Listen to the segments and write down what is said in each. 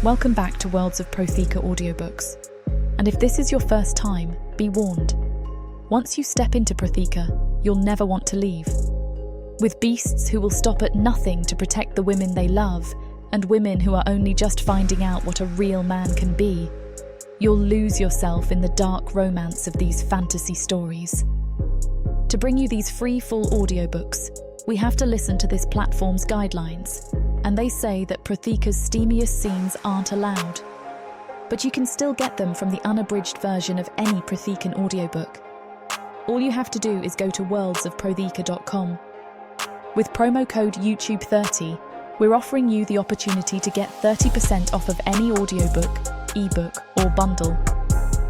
Welcome back to Worlds of Protheka audiobooks. And if this is your first time, be warned. Once you step into Protheka, you'll never want to leave. With beasts who will stop at nothing to protect the women they love, and women who are only just finding out what a real man can be, you'll lose yourself in the dark romance of these fantasy stories. To bring you these free full audiobooks, we have to listen to this platform's guidelines, and they say that Protheka's steamiest scenes aren't allowed. But you can still get them from the unabridged version of any Prothekan audiobook. All you have to do is go to worldsofprotheka.com. With promo code YouTube30, we're offering you the opportunity to get 30% off of any audiobook, ebook, or bundle.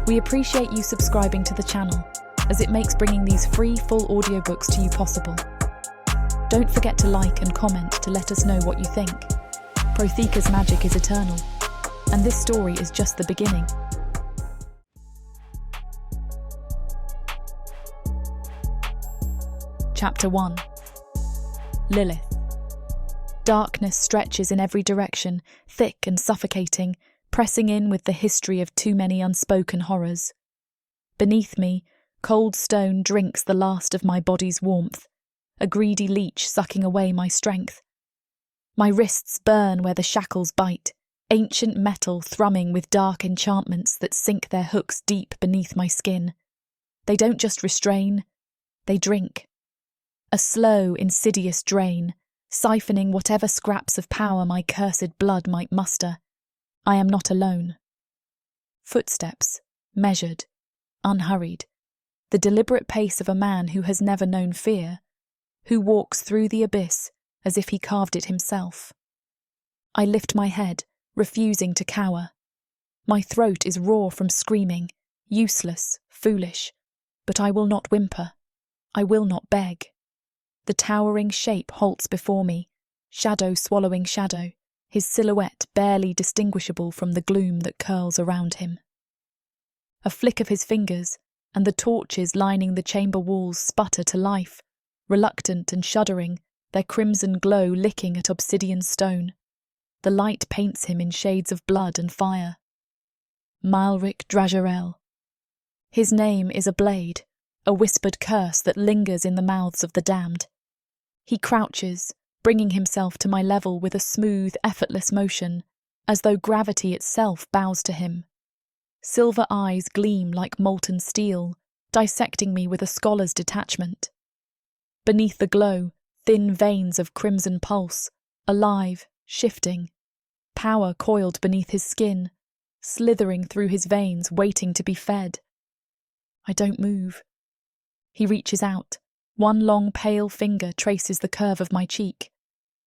We appreciate you subscribing to the channel, as it makes bringing these free full audiobooks to you possible. Don't forget to like and comment to let us know what you think. Protheka's magic is eternal, and this story is just the beginning. Chapter 1. Lilith. Darkness stretches in every direction, thick and suffocating, pressing in with the history of too many unspoken horrors. Beneath me, cold stone drinks the last of my body's warmth, a greedy leech sucking away my strength. My wrists burn where the shackles bite, ancient metal thrumming with dark enchantments that sink their hooks deep beneath my skin. They don't just restrain, they drink. A slow, insidious drain, siphoning whatever scraps of power my cursed blood might muster. I am not alone. Footsteps, measured, unhurried, the deliberate pace of a man who has never known fear, who walks through the abyss as if he carved it himself. I lift my head, refusing to cower. My throat is raw from screaming, useless, foolish, but I will not whimper. I will not beg. The towering shape halts before me, shadow swallowing shadow, his silhouette barely distinguishable from the gloom that curls around him. A flick of his fingers, and the torches lining the chamber walls sputter to life, reluctant and shuddering, their crimson glow licking at obsidian stone. The light paints him in shades of blood and fire. Malrich Dragerel. His name is a blade, a whispered curse that lingers in the mouths of the damned. He crouches, bringing himself to my level with a smooth, effortless motion, as though gravity itself bows to him. Silver eyes gleam like molten steel, dissecting me with a scholar's detachment. Beneath the glow, thin veins of crimson pulse, alive, shifting. Power coiled beneath his skin, slithering through his veins, waiting to be fed. I don't move. He reaches out. One long pale finger traces the curve of my cheek.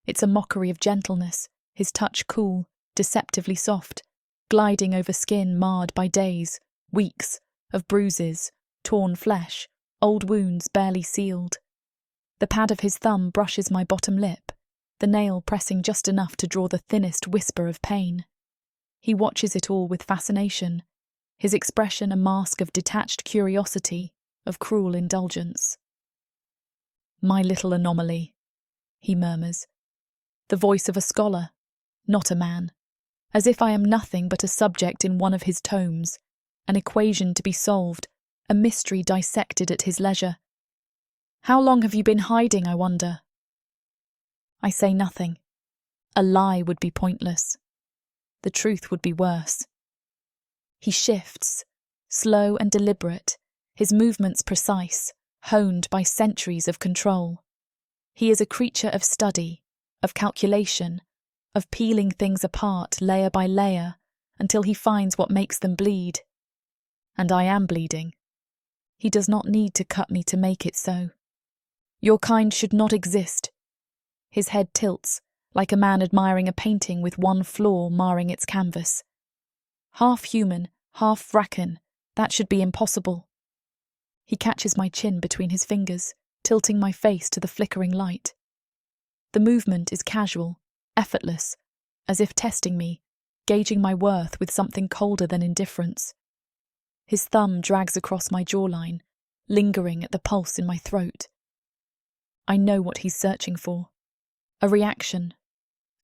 It's a mockery of gentleness, his touch cool, deceptively soft, gliding over skin marred by days, weeks, of bruises, torn flesh, old wounds barely sealed. The pad of his thumb brushes my bottom lip, the nail pressing just enough to draw the thinnest whisper of pain. He watches it all with fascination, his expression a mask of detached curiosity, of cruel indulgence. "My little anomaly," he murmurs. The voice of a scholar, not a man, as if I am nothing but a subject in one of his tomes, an equation to be solved, a mystery dissected at his leisure. How long have you been hiding, I wonder? I say nothing. A lie would be pointless. The truth would be worse. He shifts, slow and deliberate, his movements precise, honed by centuries of control. He is a creature of study, of calculation, of peeling things apart layer by layer until he finds what makes them bleed. And I am bleeding. He does not need to cut me to make it so. Your kind should not exist. His head tilts, like a man admiring a painting with one flaw marring its canvas. Half human, half Vrakan, that should be impossible. He catches my chin between his fingers, tilting my face to the flickering light. The movement is casual, effortless, as if testing me, gauging my worth with something colder than indifference. His thumb drags across my jawline, lingering at the pulse in my throat. I know what he's searching for. A reaction.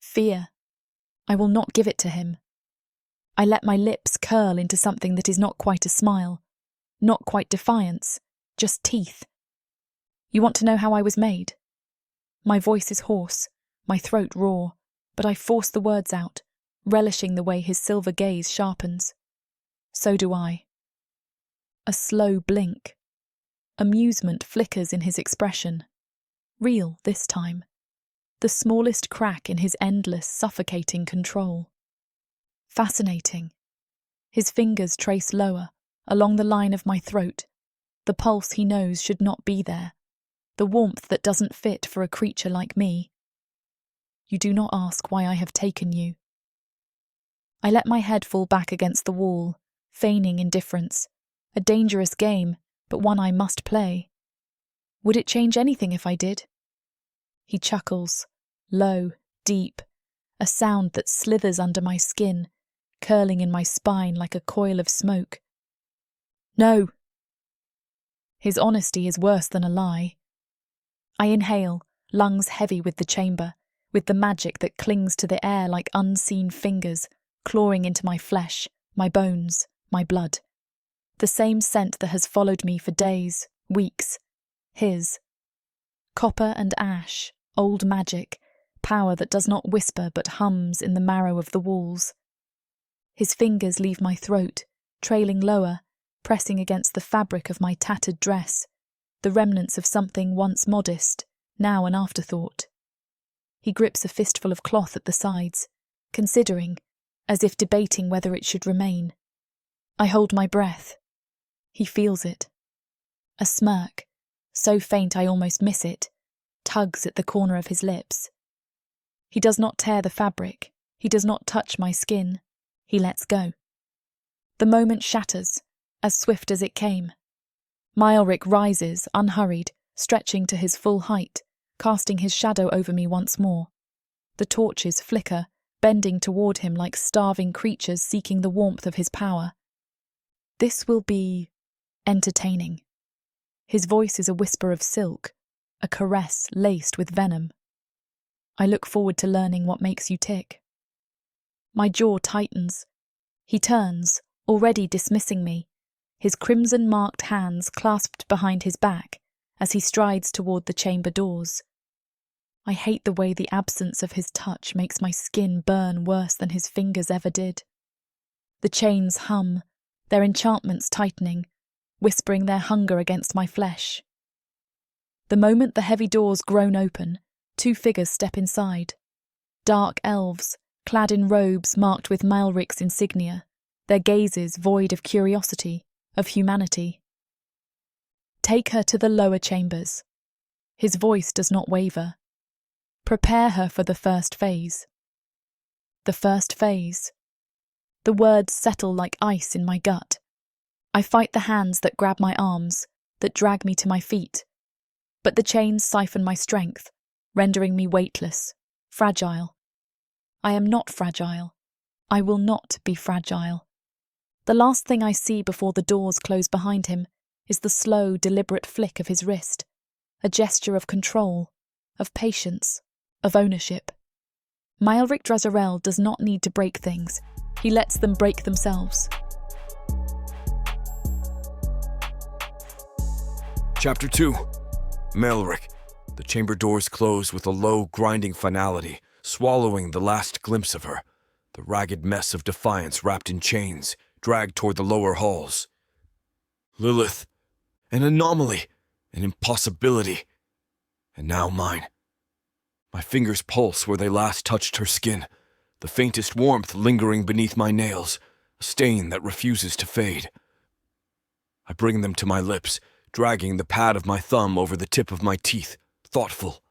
Fear. I will not give it to him. I let my lips curl into something that is not quite a smile, not quite defiance, just teeth. You want to know how I was made? My voice is hoarse, my throat raw, but I force the words out, relishing the way his silver gaze sharpens. So do I. A slow blink. Amusement flickers in his expression. Real this time. The smallest crack in his endless, suffocating control. Fascinating. His fingers trace lower, along the line of my throat, the pulse he knows should not be there, the warmth that doesn't fit for a creature like me. You do not ask why I have taken you. I let my head fall back against the wall, feigning indifference. A dangerous game, but one I must play. Would it change anything if I did? He chuckles, low, deep, a sound that slithers under my skin, curling in my spine like a coil of smoke. No. His honesty is worse than a lie. I inhale, lungs heavy with the chamber, with the magic that clings to the air like unseen fingers, clawing into my flesh, my bones, my blood. The same scent that has followed me for days, weeks. His. Copper and ash, old magic, power that does not whisper but hums in the marrow of the walls. His fingers leave my throat, trailing lower, pressing against the fabric of my tattered dress, the remnants of something once modest, now an afterthought. He grips a fistful of cloth at the sides, considering, as if debating whether it should remain. I hold my breath. He feels it. A smirk, so faint I almost miss it, tugs at the corner of his lips. He does not tear the fabric. He does not touch my skin. He lets go. The moment shatters, as swift as it came. Malrich rises, unhurried, stretching to his full height, casting his shadow over me once more. The torches flicker, bending toward him like starving creatures seeking the warmth of his power. This will be entertaining. His voice is a whisper of silk, a caress laced with venom. I look forward to learning what makes you tick. My jaw tightens. He turns, already dismissing me, his crimson-marked hands clasped behind his back as he strides toward the chamber doors. I hate the way the absence of his touch makes my skin burn worse than his fingers ever did. The chains hum, their enchantments tightening, whispering their hunger against my flesh. The moment the heavy doors groan open, two figures step inside. Dark elves, clad in robes marked with Malrich's insignia, their gazes void of curiosity, of humanity. Take her to the lower chambers. His voice does not waver. Prepare her for the first phase. The first phase. The words settle like ice in my gut. I fight the hands that grab my arms, that drag me to my feet. But the chains siphon my strength, rendering me weightless, fragile. I am not fragile. I will not be fragile. The last thing I see before the doors close behind him is the slow, deliberate flick of his wrist, a gesture of control, of patience, of ownership. Malrich Drazarel does not need to break things. He lets them break themselves. Chapter 2. Melrich. The chamber doors close with a low, grinding finality, swallowing the last glimpse of her. The ragged mess of defiance wrapped in chains, dragged toward the lower halls. Lilith. An anomaly. An impossibility. And now mine. My fingers pulse where they last touched her skin, the faintest warmth lingering beneath my nails, a stain that refuses to fade. I bring them to my lips, dragging the pad of my thumb over the tip of my teeth, thoughtful.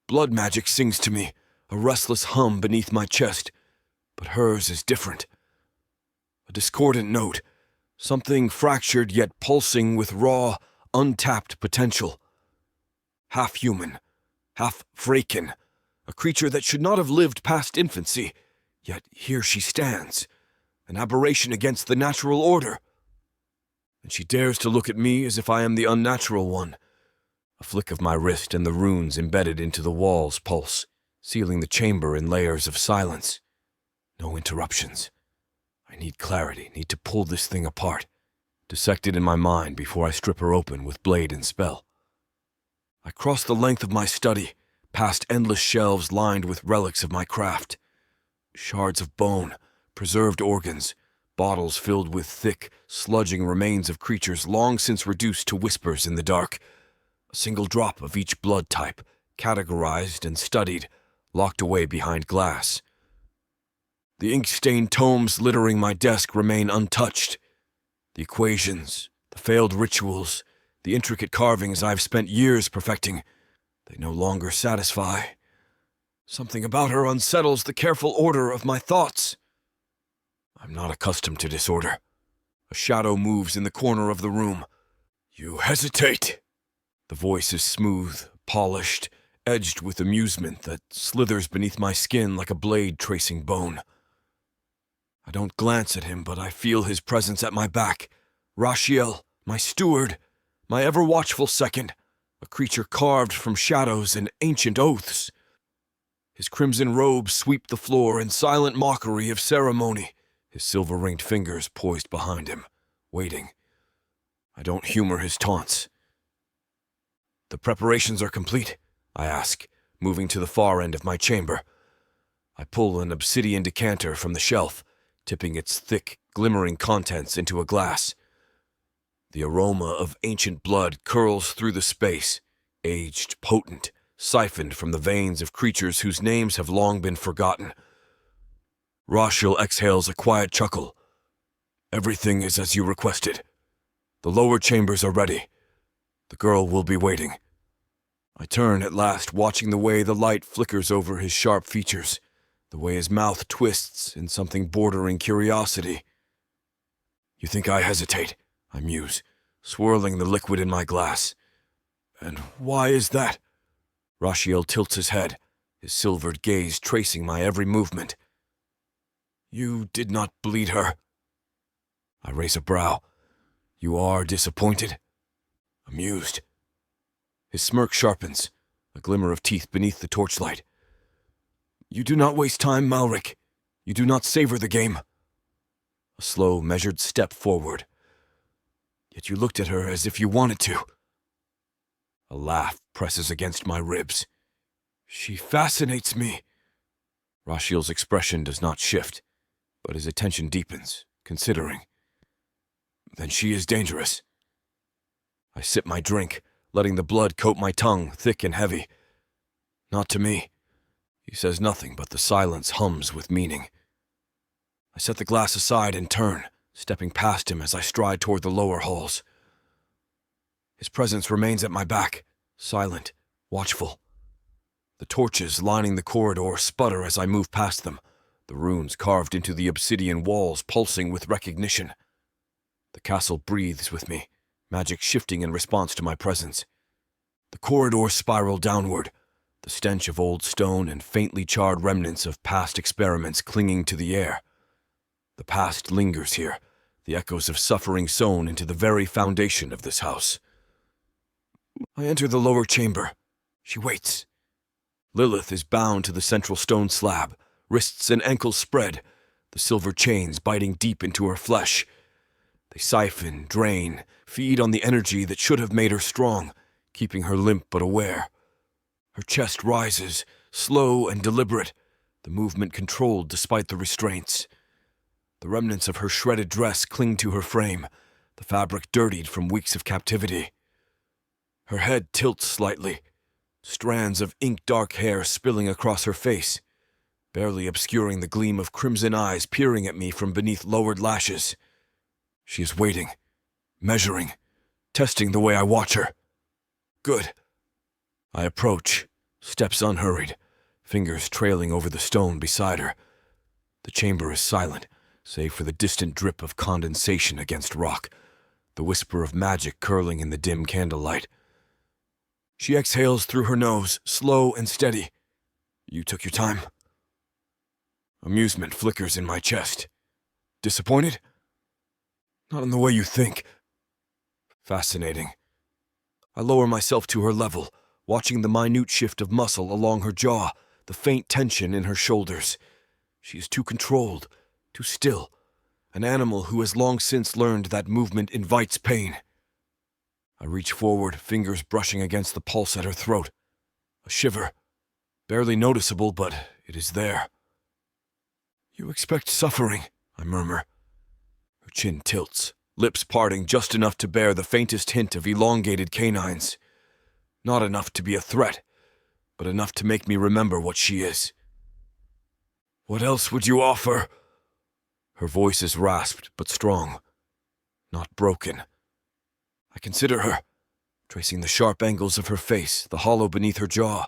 Blood magic sings to me, a restless hum beneath my chest, but hers is different. A discordant note, something fractured yet pulsing with raw, untapped potential. Half human, half Vraken, a creature that should not have lived past infancy, yet here she stands, an aberration against the natural order. And she dares to look at me as if I am the unnatural one. A flick of my wrist and the runes embedded into the walls pulse, sealing the chamber in layers of silence. No interruptions. I need clarity, need to pull this thing apart, dissect it in my mind before I strip her open with blade and spell. I cross the length of my study, past endless shelves lined with relics of my craft. Shards of bone, preserved organs, bottles filled with thick, sludging remains of creatures long since reduced to whispers in the dark. A single drop of each blood type, categorized and studied, locked away behind glass. The ink-stained tomes littering my desk remain untouched. The equations, the failed rituals, the intricate carvings I've spent years perfecting, they no longer satisfy. Something about her unsettles the careful order of my thoughts. I'm not accustomed to disorder. A shadow moves in the corner of the room. You hesitate. The voice is smooth, polished, edged with amusement that slithers beneath my skin like a blade tracing bone. I don't glance at him, but I feel his presence at my back. Rashiel, my steward, my ever-watchful second, a creature carved from shadows and ancient oaths. His crimson robes sweep the floor in silent mockery of ceremony, his silver-ringed fingers poised behind him, waiting. I don't humor his taunts. The preparations are complete, I ask, moving to the far end of my chamber. I pull an obsidian decanter from the shelf, tipping its thick, glimmering contents into a glass. The aroma of ancient blood curls through the space, aged, potent, siphoned from the veins of creatures whose names have long been forgotten. Rashiel exhales a quiet chuckle. Everything is as you requested. The lower chambers are ready. The girl will be waiting. I turn at last, watching the way the light flickers over his sharp features, the way his mouth twists in something bordering curiosity. You think I hesitate, I muse, swirling the liquid in my glass. And why is that? Rashiel tilts his head, his silvered gaze tracing my every movement. You did not bleed her. I raise a brow. You are disappointed? Amused. His smirk sharpens, a glimmer of teeth beneath the torchlight. You do not waste time, Malrich. You do not savor the game. A slow, measured step forward. Yet you looked at her as if you wanted to. A laugh presses against my ribs. She fascinates me. Rashiel's expression does not shift, but his attention deepens, considering. Then she is dangerous. I sip my drink, letting the blood coat my tongue, thick and heavy. Not to me. He says nothing, but the silence hums with meaning. I set the glass aside and turn, stepping past him as I stride toward the lower halls. His presence remains at my back, silent, watchful. The torches lining the corridor sputter as I move past them, the runes carved into the obsidian walls pulsing with recognition. The castle breathes with me, magic shifting in response to my presence. The corridors spiral downward, the stench of old stone and faintly charred remnants of past experiments clinging to the air. The past lingers here, the echoes of suffering sown into the very foundation of this house. I enter the lower chamber. She waits. Lilith is bound to the central stone slab, wrists and ankles spread, the silver chains biting deep into her flesh. They siphon, drain, feed on the energy that should have made her strong, keeping her limp but aware. Her chest rises, slow and deliberate, the movement controlled despite the restraints. The remnants of her shredded dress cling to her frame, the fabric dirtied from weeks of captivity. Her head tilts slightly, strands of ink-dark hair spilling across her face, barely obscuring the gleam of crimson eyes peering at me from beneath lowered lashes. She is waiting, measuring, testing the way I watch her. Good. I approach, steps unhurried, fingers trailing over the stone beside her. The chamber is silent, save for the distant drip of condensation against rock, the whisper of magic curling in the dim candlelight. She exhales through her nose, slow and steady. You took your time. Amusement flickers in my chest. Disappointed? Not in the way you think. Fascinating. I lower myself to her level, watching the minute shift of muscle along her jaw, the faint tension in her shoulders. She is too controlled, too still, an animal who has long since learned that movement invites pain. I reach forward, fingers brushing against the pulse at her throat. A shiver, barely noticeable, but it is there. "You expect suffering," I murmur. Her chin tilts, lips parting just enough to bear the faintest hint of elongated canines. Not enough to be a threat, but enough to make me remember what she is. "What else would you offer?" Her voice is rasped but strong, not broken. I consider her, tracing the sharp angles of her face, the hollow beneath her jaw.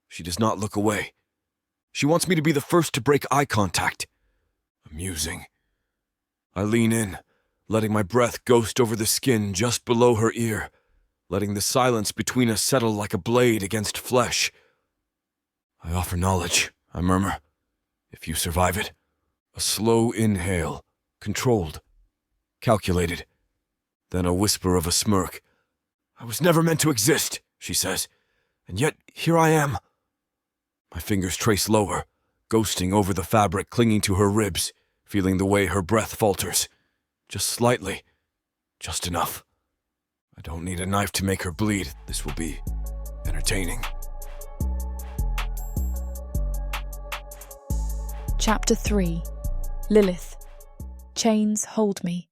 She does not look away. She wants me to be the first to break eye contact. Amusing. I lean in, letting my breath ghost over the skin just below her ear, letting the silence between us settle like a blade against flesh. "I offer knowledge," I murmur, "if you survive it." A slow inhale, controlled, calculated. Then a whisper of a smirk. "I was never meant to exist," she says, "and yet here I am." My fingers trace lower, ghosting over the fabric clinging to her ribs, feeling the way her breath falters. Just slightly. Just enough. I don't need a knife to make her bleed. This will be entertaining. Chapter 3. Lilith. Chains hold me,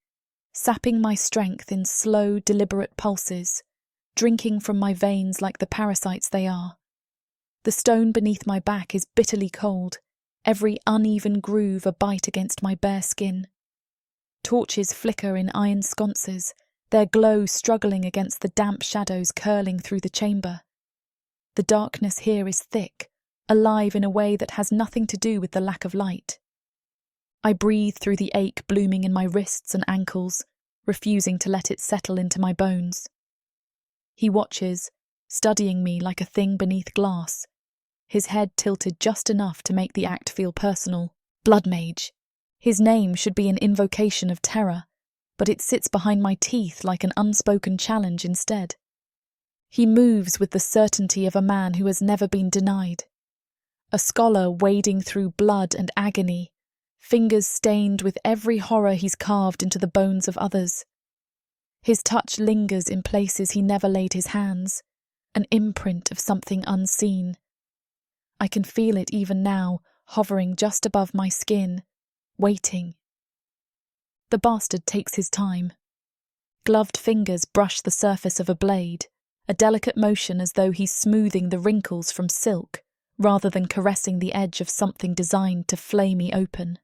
sapping my strength in slow, deliberate pulses, drinking from my veins like the parasites they are. The stone beneath my back is bitterly cold, every uneven groove a bite against my bare skin. Torches flicker in iron sconces, their glow struggling against the damp shadows curling through the chamber. The darkness here is thick, alive in a way that has nothing to do with the lack of light. I breathe through the ache blooming in my wrists and ankles, refusing to let it settle into my bones. He watches, studying me like a thing beneath glass, his head tilted just enough to make the act feel personal. Blood mage. His name should be an invocation of terror, but it sits behind my teeth like an unspoken challenge instead. He moves with the certainty of a man who has never been denied. A scholar wading through blood and agony, fingers stained with every horror he's carved into the bones of others. His touch lingers in places he never laid his hands, an imprint of something unseen. I can feel it even now, hovering just above my skin, waiting. The bastard takes his time. Gloved fingers brush the surface of a blade, a delicate motion as though he's smoothing the wrinkles from silk, rather than caressing the edge of something designed to flay me open.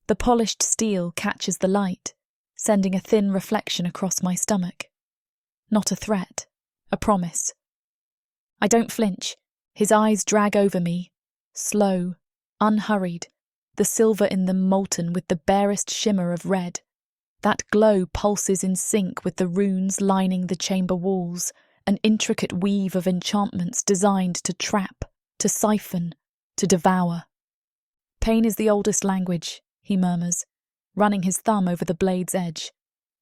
The polished steel catches the light, sending a thin reflection across my stomach. Not a threat, a promise. I don't flinch. His eyes drag over me, slow, unhurried, the silver in them molten with the barest shimmer of red. That glow pulses in sync with the runes lining the chamber walls, an intricate weave of enchantments designed to trap, to siphon, to devour. "Pain is the oldest language," he murmurs, running his thumb over the blade's edge,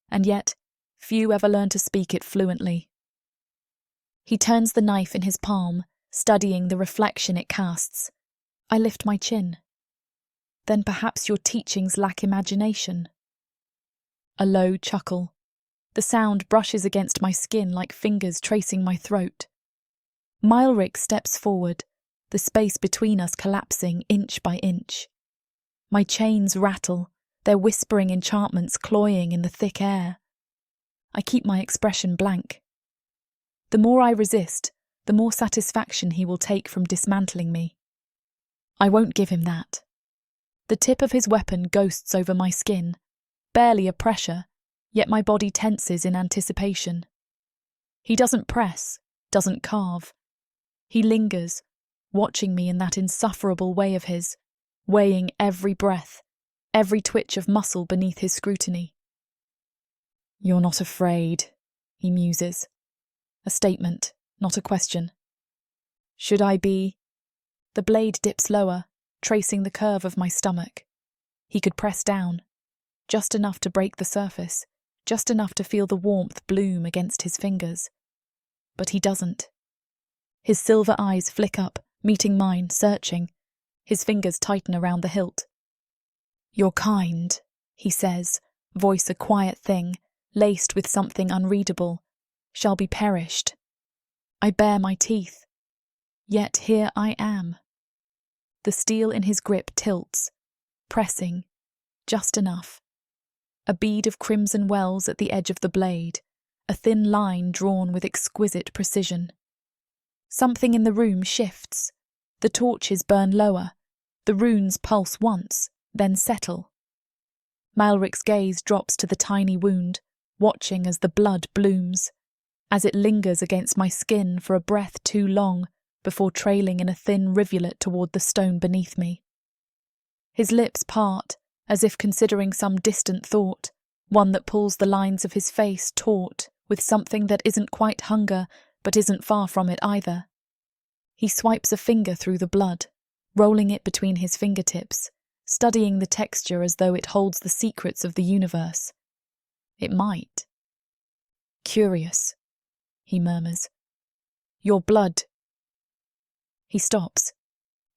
and yet few ever learn to speak it fluently. He turns the knife in his palm, studying the reflection it casts. I lift my chin. "Then perhaps your teachings lack imagination." A low chuckle. The sound brushes against my skin like fingers tracing my throat. Malrich steps forward, the space between us collapsing inch by inch. My chains rattle, their whispering enchantments cloying in the thick air. I keep my expression blank. The more I resist, the more satisfaction he will take from dismantling me. I won't give him that. The tip of his weapon ghosts over my skin, barely a pressure, yet my body tenses in anticipation. He doesn't press, doesn't carve. He lingers, watching me in that insufferable way of his, weighing every breath, every twitch of muscle beneath his scrutiny. "You're not afraid," he muses. A statement, not a question. Should I be? The blade dips lower, tracing the curve of my stomach. He could press down, just enough to break the surface, just enough to feel the warmth bloom against his fingers. But he doesn't. His silver eyes flick up, meeting mine, searching. His fingers tighten around the hilt. "You're kind," he says, voice a quiet thing, laced with something unreadable, shall be perished. I bare my teeth. Yet here I am. The steel in his grip tilts, pressing, just enough. A bead of crimson wells at the edge of the blade, a thin line drawn with exquisite precision. Something in the room shifts. The torches burn lower. The runes pulse once, then settle. Malrich's gaze drops to the tiny wound, watching as the blood blooms, as it lingers against my skin for a breath too long before trailing in a thin rivulet toward the stone beneath me. His lips part, as if considering some distant thought, one that pulls the lines of his face taut with something that isn't quite hunger but isn't far from it either. He swipes a finger through the blood, rolling it between his fingertips, studying the texture as though it holds the secrets of the universe. It might. Curious, he murmurs. Your blood. He stops.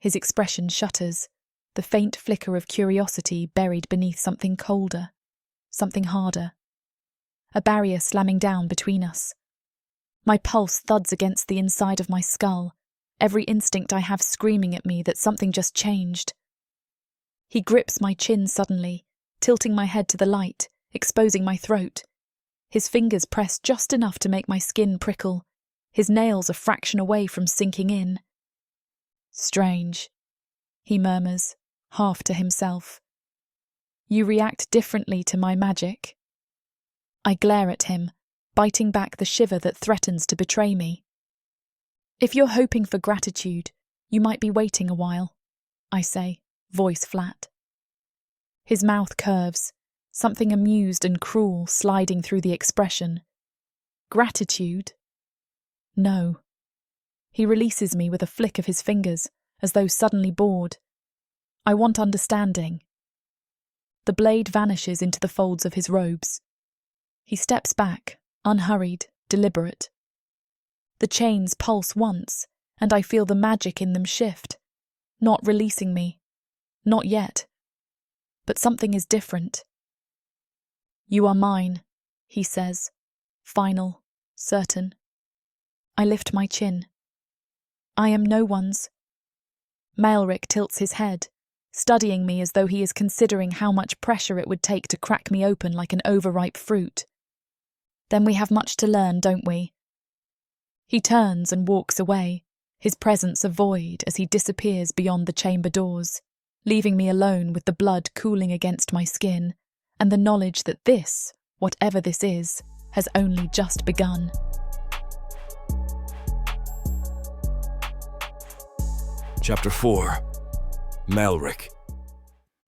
His expression shutters, the faint flicker of curiosity buried beneath something colder, something harder. A barrier slamming down between us. My pulse thuds against the inside of my skull, every instinct I have screaming at me that something just changed. He grips my chin suddenly, tilting my head to the light, exposing my throat. His fingers press just enough to make my skin prickle, his nails a fraction away from sinking in. Strange, he murmurs, half to himself. You react differently to my magic. I glare at him, biting back the shiver that threatens to betray me. If you're hoping for gratitude, you might be waiting a while, I say, voice flat. His mouth curves, something amused and cruel sliding through the expression. Gratitude? No. He releases me with a flick of his fingers, as though suddenly bored. I want understanding. The blade vanishes into the folds of his robes. He steps back, unhurried, deliberate. The chains pulse once, and I feel the magic in them shift, not releasing me. Not yet. But something is different. You are mine, he says, final, certain. I lift my chin. I am no one's. Malrich tilts his head, studying me as though he is considering how much pressure it would take to crack me open like an overripe fruit. Then we have much to learn, don't we? He turns and walks away, his presence a void as he disappears beyond the chamber doors, leaving me alone with the blood cooling against my skin and the knowledge that this, whatever this is, has only just begun. Chapter 4. Malrich.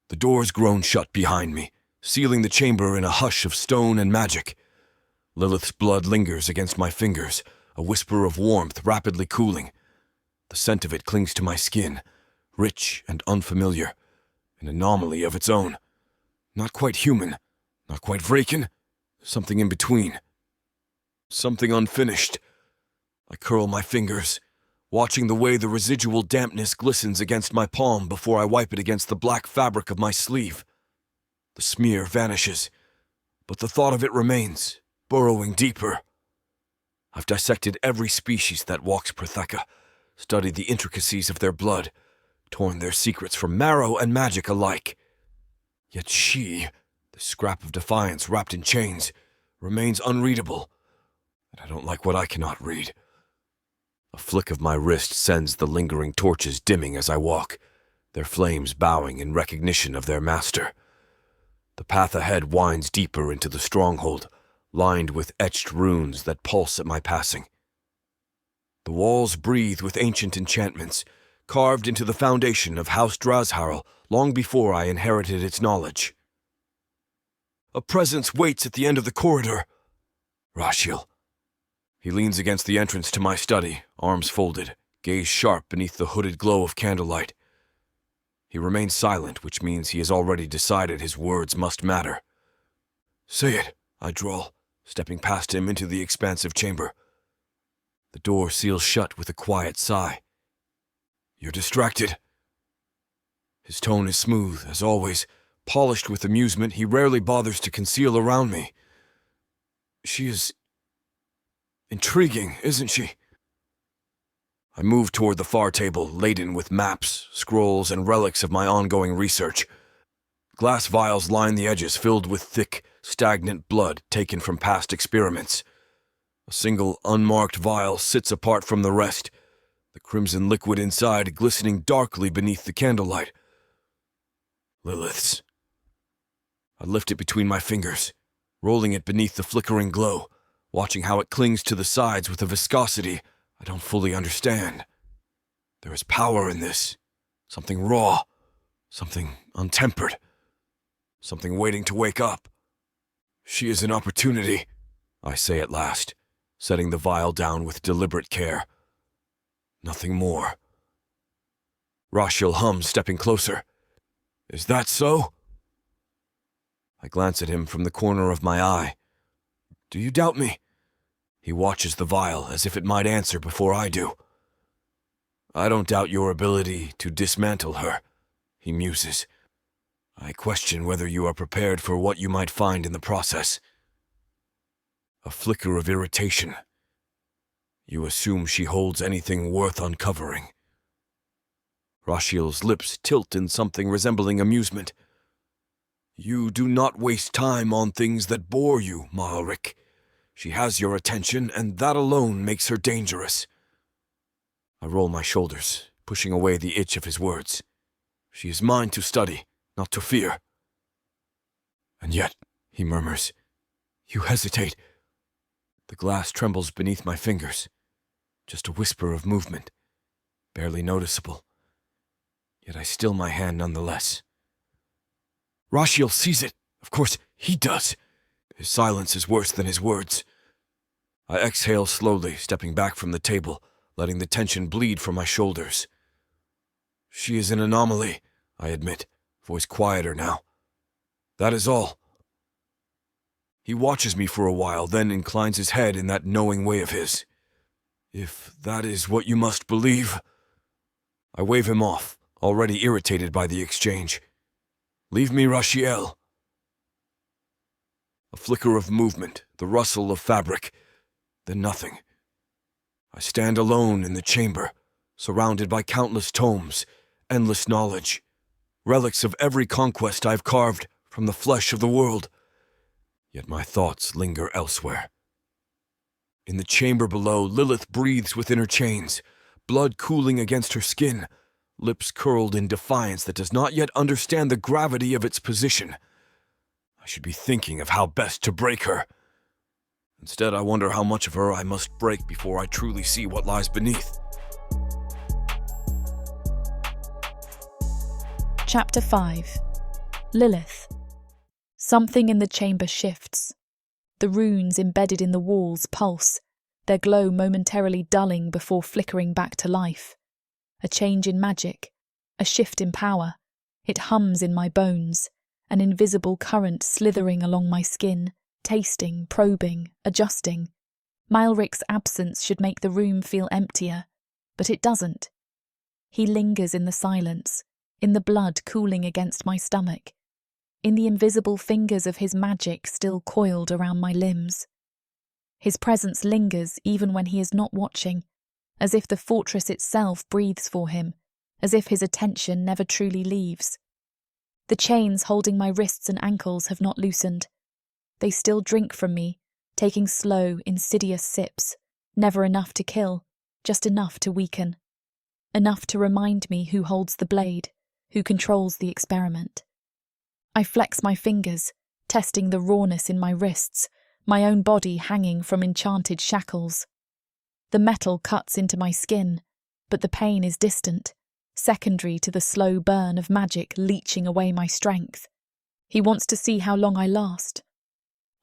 The doors groan shut behind me, sealing the chamber in a hush of stone and magic. Lilith's blood lingers against my fingers, a whisper of warmth rapidly cooling. The scent of it clings to my skin, rich and unfamiliar, an anomaly of its own. Not quite human, not quite Vraken, something in between. Something unfinished. I curl my fingers, watching the way the residual dampness glistens against my palm before I wipe it against the black fabric of my sleeve. The smear vanishes, but the thought of it remains, burrowing deeper. I've dissected every species that walks Protheka, studied the intricacies of their blood, torn their secrets from marrow and magic alike. Yet she, the scrap of defiance wrapped in chains, remains unreadable, and I don't like what I cannot read. A flick of my wrist sends the lingering torches dimming as I walk, their flames bowing in recognition of their master. The path ahead winds deeper into the stronghold, lined with etched runes that pulse at my passing. The walls breathe with ancient enchantments, carved into the foundation of House Drazharl long before I inherited its knowledge. A presence waits at the end of the corridor. Rashiel. He leans against the entrance to my study, arms folded, gaze sharp beneath the hooded glow of candlelight. He remains silent, which means he has already decided his words must matter. Say it, I drawl, stepping past him into the expansive chamber. The door seals shut with a quiet sigh. You're distracted. His tone is smooth, as always, polished with amusement he rarely bothers to conceal around me. She is intriguing, isn't she? I moved toward the far table, laden with maps, scrolls, and relics of my ongoing research. Glass vials line the edges, filled with thick, stagnant blood taken from past experiments. A single, unmarked vial sits apart from the rest, the crimson liquid inside glistening darkly beneath the candlelight. Lilith's. I lift it between my fingers, rolling it beneath the flickering glow, watching how it clings to the sides with a viscosity I don't fully understand. There is power in this, something raw, something untempered, something waiting to wake up. She is an opportunity, I say at last, setting the vial down with deliberate care. Nothing more. Rashiel hums, stepping closer. Is that so? I glance at him from the corner of my eye. Do you doubt me? He watches the vial as if it might answer before I do. I don't doubt your ability to dismantle her, he muses. I question whether you are prepared for what you might find in the process. A flicker of irritation. You assume she holds anything worth uncovering. Rashiel's lips tilt in something resembling amusement. You do not waste time on things that bore you, Malrich. She has your attention, and that alone makes her dangerous. I roll my shoulders, pushing away the itch of his words. She is mine to study, not to fear. And yet, he murmurs, you hesitate. The glass trembles beneath my fingers. Just a whisper of movement, barely noticeable. Yet I still my hand nonetheless. Rashiel sees it. Of course, he does. His silence is worse than his words. I exhale slowly, stepping back from the table, letting the tension bleed from my shoulders. She is an anomaly, I admit, voice quieter now. That is all. He watches me for a while, then inclines his head in that knowing way of his. If that is what you must believe. I wave him off, already irritated by the exchange. Leave me, Rashiel. A flicker of movement, the rustle of fabric, then nothing. I stand alone in the chamber, surrounded by countless tomes, endless knowledge, relics of every conquest I've carved from the flesh of the world. Yet my thoughts linger elsewhere. In the chamber below, Lilith breathes within her chains, blood cooling against her skin, lips curled in defiance that does not yet understand the gravity of its position. I should be thinking of how best to break her. Instead, I wonder how much of her I must break before I truly see what lies beneath. Chapter 5. Lilith. Something in the chamber shifts. The runes embedded in the walls pulse, their glow momentarily dulling before flickering back to life. A change in magic, a shift in power. It hums in my bones, an invisible current slithering along my skin, tasting, probing, adjusting. Malrich's absence should make the room feel emptier, but it doesn't. He lingers in the silence, in the blood cooling against my stomach, in the invisible fingers of his magic still coiled around my limbs. His presence lingers even when he is not watching, as if the fortress itself breathes for him, as if his attention never truly leaves. The chains holding my wrists and ankles have not loosened. They still drink from me, taking slow, insidious sips, never enough to kill, just enough to weaken. Enough to remind me who holds the blade, who controls the experiment. I flex my fingers, testing the rawness in my wrists, my own body hanging from enchanted shackles. The metal cuts into my skin, but the pain is distant, secondary to the slow burn of magic leeching away my strength. He wants to see how long I last.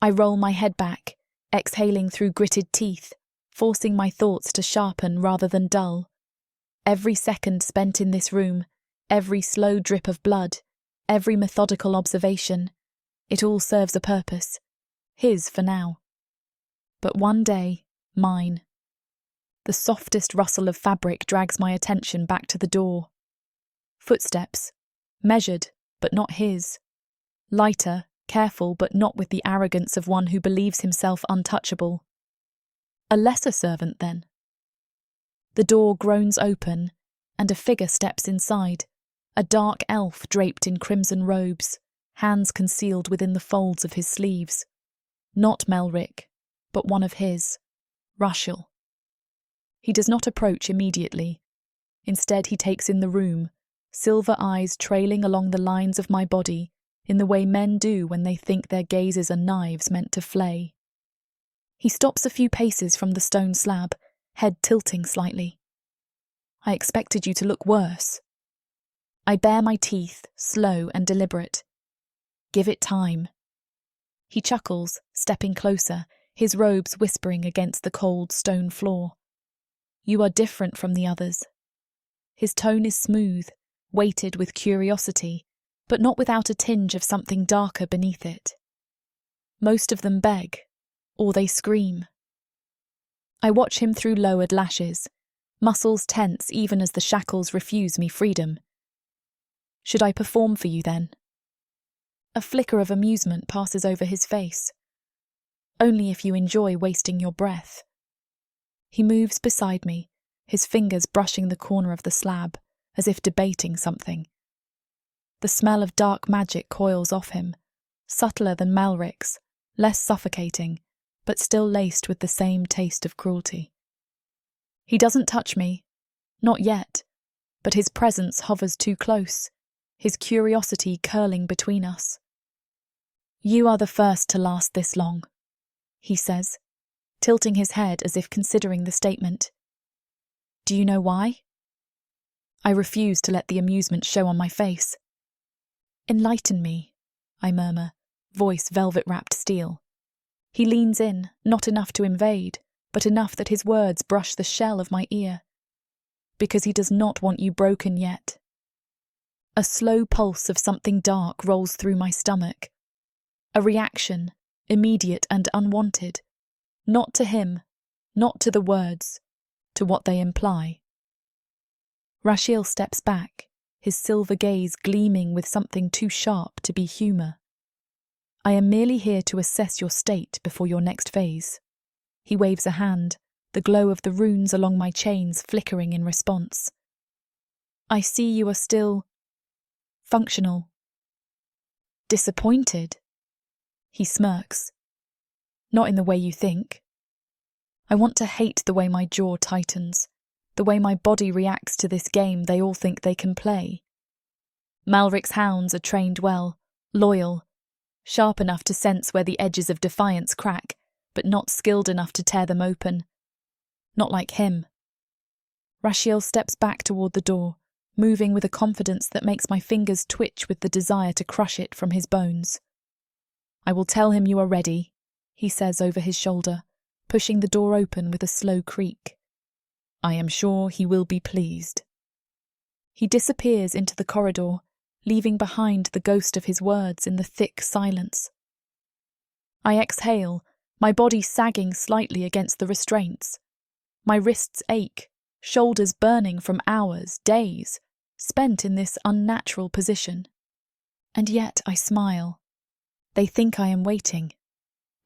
I roll my head back, exhaling through gritted teeth, forcing my thoughts to sharpen rather than dull. Every second spent in this room, every slow drip of blood, every methodical observation, it all serves a purpose. His for now. But one day, mine. The softest rustle of fabric drags my attention back to the door. Footsteps, measured, but not his. Lighter, careful, but not with the arrogance of one who believes himself untouchable. A lesser servant, then. The door groans open, and a figure steps inside, a dark elf draped in crimson robes, hands concealed within the folds of his sleeves. Not Melrich, but one of his, Rushiel. He does not approach immediately. Instead, he takes in the room, silver eyes trailing along the lines of my body, in the way men do when they think their gazes are knives meant to flay. He stops a few paces from the stone slab, head tilting slightly. I expected you to look worse. I bare my teeth, slow and deliberate. Give it time. He chuckles, stepping closer, his robes whispering against the cold stone floor. You are different from the others. His tone is smooth, weighted with curiosity, but not without a tinge of something darker beneath it. Most of them beg, or they scream. I watch him through lowered lashes, muscles tense even as the shackles refuse me freedom. Should I perform for you then? A flicker of amusement passes over his face. Only if you enjoy wasting your breath. He moves beside me, his fingers brushing the corner of the slab, as if debating something. The smell of dark magic coils off him, subtler than Malrich's, less suffocating, but still laced with the same taste of cruelty. He doesn't touch me, not yet, but his presence hovers too close, his curiosity curling between us. You are the first to last this long, he says, tilting his head as if considering the statement. Do you know why? I refuse to let the amusement show on my face. Enlighten me, I murmur, voice velvet-wrapped steel. He leans in, not enough to invade, but enough that his words brush the shell of my ear. Because he does not want you broken yet. A slow pulse of something dark rolls through my stomach. A reaction, immediate and unwanted. Not to him, not to the words, to what they imply. Rushiel steps back, his silver gaze gleaming with something too sharp to be humour. I am merely here to assess your state before your next phase. He waves a hand, the glow of the runes along my chains flickering in response. I see you are still functional. Disappointed? He smirks. Not in the way you think. I want to hate the way my jaw tightens, the way my body reacts to this game they all think they can play. Malrich's hounds are trained well, loyal, sharp enough to sense where the edges of defiance crack, but not skilled enough to tear them open. Not like him. Rushiel steps back toward the door, moving with a confidence that makes my fingers twitch with the desire to crush it from his bones. I will tell him you are ready, he says over his shoulder, pushing the door open with a slow creak. I am sure he will be pleased. He disappears into the corridor, leaving behind the ghost of his words in the thick silence. I exhale, my body sagging slightly against the restraints. My wrists ache, shoulders burning from hours, days, spent in this unnatural position. And yet I smile. They think I am waiting.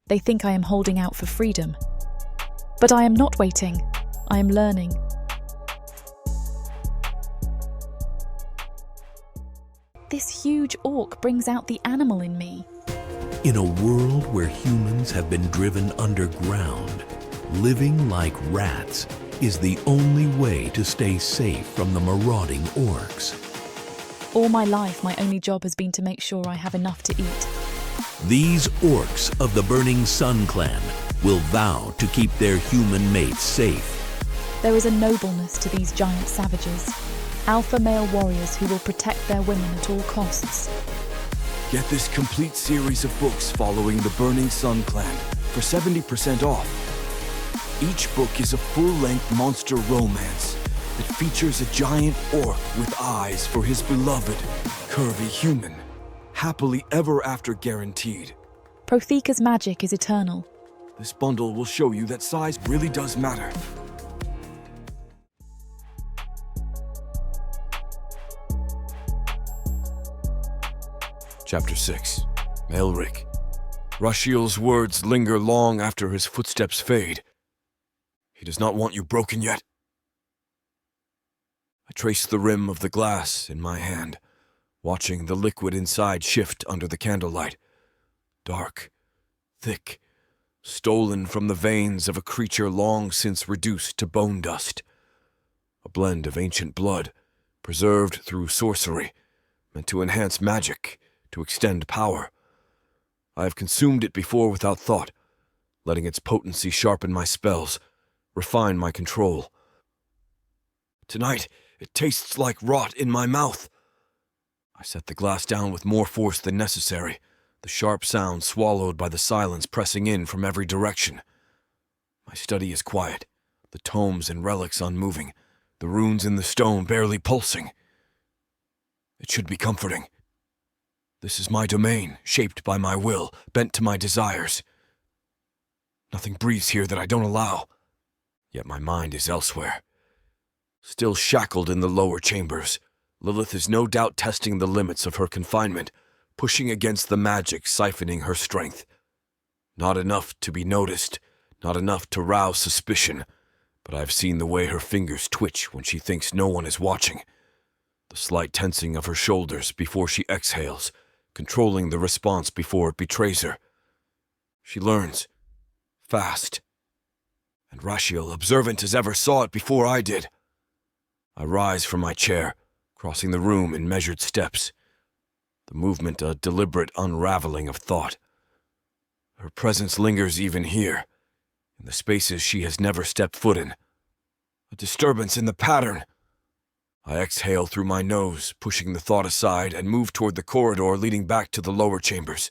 They think I am holding out for freedom. But I am not waiting. I am learning. This huge orc brings out the animal in me. In a world where humans have been driven underground, living like rats is the only way to stay safe from the marauding orcs. All my life, my only job has been to make sure I have enough to eat. These orcs of the Burning Sun clan will vow to keep their human mates safe. There is a nobleness to these giant savages, alpha male warriors who will protect their women at all costs. Get this complete series of books following the Burning Sun clan for 70% off. Each book is a full-length monster romance that features a giant orc with eyes for his beloved, curvy human. Happily ever after guaranteed. Protheka's magic is eternal. This bundle will show you that size really does matter. Chapter 6. Melrich. Rashiel's words linger long after his footsteps fade. He does not want you broken yet. I trace the rim of the glass in my hand, watching the liquid inside shift under the candlelight. Dark, thick, stolen from the veins of a creature long since reduced to bone dust. A blend of ancient blood, preserved through sorcery, meant to enhance magic, to extend power. I have consumed it before without thought, letting its potency sharpen my spells, refine my control. Tonight, it tastes like rot in my mouth. I set the glass down with more force than necessary, the sharp sound swallowed by the silence pressing in from every direction. My study is quiet, the tomes and relics unmoving, the runes in the stone barely pulsing. It should be comforting. This is my domain, shaped by my will, bent to my desires. Nothing breathes here that I don't allow, yet my mind is elsewhere. Still shackled in the lower chambers, Lilith is no doubt testing the limits of her confinement, pushing against the magic siphoning her strength. Not enough to be noticed, not enough to rouse suspicion, but I've seen the way her fingers twitch when she thinks no one is watching. The slight tensing of her shoulders before she exhales, controlling the response before it betrays her. She learns, fast, and Rashiel, observant as ever, saw it before I did. I rise from my chair, crossing the room in measured steps, the movement a deliberate unraveling of thought. Her presence lingers even here, in the spaces she has never stepped foot in. A disturbance in the pattern. I exhale through my nose, pushing the thought aside, and move toward the corridor leading back to the lower chambers.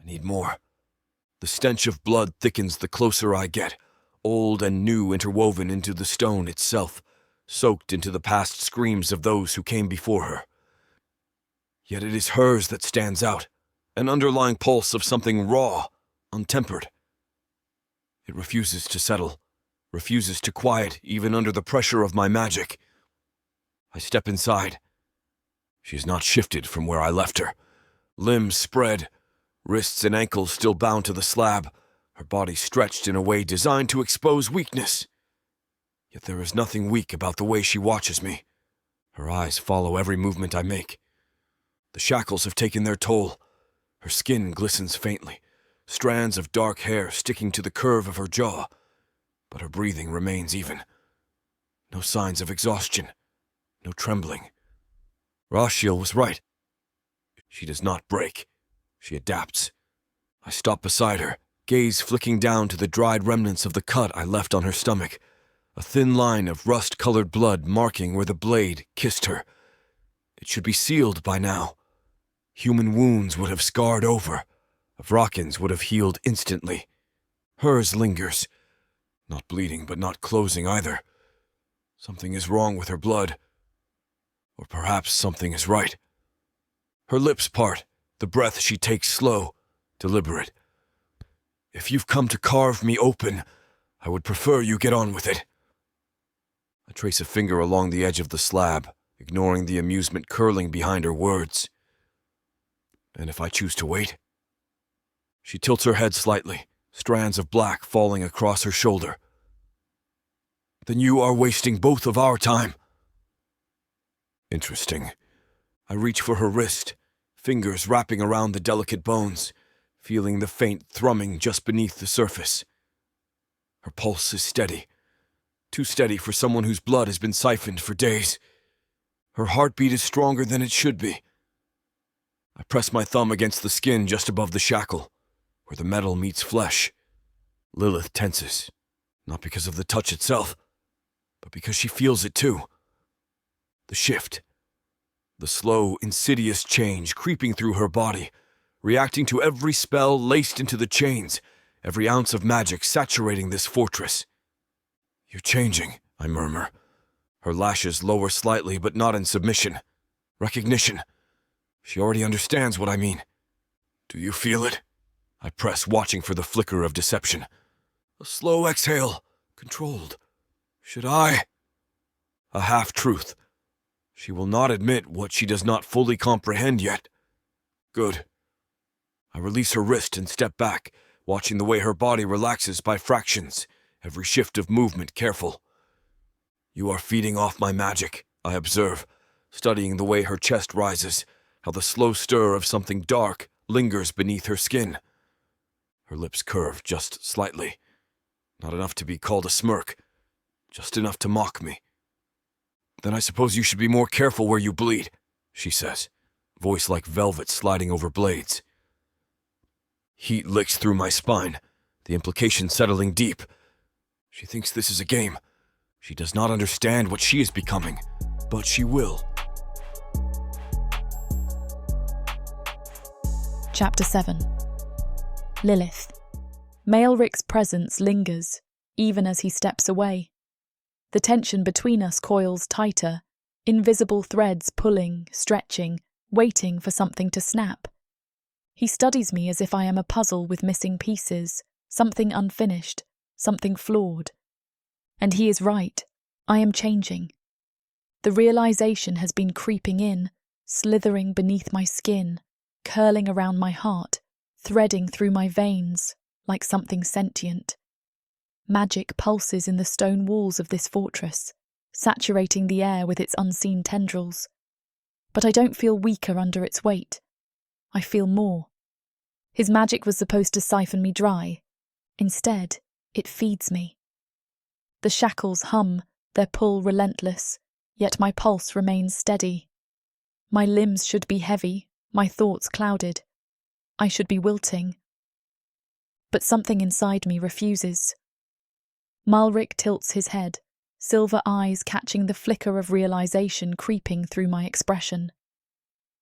I need more. The stench of blood thickens the closer I get, old and new interwoven into the stone itself, soaked into the past screams of those who came before her. Yet it is hers that stands out, an underlying pulse of something raw, untempered. It refuses to settle, refuses to quiet even under the pressure of my magic. I step inside. She has not shifted from where I left her. Limbs spread, wrists and ankles still bound to the slab, her body stretched in a way designed to expose weakness. Yet there is nothing weak about the way she watches me. Her eyes follow every movement I make. The shackles have taken their toll. Her skin glistens faintly, strands of dark hair sticking to the curve of her jaw, but her breathing remains even. No signs of exhaustion, no trembling. Rashiel was right. She does not break. She adapts. I stop beside her, gaze flicking down to the dried remnants of the cut I left on her stomach, a thin line of rust-colored blood marking where the blade kissed her. It should be sealed by now. Human wounds would have scarred over. Avrakin's would have healed instantly. Hers lingers. Not bleeding, but not closing either. Something is wrong with her blood. Or perhaps something is right. Her lips part, the breath she takes slow, deliberate. If you've come to carve me open, I would prefer you get on with it. I trace a finger along the edge of the slab, ignoring the amusement curling behind her words. And if I choose to wait? She tilts her head slightly, strands of black falling across her shoulder. Then you are wasting both of our time. Interesting. I reach for her wrist, fingers wrapping around the delicate bones, feeling the faint thrumming just beneath the surface. Her pulse is steady. Too steady for someone whose blood has been siphoned for days. Her heartbeat is stronger than it should be. I press my thumb against the skin just above the shackle, where the metal meets flesh. Lilith tenses, not because of the touch itself, but because she feels it too. The shift. The slow, insidious change creeping through her body, reacting to every spell laced into the chains, every ounce of magic saturating this fortress. You're changing, I murmur. Her lashes lower slightly, but not in submission. Recognition. She already understands what I mean. Do you feel it? I press, watching for the flicker of deception. A slow exhale, controlled. Should I? A half-truth. She will not admit what she does not fully comprehend yet. Good. I release her wrist and step back, watching the way her body relaxes by fractions, every shift of movement careful. You are feeding off my magic, I observe, studying the way her chest rises, how the slow stir of something dark lingers beneath her skin. Her lips curve just slightly, not enough to be called a smirk, just enough to mock me. Then I suppose you should be more careful where you bleed, she says, voice like velvet sliding over blades. Heat licks through my spine, the implication settling deep. She thinks this is a game. She does not understand what she is becoming, but she will. Chapter 7. Lilith. Malrich's presence lingers, even as he steps away. The tension between us coils tighter, invisible threads pulling, stretching, waiting for something to snap. He studies me as if I am a puzzle with missing pieces, something unfinished, something flawed. And he is right. I am changing. The realization has been creeping in, slithering beneath my skin, curling around my heart, threading through my veins, like something sentient. Magic pulses in the stone walls of this fortress, saturating the air with its unseen tendrils. But I don't feel weaker under its weight. I feel more. His magic was supposed to siphon me dry. Instead, it feeds me. The shackles hum, their pull relentless, yet my pulse remains steady. My limbs should be heavy, my thoughts clouded. I should be wilting. But something inside me refuses. Malrich tilts his head, silver eyes catching the flicker of realization creeping through my expression.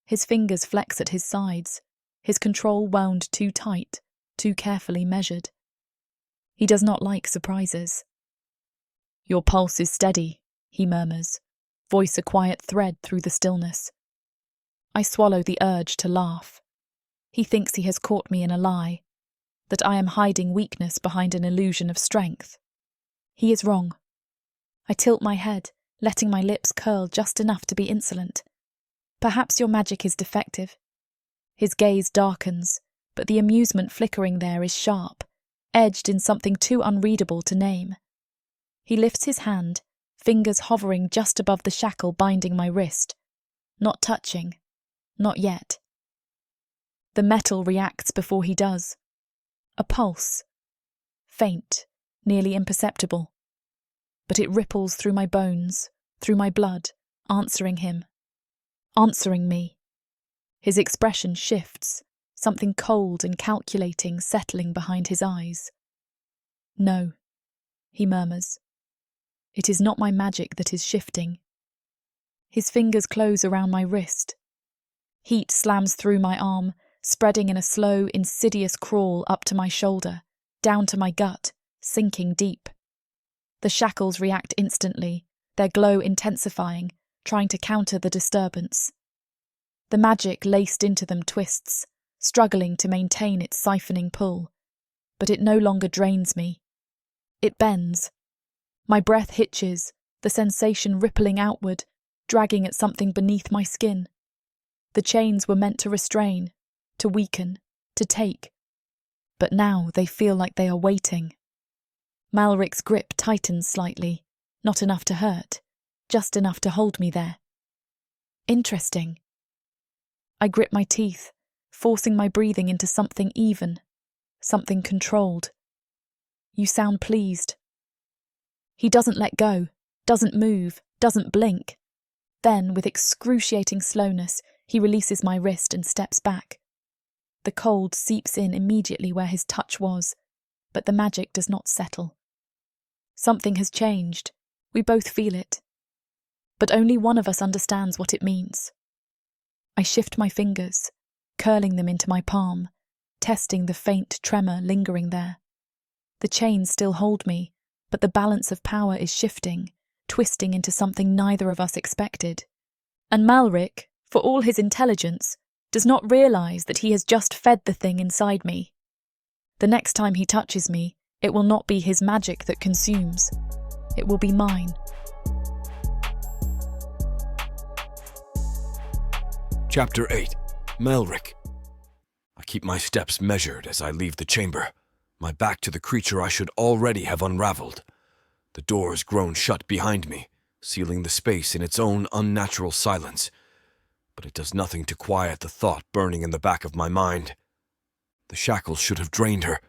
His fingers flex at his sides, his control wound too tight, too carefully measured. He does not like surprises. Your pulse is steady, he murmurs, voice a quiet thread through the stillness. I swallow the urge to laugh. He thinks he has caught me in a lie, that I am hiding weakness behind an illusion of strength. He is wrong. I tilt my head, letting my lips curl just enough to be insolent. Perhaps your magic is defective. His gaze darkens, but the amusement flickering there is sharp, edged in something too unreadable to name. He lifts his hand, fingers hovering just above the shackle binding my wrist. Not touching. Not yet. The metal reacts before he does. A pulse. Faint, nearly imperceptible. But it ripples through my bones, through my blood, answering him. Answering me. His expression shifts, something cold and calculating settling behind his eyes. No, he murmurs. It is not my magic that is shifting. His fingers close around my wrist. Heat slams through my arm, spreading in a slow, insidious crawl up to my shoulder, down to my gut, sinking deep. The shackles react instantly, their glow intensifying, trying to counter the disturbance. The magic laced into them twists, struggling to maintain its siphoning pull, but it no longer drains me. It bends. My breath hitches, the sensation rippling outward, dragging at something beneath my skin. The chains were meant to restrain, to weaken, to take. But now they feel like they are waiting. Malrich's grip tightens slightly, not enough to hurt, just enough to hold me there. Interesting. I grip my teeth, forcing my breathing into something even, something controlled. You sound pleased. He doesn't let go, doesn't move, doesn't blink. Then, with excruciating slowness, he releases my wrist and steps back. The cold seeps in immediately where his touch was, but the magic does not settle. Something has changed. We both feel it. But only one of us understands what it means. I shift my fingers, curling them into my palm, testing the faint tremor lingering there. The chains still hold me, but the balance of power is shifting, twisting into something neither of us expected. And Malrich, for all his intelligence, does not realise that he has just fed the thing inside me. The next time he touches me, it will not be his magic that consumes. It will be mine. Chapter 8. Melrich. I keep my steps measured as I leave the chamber, my back to the creature I should already have unraveled. The door's grown shut behind me, sealing the space in its own unnatural silence. But it does nothing to quiet the thought burning in the back of my mind. The shackles should have drained her.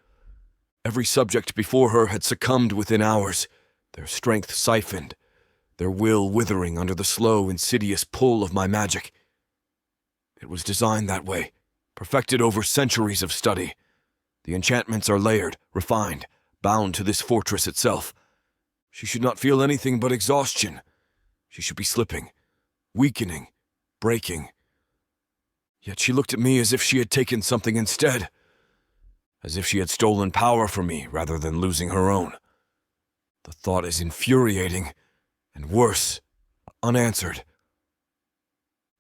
Every subject before her had succumbed within hours, their strength siphoned, their will withering under the slow, insidious pull of my magic. It was designed that way, perfected over centuries of study. The enchantments are layered, refined, bound to this fortress itself. She should not feel anything but exhaustion. She should be slipping, weakening, breaking. Yet she looked at me as if she had taken something instead, as if she had stolen power from me rather than losing her own. The thought is infuriating, and worse, unanswered.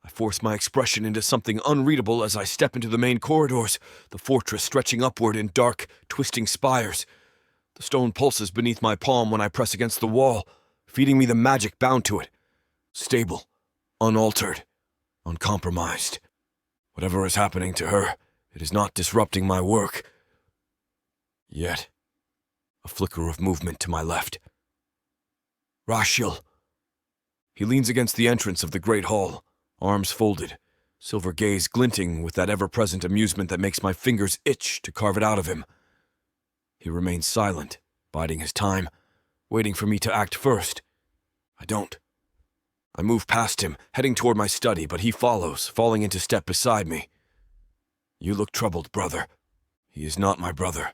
I force my expression into something unreadable as I step into the main corridors, the fortress stretching upward in dark, twisting spires. The stone pulses beneath my palm when I press against the wall, feeding me the magic bound to it. Stable, unaltered, uncompromised. Whatever is happening to her, it is not disrupting my work. Yet, a flicker of movement to my left. Rashiel. He leans against the entrance of the great hall, arms folded, silver gaze glinting with that ever-present amusement that makes my fingers itch to carve it out of him. He remains silent, biding his time, waiting for me to act first. I don't. I move past him, heading toward my study, but he follows, falling into step beside me. You look troubled, brother. He is not my brother.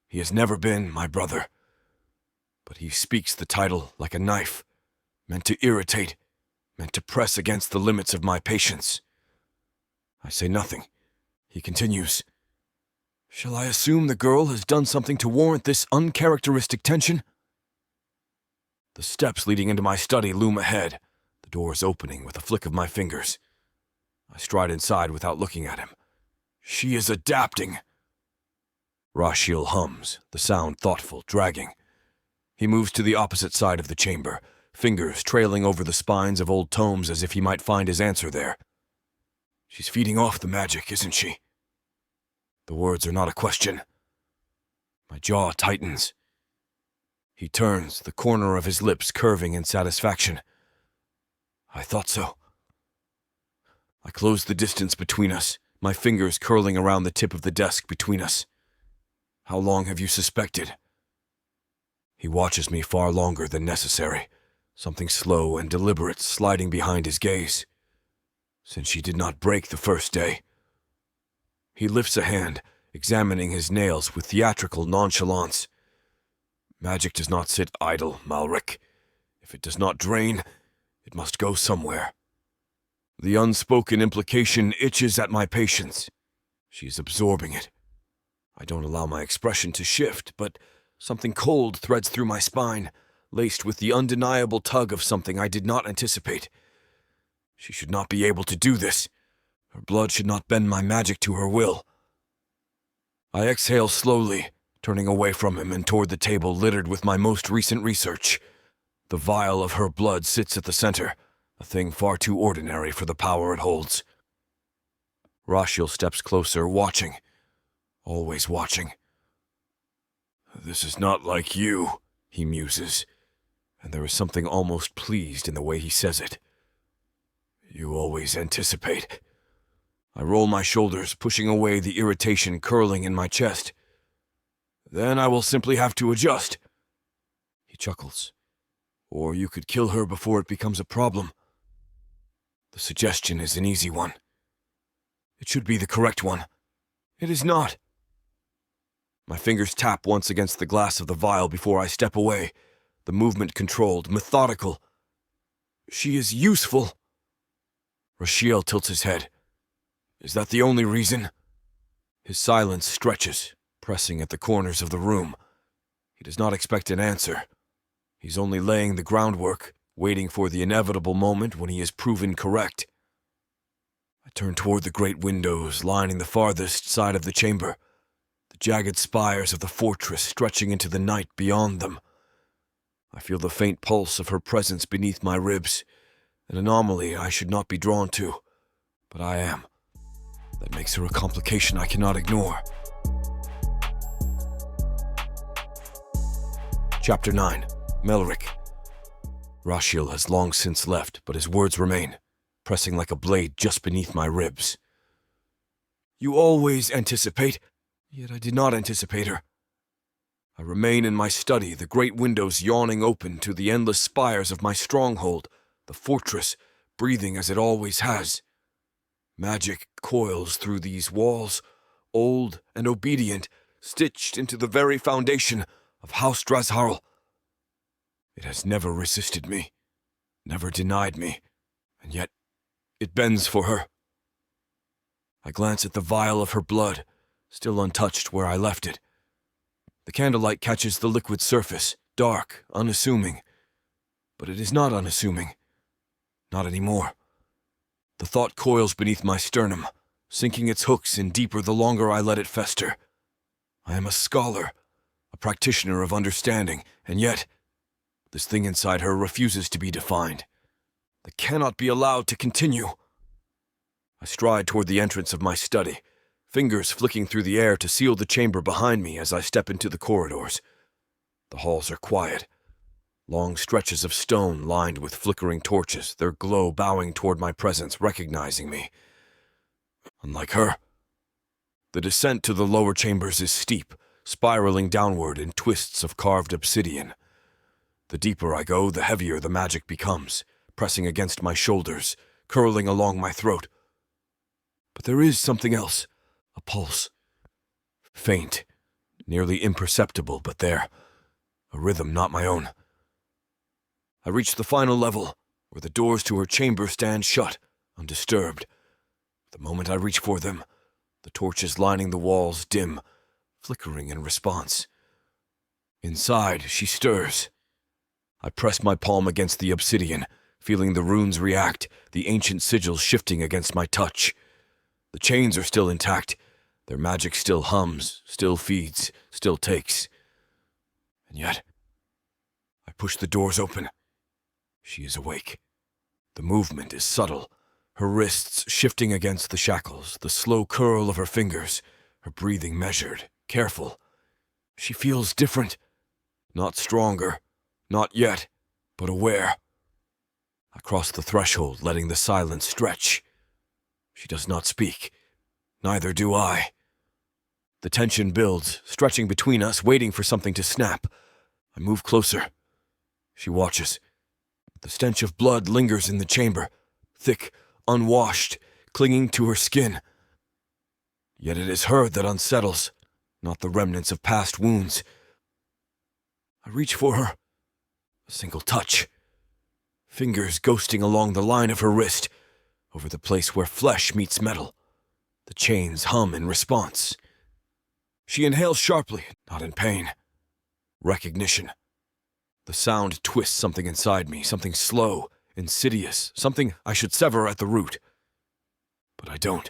He has never been my brother. But he speaks the title like a knife, meant to irritate, meant to press against the limits of my patience. I say nothing. He continues. Shall I assume the girl has done something to warrant this uncharacteristic tension? The steps leading into my study loom ahead, the doors opening with a flick of my fingers. I stride inside without looking at him. She is adapting. Rashiel hums, the sound thoughtful, dragging. He moves to the opposite side of the chamber, fingers trailing over the spines of old tomes as if he might find his answer there. She's feeding off the magic, isn't she? The words are not a question. My jaw tightens. He turns, the corner of his lips curving in satisfaction. I thought so. I close the distance between us, my fingers curling around the tip of the desk between us. How long have you suspected? He watches me far longer than necessary, something slow and deliberate sliding behind his gaze. Since she did not break the first day. He lifts a hand, examining his nails with theatrical nonchalance. Magic does not sit idle, Malrich. If it does not drain, it must go somewhere. The unspoken implication itches at my patience. She is absorbing it. I don't allow my expression to shift, but something cold threads through my spine, laced with the undeniable tug of something I did not anticipate. She should not be able to do this. Her blood should not bend my magic to her will. I exhale slowly, turning away from him and toward the table littered with my most recent research. The vial of her blood sits at the center, a thing far too ordinary for the power it holds. Rashiel steps closer, watching. Always watching. This is not like you, he muses, and there is something almost pleased in the way he says it. You always anticipate. I roll my shoulders, pushing away the irritation curling in my chest. Then I will simply have to adjust. He chuckles. Or you could kill her before it becomes a problem. The suggestion is an easy one. It should be the correct one. It is not. My fingers tap once against the glass of the vial before I step away, the movement controlled, methodical. She is useful. Rashiel tilts his head. Is that the only reason? His silence stretches, pressing at the corners of the room. He does not expect an answer. He's only laying the groundwork, waiting for the inevitable moment when he is proven correct. I turn toward the great windows lining the farthest side of the chamber, the jagged spires of the fortress stretching into the night beyond them. I feel the faint pulse of her presence beneath my ribs, an anomaly I should not be drawn to, but I am. That makes her a complication I cannot ignore. Chapter 9. Melrich. Rashiel has long since left, but his words remain, pressing like a blade just beneath my ribs. You always anticipate, yet I did not anticipate her. I remain in my study, the great windows yawning open to the endless spires of my stronghold, the fortress breathing as it always has. Magic coils through these walls, old and obedient, stitched into the very foundation of House Drazharl. It has never resisted me, never denied me, and yet it bends for her. I glance at the vial of her blood, still untouched where I left it. The candlelight catches the liquid surface, dark, unassuming. But it is not unassuming. Not anymore. The thought coils beneath my sternum, sinking its hooks in deeper the longer I let it fester. I am a scholar, a practitioner of understanding, and yet this thing inside her refuses to be defined. That cannot be allowed to continue. I stride toward the entrance of my study, fingers flicking through the air to seal the chamber behind me as I step into the corridors. The halls are quiet. Long stretches of stone lined with flickering torches, their glow bowing toward my presence, recognizing me. Unlike her, the descent to the lower chambers is steep, spiraling downward in twists of carved obsidian. The deeper I go, the heavier the magic becomes, pressing against my shoulders, curling along my throat. But there is something else. A pulse. Faint, nearly imperceptible, but there. A rhythm not my own. I reach the final level, where the doors to her chamber stand shut, undisturbed. The moment I reach for them, the torches lining the walls dim, flickering in response. Inside, she stirs. I press my palm against the obsidian, feeling the runes react, the ancient sigils shifting against my touch. The chains are still intact. Their magic still hums, still feeds, still takes. And yet, I push the doors open. She is awake. The movement is subtle, her wrists shifting against the shackles, the slow curl of her fingers, her breathing measured, careful. She feels different. Not stronger, not yet, but aware. I cross the threshold, letting the silence stretch. She does not speak. Neither do I. The tension builds, stretching between us, waiting for something to snap. I move closer. She watches. The stench of blood lingers in the chamber, thick, unwashed, clinging to her skin. Yet it is her that unsettles, not the remnants of past wounds. I reach for her. A single touch. Fingers ghosting along the line of her wrist, over the place where flesh meets metal. The chains hum in response. She inhales sharply, not in pain. Recognition. The sound twists something inside me, something slow, insidious, something I should sever at the root. But I don't.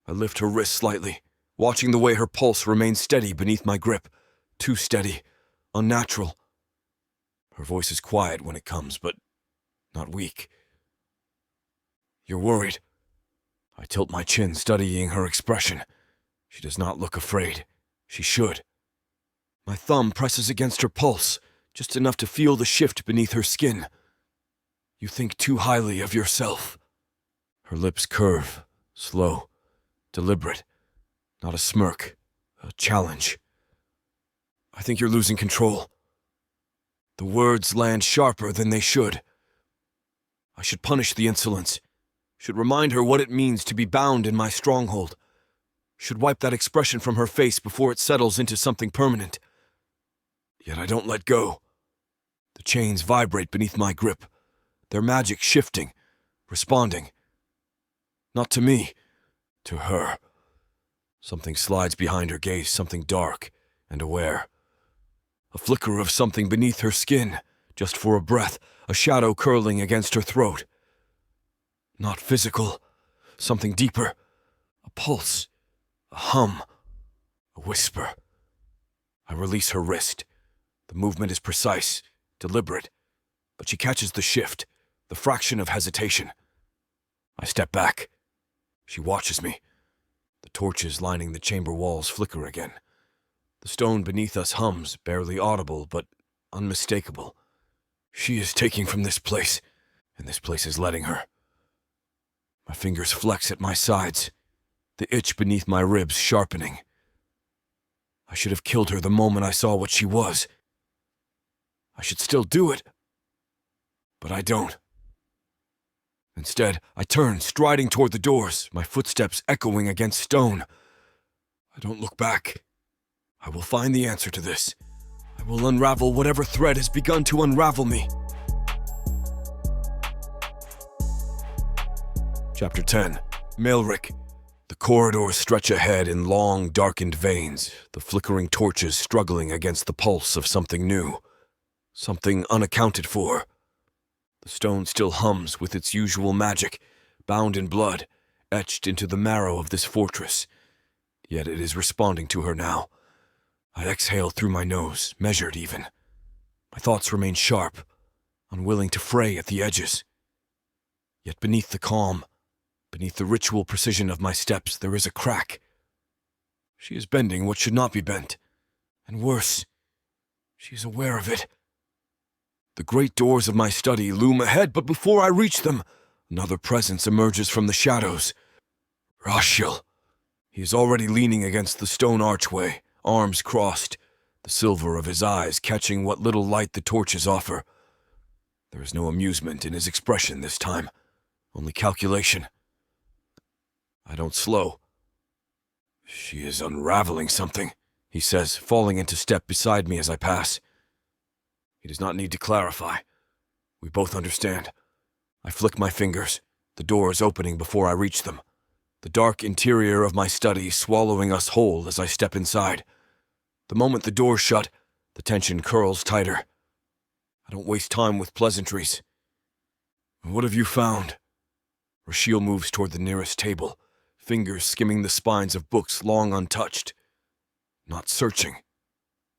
I lift her wrist slightly, watching the way her pulse remains steady beneath my grip. Too steady, unnatural. Her voice is quiet when it comes, but not weak. You're worried. I tilt my chin, studying her expression. She does not look afraid. She should. My thumb presses against her pulse, just enough to feel the shift beneath her skin. You think too highly of yourself. Her lips curve, slow, deliberate. Not a smirk, a challenge. I think you're losing control. The words land sharper than they should. I should punish the insolence. Should remind her what it means to be bound in my stronghold. Should wipe that expression from her face before it settles into something permanent. Yet I don't let go. The chains vibrate beneath my grip, their magic shifting, responding. Not to me, to her. Something slides behind her gaze, something dark and aware. A flicker of something beneath her skin, just for a breath, a shadow curling against her throat. Not physical, something deeper, a pulse, a hum, a whisper. I release her wrist. The movement is precise, deliberate, but she catches the shift, the fraction of hesitation. I step back. She watches me, torches lining the chamber walls flicker again. The stone beneath us hums, barely audible, but unmistakable. She is taking from this place, and this place is letting her. My fingers flex at my sides, the itch beneath my ribs sharpening. I should have killed her the moment I saw what she was. I should still do it, but I don't. Instead, I turn, striding toward the doors, my footsteps echoing against stone. I don't look back. I will find the answer to this. I will unravel whatever thread has begun to unravel me. Chapter 10. Malrich. The corridors stretch ahead in long, darkened veins, the flickering torches struggling against the pulse of something new, something unaccounted for. The stone still hums with its usual magic, bound in blood, etched into the marrow of this fortress. Yet it is responding to her now. I exhale through my nose, measured even. My thoughts remain sharp, unwilling to fray at the edges. Yet beneath the calm, beneath the ritual precision of my steps, there is a crack. She is bending what should not be bent. And worse, she is aware of it. The great doors of my study loom ahead, but before I reach them, another presence emerges from the shadows. Rashiel. He is already leaning against the stone archway, arms crossed, the silver of his eyes catching what little light the torches offer. There is no amusement in his expression this time, only calculation. I don't slow. She is unraveling something, he says, falling into step beside me as I pass. He does not need to clarify. We both understand. I flick my fingers, the doors opening before I reach them. The dark interior of my study swallowing us whole as I step inside. The moment the doors shut, the tension curls tighter. I don't waste time with pleasantries. What have you found? Rashiel moves toward the nearest table, fingers skimming the spines of books long untouched. Not searching.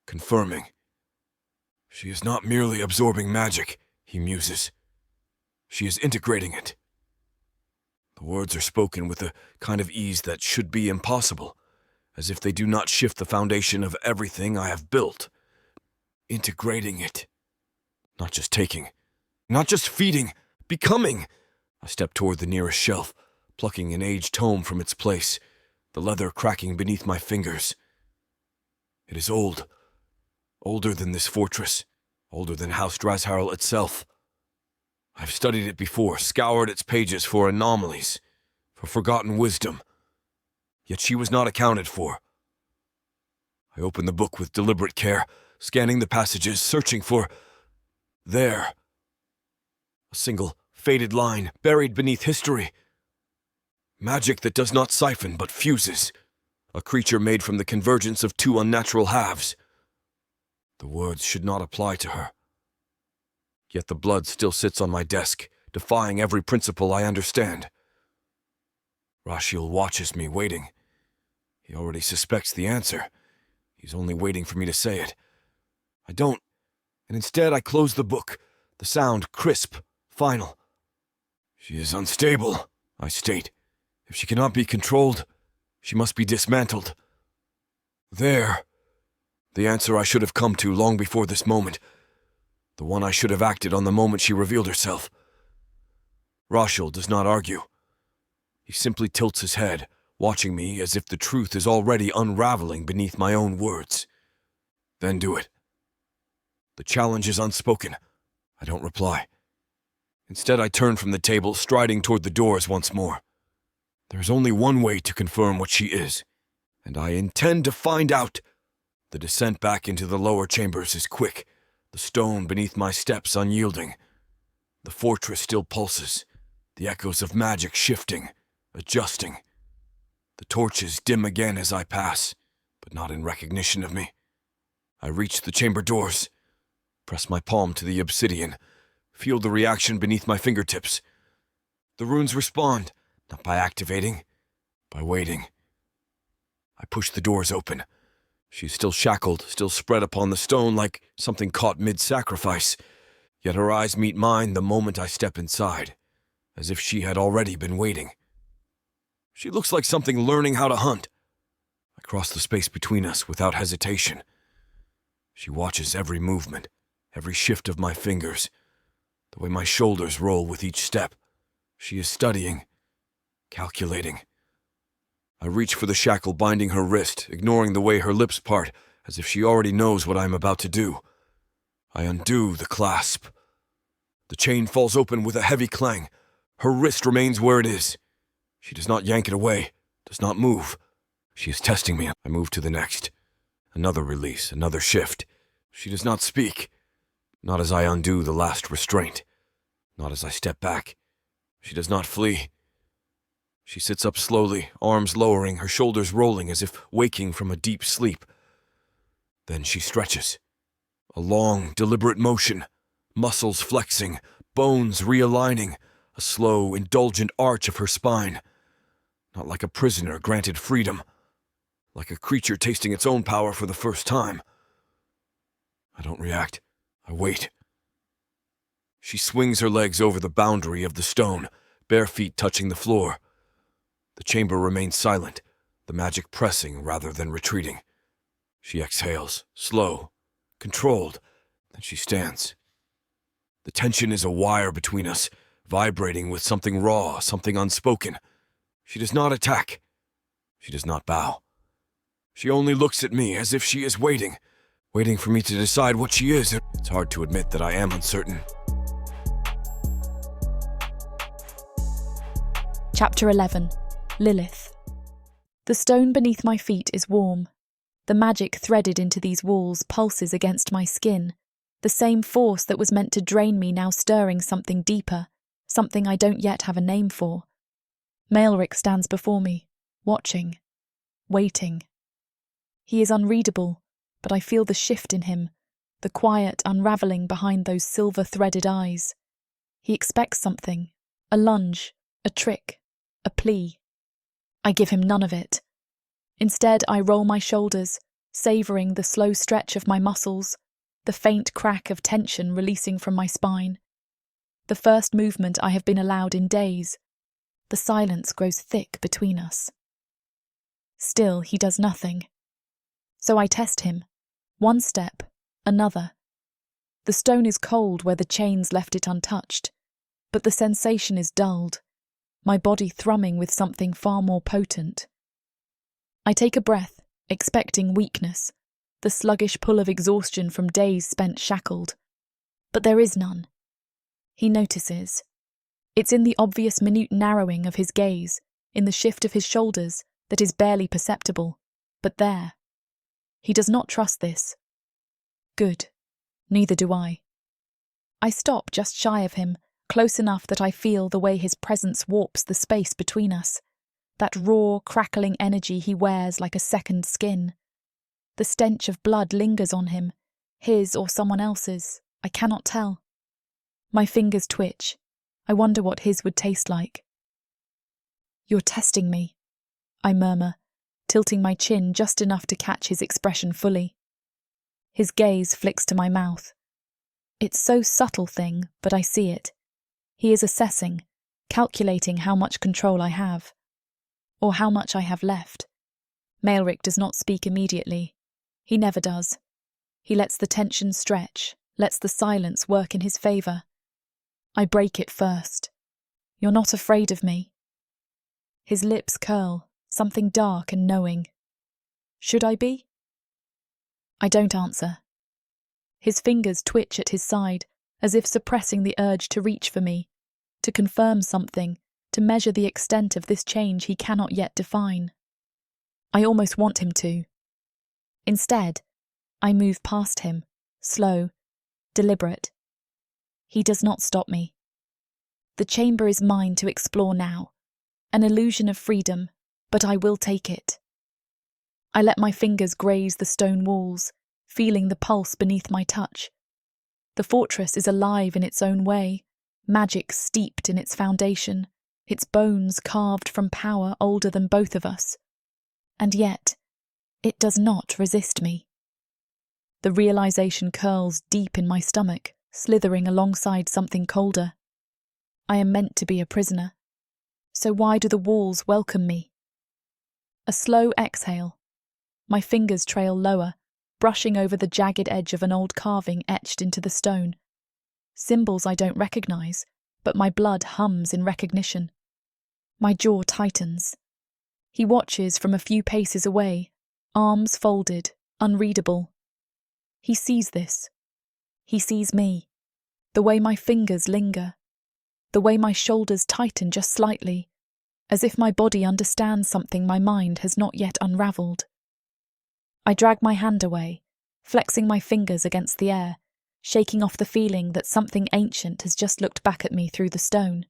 Confirming. She is not merely absorbing magic, he muses. She is integrating it. The words are spoken with a kind of ease that should be impossible, as if they do not shift the foundation of everything I have built. Integrating it. Not just taking. Not just feeding. Becoming. I step toward the nearest shelf, plucking an aged tome from its place, the leather cracking beneath my fingers. It is old. Older than this fortress. Older than House Drasharl itself. I've studied it before, scoured its pages for anomalies, for forgotten wisdom. Yet she was not accounted for. I open the book with deliberate care, scanning the passages, searching for... there. A single, faded line, buried beneath history. Magic that does not siphon, but fuses. A creature made from the convergence of two unnatural halves. The words should not apply to her. Yet the blood still sits on my desk, defying every principle I understand. Rashiel watches me, waiting. He already suspects the answer. He's only waiting for me to say it. I don't, and instead I close the book, the sound crisp, final. She is unstable, I state. If she cannot be controlled, she must be dismantled. There. The answer I should have come to long before this moment. The one I should have acted on the moment she revealed herself. Rashiel does not argue. He simply tilts his head, watching me as if the truth is already unraveling beneath my own words. Then do it. The challenge is unspoken. I don't reply. Instead, I turn from the table, striding toward the doors once more. There is only one way to confirm what she is, and I intend to find out. The descent back into the lower chambers is quick, the stone beneath my steps unyielding. The fortress still pulses, the echoes of magic shifting, adjusting. The torches dim again as I pass, but not in recognition of me. I reach the chamber doors, press my palm to the obsidian, feel the reaction beneath my fingertips. The runes respond, not by activating, by waiting. I push the doors open. She's still shackled, still spread upon the stone like something caught mid-sacrifice. Yet her eyes meet mine the moment I step inside, as if she had already been waiting. She looks like something learning how to hunt. I cross the space between us without hesitation. She watches every movement, every shift of my fingers, the way my shoulders roll with each step. She is studying, calculating. I reach for the shackle binding her wrist, ignoring the way her lips part, as if she already knows what I am about to do. I undo the clasp. The chain falls open with a heavy clang. Her wrist remains where it is. She does not yank it away, does not move. She is testing me. I move to the next. Another release, another shift. She does not speak. Not as I undo the last restraint. Not as I step back. She does not flee. She sits up slowly, arms lowering, her shoulders rolling as if waking from a deep sleep. Then she stretches. A long, deliberate motion. Muscles flexing, bones realigning, a slow, indulgent arch of her spine. Not like a prisoner granted freedom. Like a creature tasting its own power for the first time. I don't react. I wait. She swings her legs over the boundary of the stone, bare feet touching the floor. The chamber remains silent, the magic pressing rather than retreating. She exhales, slow, controlled, then she stands. The tension is a wire between us, vibrating with something raw, something unspoken. She does not attack. She does not bow. She only looks at me as if she is waiting for me to decide what she is. It's hard to admit that I am uncertain. Chapter 11. Lilith. The stone beneath my feet is warm. The magic threaded into these walls pulses against my skin, the same force that was meant to drain me now stirring something deeper, something I don't yet have a name for. Malrich stands before me, watching, waiting. He is unreadable, but I feel the shift in him, the quiet unraveling behind those silver-threaded eyes. He expects something, a lunge, a trick, a plea. I give him none of it. Instead, I roll my shoulders, savouring the slow stretch of my muscles, the faint crack of tension releasing from my spine. The first movement I have been allowed in days. The silence grows thick between us. Still, he does nothing. So I test him. One step, another. The stone is cold where the chains left it untouched, but the sensation is dulled, my body thrumming with something far more potent. I take a breath, expecting weakness, the sluggish pull of exhaustion from days spent shackled. But there is none. He notices. It's in the obvious minute narrowing of his gaze, in the shift of his shoulders that is barely perceptible, but there. He does not trust this. Good. Neither do I. I stop just shy of him, close enough that I feel the way his presence warps the space between us, that raw, crackling energy he wears like a second skin. The stench of blood lingers on him, his or someone else's, I cannot tell. My fingers twitch. I wonder what his would taste like. You're testing me, I murmur, tilting my chin just enough to catch his expression fully. His gaze flicks to my mouth. It's so subtle thing, but I see it. He is assessing, calculating how much control I have. Or how much I have left. Malrich does not speak immediately. He never does. He lets the tension stretch, lets the silence work in his favour. I break it first. You're not afraid of me. His lips curl, something dark and knowing. Should I be? I don't answer. His fingers twitch at his side, as if suppressing the urge to reach for me, to confirm something, to measure the extent of this change he cannot yet define. I almost want him to. Instead, I move past him, slow, deliberate. He does not stop me. The chamber is mine to explore now, an illusion of freedom, but I will take it. I let my fingers graze the stone walls, feeling the pulse beneath my touch. The fortress is alive in its own way, magic steeped in its foundation, its bones carved from power older than both of us. And yet, it does not resist me. The realization curls deep in my stomach, slithering alongside something colder. I am meant to be a prisoner. So why do the walls welcome me? A slow exhale. My fingers trail lower, brushing over the jagged edge of an old carving etched into the stone. Symbols I don't recognize, but my blood hums in recognition. My jaw tightens. He watches from a few paces away, arms folded, unreadable. He sees this. He sees me. The way my fingers linger. The way my shoulders tighten just slightly, as if my body understands something my mind has not yet unraveled. I drag my hand away, flexing my fingers against the air, shaking off the feeling that something ancient has just looked back at me through the stone.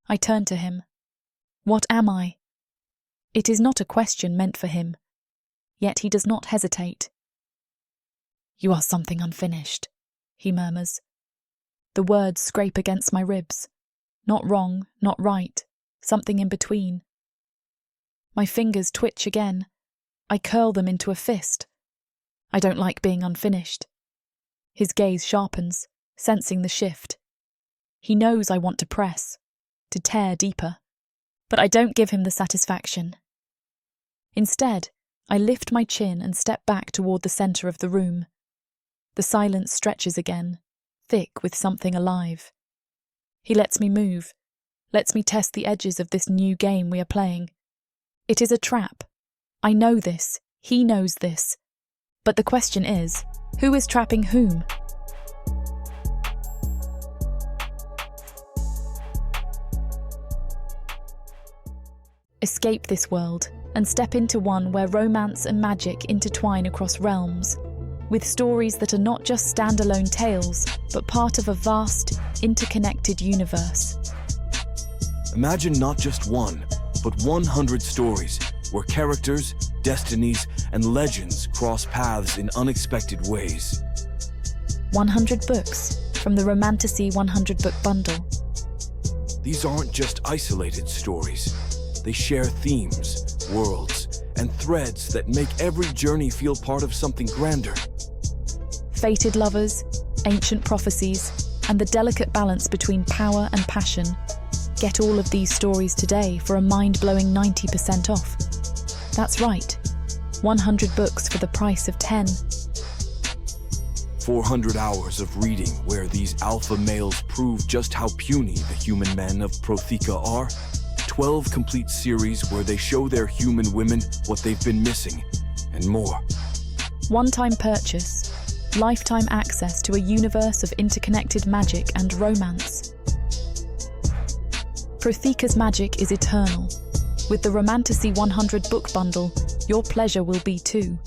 I turn to him. What am I? It is not a question meant for him, yet he does not hesitate. You are something unfinished, he murmurs. The words scrape against my ribs. Not wrong, not right, something in between. My fingers twitch again. I curl them into a fist. I don't like being unfinished. His gaze sharpens, sensing the shift. He knows I want to press, to tear deeper, but I don't give him the satisfaction. Instead, I lift my chin and step back toward the center of the room. The silence stretches again, thick with something alive. He lets me move, lets me test the edges of this new game we are playing. It is a trap. I know this, he knows this. But the question is, who is trapping whom? Escape this world and step into one where romance and magic intertwine across realms, with stories that are not just standalone tales, but part of a vast, interconnected universe. Imagine not just one, but 100 stories where characters, destinies, and legends cross paths in unexpected ways. 100 books from the Romantasy 100 book bundle. These aren't just isolated stories. They share themes, worlds, and threads that make every journey feel part of something grander. Fated lovers, ancient prophecies, and the delicate balance between power and passion. Get all of these stories today for a mind-blowing 90% off. That's right, 100 books for the price of 10. 400 hours of reading where these alpha males prove just how puny the human men of Prothika are. 12 complete series where they show their human women what they've been missing, and more. One-time purchase, lifetime access to a universe of interconnected magic and romance. Prothika's magic is eternal. With the Romantasy 100 book bundle, your pleasure will be too.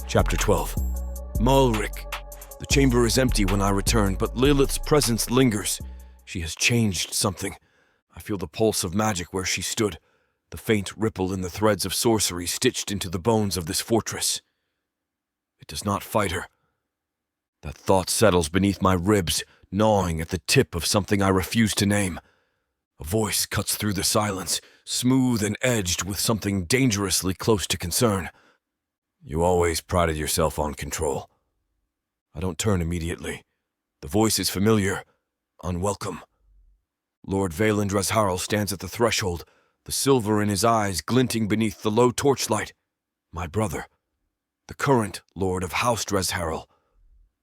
Chapter 12. Malrich. The chamber is empty when I return, but Lilith's presence lingers. She has changed something. I feel the pulse of magic where she stood, the faint ripple in the threads of sorcery stitched into the bones of this fortress. It does not fight her. That thought settles beneath my ribs, gnawing at the tip of something I refuse to name. A voice cuts through the silence, smooth and edged with something dangerously close to concern. You always prided yourself on control. I don't turn immediately. The voice is familiar, unwelcome. Lord Valand Resharel stands at the threshold, the silver in his eyes glinting beneath the low torchlight. My brother, the current Lord of House Resharel.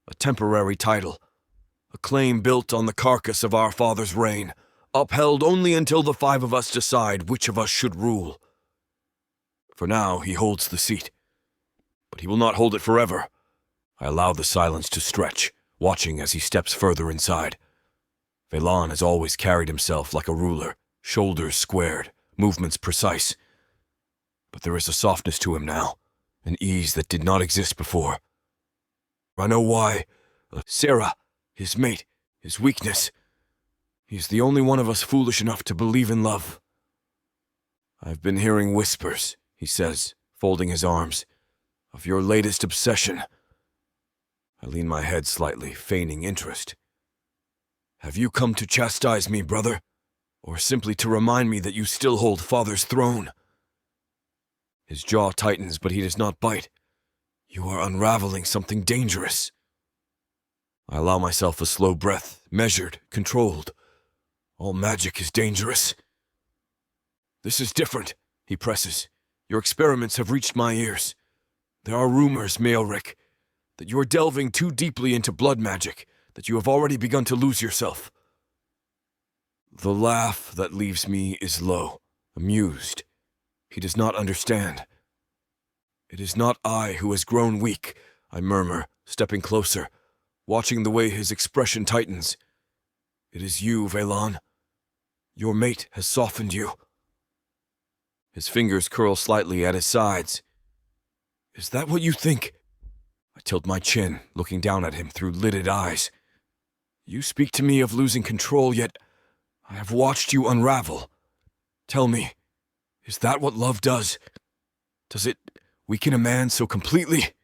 A temporary title, a claim built on the carcass of our father's reign, upheld only until the 5 of us decide which of us should rule. For now, he holds the seat, but he will not hold it forever. I allow the silence to stretch, watching as he steps further inside. Valan has always carried himself like a ruler, shoulders squared, movements precise. But there is a softness to him now, an ease that did not exist before. I know why. Sarah, his mate, his weakness. He is the only one of us foolish enough to believe in love. I've been hearing whispers, he says, folding his arms, of your latest obsession. I lean my head slightly, feigning interest. Have you come to chastise me, brother? Or simply to remind me that you still hold Father's throne? His jaw tightens, but he does not bite. You are unraveling something dangerous. I allow myself a slow breath, measured, controlled. All magic is dangerous. This is different, he presses. Your experiments have reached my ears. There are rumors, Malrich, that you are delving too deeply into blood magic, that you have already begun to lose yourself. The laugh that leaves me is low, amused. He does not understand. It is not I who has grown weak, I murmur, stepping closer, watching the way his expression tightens. It is you, Velan. Your mate has softened you. His fingers curl slightly at his sides. Is that what you think? I tilt my chin, looking down at him through lidded eyes. You speak to me of losing control, yet I have watched you unravel. Tell me, is that what love does? Does it weaken a man so completely?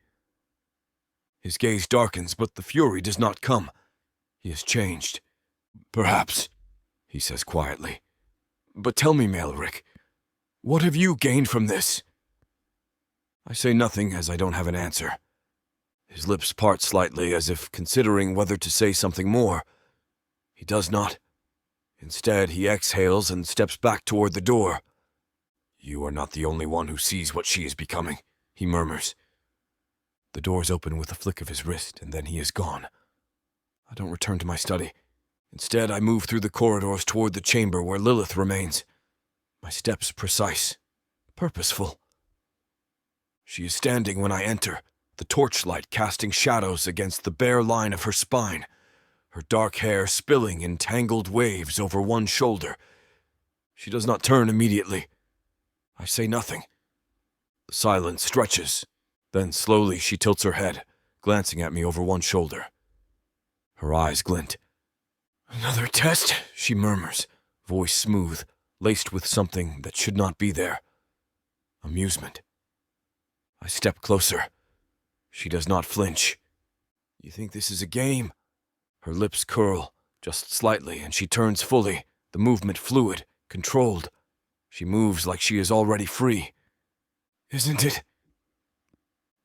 His gaze darkens, but the fury does not come. He has changed. Perhaps, he says quietly. But tell me, Melrich, what have you gained from this? I say nothing as I don't have an answer. His lips part slightly as if considering whether to say something more. He does not. Instead, he exhales and steps back toward the door. You are not the only one who sees what she is becoming, he murmurs. The doors open with a flick of his wrist, and then he is gone. I don't return to my study. Instead, I move through the corridors toward the chamber where Lilith remains. My steps precise, purposeful. She is standing when I enter, the torchlight casting shadows against the bare line of her spine, her dark hair spilling in tangled waves over one shoulder. She does not turn immediately. I say nothing. The silence stretches. Then slowly she tilts her head, glancing at me over one shoulder. Her eyes glint. Another test, she murmurs, voice smooth, laced with something that should not be there. Amusement. I step closer. She does not flinch. You think this is a game? Her lips curl, just slightly, and she turns fully, the movement fluid, controlled. She moves like she is already free. Isn't it?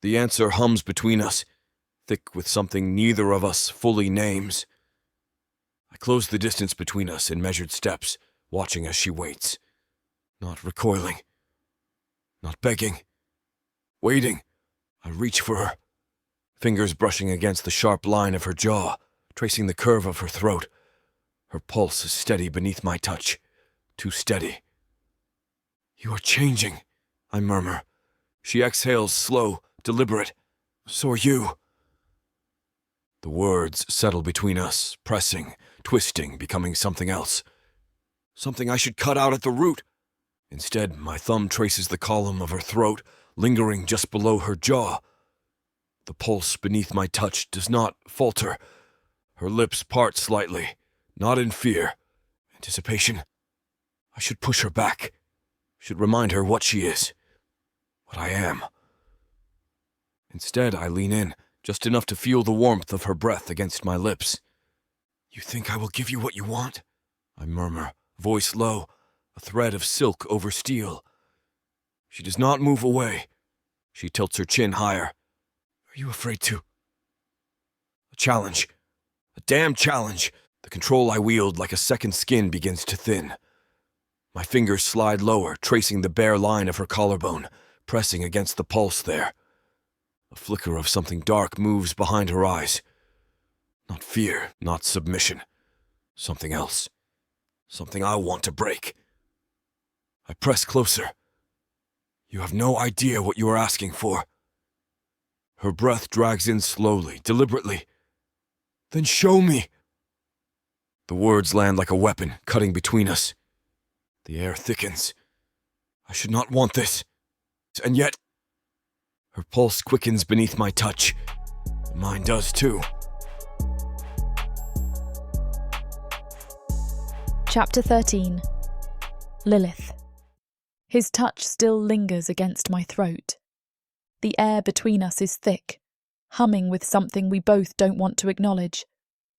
The answer hums between us, thick with something neither of us fully names. I close the distance between us in measured steps, watching as she waits. Not recoiling. Not begging. Waiting. I reach for her. Fingers brushing against the sharp line of her jaw, tracing the curve of her throat. Her pulse is steady beneath my touch. Too steady. You are changing, I murmur. She exhales slow, deliberate. So are you. The words settle between us, pressing, twisting, becoming something else. Something I should cut out at the root. Instead, my thumb traces the column of her throat, lingering just below her jaw. The pulse beneath my touch does not falter. Her lips part slightly, not in fear. Anticipation. I should push her back. Should remind her what she is. What I am. Instead, I lean in, just enough to feel the warmth of her breath against my lips. You think I will give you what you want? I murmur, voice low, a thread of silk over steel. She does not move away. She tilts her chin higher. Are you afraid to? A challenge. A damn challenge. The control I wield like a second skin begins to thin. My fingers slide lower, tracing the bare line of her collarbone, pressing against the pulse there. A flicker of something dark moves behind her eyes. Not fear, not submission. Something else. Something I want to break. I press closer. You have no idea what you are asking for. Her breath drags in slowly, deliberately. Then show me. The words land like a weapon, cutting between us. The air thickens. I should not want this. And yet, her pulse quickens beneath my touch. Mine does too. Chapter 13. Lilith. His touch still lingers against my throat. The air between us is thick, humming with something we both don't want to acknowledge,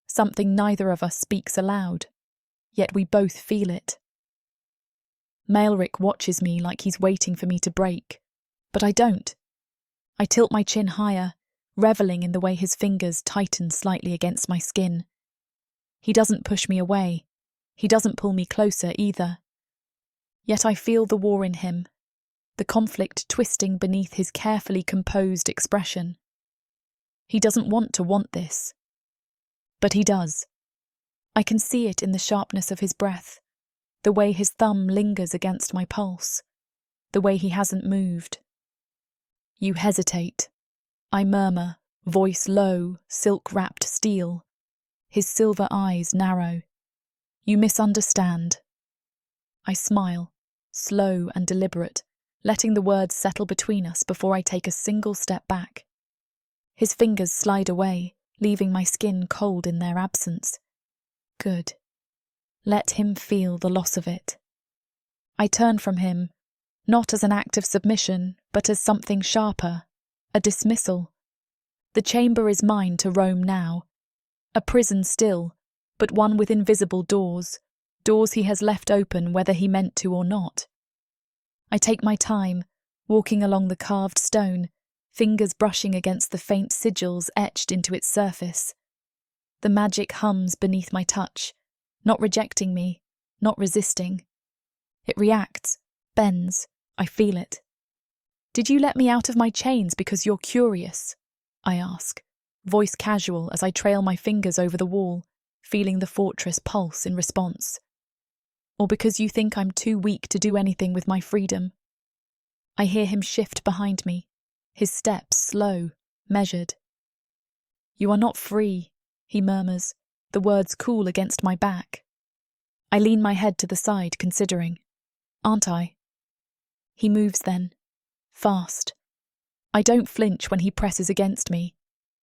something neither of us speaks aloud, yet we both feel it. Malrich watches me like he's waiting for me to break, but I don't. I tilt my chin higher, reveling in the way his fingers tighten slightly against my skin. He doesn't push me away. He doesn't pull me closer either. Yet I feel the war in him, the conflict twisting beneath his carefully composed expression. He doesn't want this. But he does. I can see it in the sharpness of his breath, the way his thumb lingers against my pulse, the way he hasn't moved. You hesitate, I murmur, voice low, silk-wrapped steel. His silver eyes narrow. You misunderstand. I smile, slow and deliberate, letting the words settle between us before I take a single step back. His fingers slide away, leaving my skin cold in their absence. Good. Let him feel the loss of it. I turn from him, not as an act of submission, but as something sharper, a dismissal. The chamber is mine to roam now. A prison still, but one with invisible doors, doors he has left open whether he meant to or not. I take my time, walking along the carved stone, fingers brushing against the faint sigils etched into its surface. The magic hums beneath my touch, not rejecting me, not resisting. It reacts, bends, I feel it. Did you let me out of my chains because you're curious? I ask, voice casual as I trail my fingers over the wall, feeling the fortress pulse in response. Or because you think I'm too weak to do anything with my freedom? I hear him shift behind me, his steps slow, measured. You are not free, he murmurs, the words cool against my back. I lean my head to the side, considering. Aren't I? He moves then, fast. I don't flinch when he presses against me,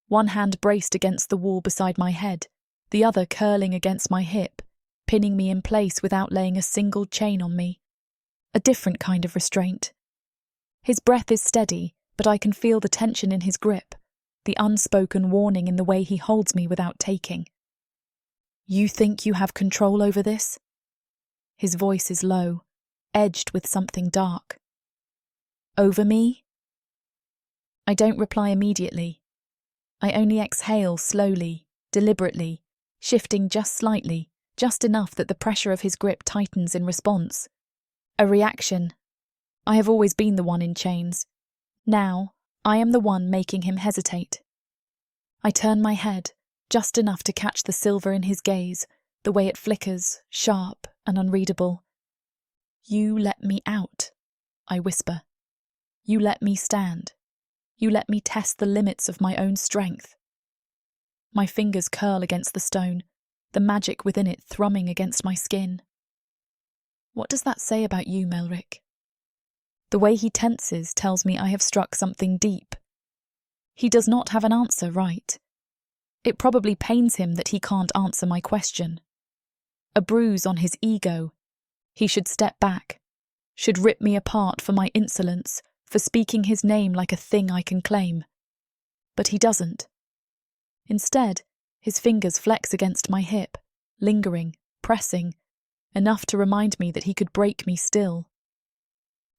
one hand braced against the wall beside my head, the other curling against my hip, pinning me in place without laying a single chain on me. A different kind of restraint. His breath is steady, but I can feel the tension in his grip, the unspoken warning in the way he holds me without taking. You think you have control over this? His voice is low, edged with something dark. Over me? I don't reply immediately. I only exhale slowly, deliberately, shifting just slightly, just enough that the pressure of his grip tightens in response. A reaction. I have always been the one in chains. Now, I am the one making him hesitate. I turn my head, just enough to catch the silver in his gaze, the way it flickers, sharp and unreadable. You let me out, I whisper. You let me stand. You let me test the limits of my own strength. My fingers curl against the stone, the magic within it thrumming against my skin. What does that say about you, Melrich? The way he tenses tells me I have struck something deep. He does not have an answer, right? It probably pains him that he can't answer my question. A bruise on his ego. He should step back, should rip me apart for my insolence, for speaking his name like a thing I can claim. But he doesn't. Instead, his fingers flex against my hip, lingering, pressing, enough to remind me that he could break me still.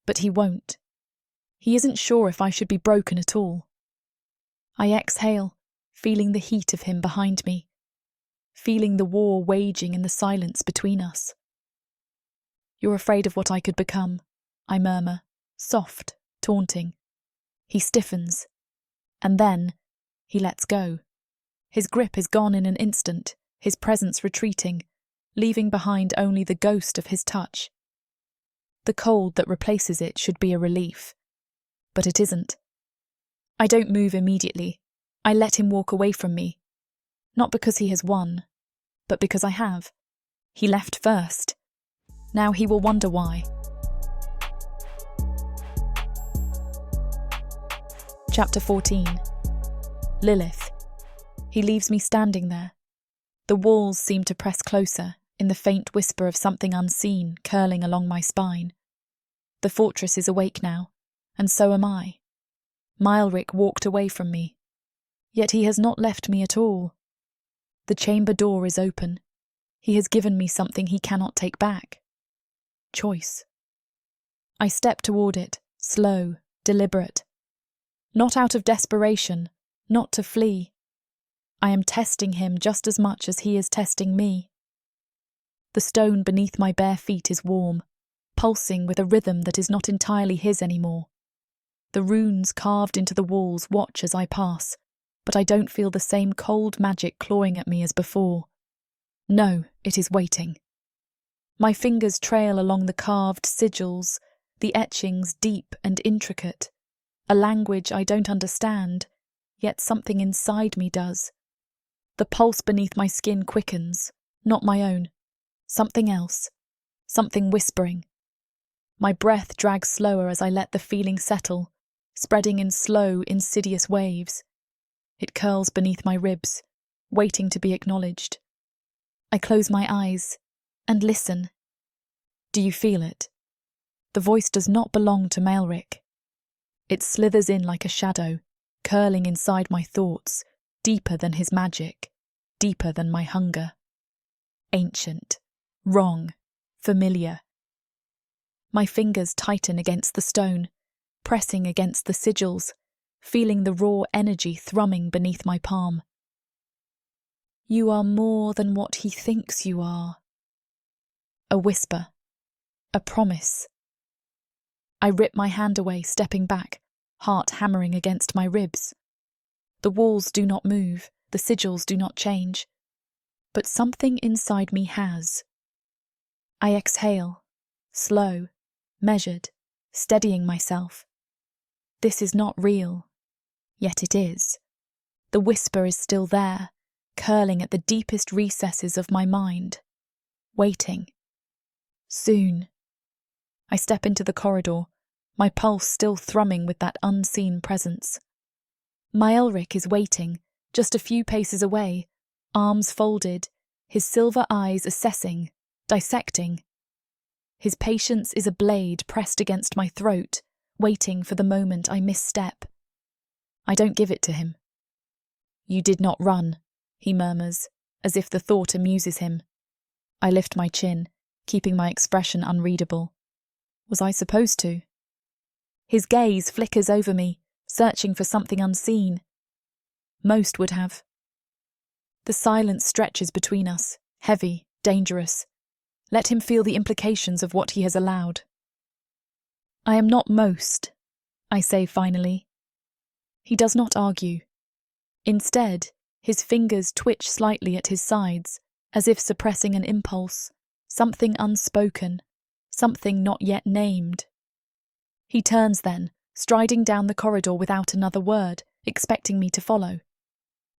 But he won't. He isn't sure if I should be broken at all. I exhale, feeling the heat of him behind me, feeling the war waging in the silence between us. You're afraid of what I could become, I murmur, soft, taunting. He stiffens. And then, he lets go. His grip is gone in an instant, his presence retreating, leaving behind only the ghost of his touch. The cold that replaces it should be a relief. But it isn't. I don't move immediately. I let him walk away from me. Not because he has won, but because I have. He left first. Now he will wonder why. Chapter 14. Lilith. He leaves me standing there. The walls seem to press closer, in the faint whisper of something unseen curling along my spine. The fortress is awake now, and so am I. Malrich walked away from me. Yet he has not left me at all. The chamber door is open. He has given me something he cannot take back. Choice. I step toward it, slow, deliberate. Not out of desperation, not to flee. I am testing him just as much as he is testing me. The stone beneath my bare feet is warm, pulsing with a rhythm that is not entirely his anymore. The runes carved into the walls watch as I pass, but I don't feel the same cold magic clawing at me as before. No, it is waiting. My fingers trail along the carved sigils, the etchings deep and intricate, a language I don't understand, yet something inside me does. The pulse beneath my skin quickens, not my own, something else, something whispering. My breath drags slower as I let the feeling settle, spreading in slow, insidious waves. It curls beneath my ribs, waiting to be acknowledged. I close my eyes and listen. Do you feel it? The voice does not belong to Malrich. It slithers in like a shadow, curling inside my thoughts, deeper than his magic, deeper than my hunger. Ancient, wrong, familiar. My fingers tighten against the stone, pressing against the sigils, feeling the raw energy thrumming beneath my palm. You are more than what he thinks you are. A whisper. A promise. I rip my hand away, stepping back, heart hammering against my ribs. The walls do not move, the sigils do not change, but something inside me has. I exhale, slow, measured, steadying myself. This is not real, yet it is. The whisper is still there, curling at the deepest recesses of my mind, waiting. Soon. I step into the corridor, my pulse still thrumming with that unseen presence. Malrich is waiting, just a few paces away, arms folded, his silver eyes assessing, dissecting. His patience is a blade pressed against my throat, waiting for the moment I misstep. I don't give it to him. You did not run, he murmurs, as if the thought amuses him. I lift my chin, keeping my expression unreadable. Was I supposed to? His gaze flickers over me, searching for something unseen. Most would have. The silence stretches between us, heavy, dangerous. Let him feel the implications of what he has allowed. I am not most, I say finally. He does not argue. Instead, his fingers twitch slightly at his sides, as if suppressing an impulse, something unspoken, something not yet named. He turns then, striding down the corridor without another word, expecting me to follow.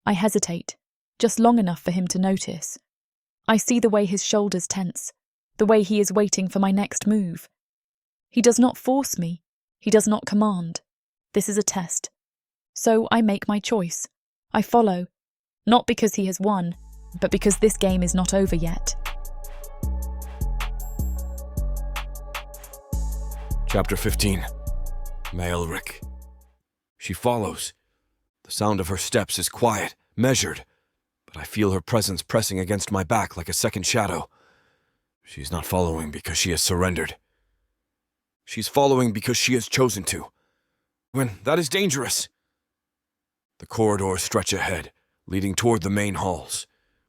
I hesitate, just long enough for him to notice. I see the way his shoulders tense, the way he is waiting for my next move. He does not force me, he does not command. This is a test. So I make my choice. I follow, not because he has won, but because this game is not over yet. Chapter 15. Malrich. She follows. The sound of her steps is quiet, measured, but I feel her presence pressing against my back like a second shadow. She's not following because she has surrendered. She's following because she has chosen to. When that is dangerous. The corridors stretch ahead, leading toward the main halls,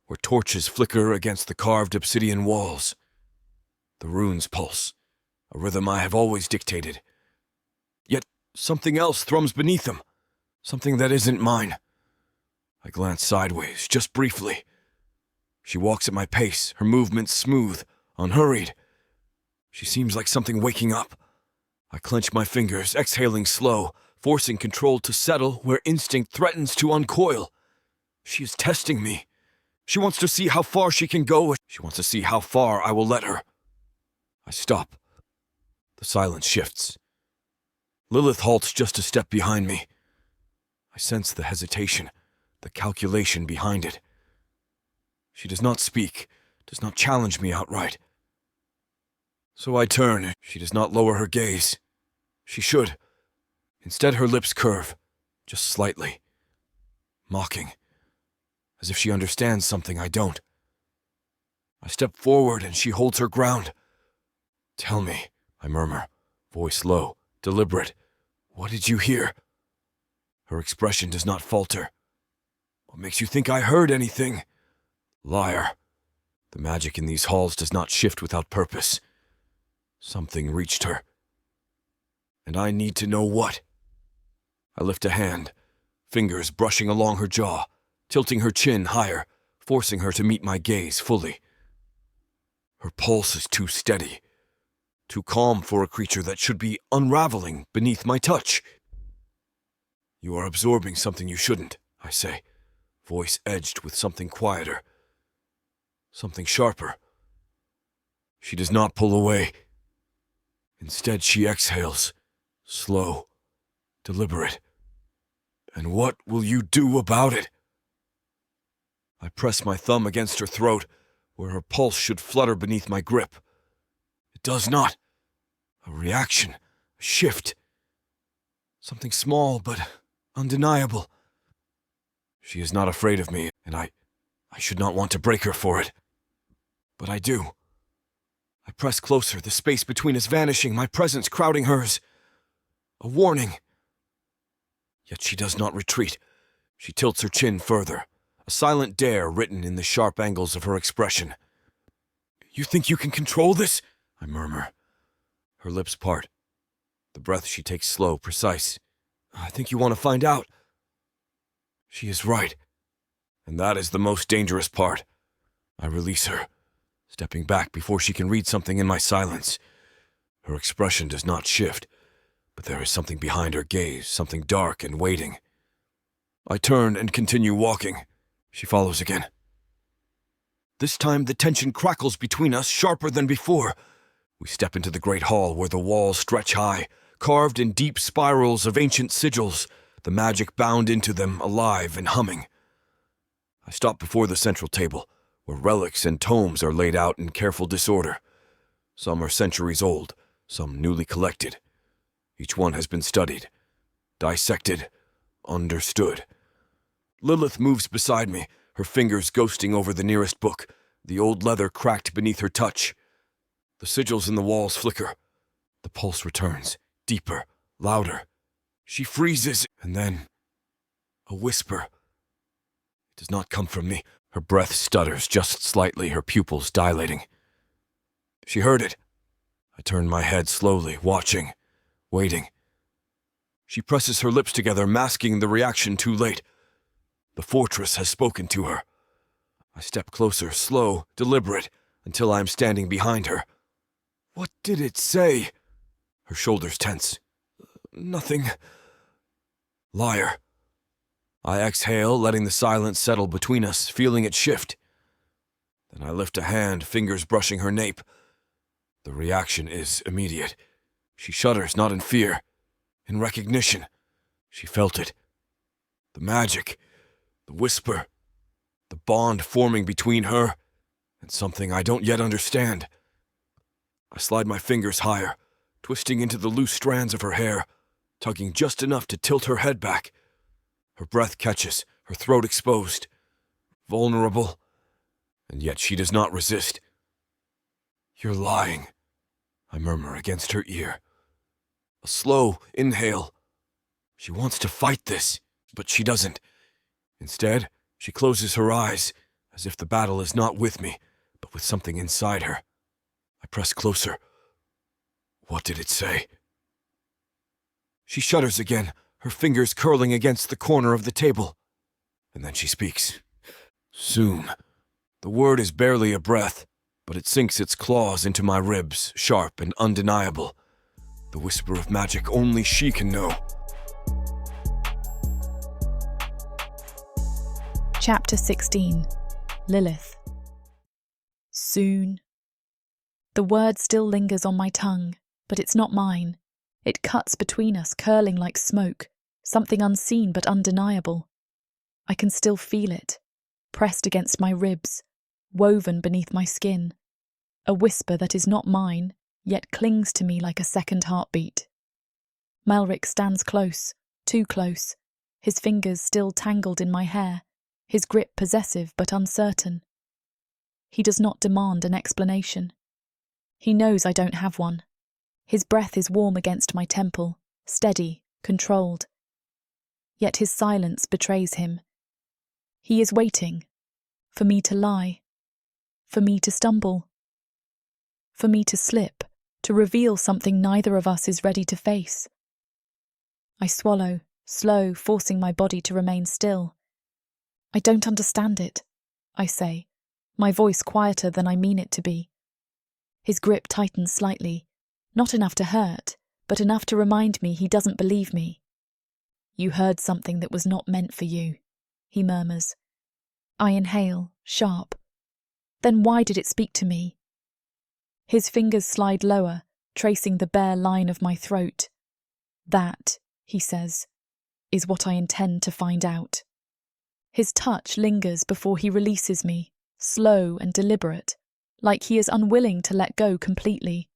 where torches flicker against the carved obsidian walls. The runes pulse, a rhythm I have always dictated. Yet something else thrums beneath them, something that isn't mine. I glance sideways, just briefly. She walks at my pace, her movements smooth, unhurried. She seems like something waking up. I clench my fingers, exhaling slow, forcing control to settle where instinct threatens to uncoil. She is testing me. She wants to see how far she can go. She wants to see how far I will let her. I stop. The silence shifts. Lilith halts just a step behind me. I sense the hesitation, the calculation behind it. She does not speak, does not challenge me outright. So I turn. She does not lower her gaze. She should. Instead, her lips curve, just slightly. Mocking, as if she understands something I don't. I step forward and she holds her ground. Tell me, I murmur, voice low, deliberate. What did you hear? Her expression does not falter. What makes you think I heard anything? Liar. The magic in these halls does not shift without purpose. Something reached her. And I need to know what. I lift a hand, fingers brushing along her jaw, tilting her chin higher, forcing her to meet my gaze fully. Her pulse is too steady, too calm for a creature that should be unraveling beneath my touch. You are absorbing something you shouldn't, I say, voice edged with something quieter, something sharper. She does not pull away. Instead, she exhales, slow, deliberate. And what will you do about it? I press my thumb against her throat, where her pulse should flutter beneath my grip. It does not. A reaction, a shift. Something small but undeniable. She is not afraid of me, and I should not want to break her for it. But I do. I press closer, the space between us vanishing, my presence crowding hers. A warning. Yet she does not retreat. She tilts her chin further, a silent dare written in the sharp angles of her expression. You think you can control this? I murmur. Her lips part. The breath she takes slow, precise. I think you want to find out. She is right. And that is the most dangerous part. I release her, stepping back before she can read something in my silence. Her expression does not shift, but there is something behind her gaze, something dark and waiting. I turn and continue walking. She follows again. This time the tension crackles between us, sharper than before. We step into the great hall where the walls stretch high, carved in deep spirals of ancient sigils, the magic bound into them, alive and humming. I stop before the central table, where relics and tomes are laid out in careful disorder. Some are centuries old, some newly collected. Each one has been studied, dissected, understood. Lilith moves beside me, her fingers ghosting over the nearest book, the old leather cracked beneath her touch. The sigils in the walls flicker. The pulse returns, deeper, louder. She freezes, and then a whisper. It does not come from me. Her breath stutters just slightly, her pupils dilating. She heard it. I turn my head slowly, watching, waiting. She presses her lips together, masking the reaction too late. The fortress has spoken to her. I step closer, slow, deliberate, until I am standing behind her. What did it say? Her shoulders tense. Nothing. Liar. I exhale, letting the silence settle between us, feeling it shift. Then I lift a hand, fingers brushing her nape. The reaction is immediate. She shudders, not in fear, in recognition. She felt it. The magic, the whisper, the bond forming between her and something I don't yet understand. I slide my fingers higher, twisting into the loose strands of her hair, tugging just enough to tilt her head back. Her breath catches, her throat exposed, vulnerable, and yet she does not resist. You're lying, I murmur against her ear. A slow inhale. She wants to fight this, but she doesn't. Instead, she closes her eyes, as if the battle is not with me, but with something inside her. I press closer. What did it say? She shudders again, her fingers curling against the corner of the table. And then she speaks. Soon. The word is barely a breath, but it sinks its claws into my ribs, sharp and undeniable. The whisper of magic only she can know. Chapter 16. Lilith. Soon. The word still lingers on my tongue, but it's not mine. It cuts between us, curling like smoke, something unseen but undeniable. I can still feel it, pressed against my ribs, woven beneath my skin. A whisper that is not mine, yet clings to me like a second heartbeat. Malrich stands close, too close, his fingers still tangled in my hair, his grip possessive but uncertain. He does not demand an explanation. He knows I don't have one. His breath is warm against my temple, steady, controlled. Yet his silence betrays him. He is waiting for me to lie, for me to stumble, for me to slip, to reveal something neither of us is ready to face. I swallow, slow, forcing my body to remain still. I don't understand it, I say, my voice quieter than I mean it to be. His grip tightens slightly, not enough to hurt, but enough to remind me he doesn't believe me. You heard something that was not meant for you, he murmurs. I inhale, sharp. Then why did it speak to me? His fingers slide lower, tracing the bare line of my throat. That, he says, is what I intend to find out. His touch lingers before he releases me, slow and deliberate, like he is unwilling to let go completely,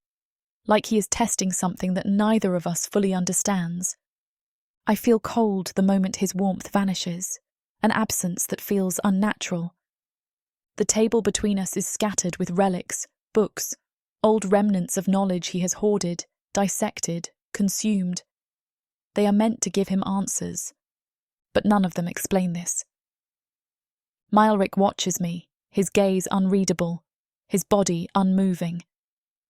like he is testing something that neither of us fully understands. I feel cold the moment his warmth vanishes, an absence that feels unnatural. The table between us is scattered with relics, books, old remnants of knowledge he has hoarded, dissected, consumed. They are meant to give him answers, but none of them explain this. Malrich watches me, his gaze unreadable, his body unmoving.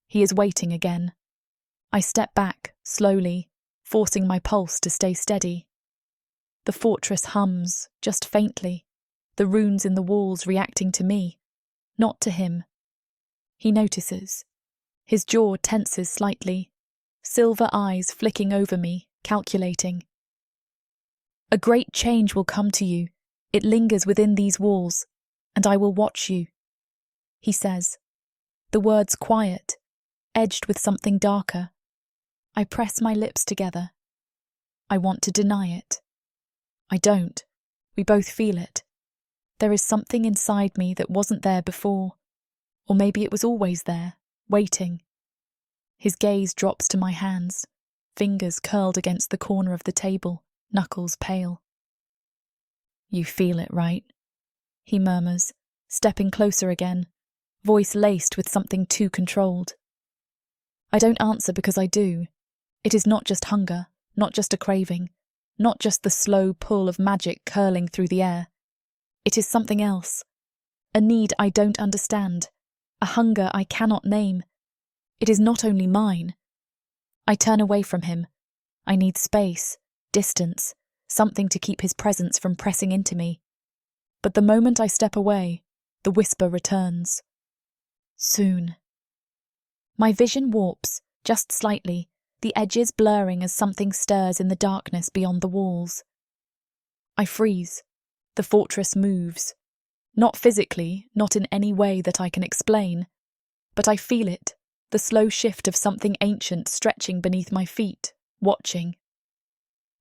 He is waiting again. I step back, slowly, forcing my pulse to stay steady. The fortress hums, just faintly, the runes in the walls reacting to me, not to him. He notices. His jaw tenses slightly, silver eyes flicking over me, calculating. A great change will come to you. It lingers within these walls, and I will watch you, he says, the words quiet, edged with something darker. I press my lips together. I want to deny it. I don't. We both feel it. There is something inside me that wasn't there before, or maybe it was always there, waiting. His gaze drops to my hands, fingers curled against the corner of the table, knuckles pale. You feel it, right? He murmurs, stepping closer again, voice laced with something too controlled. I don't answer because I do. It is not just hunger, not just a craving, not just the slow pull of magic curling through the air. It is something else, a need I don't understand, a hunger I cannot name. It is not only mine. I turn away from him. I need space, distance, something to keep his presence from pressing into me. But the moment I step away, the whisper returns. Soon. My vision warps, just slightly, the edges blurring as something stirs in the darkness beyond the walls. I freeze. The fortress moves. Not physically, not in any way that I can explain, but I feel it, the slow shift of something ancient stretching beneath my feet, watching.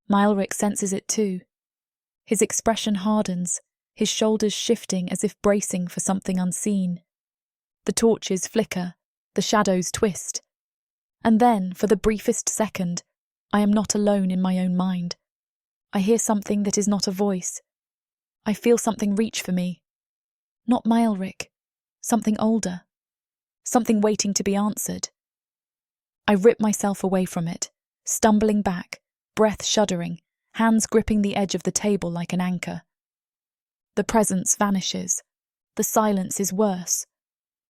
Malrich senses it too. His expression hardens, his shoulders shifting as if bracing for something unseen. The torches flicker, the shadows twist. And then, for the briefest second, I am not alone in my own mind. I hear something that is not a voice. I feel something reach for me. Not Malrich, something older. Something waiting to be answered. I rip myself away from it, stumbling back, breath shuddering, hands gripping the edge of the table like an anchor. The presence vanishes. The silence is worse.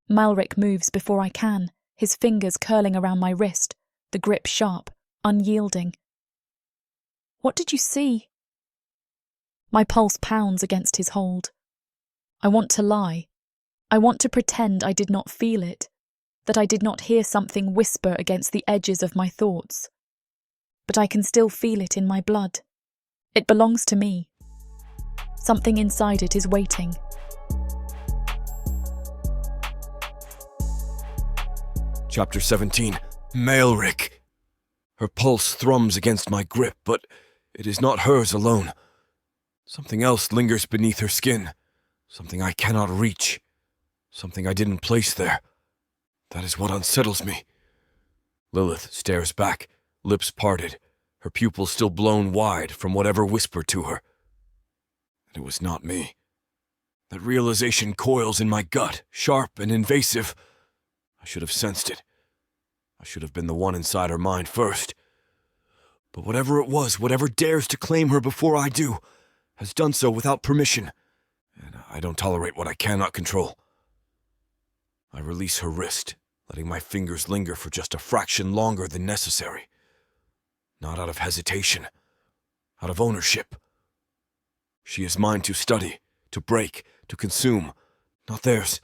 Malrich moves before I can, his fingers curling around my wrist, the grip sharp, unyielding. What did you see? My pulse pounds against his hold. I want to lie. I want to pretend I did not feel it, that I did not hear something whisper against the edges of my thoughts. But I can still feel it in my blood. It belongs to me. Something inside it is waiting. Chapter 17. Melrich. Her pulse thrums against my grip, but it is not hers alone. Something else lingers beneath her skin. Something I cannot reach. Something I didn't place there. That is what unsettles me. Lilith stares back, lips parted, her pupils still blown wide from whatever whispered to her. And it was not me. That realization coils in my gut, sharp and invasive. I should have sensed it. I should have been the one inside her mind first. But whatever it was, whatever dares to claim her before I do, has done so without permission, I don't tolerate what I cannot control. I release her wrist, letting my fingers linger for just a fraction longer than necessary. Not out of hesitation, out of ownership. She is mine to study, to break, to consume, not theirs.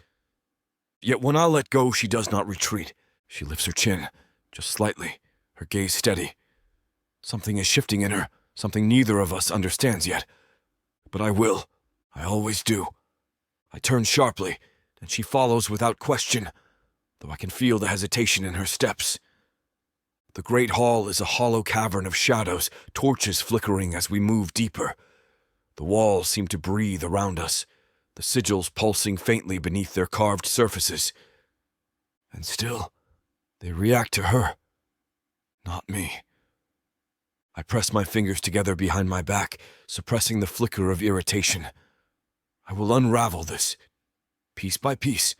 Yet when I let go, she does not retreat. She lifts her chin, just slightly, her gaze steady. Something is shifting in her, something neither of us understands yet. But I will. I always do. I turn sharply, and she follows without question, though I can feel the hesitation in her steps. The great hall is a hollow cavern of shadows, torches flickering as we move deeper. The walls seem to breathe around us, the sigils pulsing faintly beneath their carved surfaces. And still, they react to her, not me. I press my fingers together behind my back, suppressing the flicker of irritation. I will unravel this, piece by piece.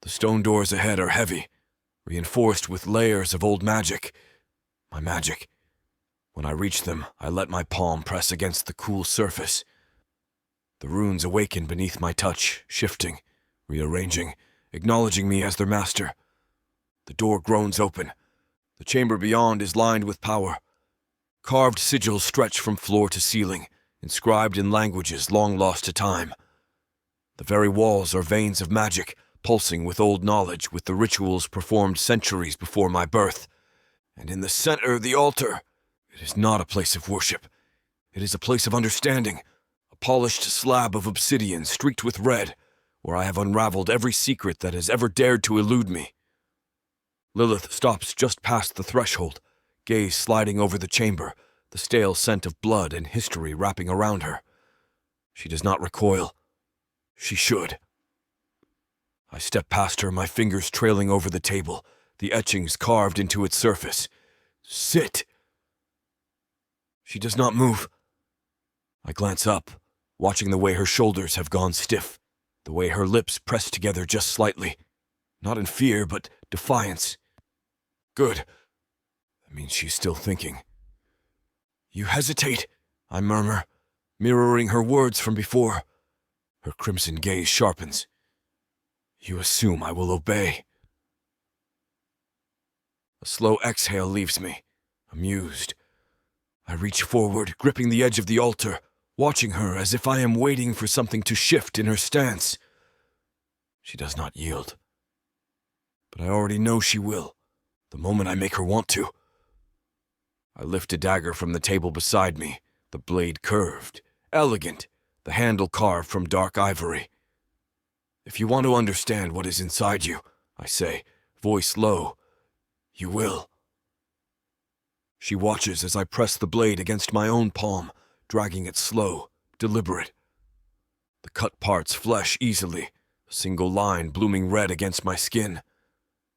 The stone doors ahead are heavy, reinforced with layers of old magic. My magic. When I reach them, I let my palm press against the cool surface. The runes awaken beneath my touch, shifting, rearranging, acknowledging me as their master. The door groans open. The chamber beyond is lined with power. Carved sigils stretch from floor to ceiling, inscribed in languages long lost to time. The very walls are veins of magic, pulsing with old knowledge, with the rituals performed centuries before my birth. And in the center, the altar. It is not a place of worship. It is a place of understanding, a polished slab of obsidian streaked with red, where I have unraveled every secret that has ever dared to elude me. Lilith stops just past the threshold, gaze sliding over the chamber, the stale scent of blood and history wrapping around her. She does not recoil. She should. I step past her, my fingers trailing over the table, the etchings carved into its surface. Sit! She does not move. I glance up, watching the way her shoulders have gone stiff, the way her lips press together just slightly. Not in fear, but defiance. Good. That means she's still thinking. You hesitate, I murmur, mirroring her words from before. Her crimson gaze sharpens. You assume I will obey. A slow exhale leaves me, amused. I reach forward, gripping the edge of the altar, watching her as if I am waiting for something to shift in her stance. She does not yield. But I already know she will, the moment I make her want to. I lift a dagger from the table beside me, the blade curved, elegant, the handle carved from dark ivory. If you want to understand what is inside you, I say, voice low, you will. She watches as I press the blade against my own palm, dragging it slow, deliberate. The cut parts flesh easily, a single line blooming red against my skin.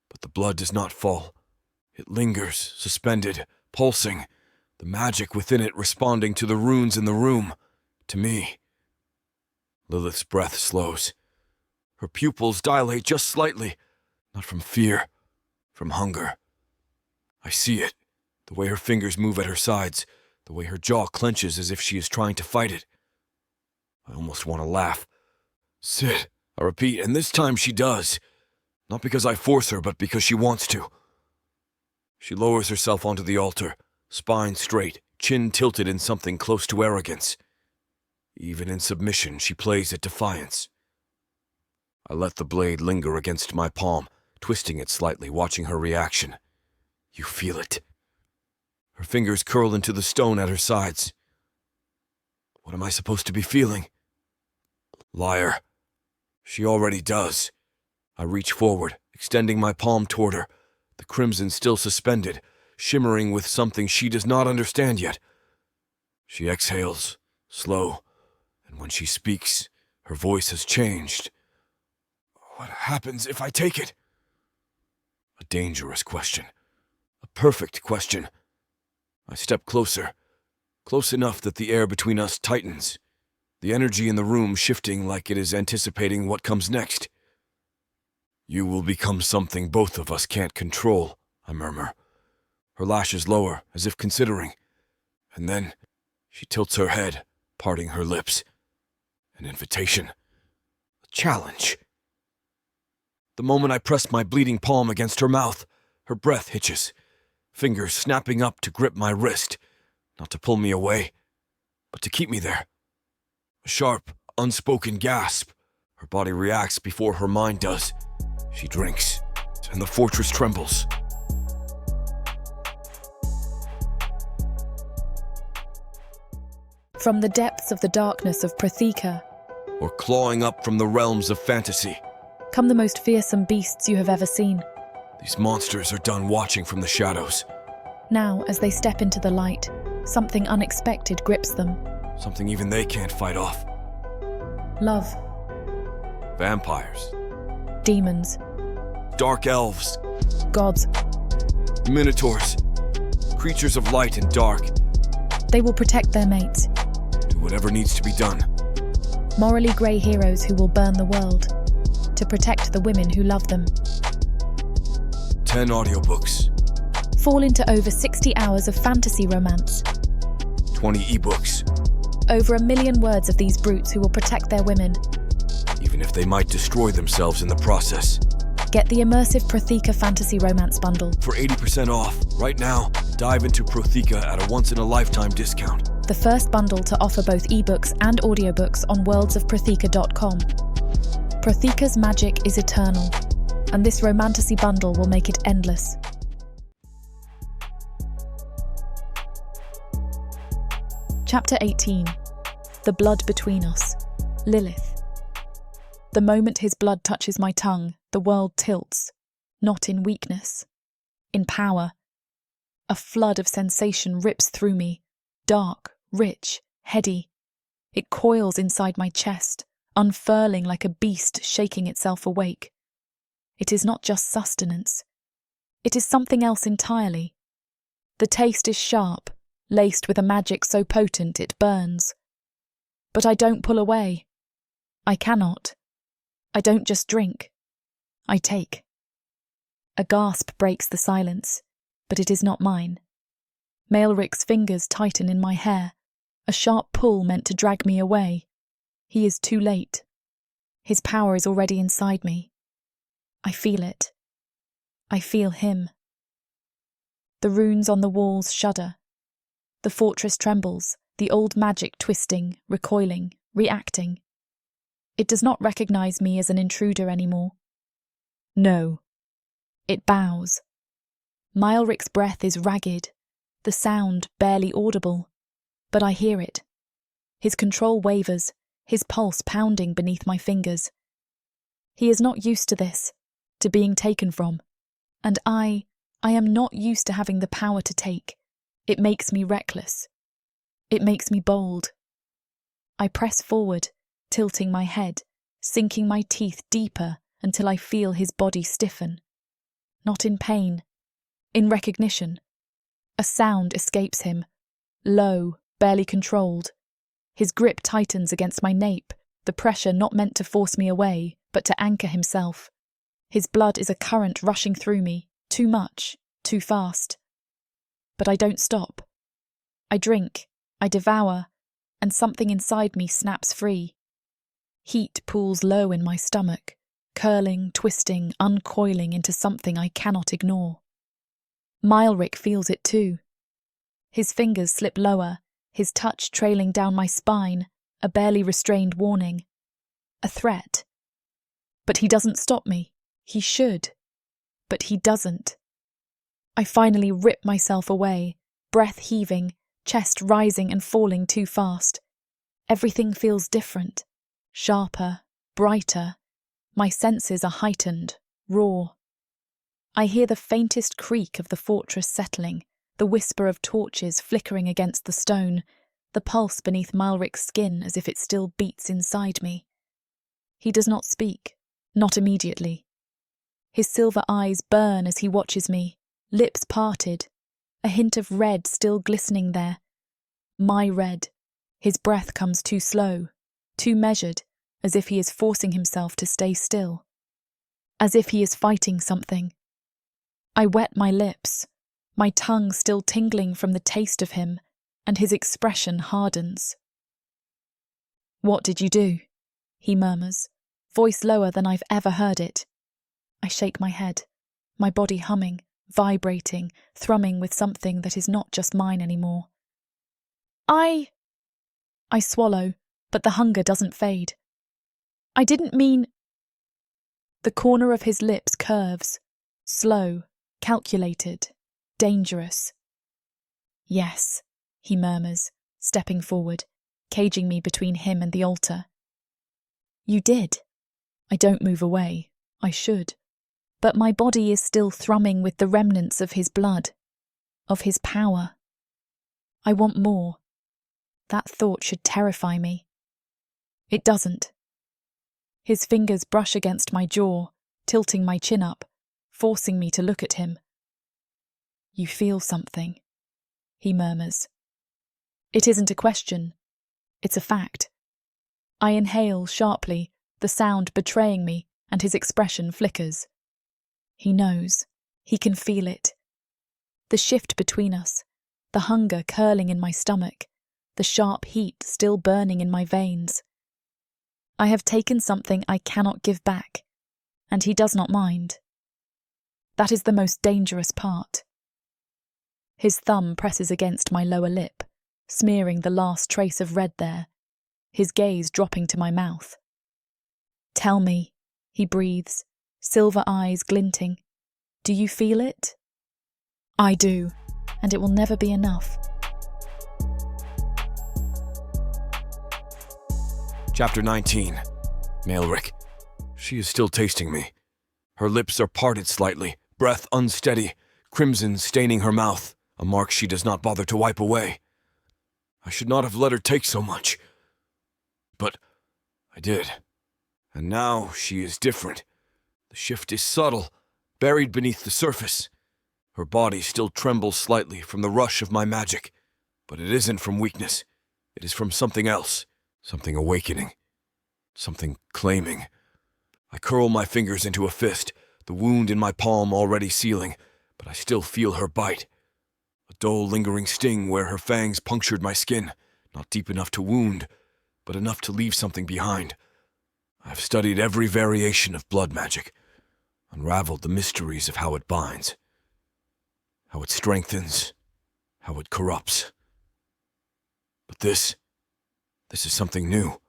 But the blood does not fall. It lingers, suspended, pulsing, the magic within it responding to the runes in the room, to me. Lilith's breath slows. Her pupils dilate just slightly, not from fear, from hunger. I see it. The way her fingers move at her sides, the way her jaw clenches as if she is trying to fight it. I almost want to laugh. Sit, I repeat, and this time she does. Not because I force her, but because she wants to. She lowers herself onto the altar, spine straight, chin tilted in something close to arrogance. Even in submission, she plays at defiance. I let the blade linger against my palm, twisting it slightly, watching her reaction. You feel it. Her fingers curl into the stone at her sides. What am I supposed to be feeling? Liar. She already does. I reach forward, extending my palm toward her, the crimson still suspended, shimmering with something she does not understand yet. She exhales, slow, and when she speaks, her voice has changed. What happens if I take it? A dangerous question. A perfect question. I step closer, close enough that the air between us tightens, the energy in the room shifting like it is anticipating what comes next. You will become something both of us can't control, I murmur. Her lashes lower, as if considering. And then she tilts her head, parting her lips. An invitation. challenge. The moment I press my bleeding palm against her mouth, her breath hitches, fingers snapping up to grip my wrist, not to pull me away, but to keep me there. A sharp, unspoken gasp. Her body reacts before her mind does. She drinks, and the fortress trembles. From the depths of the darkness of Protheka, Or clawing up from the realms of fantasy. come the most fearsome beasts you have ever seen. These monsters are done watching from the shadows. Now, as they step into the light, something unexpected grips them. Something even they can't fight off. Love, Vampires, demons, dark elves, gods. minotaurs, creatures of light and dark. They will protect their mates. Do whatever needs to be done. Morally grey heroes who will burn the world to protect the women who love them. 10 audiobooks, Fall into over 60 hours of fantasy romance. 20 ebooks, Over 1 million words of these brutes who will protect their women. even if they might destroy themselves in the process. Get the immersive Protheka Fantasy Romance Bundle. For 80% off, right now, dive into Protheka at a once-in-a-lifetime discount. The first bundle to offer both ebooks and audiobooks on worldsofprotheka.com. Protheka's magic is eternal, and this romantasy bundle will make it endless. Chapter 18. The Blood Between Us. Lilith. The moment his blood touches my tongue, the world tilts, not in weakness, in power. A flood of sensation rips through me, dark, rich, heady. It coils inside my chest, unfurling like a beast shaking itself awake. It is not just sustenance. It is something else entirely. The taste is sharp, laced with a magic so potent it burns. But I don't pull away. I cannot. I don't just drink. I take. A gasp breaks the silence, but it is not mine. Malrich's fingers tighten in my hair, a sharp pull meant to drag me away. He is too late. His power is already inside me. I feel it. I feel him. The runes on the walls shudder. The fortress trembles, the old magic twisting, recoiling, reacting. It does not recognize me as an intruder anymore. No. It bows. Malrich's breath is ragged, the sound barely audible, but I hear it. His control wavers, his pulse pounding beneath my fingers. He is not used to this, to being taken from, and I am not used to having the power to take. It makes me reckless. It makes me bold. I press forward, tilting my head, sinking my teeth deeper until I feel his body stiffen. Not in pain, in recognition. A sound escapes him, low, barely controlled. His grip tightens against my nape, the pressure not meant to force me away, but to anchor himself. His blood is a current rushing through me, too much, too fast. But I don't stop. I drink, I devour, and something inside me snaps free. Heat pools low in my stomach, curling, twisting, uncoiling into something I cannot ignore. Malrich feels it too. His fingers slip lower, his touch trailing down my spine, a barely restrained warning. A threat. But he doesn't stop me. He should. But he doesn't. I finally rip myself away, breath heaving, chest rising and falling too fast. Everything feels different, sharper, brighter. My senses are heightened, raw. I hear the faintest creak of the fortress settling, the whisper of torches flickering against the stone, the pulse beneath Malrich's skin as if it still beats inside me. He does not speak, not immediately. His silver eyes burn as he watches me, lips parted, a hint of red still glistening there. My red. His breath comes too slow, too measured, as if he is forcing himself to stay still. As if he is fighting something. I wet my lips, my tongue still tingling from the taste of him, and his expression hardens. "What did you do?" he murmurs, voice lower than I've ever heard it. I shake my head, my body humming, vibrating, thrumming with something that is not just mine anymore. I swallow, but the hunger doesn't fade. I didn't mean... The corner of his lips curves, slow, calculated, dangerous. Yes, he murmurs, stepping forward, caging me between him and the altar. You did. I don't move away. I should. But my body is still thrumming with the remnants of his blood, of his power. I want more. That thought should terrify me. It doesn't. His fingers brush against my jaw, tilting my chin up, forcing me to look at him. You feel something, he murmurs. It isn't a question. It's a fact. I inhale sharply, the sound betraying me, and his expression flickers. He knows. He can feel it. The shift between us, the hunger curling in my stomach, the sharp heat still burning in my veins. I have taken something I cannot give back, and he does not mind. That is the most dangerous part. His thumb presses against my lower lip, smearing the last trace of red there, his gaze dropping to my mouth. Tell me, he breathes, silver eyes glinting. Do you feel it? I do, and it will never be enough. Chapter 19. Malrich. She is still tasting me. Her lips are parted slightly, breath unsteady, crimson staining her mouth, a mark she does not bother to wipe away. I should not have let her take so much. But I did. And now she is different. The shift is subtle, buried beneath the surface. Her body still trembles slightly from the rush of my magic, but it isn't from weakness. It is from something else, something awakening, something claiming. I curl my fingers into a fist, the wound in my palm already sealing, but I still feel her bite. A dull, lingering sting where her fangs punctured my skin, not deep enough to wound, but enough to leave something behind. I've studied every variation of blood magic, unraveled the mysteries of how it binds, how it strengthens, how it corrupts. But this is something new.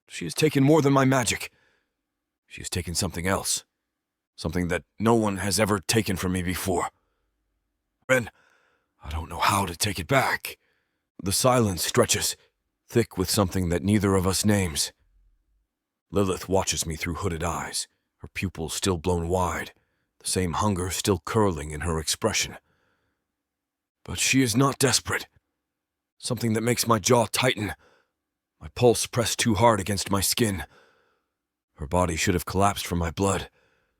She has taken more than my magic. She has taken something else, something that no one has ever taken from me before. And I don't know how to take it back. The silence stretches, thick with something that neither of us names. Lilith watches me through hooded eyes, her pupils still blown wide, the same hunger still curling in her expression. But she is not desperate. Something that makes my jaw tighten, my pulse pressed too hard against my skin. Her body should have collapsed from my blood,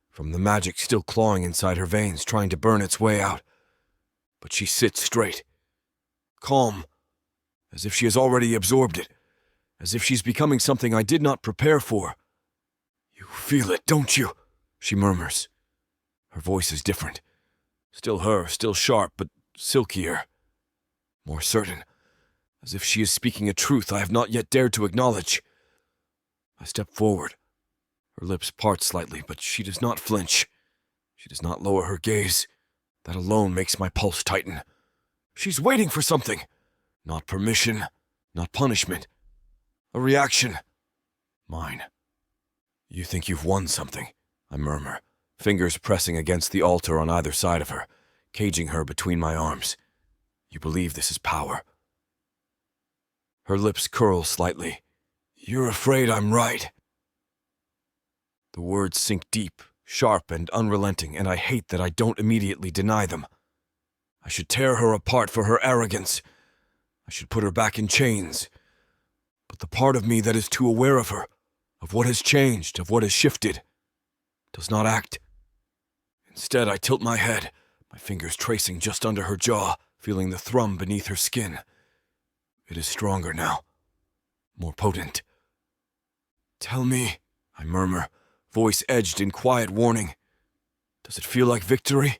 from the magic still clawing inside her veins, trying to burn its way out. But she sits straight, calm, as if she has already absorbed it, as if she's becoming something I did not prepare for. You feel it, don't you? She murmurs. Her voice is different. Still her, still sharp, but silkier, more certain, as if she is speaking a truth I have not yet dared to acknowledge. I step forward. Her lips part slightly, but she does not flinch. She does not lower her gaze. That alone makes my pulse tighten. She's waiting for something. Not permission, not punishment. A reaction. Mine. You think you've won something, I murmur, fingers pressing against the altar on either side of her, caging her between my arms. You believe this is power. Her lips curl slightly. You're afraid I'm right. The words sink deep, sharp and unrelenting, and I hate that I don't immediately deny them. I should tear her apart for her arrogance. I should put her back in chains. But the part of me that is too aware of her, of what has changed, of what has shifted, does not act. Instead, I tilt my head, my fingers tracing just under her jaw, feeling the thrum beneath her skin. It is stronger now, more potent. Tell me, I murmur, voice edged in quiet warning. Does it feel like victory?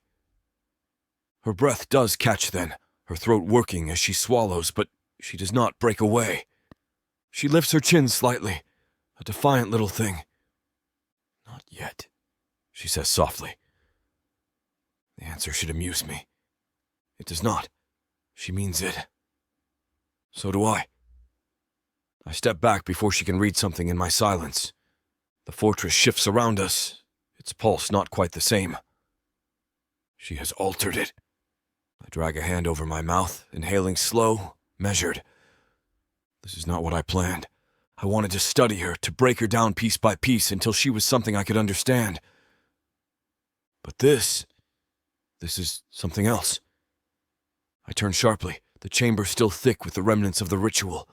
Her breath does catch then, her throat working as she swallows, but she does not break away. She lifts her chin slightly, a defiant little thing, Yet, she says softly. The answer should amuse me. It does not. She means it. So do I. I step back before she can read something in my silence. The fortress shifts around us, its pulse not quite the same. She has altered it. I drag a hand over my mouth, inhaling slow, measured. This is not what I planned. I wanted to study her, to break her down piece by piece until she was something I could understand. But this is something else. I turn sharply, the chamber still thick with the remnants of the ritual.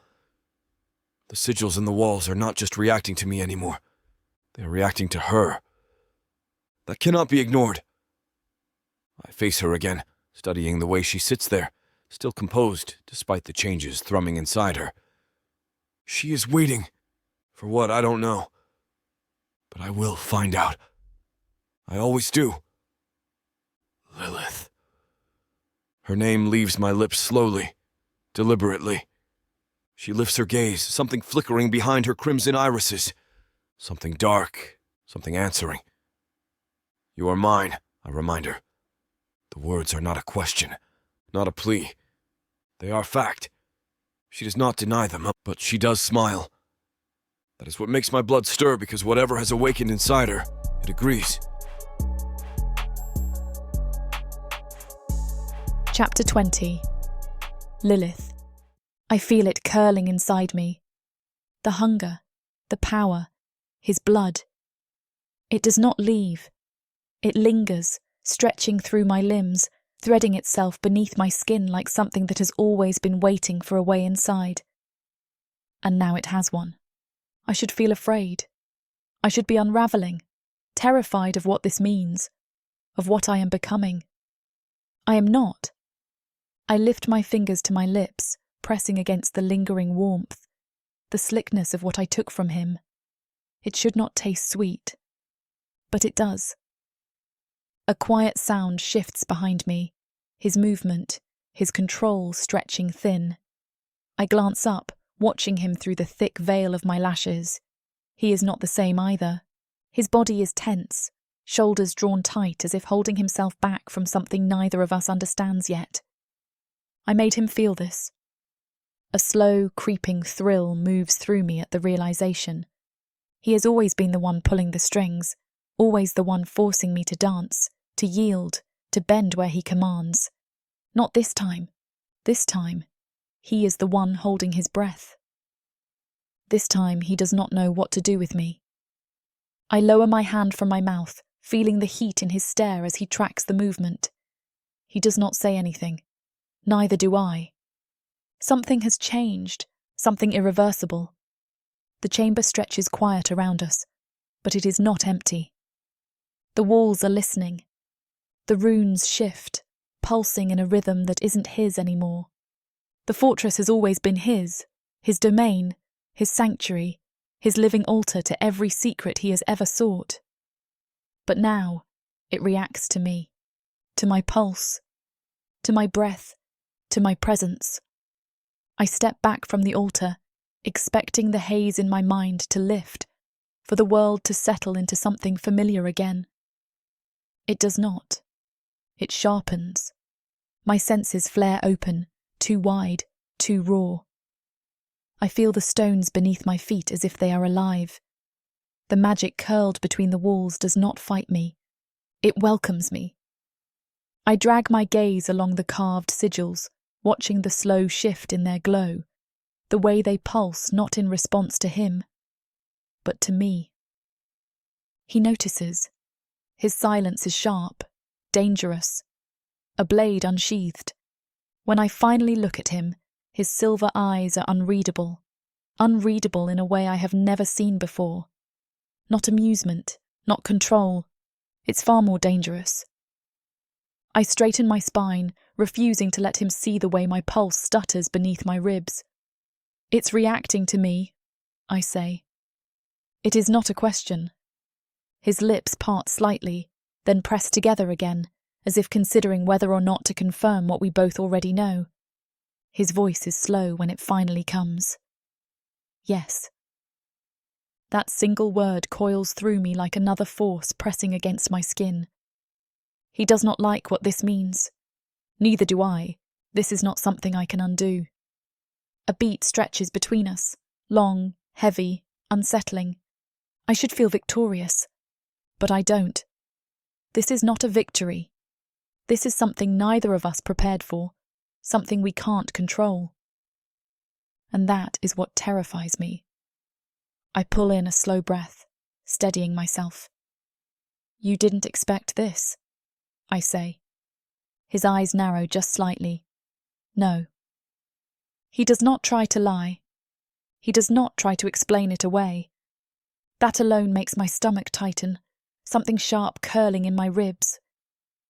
The sigils in the walls are not just reacting to me anymore. They are reacting to her. That cannot be ignored. I face her again, studying the way she sits there, still composed despite the changes thrumming inside her. She is waiting. For what, I don't know. But I will find out. I always do. Lilith. Her name leaves my lips slowly, deliberately. She lifts her gaze, something flickering behind her crimson irises. Something dark, something answering. You are mine, I remind her. The words are not a question, not a plea. They are fact. She does not deny them, but she does smile. That is what makes my blood stir, because whatever has awakened inside her, it agrees. Chapter 20. Lilith. I feel it curling inside me. The hunger, the power, his blood. It does not leave. It lingers, stretching through my limbs, threading itself beneath my skin like something that has always been waiting for a way inside. And now it has one. I should feel afraid. I should be unraveling, terrified of what this means, of what I am becoming. I am not. I lift my fingers to my lips, pressing against the lingering warmth, the slickness of what I took from him. It should not taste sweet, but it does. A quiet sound shifts behind me, his movement, his control stretching thin. I glance up, watching him through the thick veil of my lashes. He is not the same either. His body is tense, shoulders drawn tight as if holding himself back from something neither of us understands yet. I made him feel this. A slow, creeping thrill moves through me at the realization. He has always been the one pulling the strings, always the one forcing me to dance, to yield, to bend where he commands. Not this time. This time, he is the one holding his breath. This time, he does not know what to do with me. I lower my hand from my mouth, feeling the heat in his stare as he tracks the movement. He does not say anything. Neither do I. Something has changed, something irreversible. The chamber stretches quiet around us, but it is not empty. The walls are listening. The runes shift, pulsing in a rhythm that isn't his anymore. The fortress has always been his domain, his sanctuary, his living altar to every secret he has ever sought. But now, it reacts to me, to my pulse, to my breath, to my presence. I step back from the altar, expecting the haze in my mind to lift, for the world to settle into something familiar again. It does not. It sharpens. My senses flare open, too wide, too raw. I feel the stones beneath my feet as if they are alive. The magic curled between the walls does not fight me. It welcomes me. I drag my gaze along the carved sigils, watching the slow shift in their glow, the way they pulse not in response to him, but to me. He notices. His silence is sharp, dangerous, a blade unsheathed. When I finally look at him, his silver eyes are unreadable in a way I have never seen before. Not amusement, not control. It's far more dangerous. I straighten my spine, refusing to let him see the way my pulse stutters beneath my ribs. It's reacting to me, I say. It is not a question. His lips part slightly, then press together again, as if considering whether or not to confirm what we both already know. His voice is slow when it finally comes. Yes. That single word coils through me like another force pressing against my skin. He does not like what this means. Neither do I. This is not something I can undo. A beat stretches between us, long, heavy, unsettling. I should feel victorious, but I don't. This is not a victory. This is something neither of us prepared for, something we can't control. And that is what terrifies me. I pull in a slow breath, steadying myself. You didn't expect this, I say. His eyes narrow just slightly. No. He does not try to lie. He does not try to explain it away. That alone makes my stomach tighten, something sharp curling in my ribs.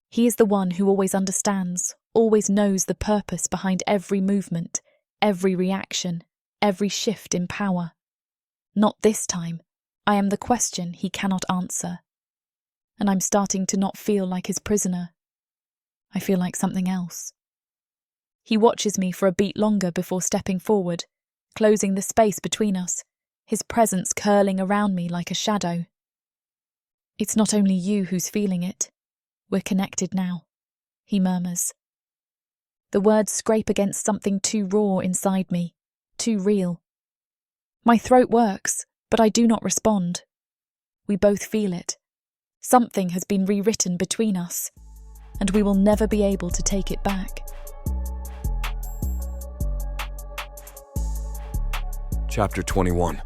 He is the one who always understands, always knows the purpose behind every movement, every reaction, every shift in power. Not this time. I am the question he cannot answer. And I'm starting to not feel like his prisoner. I feel like something else. He watches me for a beat longer before stepping forward, closing the space between us, his presence curling around me like a shadow. It's not only you who's feeling it. We're connected now, he murmurs. The words scrape against something too raw inside me, too real. My throat works, but I do not respond. We both feel it. Something has been rewritten between us, and we will never be able to take it back. Chapter 21.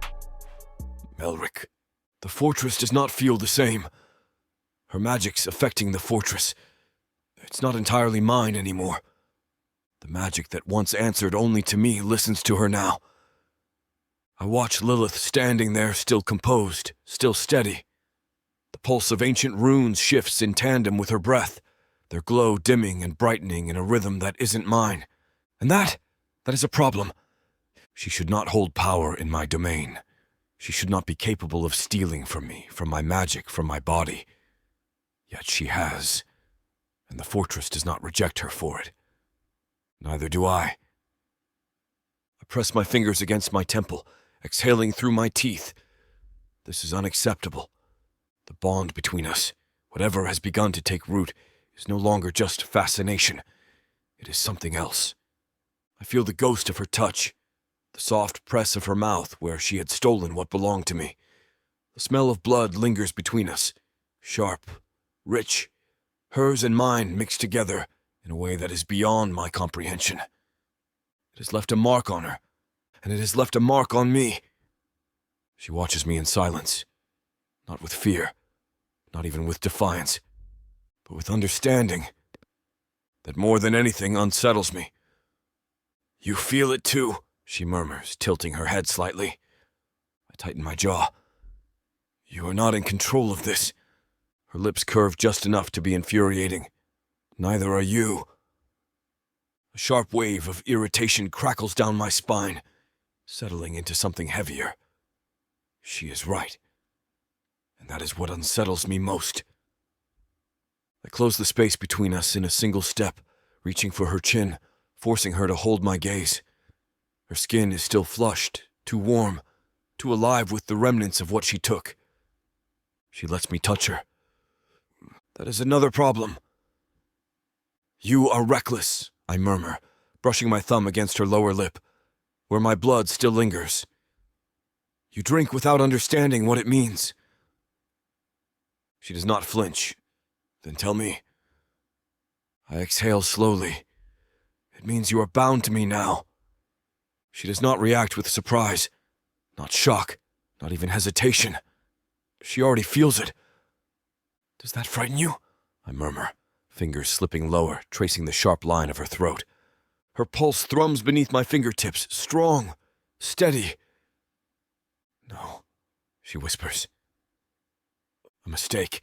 Melrich. The fortress does not feel the same. Her magic's affecting the fortress. It's not entirely mine anymore. The magic that once answered only to me listens to her now. I watch Lilith standing there, still composed, still steady. The pulse of ancient runes shifts in tandem with her breath, their glow dimming and brightening in a rhythm that isn't mine. And that is a problem. She should not hold power in my domain. She should not be capable of stealing from me, from my magic, from my body. Yet she has, and the fortress does not reject her for it. Neither do I. I press my fingers against my temple, exhaling through my teeth. This is unacceptable. The bond between us, whatever has begun to take root, is no longer just fascination. It is something else. I feel the ghost of her touch, the soft press of her mouth where she had stolen what belonged to me. The smell of blood lingers between us, sharp, rich, hers and mine mixed together in a way that is beyond my comprehension. It has left a mark on her, and it has left a mark on me. She watches me in silence, not with fear, not even with defiance, but with understanding that more than anything unsettles me. You feel it too, she murmurs, tilting her head slightly. I tighten my jaw. You are not in control of this. Her lips curve just enough to be infuriating. Neither are you. A sharp wave of irritation crackles down my spine, settling into something heavier. She is right. And that is what unsettles me most. I close the space between us in a single step, reaching for her chin, forcing her to hold my gaze. Her skin is still flushed, too warm, too alive with the remnants of what she took. She lets me touch her. That is another problem. You are reckless, I murmur, brushing my thumb against her lower lip, where my blood still lingers. You drink without understanding what it means. She does not flinch. Then tell me. I exhale slowly. It means you are bound to me now. She does not react with surprise, not shock, not even hesitation. She already feels it. Does that frighten you? I murmur, fingers slipping lower, tracing the sharp line of her throat. Her pulse thrums beneath my fingertips, strong, steady. No, she whispers. A mistake.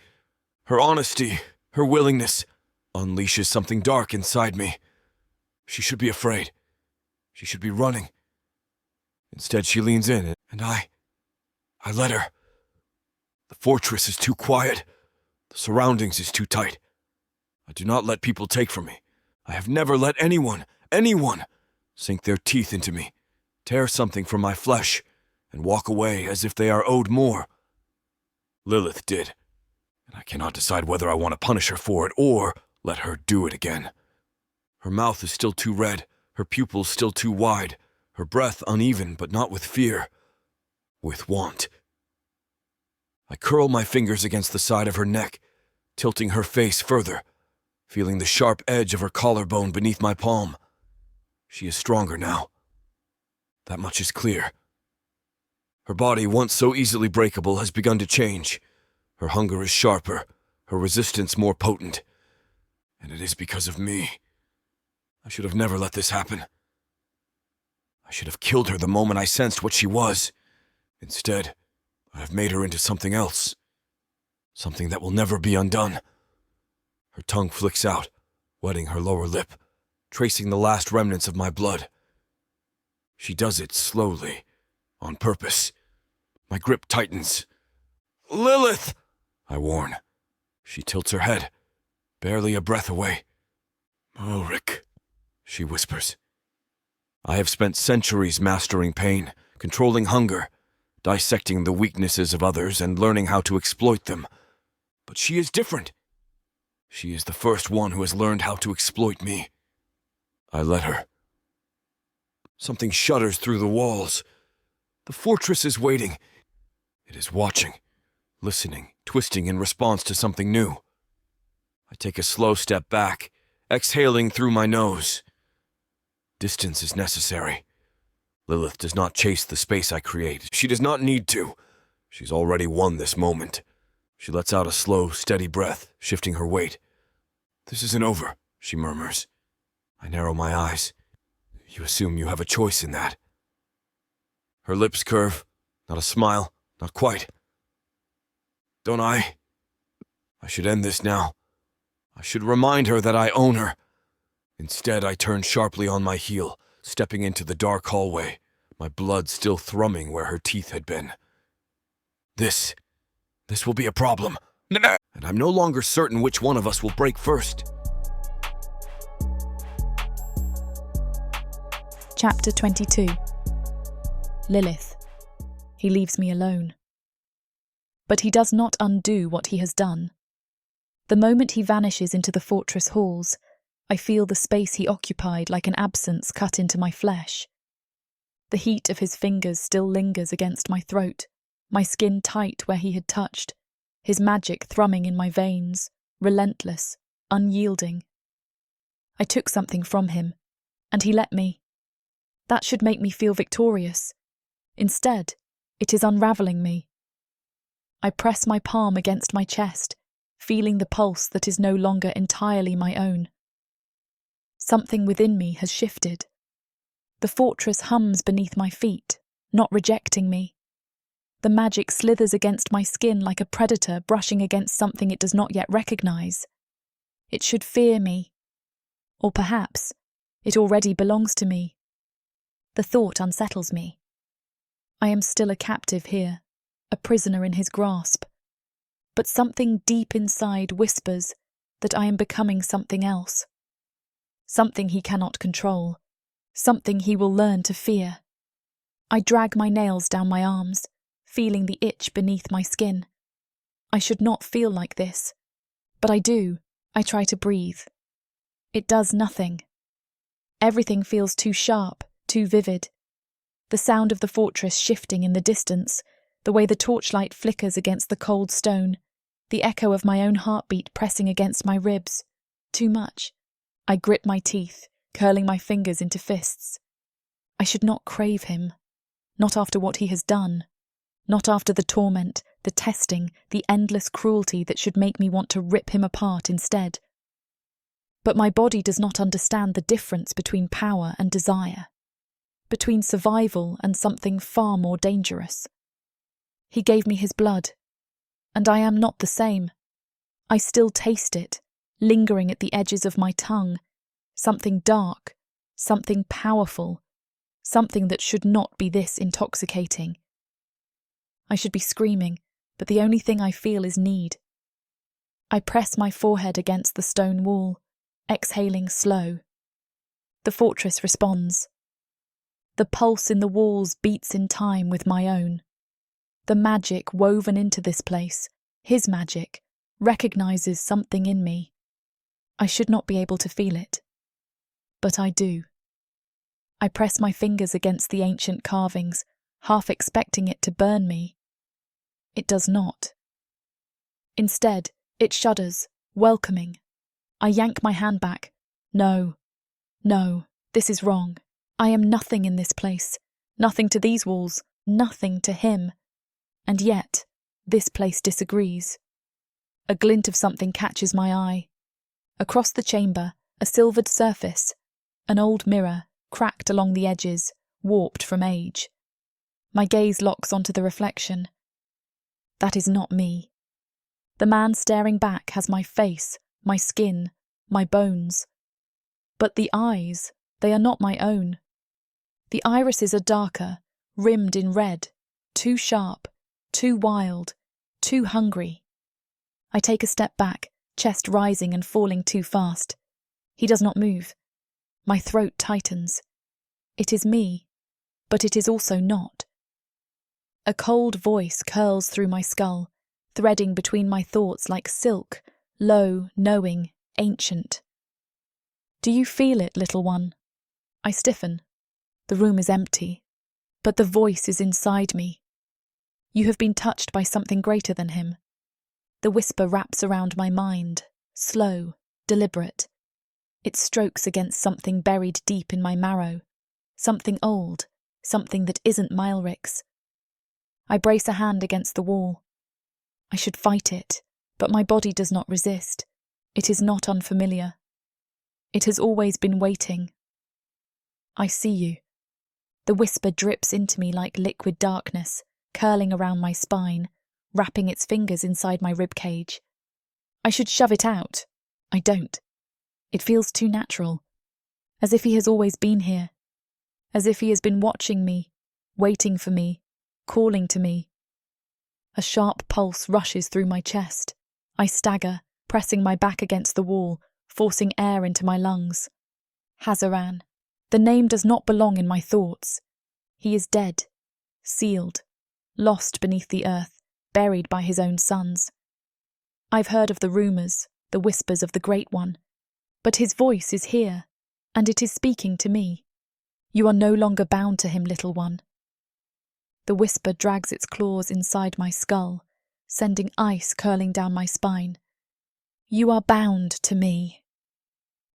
Her honesty, her willingness, unleashes something dark inside me. She should be afraid. She should be running. Instead, she leans in, and I let her. The fortress is too quiet. The surroundings is too tight. I do not let people take from me. I have never let anyone, sink their teeth into me, tear something from my flesh, and walk away as if they are owed more. Lilith did, and I cannot decide whether I want to punish her for it or let her do it again. Her mouth is still too red, her pupils still too wide, her breath uneven but not with fear, with want. I curl my fingers against the side of her neck, tilting her face further, feeling the sharp edge of her collarbone beneath my palm. She is stronger now. That much is clear. Her body, once so easily breakable, has begun to change. Her hunger is sharper, her resistance more potent. And it is because of me. I should have never let this happen. I should have killed her the moment I sensed what she was. Instead, I have made her into something else. Something that will never be undone. Her tongue flicks out, wetting her lower lip, tracing the last remnants of my blood. She does it slowly, on purpose. My grip tightens. "Lilith!" I warn. She tilts her head, barely a breath away. "Malrich," she whispers. I have spent centuries mastering pain, controlling hunger, dissecting the weaknesses of others and learning how to exploit them. But she is different. She is the first one who has learned how to exploit me. I let her. Something shudders through the walls. The fortress is waiting. It is watching, listening, twisting in response to something new. I take a slow step back, exhaling through my nose. Distance is necessary. Lilith does not chase the space I create. She does not need to. She's already won this moment. She lets out a slow, steady breath, shifting her weight. "This isn't over," she murmurs. I narrow my eyes. "You assume you have a choice in that." Her lips curve. Not a smile. Not quite. "Don't I? I should end this now. I should remind her that I own her." Instead, I turn sharply on my heel, stepping into the dark hallway, my blood still thrumming where her teeth had been. This will be a problem. And I'm no longer certain which one of us will break first. Chapter 22. Lilith. He leaves me alone. But he does not undo what he has done. The moment he vanishes into the fortress halls, I feel the space he occupied like an absence cut into my flesh. The heat of his fingers still lingers against my throat, my skin tight where he had touched, his magic thrumming in my veins, relentless, unyielding. I took something from him, and he let me. That should make me feel victorious. Instead, it is unraveling me. I press my palm against my chest, feeling the pulse that is no longer entirely my own. Something within me has shifted. The fortress hums beneath my feet, not rejecting me. The magic slithers against my skin like a predator brushing against something it does not yet recognize. It should fear me. Or perhaps it already belongs to me. The thought unsettles me. I am still a captive here, a prisoner in his grasp. But something deep inside whispers that I am becoming something else. Something he cannot control. Something he will learn to fear. I drag my nails down my arms, feeling the itch beneath my skin. I should not feel like this, but I do. I try to breathe. It does nothing. Everything feels too sharp, too vivid. The sound of the fortress shifting in the distance, the way the torchlight flickers against the cold stone, the echo of my own heartbeat pressing against my ribs. Too much. I grit my teeth, curling my fingers into fists. I should not crave him. Not after what he has done. Not after the torment, the testing, the endless cruelty that should make me want to rip him apart instead. But my body does not understand the difference between power and desire, between survival and something far more dangerous. He gave me his blood, and I am not the same. I still taste it, lingering at the edges of my tongue, something dark, something powerful, something that should not be this intoxicating. I should be screaming, but the only thing I feel is need. I press my forehead against the stone wall, exhaling slow. The fortress responds. The pulse in the walls beats in time with my own. The magic woven into this place, his magic, recognizes something in me. I should not be able to feel it, but I do. I press my fingers against the ancient carvings, half expecting it to burn me. It does not. Instead, it shudders, welcoming. I yank my hand back. No, this is wrong. I am nothing in this place, nothing to these walls, nothing to him. And yet, this place disagrees. A glint of something catches my eye. Across the chamber, a silvered surface, an old mirror, cracked along the edges, warped from age. My gaze locks onto the reflection. That is not me. The man staring back has my face, my skin, my bones. But the eyes, they are not my own. The irises are darker, rimmed in red, too sharp, too wild, too hungry. I take a step back, chest rising and falling too fast. He does not move. My throat tightens. It is me, but it is also not. A cold voice curls through my skull, threading between my thoughts like silk, low, knowing, ancient. Do you feel it, little one? I stiffen. The room is empty, but the voice is inside me. You have been touched by something greater than him. The whisper wraps around my mind, slow, deliberate. It strokes against something buried deep in my marrow, something old, something that isn't Malrich's. I brace a hand against the wall. I should fight it, but my body does not resist. It is not unfamiliar. It has always been waiting. I see you. The whisper drips into me like liquid darkness, curling around my spine, wrapping its fingers inside my ribcage. I should shove it out. I don't. It feels too natural, as if he has always been here, as if he has been watching me, waiting for me, calling to me. A sharp pulse rushes through my chest. I stagger, pressing my back against the wall, forcing air into my lungs. Hazaran. The name does not belong in my thoughts. He is dead, sealed, lost beneath the earth, buried by his own sons. I've heard of the rumours, the whispers of the Great One, but his voice is here, and it is speaking to me. You are no longer bound to him, little one. The whisper drags its claws inside my skull, sending ice curling down my spine. You are bound to me.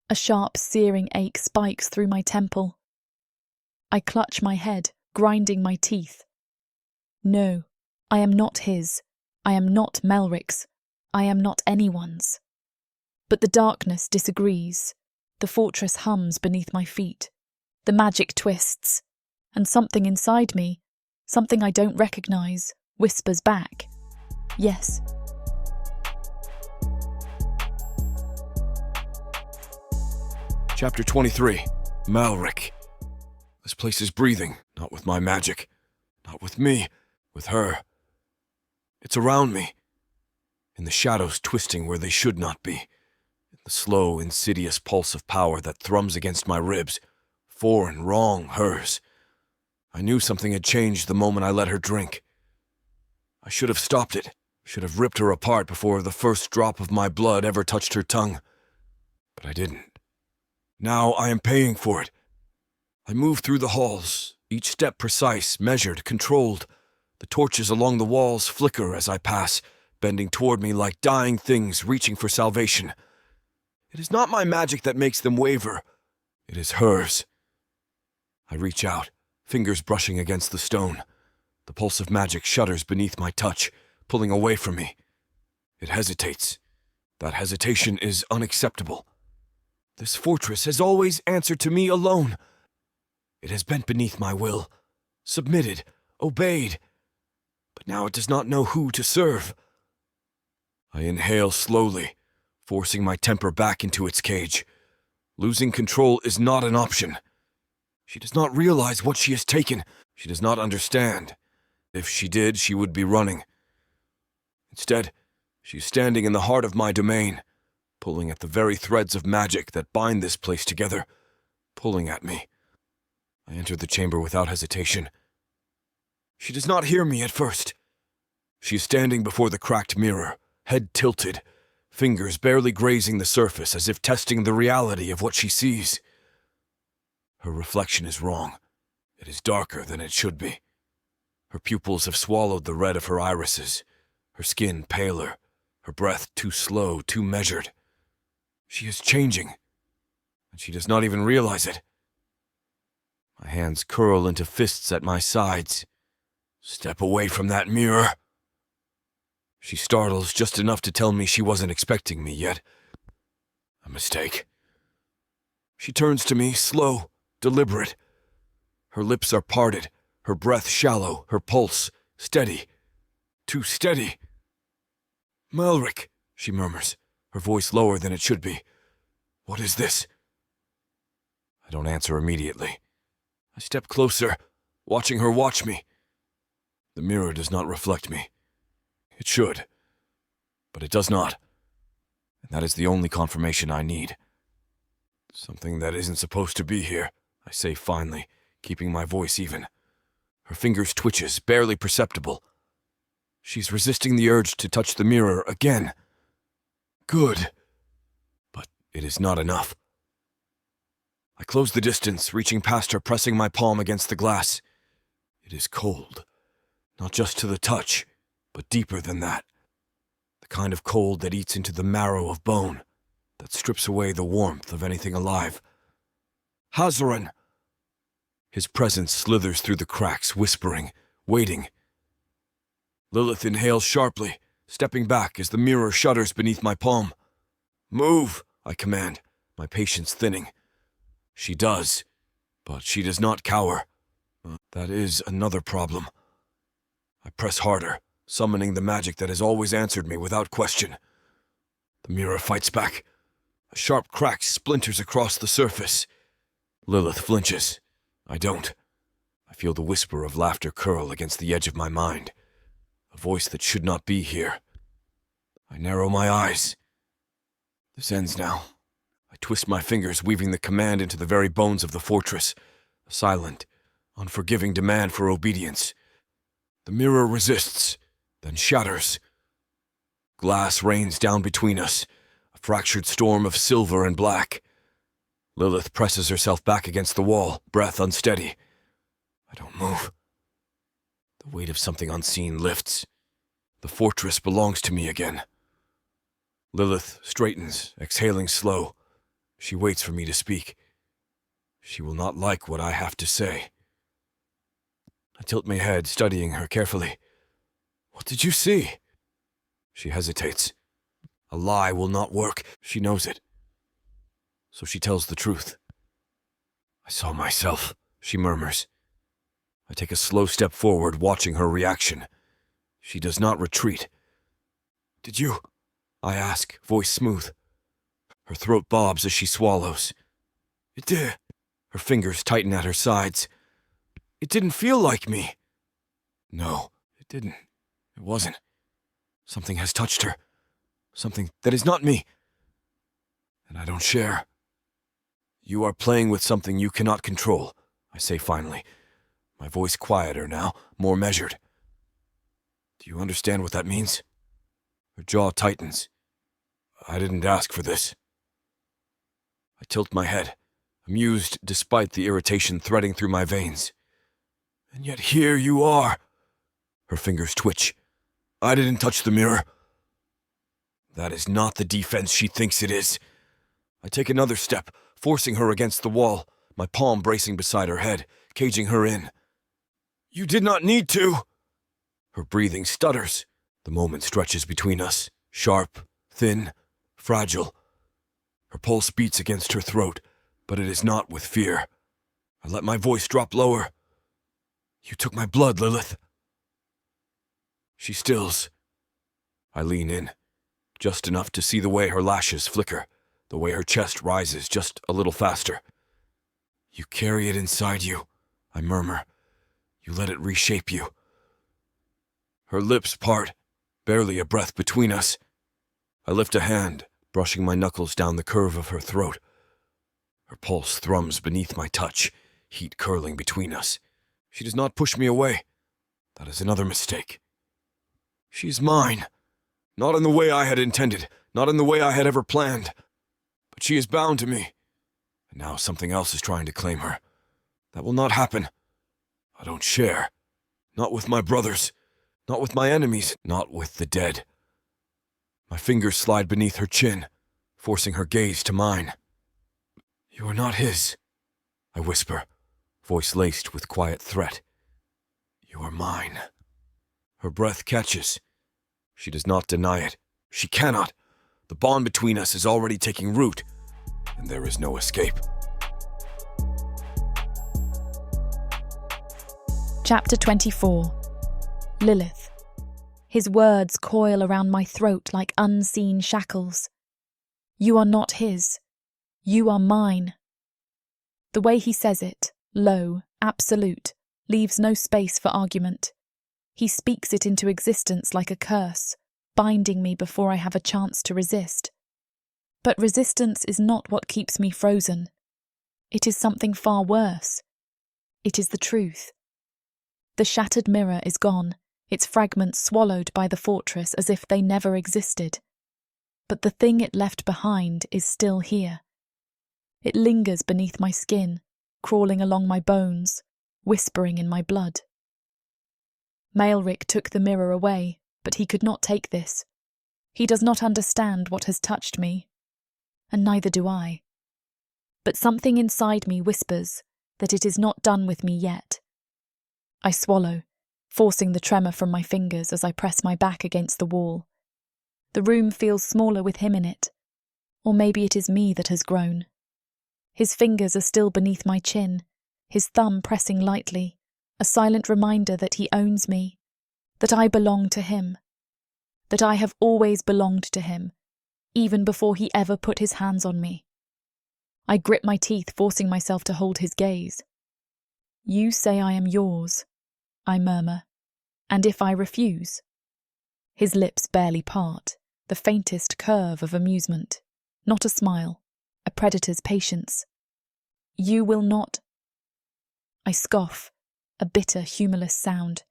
A sharp, searing ache spikes through my temple. I clutch my head, grinding my teeth. No, I am not his. I am not Melrich's. I am not anyone's. But the darkness disagrees. The fortress hums beneath my feet. The magic twists. And something inside me, something I don't recognize, whispers back. Yes. Chapter 23. Malrich. This place is breathing, not with my magic. Not with me, with her. It's around me. In the shadows twisting where they should not be. In the slow, insidious pulse of power that thrums against my ribs. Foreign, wrong, hers. I knew something had changed the moment I let her drink. I should have stopped it. Should have ripped her apart before the first drop of my blood ever touched her tongue. But I didn't. Now I am paying for it. I move through the halls, each step precise, measured, controlled. The torches along the walls flicker as I pass, bending toward me like dying things reaching for salvation. It is not my magic that makes them waver. It is hers. I reach out, fingers brushing against the stone. The pulse of magic shudders beneath my touch, pulling away from me. It hesitates. That hesitation is unacceptable. This fortress has always answered to me alone. It has bent beneath my will, submitted, obeyed, but now it does not know who to serve. I inhale slowly, forcing my temper back into its cage. Losing control is not an option. She does not realize what she has taken. She does not understand. If she did, she would be running. Instead, she is standing in the heart of my domain, pulling at the very threads of magic that bind this place together, pulling at me. I enter the chamber without hesitation. She does not hear me at first. She is standing before the cracked mirror, head tilted, fingers barely grazing the surface as if testing the reality of what she sees. Her reflection is wrong. It is darker than it should be. Her pupils have swallowed the red of her irises, her skin paler, her breath too slow, too measured. She is changing, and she does not even realize it. My hands curl into fists at my sides. Step away from that mirror. She startles just enough to tell me she wasn't expecting me yet. A mistake. She turns to me, slow, deliberate. Her lips are parted, her breath shallow, her pulse steady. Too steady. "Malrich," she murmurs, her voice lower than it should be. "What is this?" I don't answer immediately. I step closer, watching her watch me. The mirror does not reflect me. It should, but it does not. And that is the only confirmation I need. Something that isn't supposed to be here, I say finally, keeping my voice even. Her fingers twitches, barely perceptible. She's resisting the urge to touch the mirror again. Good. But it is not enough. I close the distance, reaching past her, pressing my palm against the glass. It is cold. Not just to the touch, but deeper than that. The kind of cold that eats into the marrow of bone, that strips away the warmth of anything alive. "Hazaran!" His presence slithers through the cracks, whispering, waiting. Lilith inhales sharply, stepping back as the mirror shudders beneath my palm. "Move," I command, my patience thinning. She does, but she does not cower. That is another problem. I press harder, summoning the magic that has always answered me without question. The mirror fights back. A sharp crack splinters across the surface. Lilith flinches. I don't. I feel the whisper of laughter curl against the edge of my mind. A voice that should not be here. I narrow my eyes. This ends now. I twist my fingers, weaving the command into the very bones of the fortress. A silent, unforgiving demand for obedience. The mirror resists, then shatters. Glass rains down between us, a fractured storm of silver and black. Lilith presses herself back against the wall, breath unsteady. I don't move. The weight of something unseen lifts. The fortress belongs to me again. Lilith straightens, exhaling slow. She waits for me to speak. She will not like what I have to say. I tilt my head, studying her carefully. "What did you see?" She hesitates. A lie will not work. She knows it. So she tells the truth. "I saw myself," she murmurs. I take a slow step forward, watching her reaction. She does not retreat. "Did you?" I ask, voice smooth. Her throat bobs as she swallows. "It did." Her fingers tighten at her sides. "It didn't feel like me." "No, it didn't. It wasn't. Something has touched her. Something that is not me. And I don't share." "You are playing with something you cannot control," I say finally, my voice quieter now, more measured. "Do you understand what that means?" Her jaw tightens. "I didn't ask for this." I tilt my head, amused despite the irritation threading through my veins. "And yet here you are." Her fingers twitch. "I didn't touch the mirror." That is not the defense she thinks it is. I take another step, forcing her against the wall, my palm bracing beside her head, caging her in. "You did not need to." Her breathing stutters. The moment stretches between us, sharp, thin, fragile. Her pulse beats against her throat, but it is not with fear. I let my voice drop lower. "You took my blood, Lilith." She stills. I lean in, just enough to see the way her lashes flicker, the way her chest rises just a little faster. "You carry it inside you," I murmur. "You let it reshape you." Her lips part, barely a breath between us. I lift a hand, brushing my knuckles down the curve of her throat. Her pulse thrums beneath my touch, heat curling between us. She does not push me away. That is another mistake. She is mine. Not in the way I had intended, not in the way I had ever planned. But she is bound to me. And now something else is trying to claim her. That will not happen. I don't share. Not with my brothers. Not with my enemies. Not with the dead. My fingers slide beneath her chin, forcing her gaze to mine. You are not his, I whisper, voice laced with quiet threat. You are mine. Her breath catches. She does not deny it. She cannot. The bond between us is already taking root, and there is no escape. Chapter 24. Lilith. His words coil around my throat like unseen shackles. You are not his. You are mine. The way he says it, low, absolute, leaves no space for argument. He speaks it into existence like a curse, binding me before I have a chance to resist. But resistance is not what keeps me frozen. It is something far worse. It is the truth. The shattered mirror is gone, its fragments swallowed by the fortress as if they never existed. But the thing it left behind is still here. It lingers beneath my skin, crawling along my bones, whispering in my blood. Malrich took the mirror away, but he could not take this. He does not understand what has touched me, and neither do I. But something inside me whispers that it is not done with me yet. I swallow, forcing the tremor from my fingers as I press my back against the wall. The room feels smaller with him in it, or maybe it is me that has grown. His fingers are still beneath my chin, his thumb pressing lightly, a silent reminder that he owns me, that I belong to him, that I have always belonged to him, even before he ever put his hands on me. I grip my teeth, forcing myself to hold his gaze. You say I am yours, I murmur, and if I refuse? His lips barely part, the faintest curve of amusement, not a smile, a predator's patience. You will not. I scoff, a bitter, humorless sound.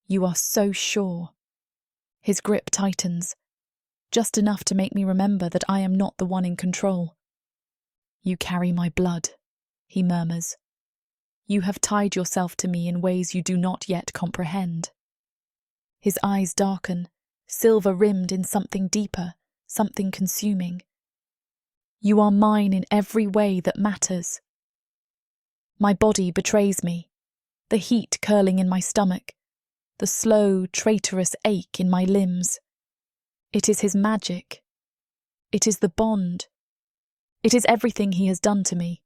You are so sure. His grip tightens, just enough to make me remember that I am not the one in control. You carry my blood, he murmurs. You have tied yourself to me in ways you do not yet comprehend. His eyes darken, silver-rimmed in something deeper, something consuming. You are mine in every way that matters. My body betrays me, the heat curling in my stomach, the slow, traitorous ache in my limbs. It is his magic. It is the bond. It is everything he has done to me.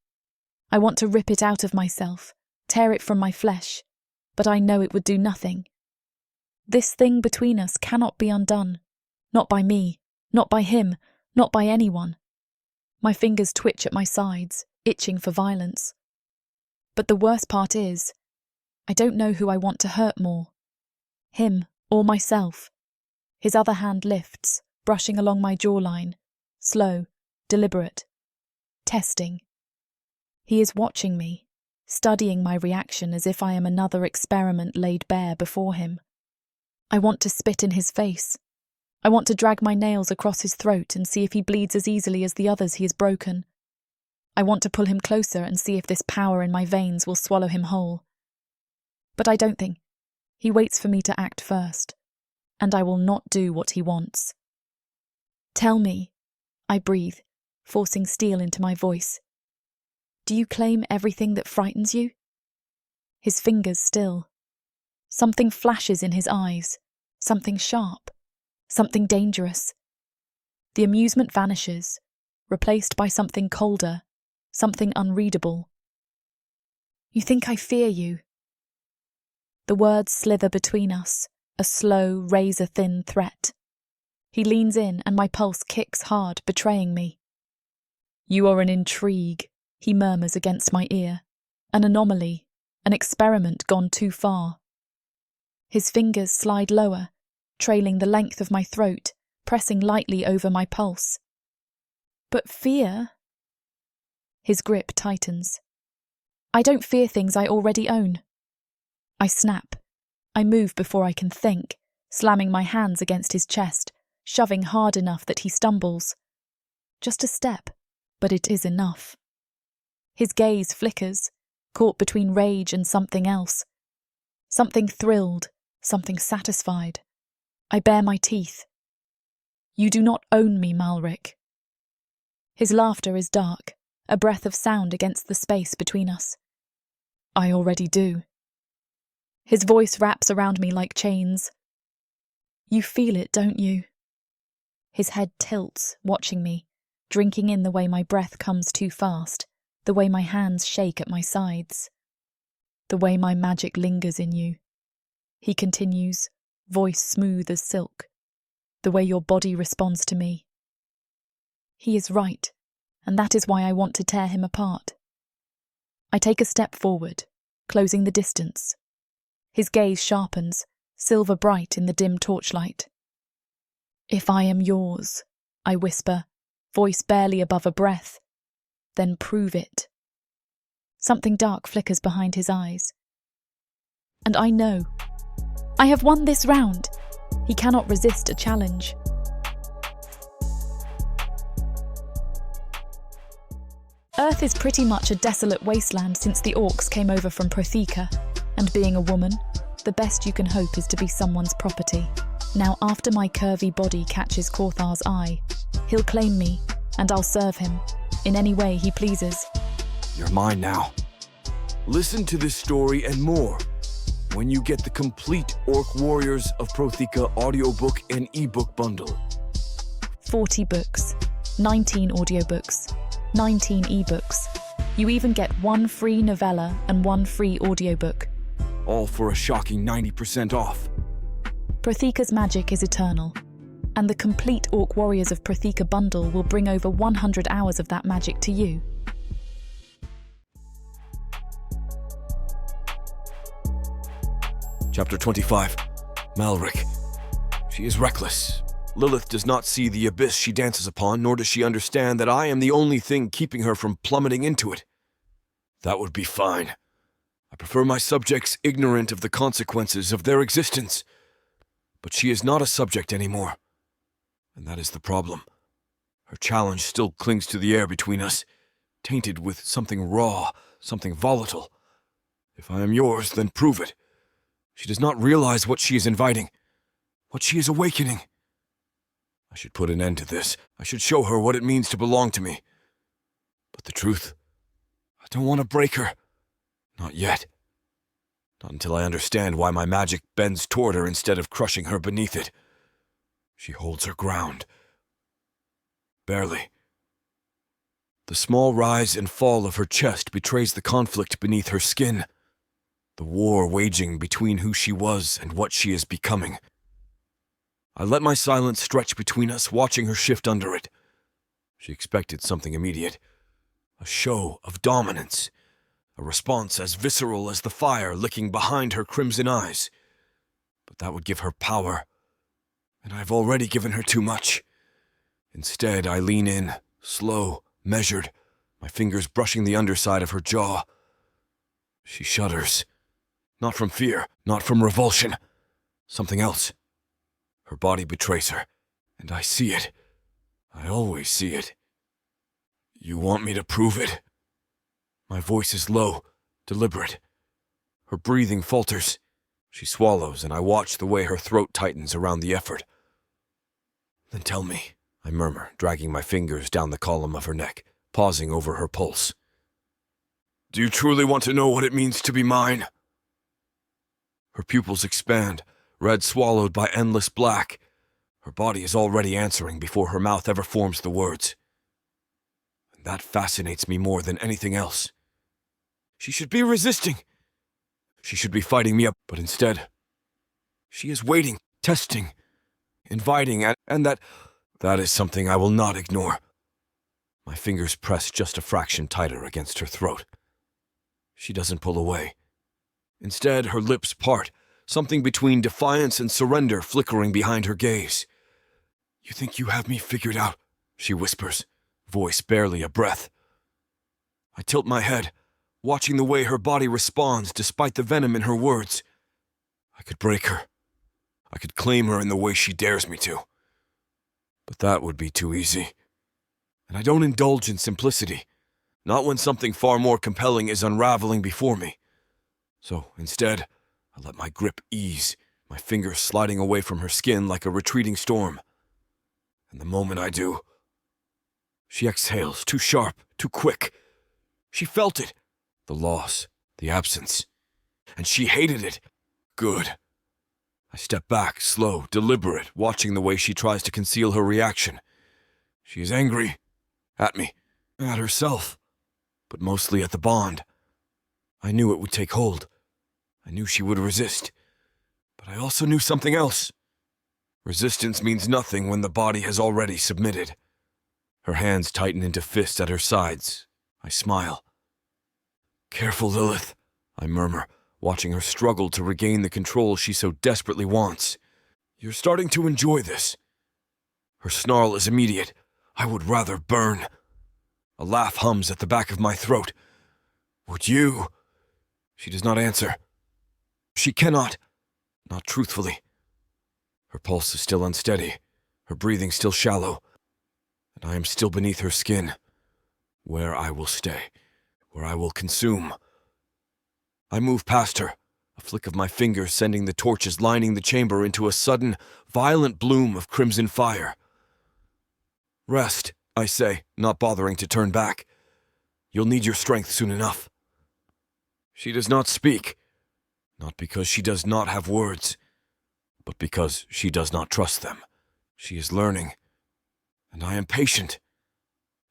I want to rip it out of myself, tear it from my flesh, but I know it would do nothing. This thing between us cannot be undone, not by me, not by him, not by anyone. My fingers twitch at my sides, itching for violence. But the worst part is, I don't know who I want to hurt more, him or myself. His other hand lifts, brushing along my jawline, slow, deliberate, testing. He is watching me, studying my reaction as if I am another experiment laid bare before him. I want to spit in his face. I want to drag my nails across his throat and see if he bleeds as easily as the others he has broken. I want to pull him closer and see if this power in my veins will swallow him whole. But I don't think. He waits for me to act first, and I will not do what he wants. Tell me, I breathe, forcing steel into my voice. Do you claim everything that frightens you? His fingers still. Something flashes in his eyes, something sharp, something dangerous. The amusement vanishes, replaced by something colder, something unreadable. You think I fear you? The words slither between us, a slow, razor-thin threat. He leans in and my pulse kicks hard, betraying me. You are an intrigue, he murmurs against my ear. An anomaly, an experiment gone too far. His fingers slide lower, trailing the length of my throat, pressing lightly over my pulse. But fear? His grip tightens. I don't fear things I already own. I snap. I move before I can think, slamming my hands against his chest, shoving hard enough that he stumbles. Just a step, but it is enough. His gaze flickers, caught between rage and something else. Something thrilled, something satisfied. I bare my teeth. You do not own me, Malrich. His laughter is dark, a breath of sound against the space between us. I already do. His voice wraps around me like chains. You feel it, don't you? His head tilts, watching me, drinking in the way my breath comes too fast, the way my hands shake at my sides, the way my magic lingers in you. He continues, voice smooth as silk, the way your body responds to me. He is right, and that is why I want to tear him apart. I take a step forward, closing the distance. His gaze sharpens, silver bright in the dim torchlight. If I am yours, I whisper, voice barely above a breath, then prove it. Something dark flickers behind his eyes. And I know. I have won this round. He cannot resist a challenge. Earth is pretty much a desolate wasteland since the orcs came over from Protheka, and being a woman, the best you can hope is to be someone's property. Now, after my curvy body catches Korthar's eye, he'll claim me, and I'll serve him, in any way he pleases. You're mine now. Listen to this story and more when you get the complete Orc Warriors of Protheka audiobook and ebook bundle. 40 books, 19 audiobooks, 19 ebooks. You even get 1 free novella and 1 free audiobook. All for a shocking 90% off. Protheka's magic is eternal, and the complete Orc Warriors of Protheka bundle will bring over 100 hours of that magic to you. Chapter 25. Malrich. She is reckless. Lilith does not see the abyss she dances upon, nor does she understand that I am the only thing keeping her from plummeting into it. That would be fine. I prefer my subjects ignorant of the consequences of their existence. But she is not a subject anymore. And that is the problem. Her challenge still clings to the air between us, tainted with something raw, something volatile. If I am yours, then prove it. She does not realize what she is inviting, what she is awakening. I should put an end to this. I should show her what it means to belong to me. But the truth, I don't want to break her. Not yet. Not until I understand why my magic bends toward her instead of crushing her beneath it. She holds her ground. Barely. The small rise and fall of her chest betrays the conflict beneath her skin. The war waging between who she was and what she is becoming. I let my silence stretch between us, watching her shift under it. She expected something immediate. A show of dominance. A response as visceral as the fire licking behind her crimson eyes. But that would give her power. And I've already given her too much. Instead, I lean in, slow, measured, my fingers brushing the underside of her jaw. She shudders. Not from fear, not from revulsion. Something else. Her body betrays her, and I see it. I always see it. You want me to prove it? My voice is low, deliberate. Her breathing falters. She swallows, and I watch the way her throat tightens around the effort. Then tell me, I murmur, dragging my fingers down the column of her neck, pausing over her pulse. Do you truly want to know what it means to be mine? Her pupils expand, red swallowed by endless black. Her body is already answering before her mouth ever forms the words. And that fascinates me more than anything else. She should be resisting. She should be fighting me up, but instead, she is waiting, testing, inviting, and that is something I will not ignore. My fingers press just a fraction tighter against her throat. She doesn't pull away. Instead, her lips part, something between defiance and surrender flickering behind her gaze. You think you have me figured out, she whispers, voice barely a breath. I tilt my head, watching the way her body responds despite the venom in her words. I could break her. I could claim her in the way she dares me to. But that would be too easy. And I don't indulge in simplicity, not when something far more compelling is unraveling before me. So instead, I let my grip ease, my fingers sliding away from her skin like a retreating storm. And the moment I do, she exhales, too sharp, too quick. She felt it, the loss, the absence, and she hated it. Good. I step back, slow, deliberate, watching the way she tries to conceal her reaction. She is angry. At me. At herself. But mostly at the bond. I knew it would take hold. I knew she would resist. But I also knew something else. Resistance means nothing when the body has already submitted. Her hands tighten into fists at her sides. I smile. Careful, Lilith, I murmur, watching her struggle to regain the control she so desperately wants. You're starting to enjoy this. Her snarl is immediate. I would rather burn. A laugh hums at the back of my throat. Would you? She does not answer. She cannot. Not truthfully. Her pulse is still unsteady, her breathing still shallow, and I am still beneath her skin, where I will stay, where I will consume. I move past her, a flick of my fingers sending the torches lining the chamber into a sudden, violent bloom of crimson fire. Rest, I say, not bothering to turn back. You'll need your strength soon enough. She does not speak, not because she does not have words, but because she does not trust them. She is learning, and I am patient.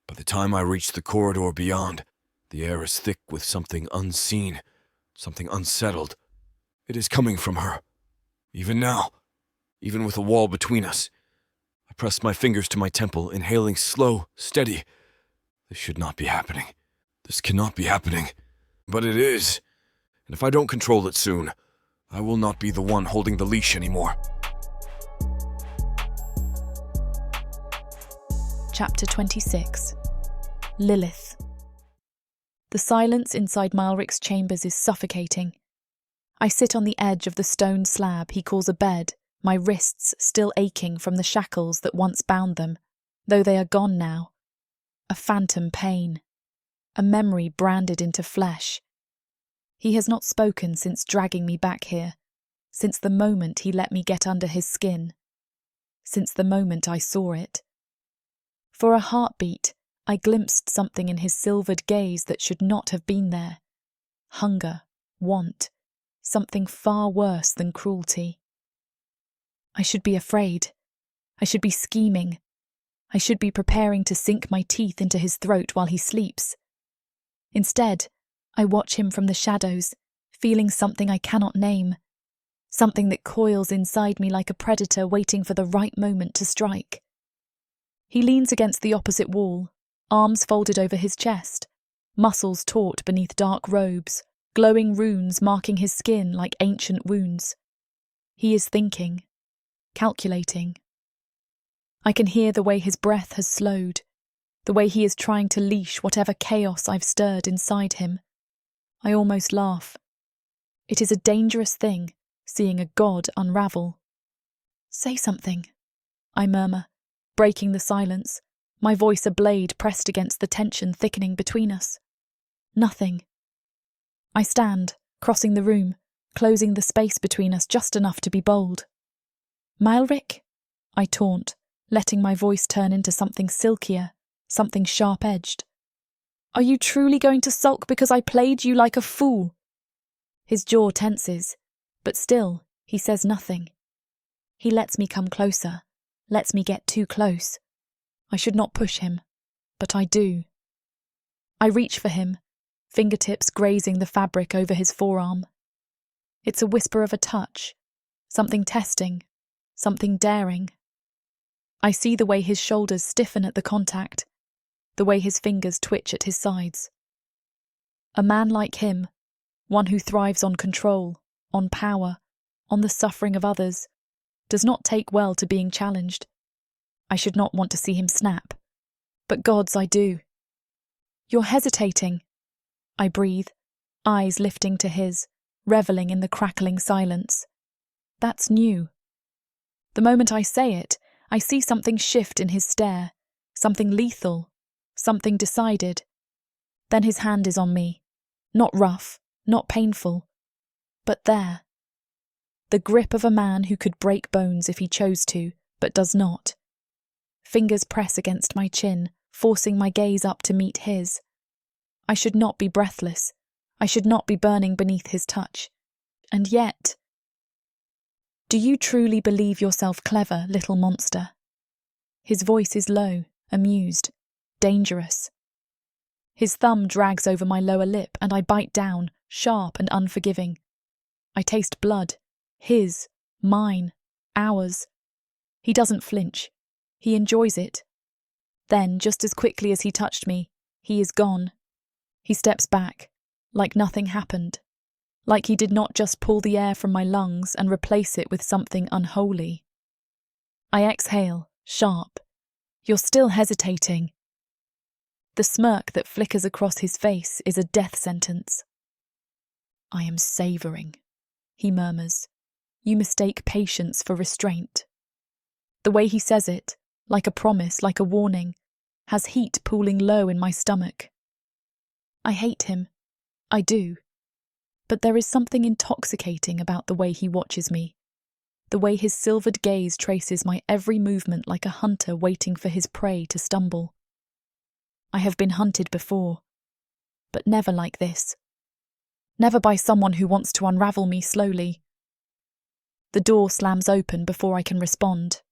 By the time I reach the corridor beyond, the air is thick with something unseen, something unsettled. It is coming from her. Even now, even with a wall between us. I press my fingers to my temple, inhaling slow, steady. This should not be happening. This cannot be happening. But it is. And if I don't control it soon, I will not be the one holding the leash anymore. Chapter 26. Lilith. The silence inside Malrich's chambers is suffocating. I sit on the edge of the stone slab he calls a bed, my wrists still aching from the shackles that once bound them, though they are gone now. A phantom pain. A memory branded into flesh. He has not spoken since dragging me back here, since the moment he let me get under his skin, since the moment I saw it. For a heartbeat, I glimpsed something in his silvered gaze that should not have been there. Hunger, want, something far worse than cruelty. I should be afraid. I should be scheming. I should be preparing to sink my teeth into his throat while he sleeps. Instead, I watch him from the shadows, feeling something I cannot name, something that coils inside me like a predator waiting for the right moment to strike. He leans against the opposite wall, arms folded over his chest, muscles taut beneath dark robes, glowing runes marking his skin like ancient wounds. He is thinking, calculating. I can hear the way his breath has slowed, the way he is trying to leash whatever chaos I've stirred inside him. I almost laugh. It is a dangerous thing, seeing a god unravel. Say something, I murmur, breaking the silence, my voice a blade pressed against the tension thickening between us. Nothing. I stand, crossing the room, closing the space between us just enough to be bold. Malrich? I taunt, letting my voice turn into something silkier, something sharp-edged. Are you truly going to sulk because I played you like a fool? His jaw tenses, but still, he says nothing. He lets me come closer, lets me get too close. I should not push him, but I do. I reach for him, fingertips grazing the fabric over his forearm. It's a whisper of a touch, something testing, something daring. I see the way his shoulders stiffen at the contact, the way his fingers twitch at his sides. A man like him, one who thrives on control, on power, on the suffering of others, does not take well to being challenged. I should not want to see him snap, but gods, I do. You're hesitating, I breathe, eyes lifting to his, reveling in the crackling silence. That's new. The moment I say it, I see something shift in his stare, something lethal, something decided. Then his hand is on me, not rough, not painful, but there. The grip of a man who could break bones if he chose to, but does not. Fingers press against my chin, forcing my gaze up to meet his. I should not be breathless. I should not be burning beneath his touch. And yet... Do you truly believe yourself clever, little monster? His voice is low, amused, dangerous. His thumb drags over my lower lip and I bite down, sharp and unforgiving. I taste blood. His, mine, ours. He doesn't flinch. He enjoys it. Then, just as quickly as he touched me, he is gone. He steps back, like nothing happened, like he did not just pull the air from my lungs and replace it with something unholy. I exhale, sharp. You're still hesitating. The smirk that flickers across his face is a death sentence. I am savouring, he murmurs. You mistake patience for restraint. The way he says it, like a promise, like a warning, has heat pooling low in my stomach. I hate him. I do. But there is something intoxicating about the way he watches me, the way his silvered gaze traces my every movement like a hunter waiting for his prey to stumble. I have been hunted before, but never like this. Never by someone who wants to unravel me slowly. The door slams open before I can respond.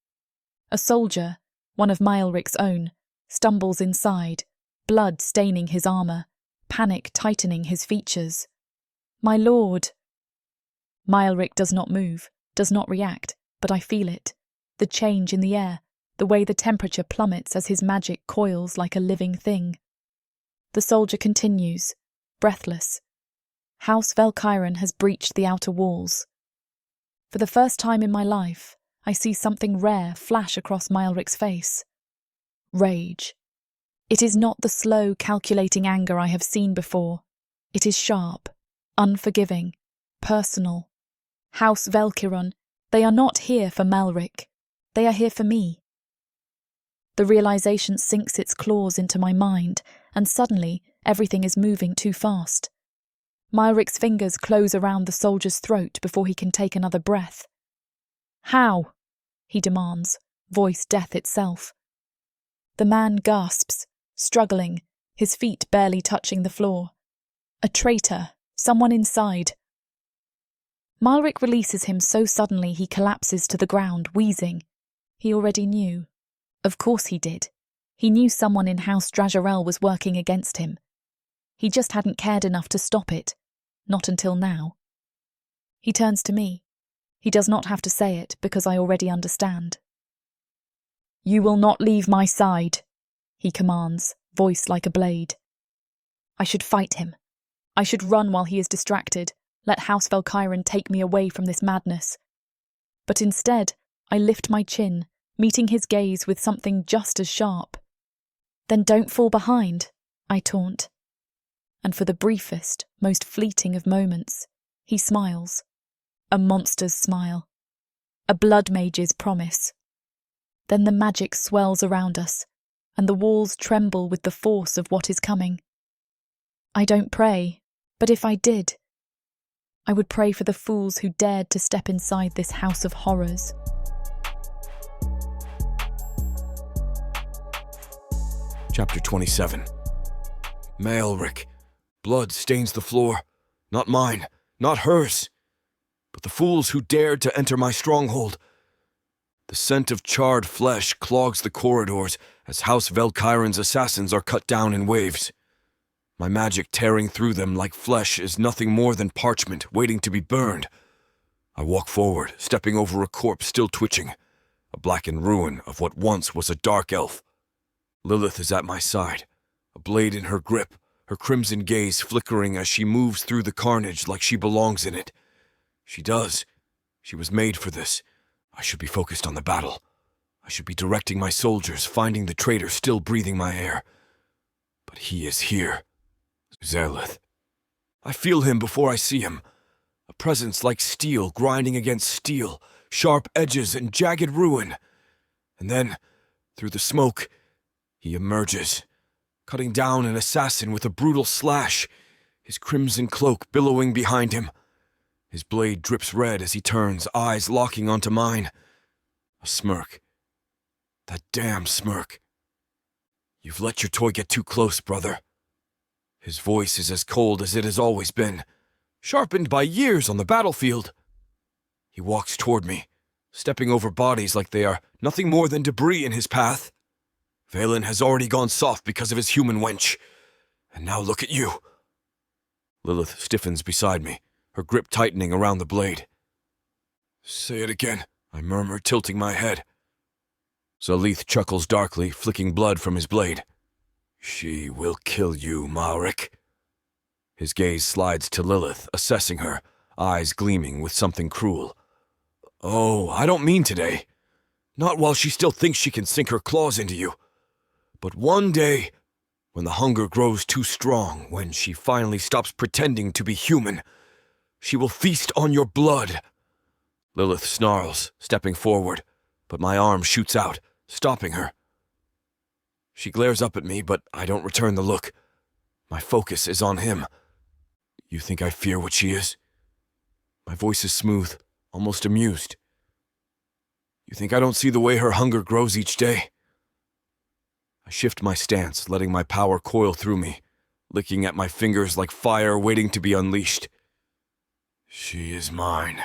A soldier, one of Malrich's own, stumbles inside, blood staining his armour, panic tightening his features. My lord! Malrich does not move, does not react, but I feel it. The change in the air, the way the temperature plummets as his magic coils like a living thing. The soldier continues, breathless. House Valkyren has breached the outer walls. For the first time in my life, I see something rare flash across Malrich's face. Rage. It is not the slow, calculating anger I have seen before. It is sharp, unforgiving, personal. House Valkyren, they are not here for Malrich. They are here for me. The realization sinks its claws into my mind, and suddenly everything is moving too fast. Malrich's fingers close around the soldier's throat before he can take another breath. How? He demands, voice death itself. The man gasps, struggling, his feet barely touching the floor. A traitor, someone inside. Malrich releases him so suddenly he collapses to the ground, wheezing. He already knew. Of course he did. He knew someone in House Drajarel was working against him. He just hadn't cared enough to stop it. Not until now. He turns to me. He does not have to say it because I already understand. You will not leave my side, he commands, voice like a blade. I should fight him. I should run while he is distracted, let House Valkyren take me away from this madness. But instead, I lift my chin, meeting his gaze with something just as sharp. Then don't fall behind, I taunt. And for the briefest, most fleeting of moments, he smiles. A monster's smile. A blood mage's promise. Then the magic swells around us, and the walls tremble with the force of what is coming. I don't pray, but if I did, I would pray for the fools who dared to step inside this house of horrors. Chapter 27. Malrich. Blood stains the floor. Not mine, not hers, but the fools who dared to enter my stronghold. The scent of charred flesh clogs the corridors as House Valkyren's assassins are cut down in waves. My magic tearing through them like flesh is nothing more than parchment waiting to be burned. I walk forward, stepping over a corpse still twitching, a blackened ruin of what once was a dark elf. Lilith is at my side, a blade in her grip, her crimson gaze flickering as she moves through the carnage like she belongs in it. She does. She was made for this. I should be focused on the battle. I should be directing my soldiers, finding the traitor still breathing my air. But he is here. Lilith. I feel him before I see him. A presence like steel grinding against steel, sharp edges and jagged ruin. And then, through the smoke, he emerges, cutting down an assassin with a brutal slash, his crimson cloak billowing behind him. His blade drips red as he turns, eyes locking onto mine. A smirk. That damn smirk. You've let your toy get too close, brother. His voice is as cold as it has always been, sharpened by years on the battlefield. He walks toward me, stepping over bodies like they are nothing more than debris in his path. Valen has already gone soft because of his human wench. And now look at you. Lilith stiffens beside me, her grip tightening around the blade. Say it again, I murmur, tilting my head. Zalith chuckles darkly, flicking blood from his blade. She will kill you, Malrich. His gaze slides to Lilith, assessing her, eyes gleaming with something cruel. Oh, I don't mean today. Not while she still thinks she can sink her claws into you. But one day, when the hunger grows too strong, when she finally stops pretending to be human, she will feast on your blood. Lilith snarls, stepping forward, but my arm shoots out, stopping her. She glares up at me, but I don't return the look. My focus is on him. You think I fear what she is? My voice is smooth, almost amused. You think I don't see the way her hunger grows each day? I shift my stance, letting my power coil through me, licking at my fingers like fire waiting to be unleashed. She is mine,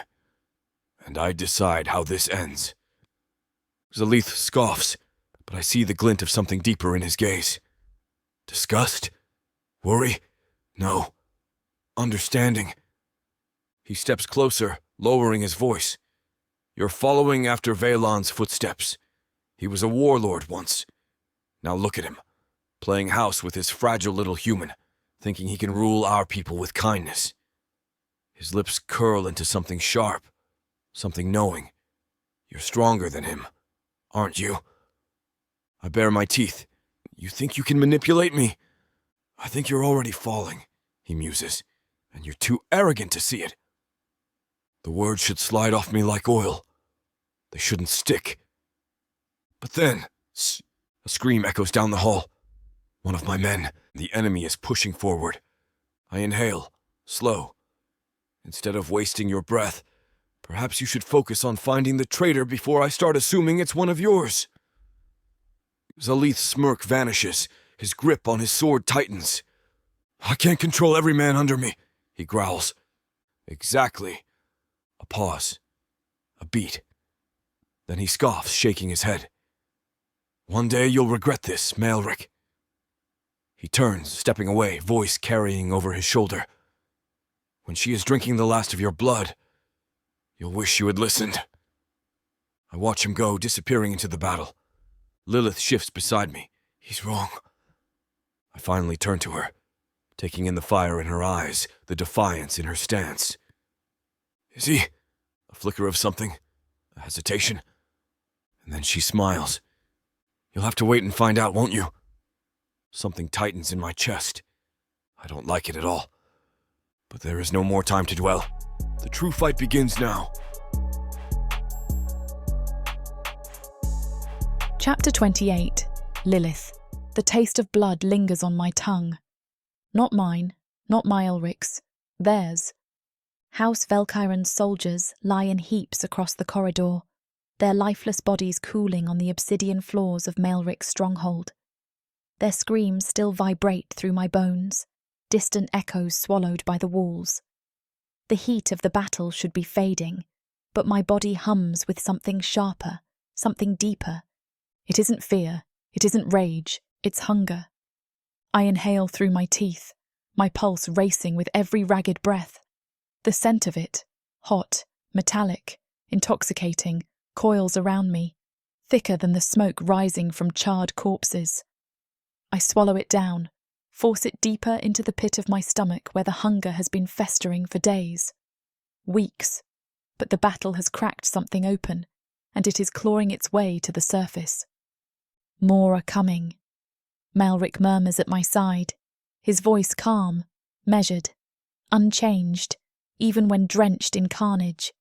and I decide how this ends. Zalith scoffs, but I see the glint of something deeper in his gaze. Disgust? Worry? No. Understanding. He steps closer, lowering his voice. You're following after Valen's footsteps. He was a warlord once. Now look at him, playing house with his fragile little human, thinking he can rule our people with kindness. His lips curl into something sharp, something knowing. You're stronger than him, aren't you? I bare my teeth. You think you can manipulate me? I think you're already falling, he muses, and you're too arrogant to see it. The words should slide off me like oil. They shouldn't stick. But then, a scream echoes down the hall. One of my men, the enemy, is pushing forward. I inhale, slow. Instead of wasting your breath, perhaps you should focus on finding the traitor before I start assuming it's one of yours. Zalith's smirk vanishes, his grip on his sword tightens. I can't control every man under me, he growls. Exactly. A pause. A beat. Then he scoffs, shaking his head. One day you'll regret this, Malrich. He turns, stepping away, voice carrying over his shoulder. When she is drinking the last of your blood, you'll wish you had listened. I watch him go, disappearing into the battle. Lilith shifts beside me. He's wrong. I finally turn to her, taking in the fire in her eyes, the defiance in her stance. Is he? A flicker of something, a hesitation, and then she smiles. You'll have to wait and find out, won't you? Something tightens in my chest. I don't like it at all. But there is no more time to dwell. The true fight begins now. Chapter 28. Lilith. The taste of blood lingers on my tongue. Not mine, not Malrich's, theirs. House Velkyran's soldiers lie in heaps across the corridor, their lifeless bodies cooling on the obsidian floors of Melrich's stronghold. Their screams still vibrate through my bones, distant echoes swallowed by the walls. The heat of the battle should be fading, but my body hums with something sharper, something deeper. It isn't fear, it isn't rage, it's hunger. I inhale through my teeth, my pulse racing with every ragged breath. The scent of it, hot, metallic, intoxicating, coils around me, thicker than the smoke rising from charred corpses. I swallow it down, force it deeper into the pit of my stomach where the hunger has been festering for days. Weeks. But the battle has cracked something open, and it is clawing its way to the surface. More are coming. Malrich murmurs at my side, his voice calm, measured. unchanged, even when drenched in carnage.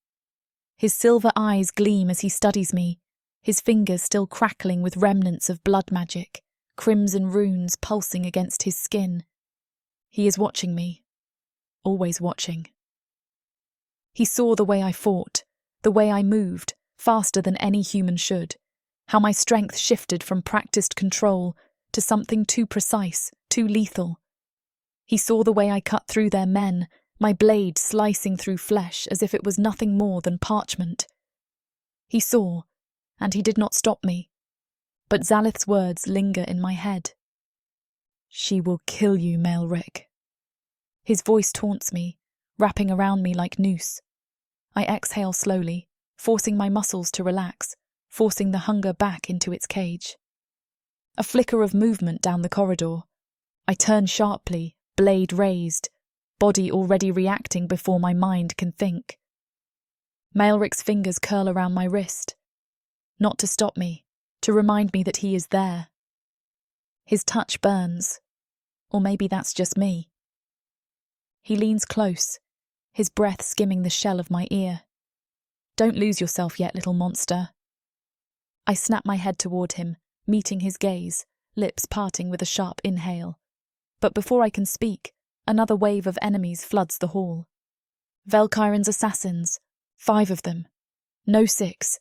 His silver eyes gleam as he studies me, his fingers still crackling with remnants of blood magic, crimson runes pulsing against his skin. He is watching me, always watching. He saw the way I fought, the way I moved, faster than any human should, how my strength shifted from practiced control to something too precise, too lethal. He saw the way I cut through their men, my blade slicing through flesh as if it was nothing more than parchment. He saw, and he did not stop me, but Zalith's words linger in my head. "She will kill you, Malrich." His voice taunts me, wrapping around me like noose. I exhale slowly, forcing my muscles to relax, forcing the hunger back into its cage. A flicker of movement down the corridor. I turn sharply, blade raised, body already reacting before my mind can think. Malrich's fingers curl around my wrist, not to stop me, to remind me that he is there. His touch burns, or maybe that's just me. He leans close, his breath skimming the shell of my ear. "Don't lose yourself yet, little monster." I snap my head toward him, meeting his gaze, lips parting with a sharp inhale. But before I can speak, another wave of enemies floods the hall. Velkyrin's assassins, 5 of them, no 6,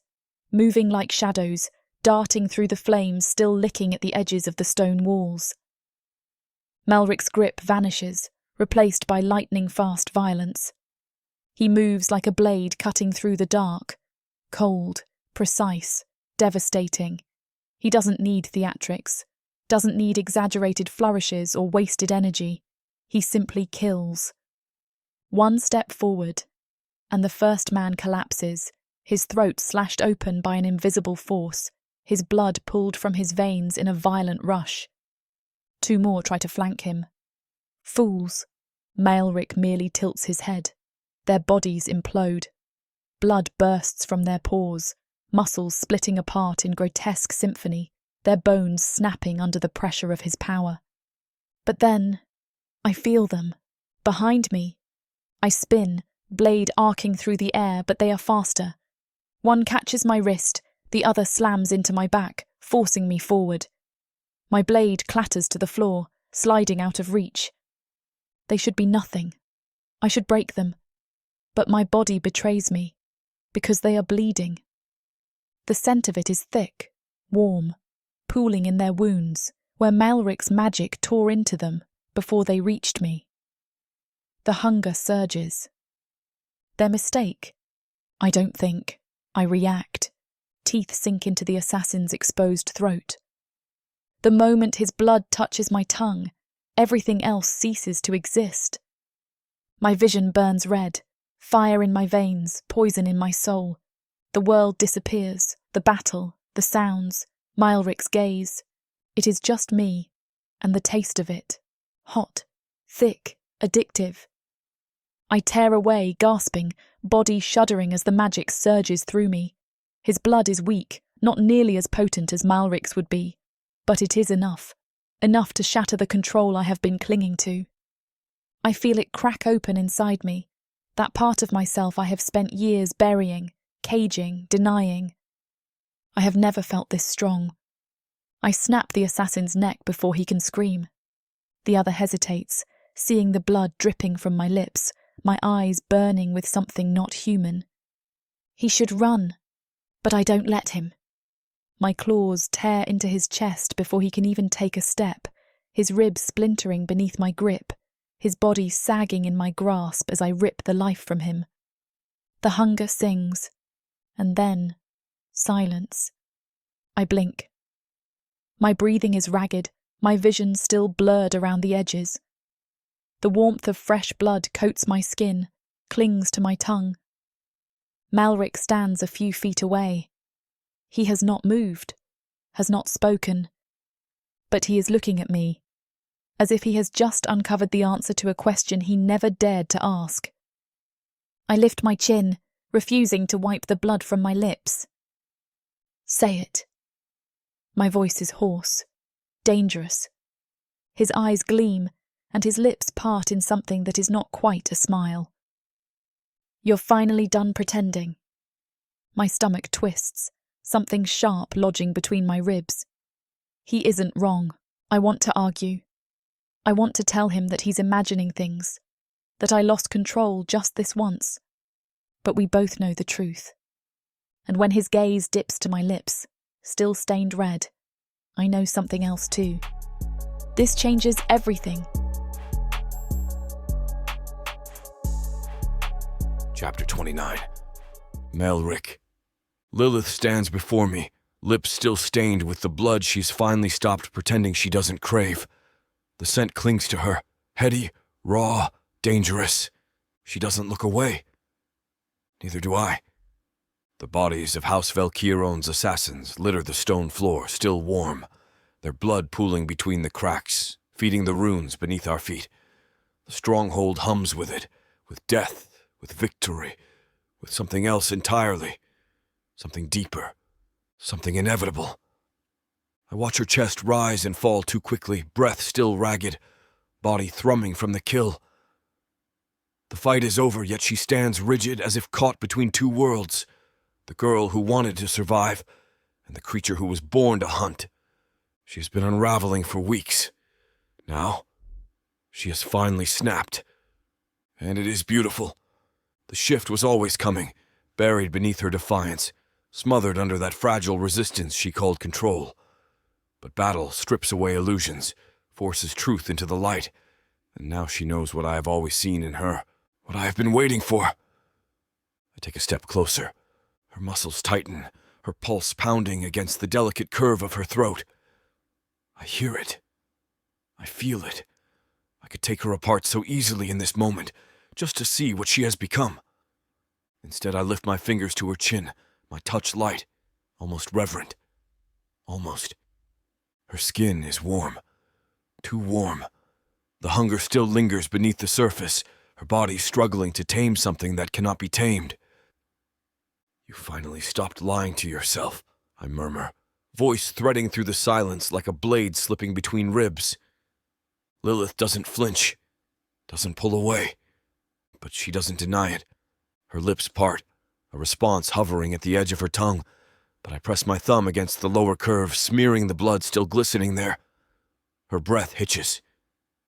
moving like shadows, darting through the flames, still licking at the edges of the stone walls. Melrich's grip vanishes, replaced by lightning-fast violence. He moves like a blade cutting through the dark, cold, precise, devastating. He doesn't need theatrics, doesn't need exaggerated flourishes or wasted energy. He simply kills. One step forward, and the first man collapses, his throat slashed open by an invisible force, his blood pulled from his veins in a violent rush. 2 more try to flank him. Fools. Malrich merely tilts his head. Their bodies implode. Blood bursts from their pores, muscles splitting apart in grotesque symphony, their bones snapping under the pressure of his power. But then, I feel them, behind me. I spin, blade arcing through the air, but they are faster. One catches my wrist, the other slams into my back, forcing me forward. My blade clatters to the floor, sliding out of reach. They should be nothing. I should break them. But my body betrays me, because they are bleeding. The scent of it is thick, warm, pooling in their wounds, where Malrich's magic tore into them before they reached me. The hunger surges. Their mistake? I don't think. I react. Teeth sink into the assassin's exposed throat. The moment his blood touches my tongue, everything else ceases to exist. My vision burns red, fire in my veins, poison in my soul. The world disappears, the battle, the sounds, Malrich's gaze. It is just me, and the taste of it. Hot, thick, addictive. I tear away, gasping, body shuddering as the magic surges through me. His blood is weak, not nearly as potent as Malrich's would be, but it is enough to shatter the control I have been clinging to. I feel it crack open inside me, that part of myself I have spent years burying, caging, denying. I have never felt this strong. I snap the assassin's neck before he can scream. The other hesitates, seeing the blood dripping from my lips, my eyes burning with something not human. He should run, but I don't let him. My claws tear into his chest before he can even take a step, his ribs splintering beneath my grip, his body sagging in my grasp as I rip the life from him. The hunger sings, and then silence. I blink. My breathing is ragged, my vision still blurred around the edges. The warmth of fresh blood coats my skin, clings to my tongue. Malrich stands a few feet away. He has not moved, has not spoken, but he is looking at me, as if he has just uncovered the answer to a question he never dared to ask. I lift my chin, refusing to wipe the blood from my lips. Say it. My voice is hoarse, dangerous. His eyes gleam, and his lips part in something that is not quite a smile. "You're finally done pretending." My stomach twists, something sharp lodging between my ribs. He isn't wrong. I want to argue. I want to tell him that he's imagining things, that I lost control just this once. But we both know the truth. And when his gaze dips to my lips, still stained red, I know something else too. This changes everything. Chapter 29. Melrich. Lilith stands before me, lips still stained with the blood she's finally stopped pretending she doesn't crave. The scent clings to her, heady, raw, dangerous. She doesn't look away. Neither do I. The bodies of House Valkyron's assassins litter the stone floor, still warm, their blood pooling between the cracks, feeding the runes beneath our feet. The stronghold hums with it, with death, with victory, with something else entirely, something deeper, something inevitable. I watch her chest rise and fall too quickly, breath still ragged, body thrumming from the kill. The fight is over, yet she stands rigid as if caught between two worlds. The girl who wanted to survive, and the creature who was born to hunt. She has been unraveling for weeks. Now, she has finally snapped. And it is beautiful. The shift was always coming, buried beneath her defiance, smothered under that fragile resistance she called control. But battle strips away illusions, forces truth into the light, and now she knows what I have always seen in her, what I have been waiting for. I take a step closer. Her muscles tighten, her pulse pounding against the delicate curve of her throat. I hear it. I feel it. I could take her apart so easily in this moment, just to see what she has become. Instead, I lift my fingers to her chin, my touch light, almost reverent. Almost. Her skin is warm. Too warm. The hunger still lingers beneath the surface, her body struggling to tame something that cannot be tamed. "You finally stopped lying to yourself," I murmur, voice threading through the silence like a blade slipping between ribs. Lilith doesn't flinch, doesn't pull away, but she doesn't deny it. Her lips part, a response hovering at the edge of her tongue, but I press my thumb against the lower curve, smearing the blood still glistening there. Her breath hitches.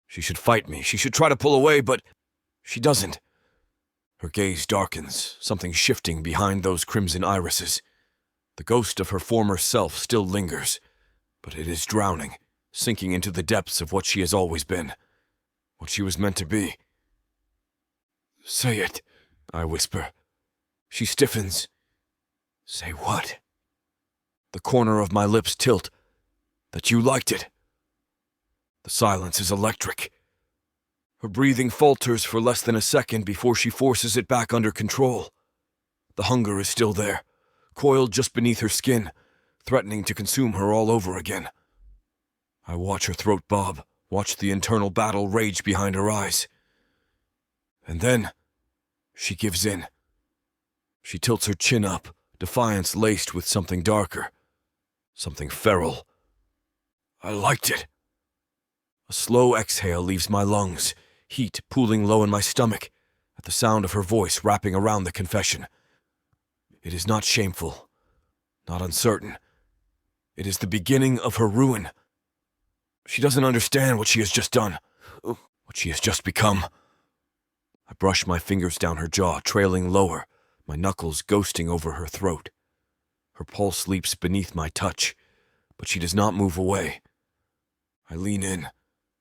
She should fight me, she should try to pull away, but she doesn't. Her gaze darkens, something shifting behind those crimson irises. The ghost of her former self still lingers, but it is drowning, sinking into the depths of what she has always been, what she was meant to be. "Say it," I whisper. She stiffens. "Say what?" The corner of my lips tilt. "That you liked it." The silence is electric. Her breathing falters for less than a second before she forces it back under control. The hunger is still there, coiled just beneath her skin, threatening to consume her all over again. I watch her throat bob, watch the internal battle rage behind her eyes. And then, she gives in. She tilts her chin up, defiance laced with something darker, something feral. I liked it. A slow exhale leaves my lungs, heat pooling low in my stomach, at the sound of her voice wrapping around the confession. It is not shameful, not uncertain. It is the beginning of her ruin. She doesn't understand what she has just done, what she has just become. I brush my fingers down her jaw, trailing lower, my knuckles ghosting over her throat. Her pulse leaps beneath my touch, but she does not move away. I lean in,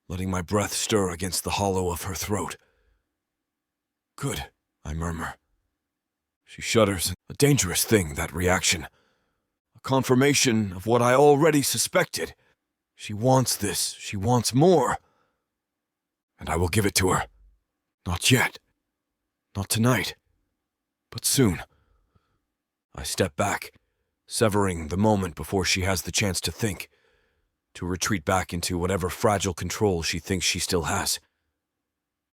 letting my breath stir against the hollow of her throat. "Good," I murmur. She shudders. A dangerous thing, that reaction. A confirmation of what I already suspected. She wants this. She wants more. And I will give it to her. Not yet. Not tonight. But soon. I step back, severing the moment before she has the chance to think, to retreat back into whatever fragile control she thinks she still has.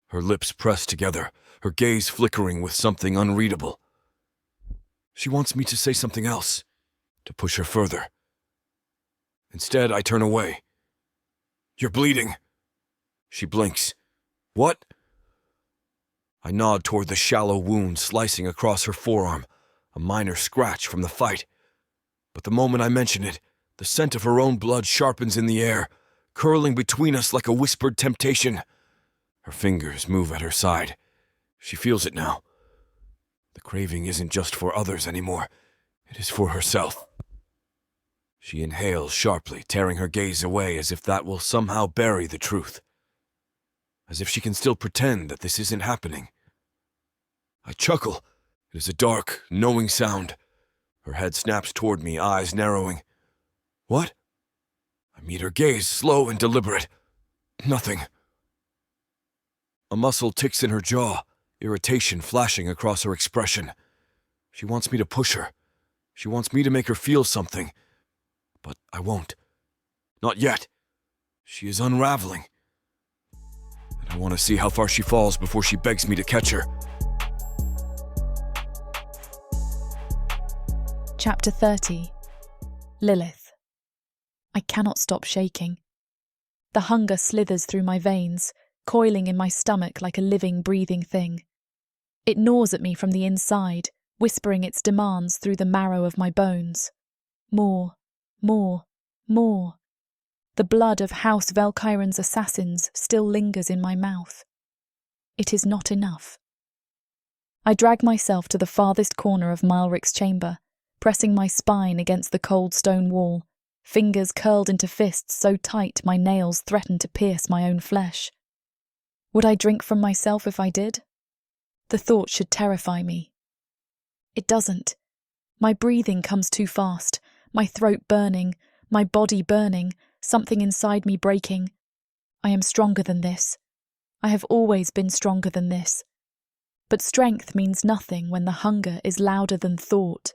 Her lips pressed together, her gaze flickering with something unreadable. She wants me to say something else, to push her further. Instead, I turn away. "You're bleeding." She blinks, What? I nod toward the shallow wound slicing across her forearm, a minor scratch from the fight. But the moment I mention it, the scent of her own blood sharpens in the air, curling between us like a whispered temptation. Her fingers move at her side. She feels it now. The craving isn't just for others anymore. It is for herself. She inhales sharply, tearing her gaze away as if that will somehow bury the truth. As if she can still pretend that this isn't happening. I chuckle. It is a dark, knowing sound. Her head snaps toward me, eyes narrowing. What? I meet her gaze, slow and deliberate. Nothing. A muscle ticks in her jaw, irritation flashing across her expression. She wants me to push her. She wants me to make her feel something. But I won't. Not yet. She is unraveling. And I want to see how far she falls before she begs me to catch her. Chapter 30. Lilith. I cannot stop shaking. The hunger slithers through my veins, coiling in my stomach like a living, breathing thing. It gnaws at me from the inside, whispering its demands through the marrow of my bones. More, more, more. The blood of House Velkyron's assassins still lingers in my mouth. It is not enough. I drag myself to the farthest corner of Malrich's chamber, pressing my spine against the cold stone wall, fingers curled into fists so tight my nails threaten to pierce my own flesh. Would I drink from myself if I did? The thought should terrify me. It doesn't. My breathing comes too fast, my throat burning, my body burning, something inside me breaking. I am stronger than this. I have always been stronger than this. But strength means nothing when the hunger is louder than thought,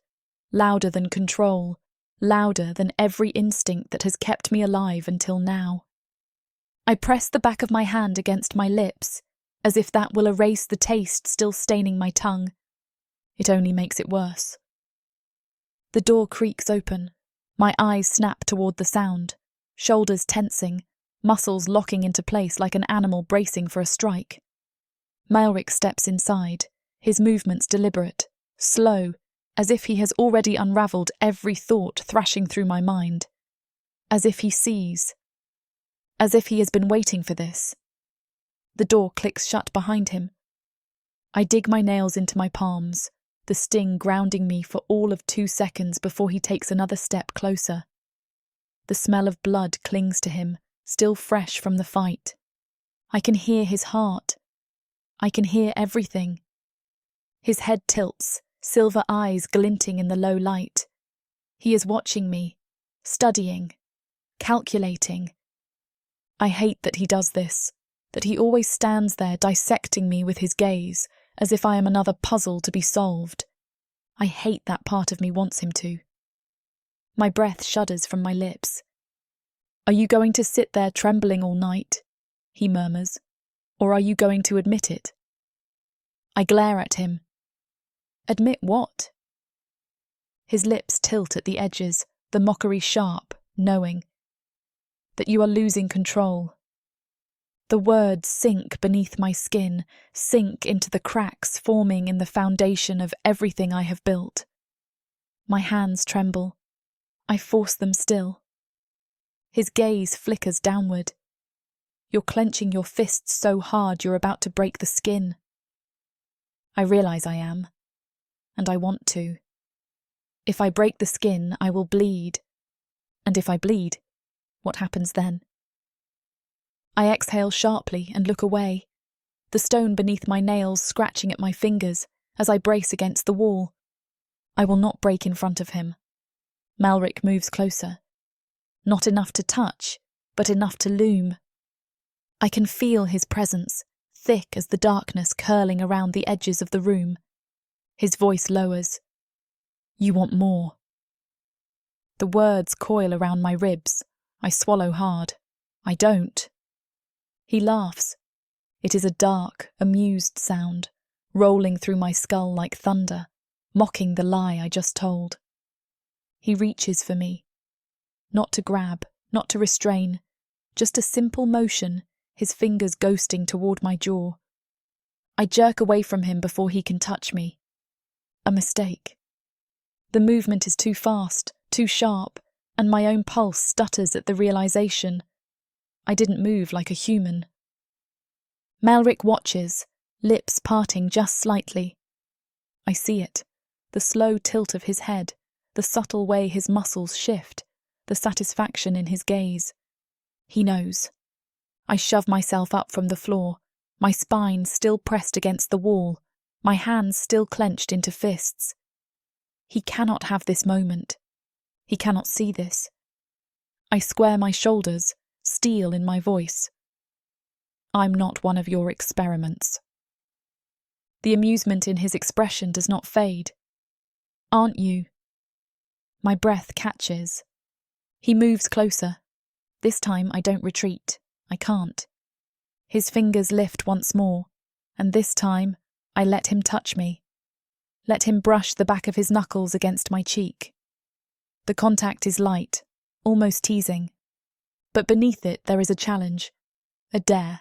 louder than control, louder than every instinct that has kept me alive until now. I press the back of my hand against my lips, as if that will erase the taste still staining my tongue. It only makes it worse. The door creaks open. My eyes snap toward the sound, shoulders tensing, muscles locking into place like an animal bracing for a strike. Malrich steps inside, his movements deliberate, slow, as if he has already unravelled every thought thrashing through my mind. As if he sees. As if he has been waiting for this. The door clicks shut behind him. I dig my nails into my palms, the sting grounding me for all of 2 seconds before he takes another step closer. The smell of blood clings to him, still fresh from the fight. I can hear his heart. I can hear everything. His head tilts, silver eyes glinting in the low light. He is watching me, studying, calculating. I hate that he does this, that he always stands there dissecting me with his gaze, as if I am another puzzle to be solved. I hate that part of me wants him to. My breath shudders from my lips. "Are you going to sit there trembling all night?" he murmurs. "Or are you going to admit it?" I glare at him. Admit what? His lips tilt at the edges, the mockery sharp, knowing. That you are losing control. The words sink beneath my skin, sink into the cracks forming in the foundation of everything I have built. My hands tremble. I force them still. His gaze flickers downward. You're clenching your fists so hard you're about to break the skin. I realise I am. And I want to. If I break the skin, I will bleed. And if I bleed, what happens then? I exhale sharply and look away, the stone beneath my nails scratching at my fingers as I brace against the wall. I will not break in front of him. Malrich moves closer. Not enough to touch, but enough to loom. I can feel his presence, thick as the darkness curling around the edges of the room. His voice lowers. You want more. The words coil around my ribs. I swallow hard. I don't. He laughs. It is a dark, amused sound, rolling through my skull like thunder, mocking the lie I just told. He reaches for me. Not to grab, not to restrain, just a simple motion, his fingers ghosting toward my jaw. I jerk away from him before he can touch me. A mistake. The movement is too fast, too sharp, and my own pulse stutters at the realization. I didn't move like a human. Malrich watches, lips parting just slightly. I see it, the slow tilt of his head, the subtle way his muscles shift, the satisfaction in his gaze. He knows. I shove myself up from the floor, my spine still pressed against the wall, my hands still clenched into fists. He cannot have this moment. He cannot see this. I square my shoulders, steel in my voice. I'm not one of your experiments. The amusement in his expression does not fade. Aren't you? My breath catches. He moves closer. This time I don't retreat. I can't. His fingers lift once more, and this time I let him touch me. Let him brush the back of his knuckles against my cheek. The contact is light, almost teasing. But beneath it there is a challenge, a dare.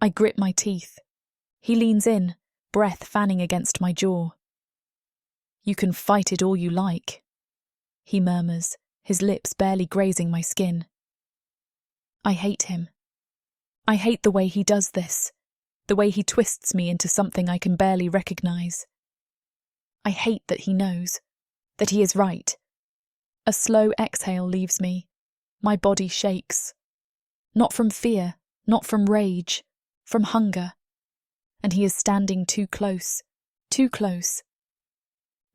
I grip my teeth. He leans in, breath fanning against my jaw. You can fight it all you like, he murmurs, his lips barely grazing my skin. I hate him. I hate the way he does this, the way he twists me into something I can barely recognize. I hate that he knows, that he is right. A slow exhale leaves me. My body shakes. Not from fear, not from rage, from hunger. And he is standing too close, too close.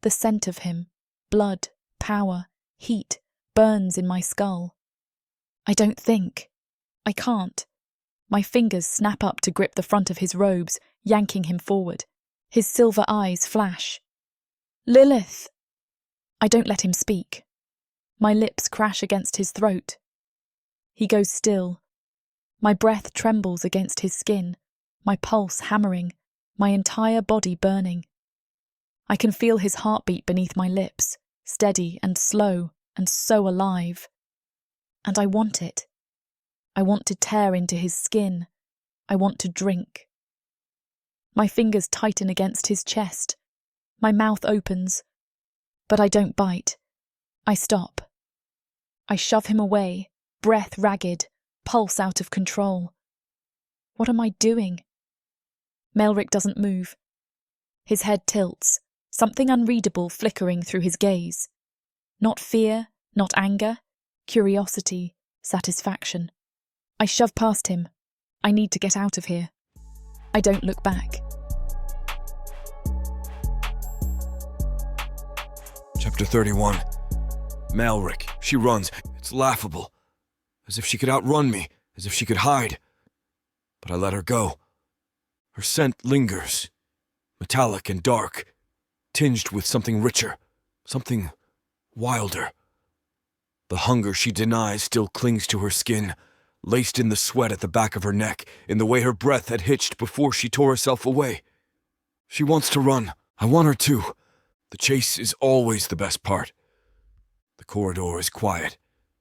The scent of him, blood, power, heat, burns in my skull. I don't think. I can't. My fingers snap up to grip the front of his robes, yanking him forward. His silver eyes flash. Lilith! I don't let him speak. My lips crash against his throat. He goes still. My breath trembles against his skin, my pulse hammering, my entire body burning. I can feel his heartbeat beneath my lips, steady and slow and so alive. And I want it. I want to tear into his skin. I want to drink. My fingers tighten against his chest. My mouth opens. But I don't bite. I stop. I shove him away, breath ragged, pulse out of control. What am I doing? Melrich doesn't move. His head tilts, something unreadable flickering through his gaze. Not fear, not anger, curiosity, satisfaction. I shove past him. I need to get out of here. I don't look back. Chapter 31. Malrich. She runs. It's laughable. As if she could outrun me, as if she could hide. But I let her go. Her scent lingers, metallic and dark, tinged with something richer, something wilder. The hunger she denies still clings to her skin, laced in the sweat at the back of her neck, in the way her breath had hitched before she tore herself away. She wants to run. I want her to. The chase is always the best part. The corridor is quiet,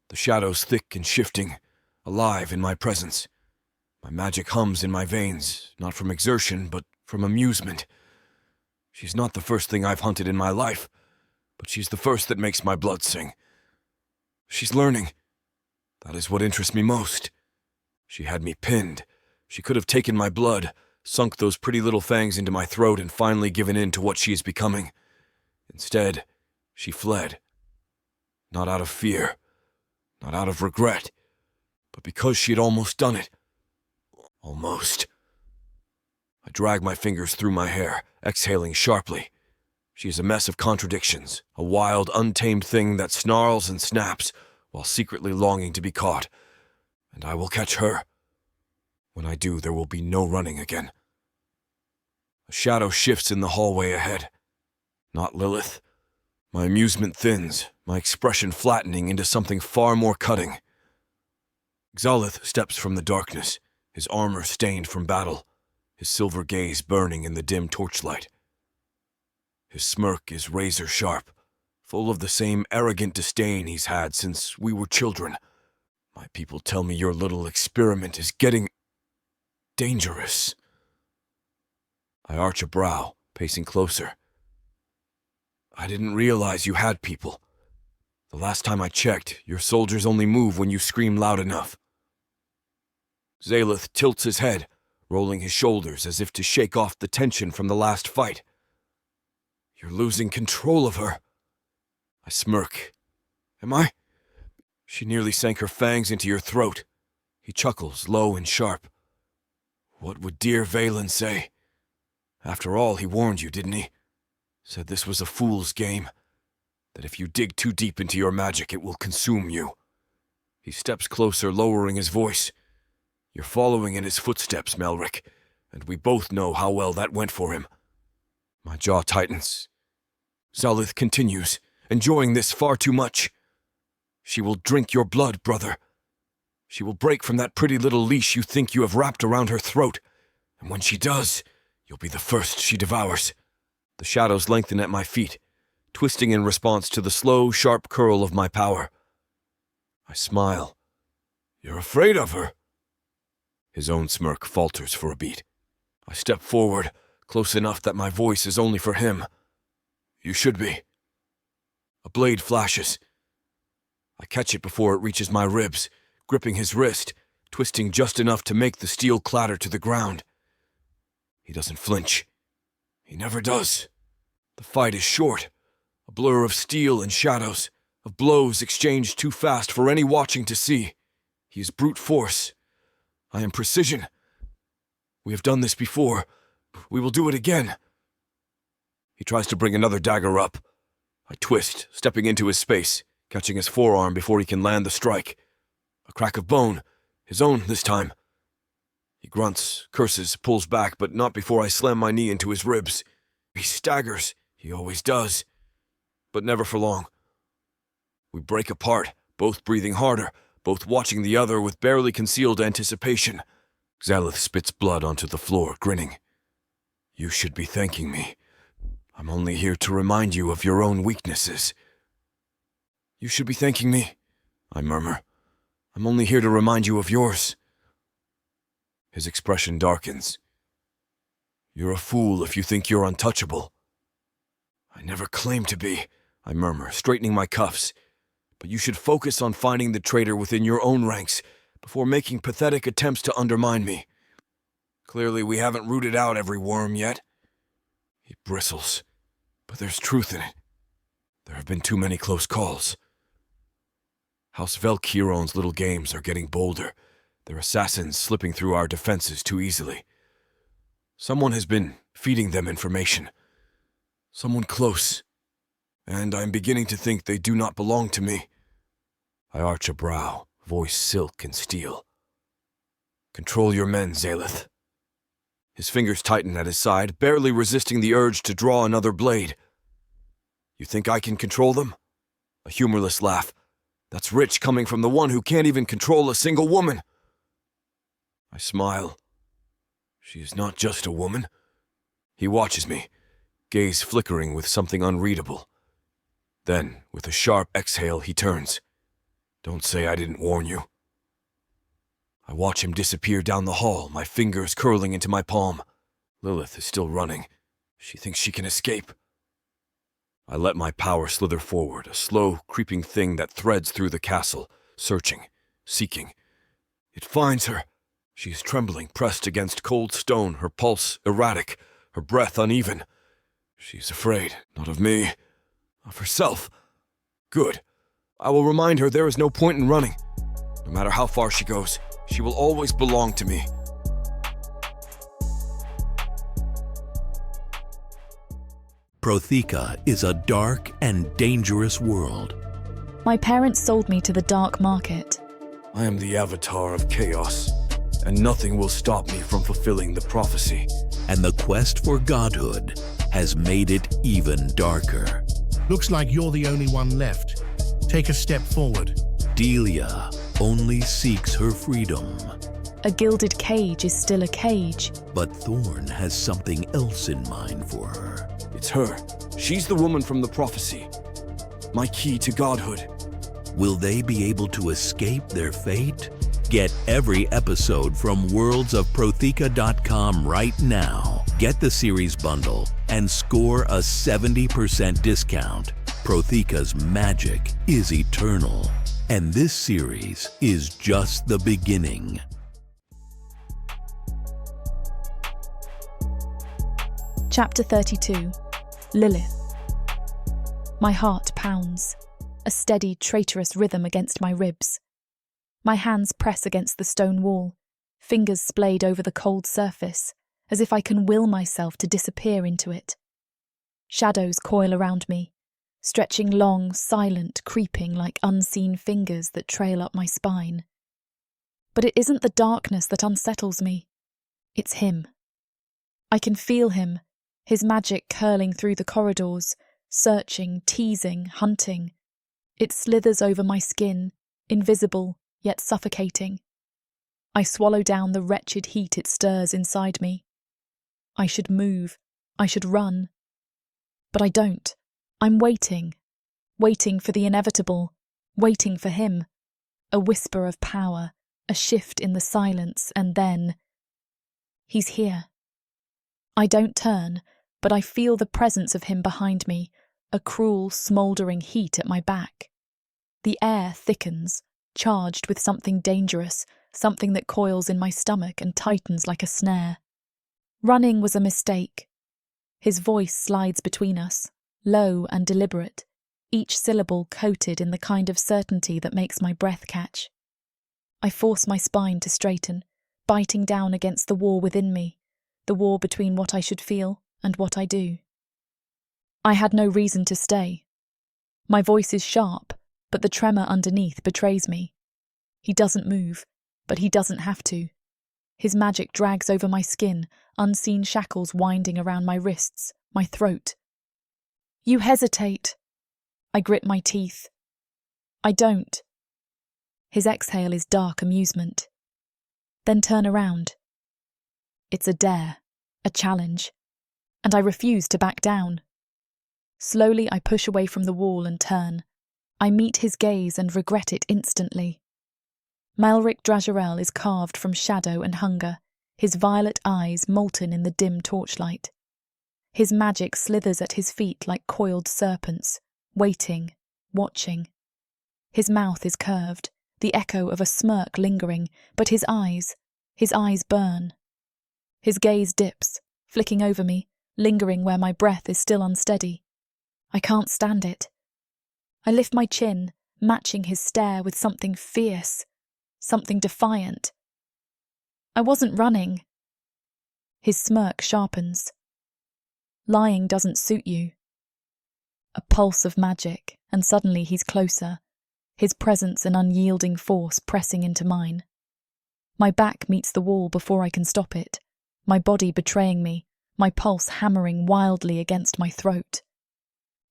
the shadows thick and shifting, alive in my presence. My magic hums in my veins, not from exertion, but from amusement. She's not the first thing I've hunted in my life, but she's the first that makes my blood sing. She's learning. That is what interests me most. She had me pinned. She could have taken my blood, sunk those pretty little fangs into my throat, and finally given in to what she is becoming. Instead, she fled. Not out of fear, not out of regret, but because she had almost done it. Almost. I drag my fingers through my hair, exhaling sharply. She is a mess of contradictions, a wild, untamed thing that snarls and snaps while secretly longing to be caught. And I will catch her. When I do, there will be no running again. A shadow shifts in the hallway ahead. Not Lilith. My amusement thins, my expression flattening into something far more cutting. Xalith steps from the darkness, his armor stained from battle, his silver gaze burning in the dim torchlight. His smirk is razor-sharp, full of the same arrogant disdain he's had since we were children. My people tell me your little experiment is getting... dangerous. I arch a brow, pacing closer. I didn't realize you had people. The last time I checked, your soldiers only move when you scream loud enough. Lilith tilts his head, rolling his shoulders as if to shake off the tension from the last fight. You're losing control of her. I smirk. Am I? She nearly sank her fangs into your throat. He chuckles, low and sharp. What would dear Valen say? After all, he warned you, didn't he? Said this was a fool's game. That if you dig too deep into your magic, it will consume you. He steps closer, lowering his voice. You're following in his footsteps, Melrich, and we both know how well that went for him. My jaw tightens. Lilith continues, enjoying this far too much. She will drink your blood, brother. She will break from that pretty little leash you think you have wrapped around her throat, and when she does, you'll be the first she devours. The shadows lengthen at my feet, twisting in response to the slow, sharp curl of my power. I smile. You're afraid of her? His own smirk falters for a beat. I step forward, close enough that my voice is only for him. You should be. A blade flashes. I catch it before it reaches my ribs, gripping his wrist, twisting just enough to make the steel clatter to the ground. He doesn't flinch. He never does. The fight is short, a blur of steel and shadows, of blows exchanged too fast for any watching to see. He is brute force. I am precision. We have done this before. We will do it again. He tries to bring another dagger up. I twist, stepping into his space, catching his forearm before he can land the strike. A crack of bone, his own this time. He grunts, curses, pulls back, but not before I slam my knee into his ribs. He staggers. He always does. But never for long. We break apart, both breathing harder, both watching the other with barely concealed anticipation. Lilith spits blood onto the floor, grinning. You should be thanking me. I'm only here to remind you of your own weaknesses. You should be thanking me, I murmur. I'm only here to remind you of yours. His expression darkens. You're a fool if you think you're untouchable. I never claimed to be, I murmur, straightening my cuffs. But you should focus on finding the traitor within your own ranks before making pathetic attempts to undermine me. Clearly, we haven't rooted out every worm yet. He bristles, but there's truth in it. There have been too many close calls. House Velkiron's little games are getting bolder, their assassins slipping through our defenses too easily. Someone has been feeding them information. Someone close. And I'm beginning to think they do not belong to me. I arch a brow, voice silk and steel. Control your men, Lilith. His fingers tighten at his side, barely resisting the urge to draw another blade. You think I can control them? A humorless laugh. That's rich coming from the one who can't even control a single woman. I smile. She is not just a woman. He watches me, gaze flickering with something unreadable. Then, with a sharp exhale, he turns. Don't say I didn't warn you. I watch him disappear down the hall, my fingers curling into my palm. Lilith is still running. She thinks she can escape. I let my power slither forward, a slow, creeping thing that threads through the castle, searching, seeking. It finds her. She is trembling, pressed against cold stone, her pulse erratic, her breath uneven. She's afraid, not of me, of herself. Good. I will remind her there is no point in running. No matter how far she goes, she will always belong to me. Protheka is a dark and dangerous world. My parents sold me to the dark market. I am the avatar of chaos, and nothing will stop me from fulfilling the prophecy. And the quest for godhood has made it even darker. Looks like you're the only one left. Take a step forward. Delia only seeks her freedom. A gilded cage is still a cage. But Thorn has something else in mind for her. It's her. She's the woman from the prophecy. My key to godhood. Will they be able to escape their fate? Get every episode from worldsofprothika.com right now. Get the series bundle and score a 70% discount. Prothika's magic is eternal, and this series is just the beginning. Chapter 32. Lilith. My heart pounds, a steady, traitorous rhythm against my ribs. My hands press against the stone wall, fingers splayed over the cold surface, as if I can will myself to disappear into it. Shadows coil around me, stretching long, silent, creeping like unseen fingers that trail up my spine. But it isn't the darkness that unsettles me. It's him. I can feel him, his magic curling through the corridors, searching, teasing, hunting. It slithers over my skin, invisible, yet suffocating. I swallow down the wretched heat it stirs inside me. I should move. I should run. But I don't. I'm waiting. Waiting for the inevitable. Waiting for him. A whisper of power, a shift in the silence, and then... He's here. I don't turn, but I feel the presence of him behind me, a cruel, smouldering heat at my back. The air thickens, charged with something dangerous, something that coils in my stomach and tightens like a snare. Running was a mistake. His voice slides between us, low and deliberate, each syllable coated in the kind of certainty that makes my breath catch. I force my spine to straighten, biting down against the wall within me, the wall between what I should feel and what I do. I had no reason to stay. My voice is sharp, but the tremor underneath betrays me. He doesn't move, but he doesn't have to. His magic drags over my skin, unseen shackles winding around my wrists, my throat. You hesitate. I grit my teeth. I don't. His exhale is dark amusement. Then turn around. It's a dare, a challenge, and I refuse to back down. Slowly I push away from the wall and turn. I meet his gaze and regret it instantly. Malrich Dragerel is carved from shadow and hunger, his violet eyes molten in the dim torchlight. His magic slithers at his feet like coiled serpents, waiting, watching. His mouth is curved, the echo of a smirk lingering, but his eyes burn. His gaze dips, flicking over me, lingering where my breath is still unsteady. I can't stand it. I lift my chin, matching his stare with something fierce, something defiant. I wasn't running. His smirk sharpens. Lying doesn't suit you. A pulse of magic, and suddenly he's closer, his presence an unyielding force pressing into mine. My back meets the wall before I can stop it, my body betraying me, my pulse hammering wildly against my throat.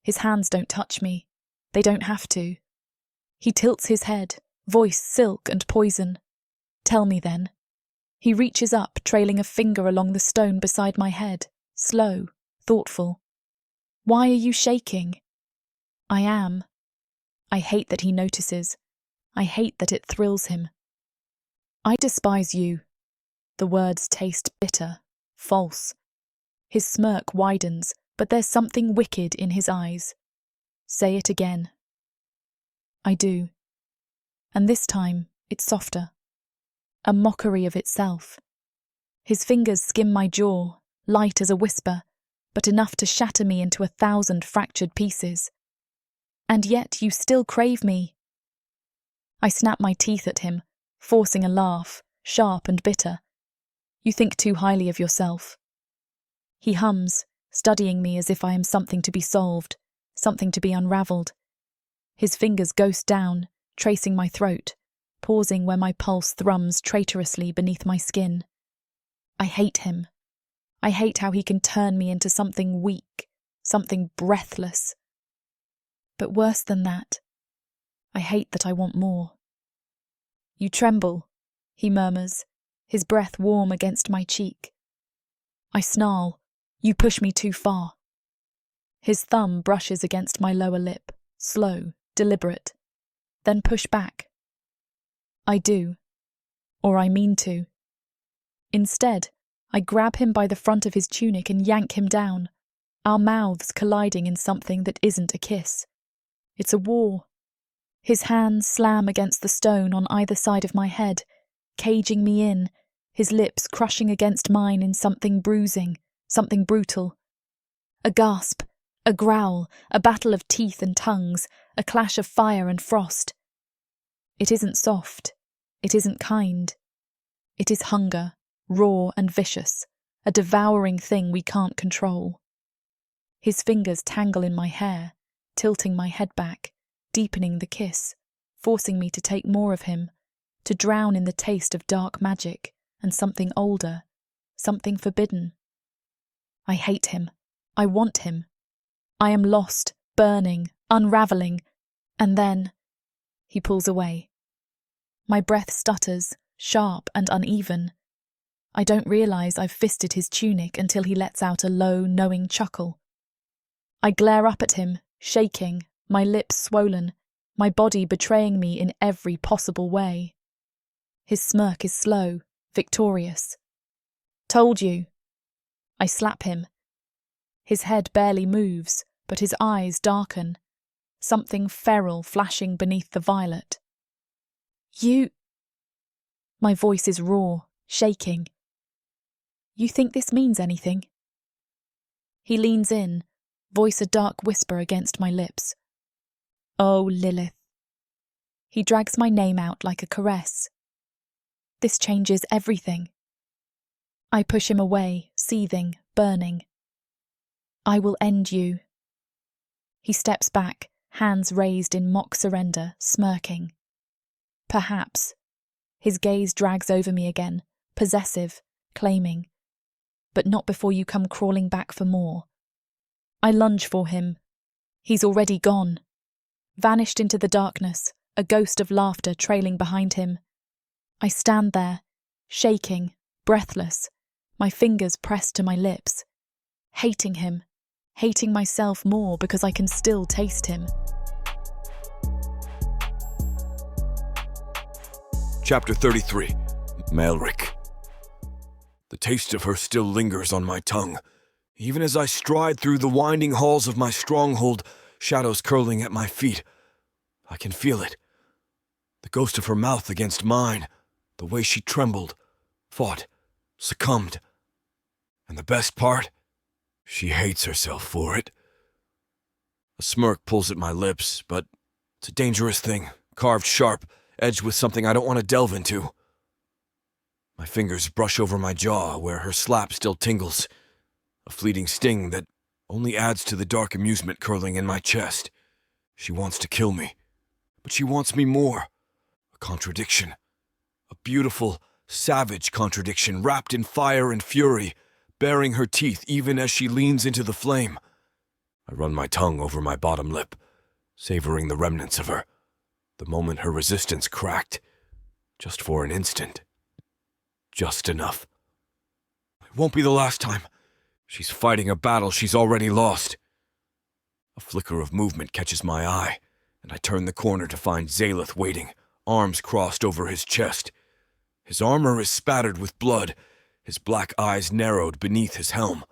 His hands don't touch me. They don't have to. He tilts his head, voice silk and poison. Tell me then. He reaches up, trailing a finger along the stone beside my head, slow, thoughtful. Why are you shaking? I am. I hate that he notices. I hate that it thrills him. I despise you. The words taste bitter, false. His smirk widens, but there's something wicked in his eyes. Say it again. I do. And this time, it's softer. A mockery of itself. His fingers skim my jaw, light as a whisper, but enough to shatter me into 1,000 fractured pieces. And yet you still crave me. I snap my teeth at him, forcing a laugh, sharp and bitter. You think too highly of yourself. He hums, studying me as if I am something to be solved, something to be unravelled. His fingers ghost down, tracing my throat, pausing where my pulse thrums traitorously beneath my skin. I hate him. I hate how he can turn me into something weak, something breathless. But worse than that, I hate that I want more. You tremble, he murmurs, his breath warm against my cheek. I snarl, you push me too far. His thumb brushes against my lower lip, slow, deliberate, then push back. I do. or I mean to. Instead, I grab him by the front of his tunic and yank him down, our mouths colliding in something that isn't a kiss. It's a war. His hands slam against the stone on either side of my head, caging me in, his lips crushing against mine in something bruising, something brutal. A gasp, a growl, a battle of teeth and tongues, a clash of fire and frost. It isn't soft. It isn't kind. It is hunger, raw and vicious, a devouring thing we can't control. His fingers tangle in my hair, tilting my head back, deepening the kiss, forcing me to take more of him, to drown in the taste of dark magic and something older, something forbidden. I hate him. I want him. I am lost, burning, unraveling, and then he pulls away. My breath stutters, sharp and uneven. I don't realise I've fisted his tunic until he lets out a low, knowing chuckle. I glare up at him, shaking, my lips swollen, my body betraying me in every possible way. His smirk is slow, victorious. Told you. I slap him. His head barely moves, but his eyes darken, something feral flashing beneath the violet. You... My voice is raw, shaking. You think this means anything? He leans in, voice a dark whisper against my lips. Oh, Lilith. He drags my name out like a caress. This changes everything. I push him away, seething, burning. I will end you. He steps back, hands raised in mock surrender, smirking. Perhaps. His gaze drags over me again, possessive, claiming. But not before you come crawling back for more. I lunge for him. He's already gone. Vanished into the darkness, a ghost of laughter trailing behind him. I stand there, shaking, breathless, my fingers pressed to my lips, hating him, hating myself more because I can still taste him. Chapter 33. Malrich. The taste of her still lingers on my tongue, even as I stride through the winding halls of my stronghold, shadows curling at my feet. I can feel it. The ghost of her mouth against mine, the way she trembled, fought, succumbed. And the best part? She hates herself for it. A smirk pulls at my lips, but it's a dangerous thing, carved sharp, edged with something I don't want to delve into. My fingers brush over my jaw where her slap still tingles, a fleeting sting that only adds to the dark amusement curling in my chest. She wants to kill me, but she wants me more. A contradiction. A beautiful, savage contradiction wrapped in fire and fury, baring her teeth even as she leans into the flame. I run my tongue over my bottom lip, savoring the remnants of her. The moment her resistance cracked, just for an instant. Just enough. It won't be the last time. She's fighting a battle she's already lost. A flicker of movement catches my eye, and I turn the corner to find Lilith waiting, arms crossed over his chest. His armor is spattered with blood, his black eyes narrowed beneath his helm.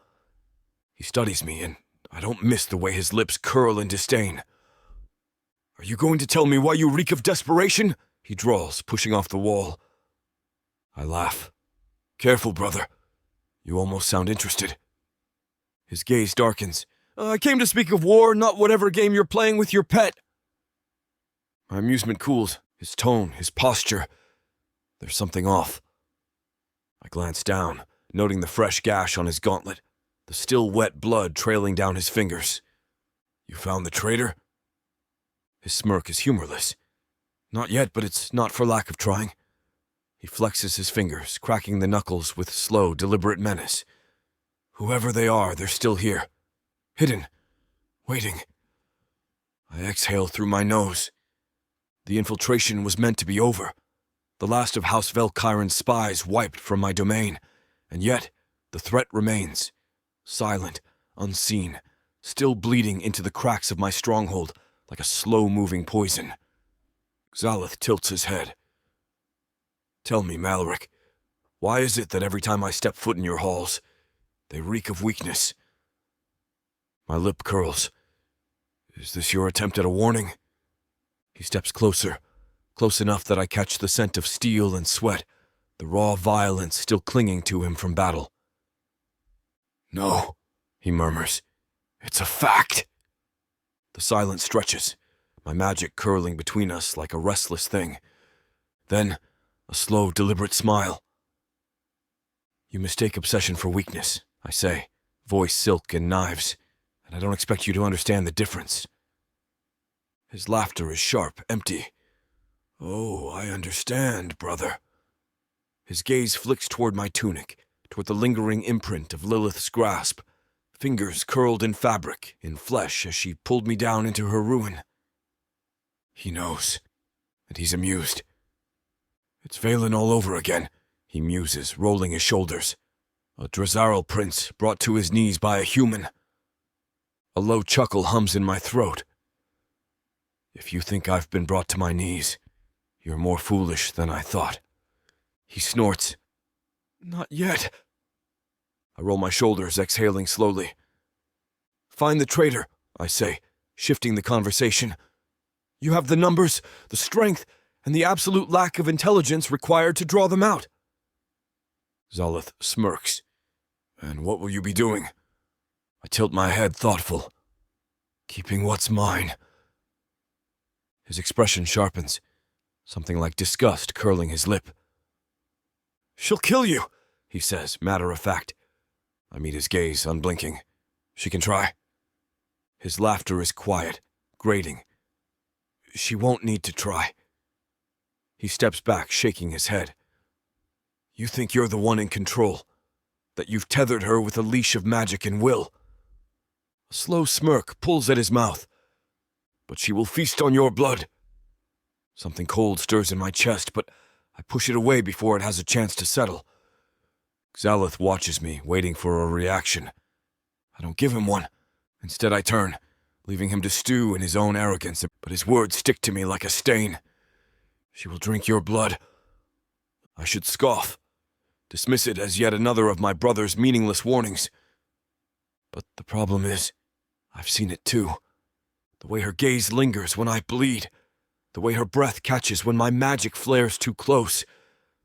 He studies me, and I don't miss the way his lips curl in disdain. Are you going to tell me why you reek of desperation? He drawls, pushing off the wall. I laugh. Careful, brother. You almost sound interested. His gaze darkens. I came to speak of war, not whatever game you're playing with your pet. My amusement cools, his tone, his posture. There's something off. I glance down, noting the fresh gash on his gauntlet, the still wet blood trailing down his fingers. You found the traitor? His smirk is humorless. Not yet, but it's not for lack of trying. He flexes his fingers, cracking the knuckles with slow, deliberate menace. Whoever they are, they're still here. Hidden. Waiting. I exhale through my nose. The infiltration was meant to be over. The last of House Velkyron's spies wiped from my domain. And yet, the threat remains. Silent, unseen, still bleeding into the cracks of my stronghold like a slow-moving poison. Lilith tilts his head. Tell me, Malrich, why is it that every time I step foot in your halls, they reek of weakness? My lip curls. Is this your attempt at a warning? He steps closer, close enough that I catch the scent of steel and sweat, the raw violence still clinging to him from battle. No, he murmurs. It's a fact. The silence stretches, my magic curling between us like a restless thing. Then, a slow, deliberate smile. You mistake obsession for weakness, I say, voice silk and knives, and I don't expect you to understand the difference. His laughter is sharp, empty. Oh, I understand, brother. His gaze flicks toward my tunic, toward the lingering imprint of Lilith's grasp, fingers curled in fabric, in flesh as she pulled me down into her ruin. He knows, and he's amused. It's Valen all over again, he muses, rolling his shoulders. A Drazaral prince brought to his knees by a human. A low chuckle hums in my throat. If you think I've been brought to my knees, you're more foolish than I thought. He snorts. Not yet. I roll my shoulders, exhaling slowly. Find the traitor, I say, shifting the conversation. You have the numbers, the strength, and the absolute lack of intelligence required to draw them out. Zalith smirks. And what will you be doing? I tilt my head, thoughtful. Keeping what's mine. His expression sharpens, something like disgust curling his lip. She'll kill you, he says, matter of fact. I meet his gaze, unblinking. She can try. His laughter is quiet, grating. She won't need to try. He steps back, shaking his head. You think you're the one in control, that you've tethered her with a leash of magic and will. A slow smirk pulls at his mouth. But she will feast on your blood. Something cold stirs in my chest, but I push it away before it has a chance to settle. Zalith watches me, waiting for a reaction. I don't give him one. Instead I turn, leaving him to stew in his own arrogance, but his words stick to me like a stain. She will drink your blood. I should scoff, dismiss it as yet another of my brother's meaningless warnings. But the problem is, I've seen it too. The way her gaze lingers when I bleed. The way her breath catches when my magic flares too close.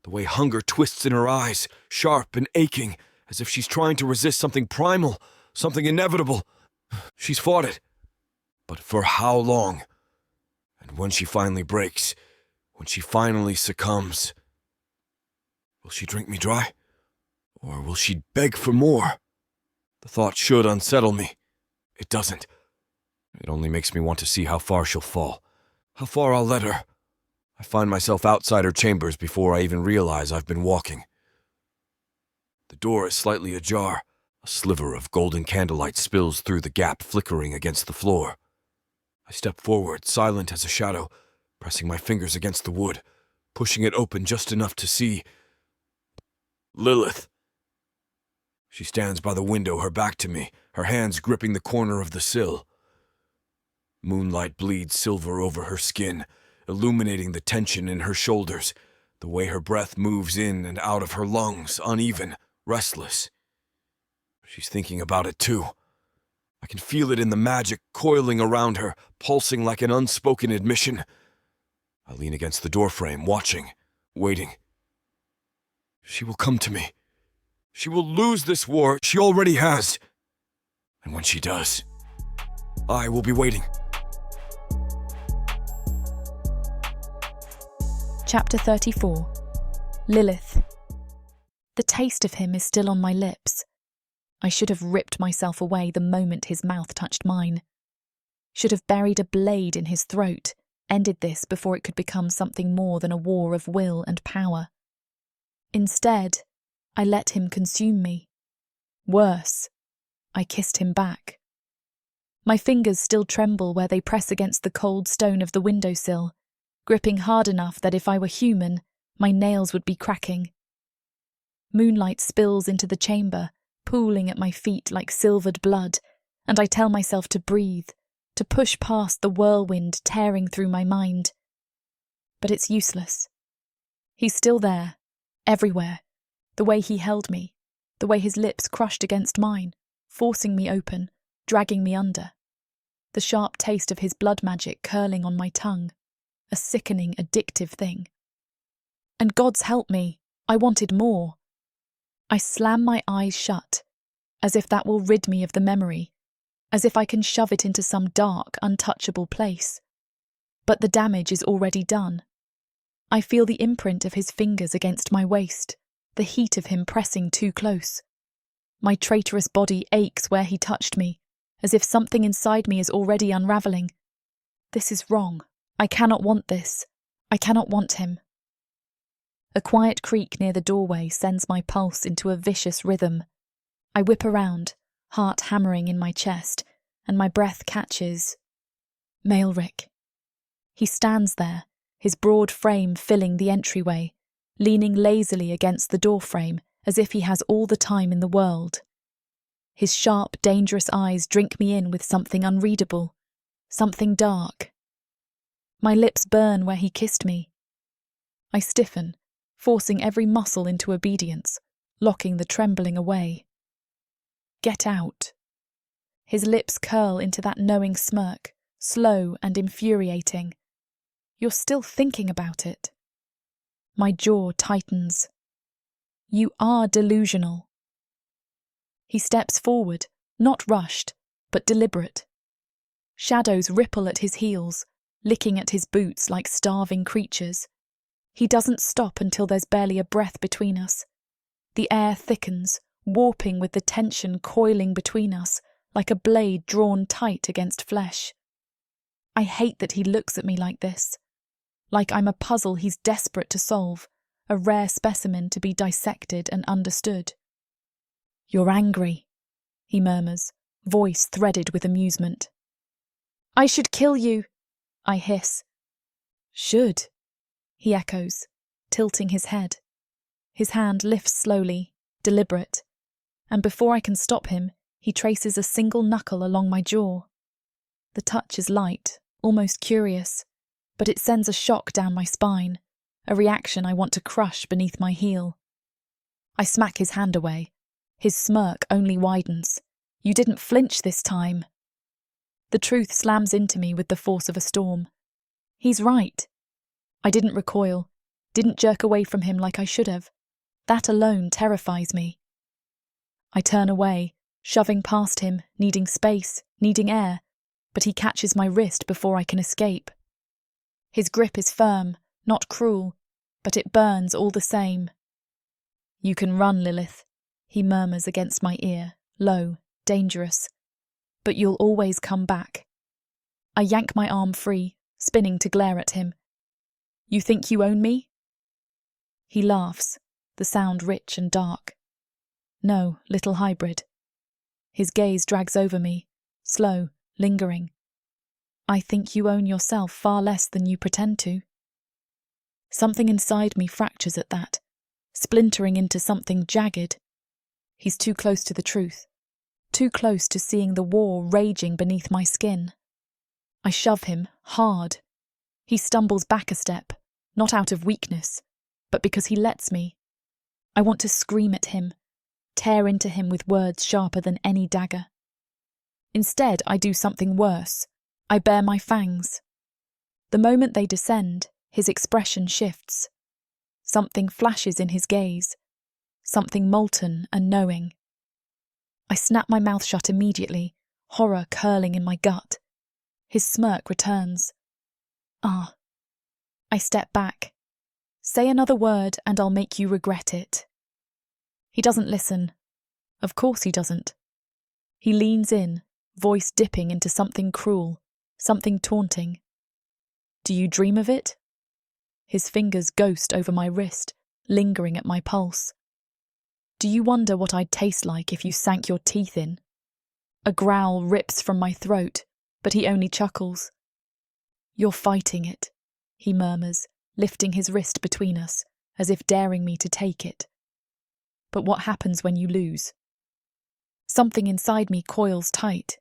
The way hunger twists in her eyes, sharp and aching, as if she's trying to resist something primal, something inevitable. She's fought it. But for how long? And when she finally breaks, when she finally succumbs, will she drink me dry? Or will she beg for more? The thought should unsettle me. It doesn't. It only makes me want to see how far she'll fall, how far I'll let her. I find myself outside her chambers before I even realize I've been walking. The door is slightly ajar. A sliver of golden candlelight spills through the gap, flickering against the floor. I step forward, silent as a shadow, pressing my fingers against the wood, pushing it open just enough to see Lilith. She stands by the window, her back to me, her hands gripping the corner of the sill. Moonlight bleeds silver over her skin, illuminating the tension in her shoulders, the way her breath moves in and out of her lungs, uneven, restless. She's thinking about it too. I can feel it in the magic coiling around her, pulsing like an unspoken admission. I lean against the doorframe, watching, waiting. She will come to me. She will lose this war. She already has. And when she does, I will be waiting. Chapter 34. Lilith. The taste of him is still on my lips. I should have ripped myself away the moment his mouth touched mine. Should have buried a blade in his throat, ended this before it could become something more than a war of will and power. Instead, I let him consume me. Worse, I kissed him back. My fingers still tremble where they press against the cold stone of the windowsill, gripping hard enough that if I were human, my nails would be cracking. Moonlight spills into the chamber, pooling at my feet like silvered blood, and I tell myself to breathe, to push past the whirlwind tearing through my mind. But it's useless. He's still there, everywhere. The way he held me, the way his lips crushed against mine, forcing me open, dragging me under. The sharp taste of his blood magic curling on my tongue, a sickening, addictive thing. And God's help me, I wanted more. I slam my eyes shut, as if that will rid me of the memory, as if I can shove it into some dark, untouchable place. But the damage is already done. I feel the imprint of his fingers against my waist, the heat of him pressing too close. My traitorous body aches where he touched me, as if something inside me is already unraveling. This is wrong. I cannot want this. I cannot want him. A quiet creak near the doorway sends my pulse into a vicious rhythm. I whip around, heart hammering in my chest, and my breath catches. Malrich. He stands there, his broad frame filling the entryway, leaning lazily against the doorframe as if he has all the time in the world. His sharp, dangerous eyes drink me in with something unreadable, something dark. My lips burn where he kissed me. I stiffen, forcing every muscle into obedience, locking the trembling away. Get out. His lips curl into that knowing smirk, slow and infuriating. You're still thinking about it. My jaw tightens. You are delusional. He steps forward, not rushed, but deliberate. Shadows ripple at his heels, licking at his boots like starving creatures. He doesn't stop until there's barely a breath between us. The air thickens, warping with the tension coiling between us, like a blade drawn tight against flesh. I hate that he looks at me like this. Like I'm a puzzle he's desperate to solve, a rare specimen to be dissected and understood. You're angry, he murmurs, voice threaded with amusement. I should kill you, I hiss. Should, he echoes, tilting his head. His hand lifts slowly, deliberate, and before I can stop him, he traces a single knuckle along my jaw. The touch is light, almost curious, but it sends a shock down my spine, a reaction I want to crush beneath my heel. I smack his hand away. His smirk only widens. You didn't flinch this time. The truth slams into me with the force of a storm. He's right. I didn't recoil, didn't jerk away from him like I should have. That alone terrifies me. I turn away, shoving past him, needing space, needing air, but he catches my wrist before I can escape. His grip is firm, not cruel, but it burns all the same. You can run, Lilith, he murmurs against my ear, low, dangerous. But you'll always come back. I yank my arm free, spinning to glare at him. You think you own me? He laughs, the sound rich and dark. No, little hybrid. His gaze drags over me, slow, lingering. I think you own yourself far less than you pretend to. Something inside me fractures at that, splintering into something jagged. He's too close to the truth, too close to seeing the war raging beneath my skin. I shove him, hard. He stumbles back a step, not out of weakness, but because he lets me. I want to scream at him, tear into him with words sharper than any dagger. Instead, I do something worse. I bare my fangs. The moment they descend, his expression shifts. Something flashes in his gaze, something molten and knowing. I snap my mouth shut immediately, horror curling in my gut. His smirk returns. Ah. I step back. Say another word and I'll make you regret it. He doesn't listen. Of course he doesn't. He leans in, voice dipping into something cruel, something taunting. Do you dream of it? His fingers ghost over my wrist, lingering at my pulse. Do you wonder what I'd taste like if you sank your teeth in? A growl rips from my throat, but he only chuckles. You're fighting it, he murmurs, lifting his wrist between us, as if daring me to take it. But what happens when you lose? Something inside me coils tight.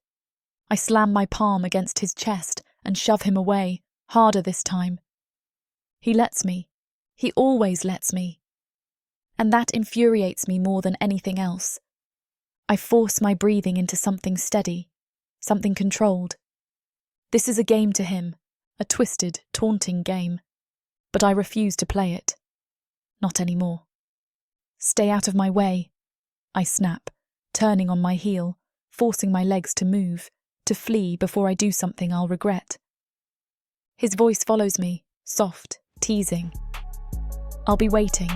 I slam my palm against his chest and shove him away, harder this time. He lets me, He always lets me. And that infuriates me more than anything else. I force my breathing into something steady, something controlled. This is a game to him, a twisted, taunting game. But I refuse to play it. Not anymore. Stay out of my way, I snap, turning on my heel, forcing my legs to move, to flee before I do something I'll regret. His voice follows me, soft, teasing. I'll be waiting.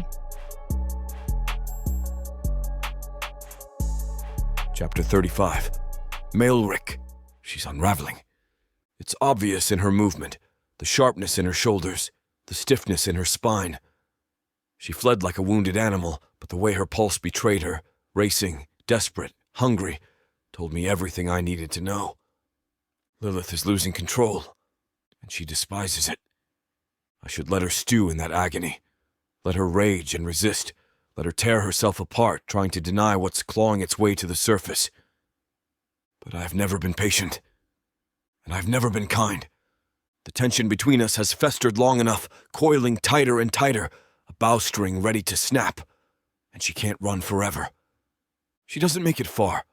Chapter 35. Malrich. She's unraveling. It's obvious in her movement, the sharpness in her shoulders, the stiffness in her spine. She fled like a wounded animal, but the way her pulse betrayed her, racing, desperate, hungry, told me everything I needed to know. Lilith is losing control, and she despises it. I should let her stew in that agony. Let her rage and resist. Let her tear herself apart, trying to deny what's clawing its way to the surface. But I've never been patient, and I've never been kind. The tension between us has festered long enough, coiling tighter and tighter, a bowstring ready to snap, and she can't run forever. She doesn't make it far.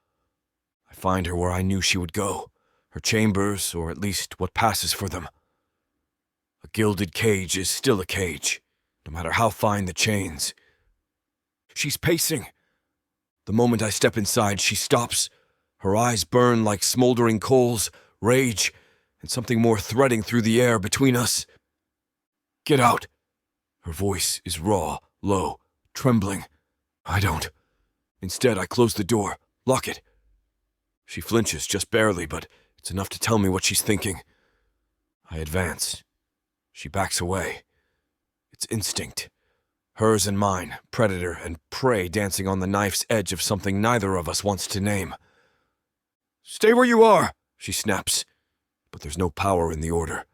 I find her where I knew she would go, her chambers, or at least what passes for them. A gilded cage is still a cage, no matter how fine the chains. She's pacing. The moment I step inside, she stops. Her eyes burn like smoldering coals, rage, and something more threading through the air between us. Get out. Her voice is raw, low, trembling. I don't. Instead, I close the door, lock it. She flinches just barely, but it's enough to tell me what she's thinking. I advance. She backs away. It's instinct. Hers and mine, predator and prey dancing on the knife's edge of something neither of us wants to name. Stay where you are, she snaps, but there's no power in the order.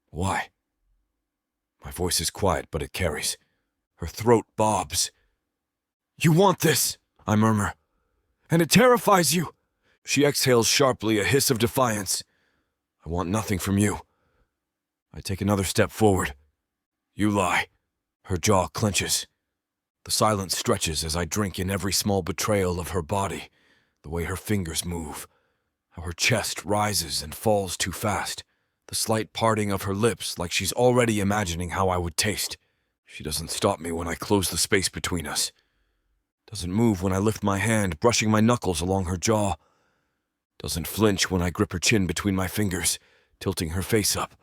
Why? My voice is quiet, but it carries. Her throat bobs. You want this, I murmur, and it terrifies you. She exhales sharply, a hiss of defiance. I want nothing from you. I take another step forward. You lie. Her jaw clenches. The silence stretches as I drink in every small betrayal of her body, the way her fingers move, how her chest rises and falls too fast, the slight parting of her lips like she's already imagining how I would taste. She doesn't stop me when I close the space between us. Doesn't move when I lift my hand, brushing my knuckles along her jaw. Doesn't flinch when I grip her chin between my fingers, tilting her face up.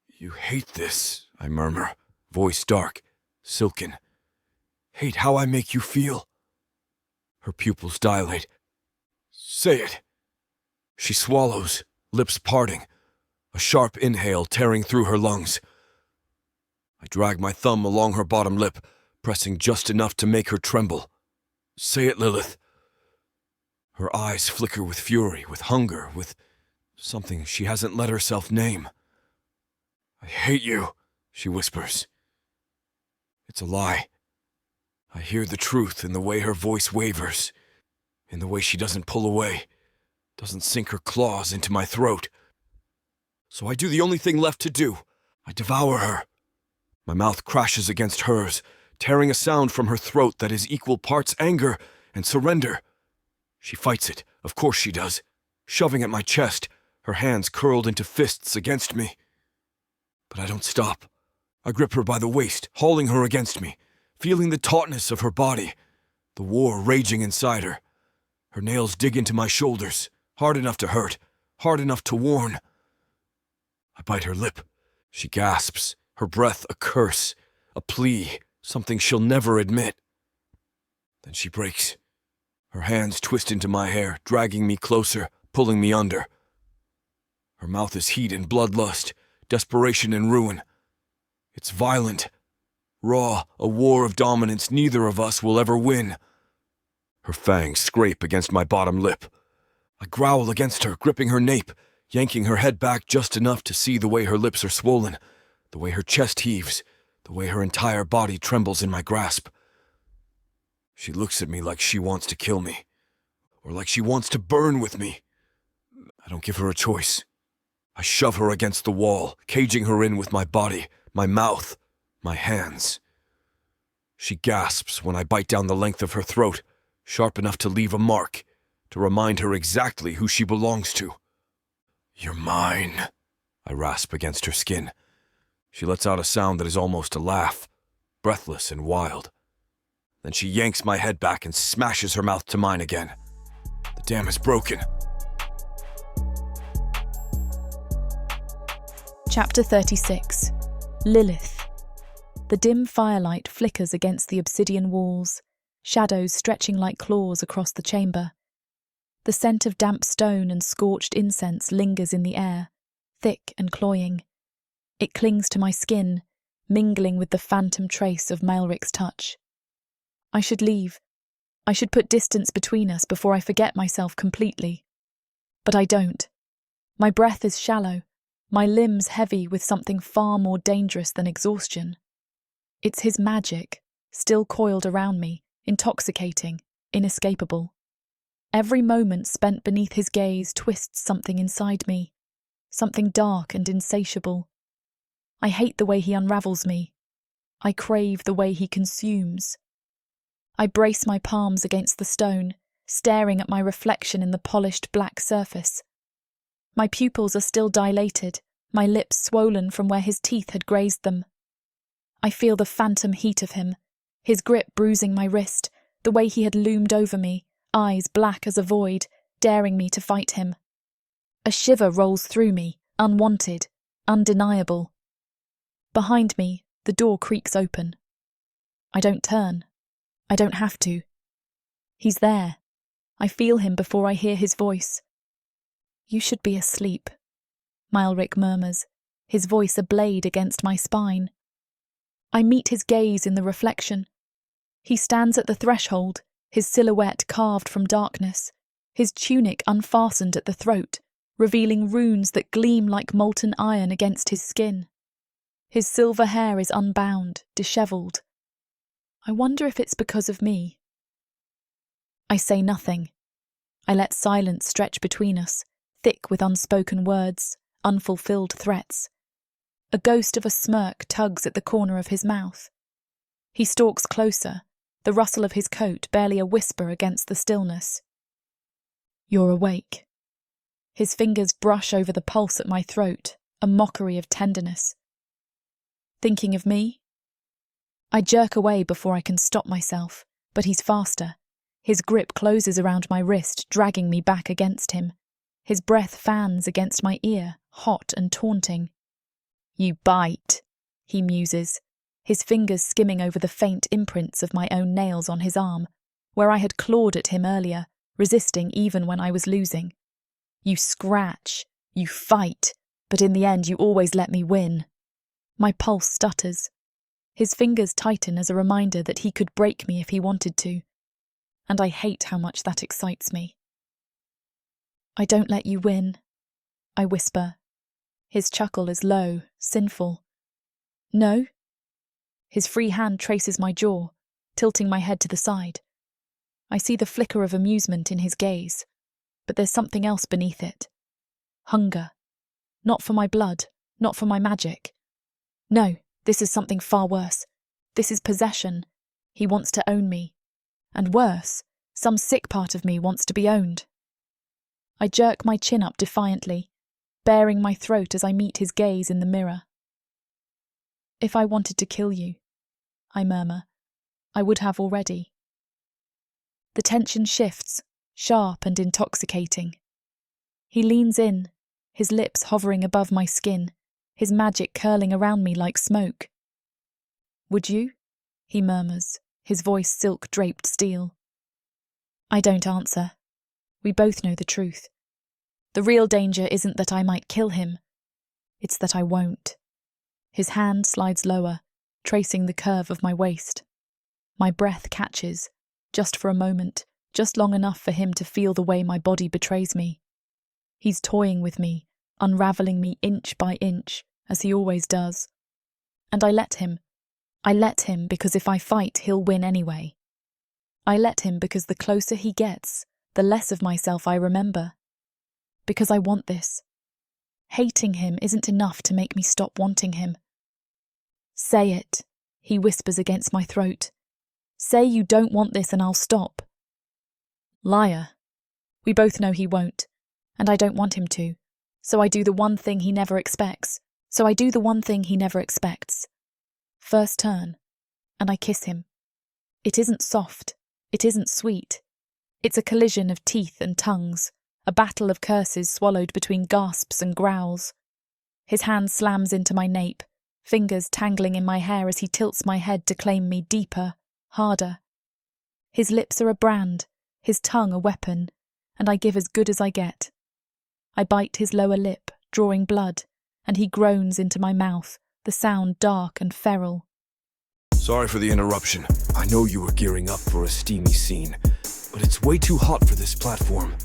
You hate this, I murmur, voice dark, silken. Hate how I make you feel. Her pupils dilate. Say it. She swallows, lips parting, a sharp inhale tearing through her lungs. I drag my thumb along her bottom lip, pressing just enough to make her tremble. Say it, Lilith. Her eyes flicker with fury, with hunger, with something she hasn't let herself name. I hate you, she whispers. It's a lie. I hear the truth in the way her voice wavers, in the way she doesn't pull away, doesn't sink her claws into my throat. So I do the only thing left to do. I devour her. My mouth crashes against hers, tearing a sound from her throat that is equal parts anger and surrender. She fights it, of course she does, shoving at my chest, her hands curled into fists against me. But I don't stop. I grip her by the waist, hauling her against me, feeling the tautness of her body, the war raging inside her. Her nails dig into my shoulders, hard enough to hurt, hard enough to warn. I bite her lip. She gasps, her breath a curse, a plea, something she'll never admit. Then she breaks. Her hands twist into my hair, dragging me closer, pulling me under. Her mouth is heat and bloodlust, desperation and ruin. It's violent, raw, a war of dominance neither of us will ever win. Her fangs scrape against my bottom lip. I growl against her, gripping her nape, yanking her head back just enough to see the way her lips are swollen, the way her chest heaves, the way her entire body trembles in my grasp. She looks at me like she wants to kill me, or like she wants to burn with me. I don't give her a choice. I shove her against the wall, caging her in with my body, my mouth, My hands. She gasps when I bite down the length of her throat, sharp enough to leave a mark, to remind her exactly who she belongs to. "You're mine," I rasp against her skin. She lets out a sound that is almost a laugh, breathless and wild. Then she yanks my head back and smashes her mouth to mine again. The dam is broken. Chapter 36. Lilith. The dim firelight flickers against the obsidian walls, shadows stretching like claws across the chamber. The scent of damp stone and scorched incense lingers in the air, thick and cloying. It clings to my skin, mingling with the phantom trace of Malrich's touch. I should leave. I should put distance between us before I forget myself completely. But I don't. My breath is shallow, my limbs heavy with something far more dangerous than exhaustion. It's his magic, still coiled around me, intoxicating, inescapable. Every moment spent beneath his gaze twists something inside me, something dark and insatiable. I hate the way he unravels me. I crave the way he consumes. I brace my palms against the stone, staring at my reflection in the polished black surface. My pupils are still dilated, my lips swollen from where his teeth had grazed them. I feel the phantom heat of him, his grip bruising my wrist, the way he had loomed over me, eyes black as a void, daring me to fight him. A shiver rolls through me, unwanted, undeniable. Behind me, the door creaks open. I don't turn. I don't have to. He's there. I feel him before I hear his voice. "You should be asleep," Malrich murmurs, his voice a blade against my spine. I meet his gaze in the reflection. He stands at the threshold, his silhouette carved from darkness, his tunic unfastened at the throat, revealing runes that gleam like molten iron against his skin. His silver hair is unbound, dishevelled. I wonder if it's because of me. I say nothing. I let silence stretch between us, thick with unspoken words, unfulfilled threats. A ghost of a smirk tugs at the corner of his mouth. He stalks closer, the rustle of his coat barely a whisper against the stillness. "You're awake." His fingers brush over the pulse at my throat, a mockery of tenderness. "Thinking of me?" I jerk away before I can stop myself, but he's faster. His grip closes around my wrist, dragging me back against him. His breath fans against my ear, hot and taunting. "You bite," he muses, his fingers skimming over the faint imprints of my own nails on his arm, where I had clawed at him earlier, resisting even when I was losing. "You scratch, you fight, but in the end you always let me win." My pulse stutters. His fingers tighten as a reminder that he could break me if he wanted to, and I hate how much that excites me. "I don't let you win," I whisper. His chuckle is low, sinful. "No?" His free hand traces my jaw, tilting my head to the side. I see the flicker of amusement in his gaze, but there's something else beneath it. Hunger. Not for my blood, not for my magic. No, this is something far worse. This is possession. He wants to own me. And worse, some sick part of me wants to be owned. I jerk my chin up defiantly, baring my throat as I meet his gaze in the mirror. "If I wanted to kill you," I murmur, "I would have already." The tension shifts, sharp and intoxicating. He leans in, his lips hovering above my skin, his magic curling around me like smoke. "Would you?" he murmurs, his voice silk-draped steel. I don't answer. We both know the truth. The real danger isn't that I might kill him. It's that I won't. His hand slides lower, tracing the curve of my waist. My breath catches, just for a moment, just long enough for him to feel the way my body betrays me. He's toying with me, unraveling me inch by inch, as he always does. And I let him. I let him because if I fight, he'll win anyway. I let him because the closer he gets, the less of myself I remember. Because I want this. Hating him isn't enough to make me stop wanting him. "Say it," He whispers against my throat. Say you don't want this and I'll stop. Liar. We both know he won't, and I don't want him to. So I do the one thing he never expects. First turn, and I kiss him. It isn't soft. It isn't sweet. It's a collision of teeth and tongues, a battle of curses swallowed between gasps and growls. His hand slams into my nape, fingers tangling in my hair as he tilts my head to claim me deeper, harder. His lips are a brand, his tongue a weapon, and I give as good as I get. I bite his lower lip, drawing blood, and he groans into my mouth, the sound dark and feral. Sorry for the interruption. I know you were gearing up for a steamy scene, but it's way too hot for this platform.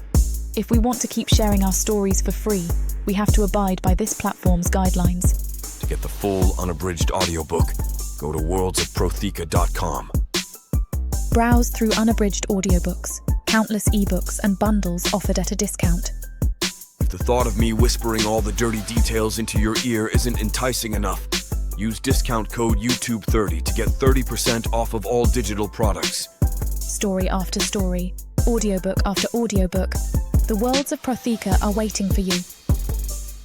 If we want to keep sharing our stories for free, we have to abide by this platform's guidelines. To get the full, unabridged audiobook, go to worldsofprotheka.com. Browse through unabridged audiobooks, countless ebooks and bundles offered at a discount. If the thought of me whispering all the dirty details into your ear isn't enticing enough, use discount code YouTube30 to get 30% off of all digital products. Story after story, audiobook after audiobook, the worlds of Protheka are waiting for you.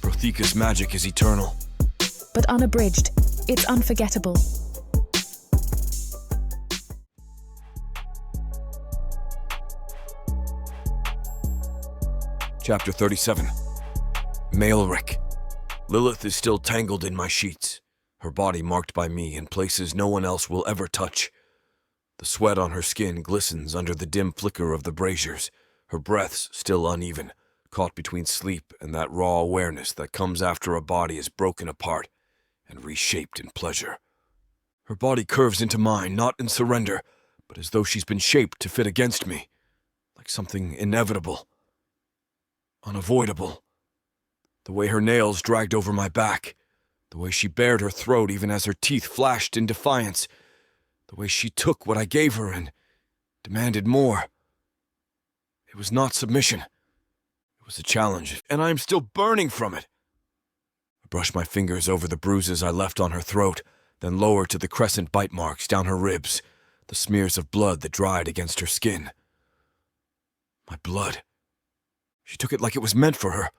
Protheka's magic is eternal. But unabridged, it's unforgettable. Chapter 37. Malrich. Lilith is still tangled in my sheets, her body marked by me in places no one else will ever touch. The sweat on her skin glistens under the dim flicker of the braziers, her breaths still uneven, caught between sleep and that raw awareness that comes after a body is broken apart and reshaped in pleasure. Her body curves into mine, not in surrender, but as though she's been shaped to fit against me, like something inevitable, unavoidable. The way her nails dragged over my back, the way she bared her throat even as her teeth flashed in defiance, the way she took what I gave her and demanded more. It was not submission. It was a challenge, and I am still burning from it. I brushed my fingers over the bruises I left on her throat, then lower to the crescent bite marks down her ribs, the smears of blood that dried against her skin. My blood. She took it like it was meant for her.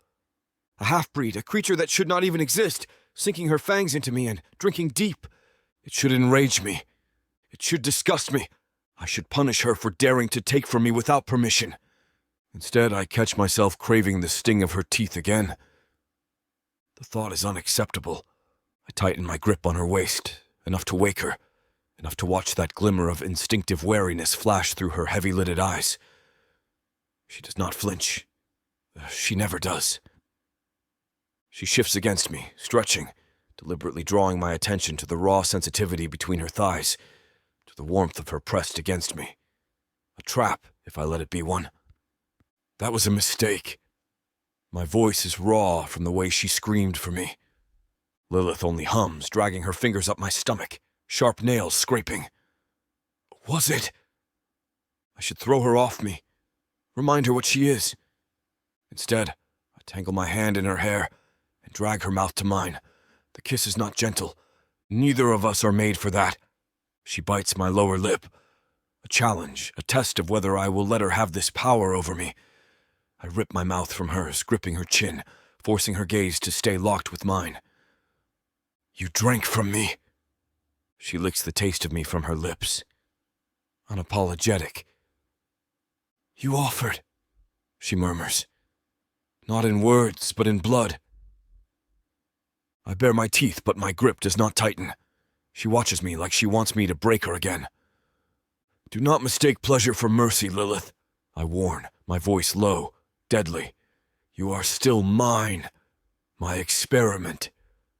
A half-breed, a creature that should not even exist, sinking her fangs into me and drinking deep. It should enrage me. It should disgust me. I should punish her for daring to take from me without permission. Instead, I catch myself craving the sting of her teeth again. The thought is unacceptable. I tighten my grip on her waist, enough to wake her, enough to watch that glimmer of instinctive wariness flash through her heavy-lidded eyes. She does not flinch. She never does. She shifts against me, stretching, deliberately drawing my attention to the raw sensitivity between her thighs, to the warmth of her pressed against me. A trap, if I let it be one. That was a mistake. My voice is raw from the way she screamed for me. Lilith only hums, dragging her fingers up my stomach, sharp nails scraping. Was it? I should throw her off me, remind her what she is. Instead, I tangle my hand in her hair and drag her mouth to mine. The kiss is not gentle. Neither of us are made for that. She bites my lower lip. A challenge, a test of whether I will let her have this power over me. I rip my mouth from hers, gripping her chin, forcing her gaze to stay locked with mine. You drank from me. She licks the taste of me from her lips. Unapologetic. You offered, she murmurs. Not in words, but in blood. I bare my teeth, but my grip does not tighten. She watches me like she wants me to break her again. Do not mistake pleasure for mercy, Lilith. I warn, my voice low, deadly. You are still mine. My experiment.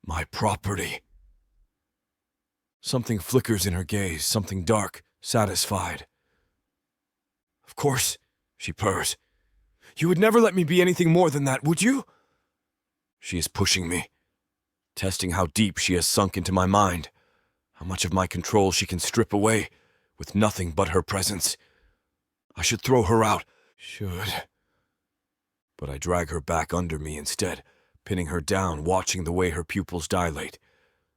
My property. Something flickers in her gaze, something dark, satisfied. Of course, she purrs. You would never let me be anything more than that, would you? She is pushing me, testing how deep she has sunk into my mind, how much of my control she can strip away with nothing but her presence. I should throw her out. But I drag her back under me instead, pinning her down, watching the way her pupils dilate,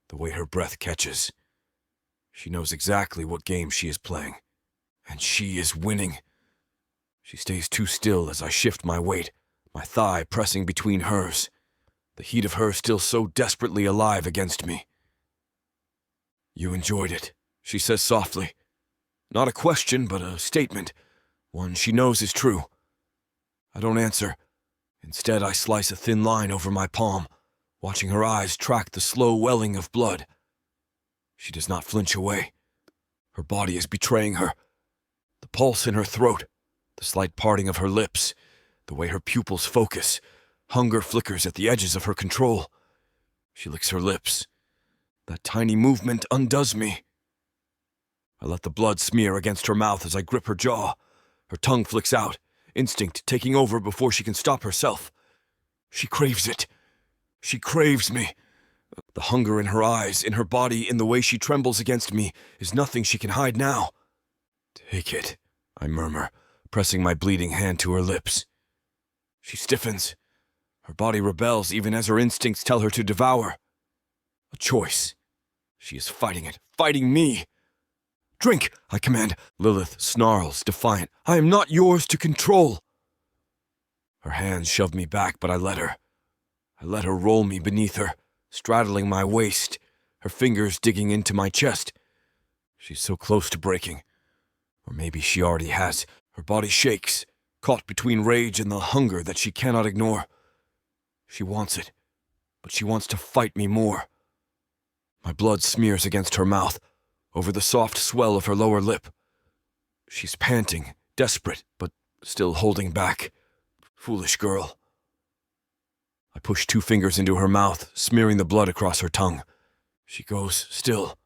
the way her breath catches. She knows exactly what game she is playing, and she is winning. She stays too still as I shift my weight, my thigh pressing between hers, the heat of her still so desperately alive against me. "You enjoyed it," she says softly. Not a question, but a statement, one she knows is true. I don't answer. Instead, I slice a thin line over my palm, watching her eyes track the slow welling of blood. She does not flinch away. Her body is betraying her. The pulse in her throat, the slight parting of her lips, the way her pupils focus, hunger flickers at the edges of her control. She licks her lips. That tiny movement undoes me. I let the blood smear against her mouth as I grip her jaw. Her tongue flicks out, instinct taking over before she can stop herself. She craves it. She craves me. The hunger in her eyes, in her body, in the way she trembles against me, is nothing she can hide now. "Take it," I murmur, pressing my bleeding hand to her lips. She stiffens. Her body rebels even as her instincts tell her to devour. A choice. She is fighting it, fighting me. "Drink," I command. Lilith snarls, defiant. "I am not yours to control." Her hands shove me back, but I let her. I let her roll me beneath her, straddling my waist, her fingers digging into my chest. She's so close to breaking. Or maybe she already has. Her body shakes, caught between rage and the hunger that she cannot ignore. She wants it, but she wants to fight me more. My blood smears against her mouth, over the soft swell of her lower lip. She's panting, desperate, but still holding back. Foolish girl. I push 2 fingers into her mouth, smearing the blood across her tongue. She goes still.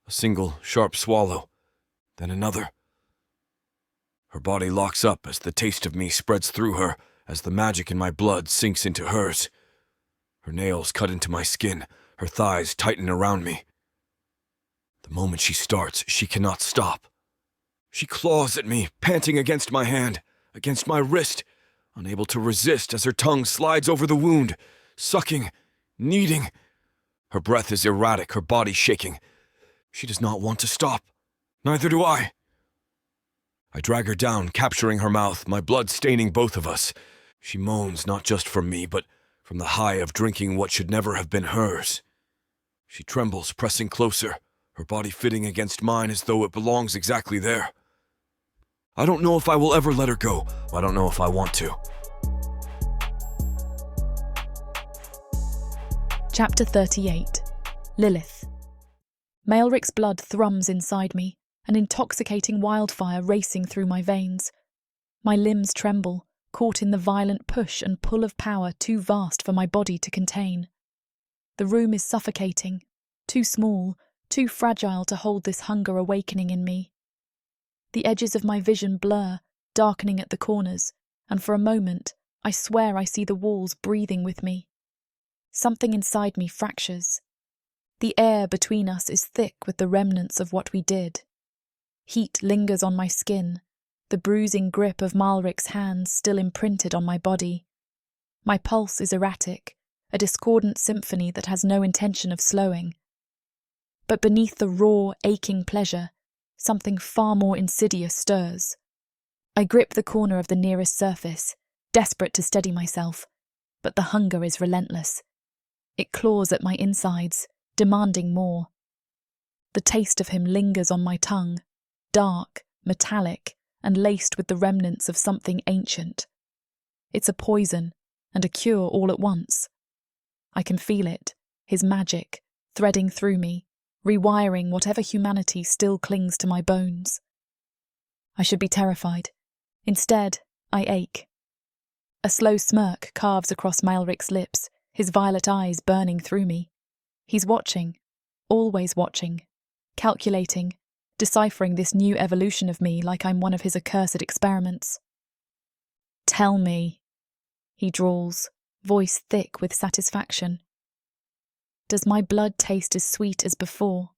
A single, sharp swallow, then another. Her body locks up as the taste of me spreads through her, as the magic in my blood sinks into hers. Her nails cut into my skin, her thighs tighten around me. The moment she starts, she cannot stop. She claws at me, panting against my hand, against my wrist, unable to resist as her tongue slides over the wound, sucking, kneading. Her breath is erratic, her body shaking. She does not want to stop. Neither do I. I drag her down, capturing her mouth, my blood staining both of us. She moans not just from me, but from the high of drinking what should never have been hers. She trembles, pressing closer, her body fitting against mine as though it belongs exactly there. I don't know if I will ever let her go. I don't know if I want to. Chapter 38. Lilith. Malrich's blood thrums inside me, an intoxicating wildfire racing through my veins. My limbs tremble, caught in the violent push and pull of power too vast for my body to contain. The room is suffocating, too small, too fragile to hold this hunger awakening in me. The edges of my vision blur, darkening at the corners, and for a moment, I swear I see the walls breathing with me. Something inside me fractures. The air between us is thick with the remnants of what we did. Heat lingers on my skin, the bruising grip of Malrich's hands still imprinted on my body. My pulse is erratic, a discordant symphony that has no intention of slowing. But beneath the raw, aching pleasure, something far more insidious stirs. I grip the corner of the nearest surface, desperate to steady myself, but the hunger is relentless. It claws at my insides, demanding more. The taste of him lingers on my tongue, dark, metallic, and laced with the remnants of something ancient. It's a poison and a cure all at once. I can feel it, his magic, threading through me, rewiring whatever humanity still clings to my bones. I should be terrified. Instead, I ache. A slow smirk carves across Malrich's lips, his violet eyes burning through me. He's watching, always watching, calculating, deciphering this new evolution of me like I'm one of his accursed experiments. "Tell me," he drawls, voice thick with satisfaction. Does my blood taste as sweet as before?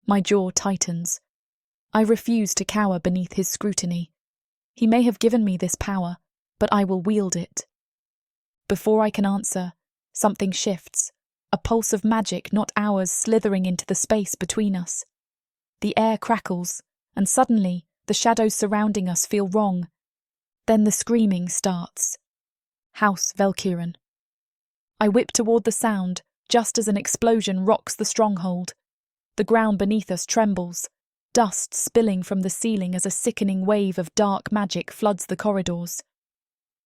My jaw tightens. I refuse to cower beneath his scrutiny. He may have given me this power, but I will wield it. Before I can answer, something shifts, a pulse of magic, not ours, slithering into the space between us. The air crackles, and suddenly the shadows surrounding us feel wrong. Then the screaming starts. House Valkyren. I whip toward the sound, just as an explosion rocks the stronghold. The ground beneath us trembles, dust spilling from the ceiling as a sickening wave of dark magic floods the corridors.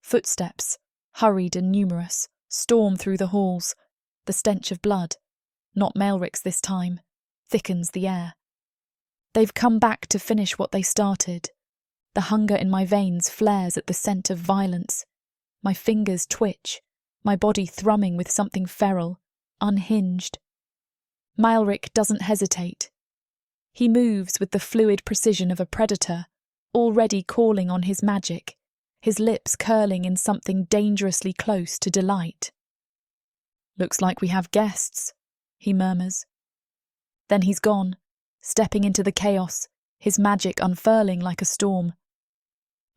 Footsteps, hurried and numerous, storm through the halls. The stench of blood, not Malrich's this time, thickens the air. They've come back to finish what they started. The hunger in my veins flares at the scent of violence. My fingers twitch, my body thrumming with something feral, unhinged. Malrich doesn't hesitate. He moves with the fluid precision of a predator, already calling on his magic, his lips curling in something dangerously close to delight. "Looks like we have guests," he murmurs. Then he's gone, stepping into the chaos, his magic unfurling like a storm.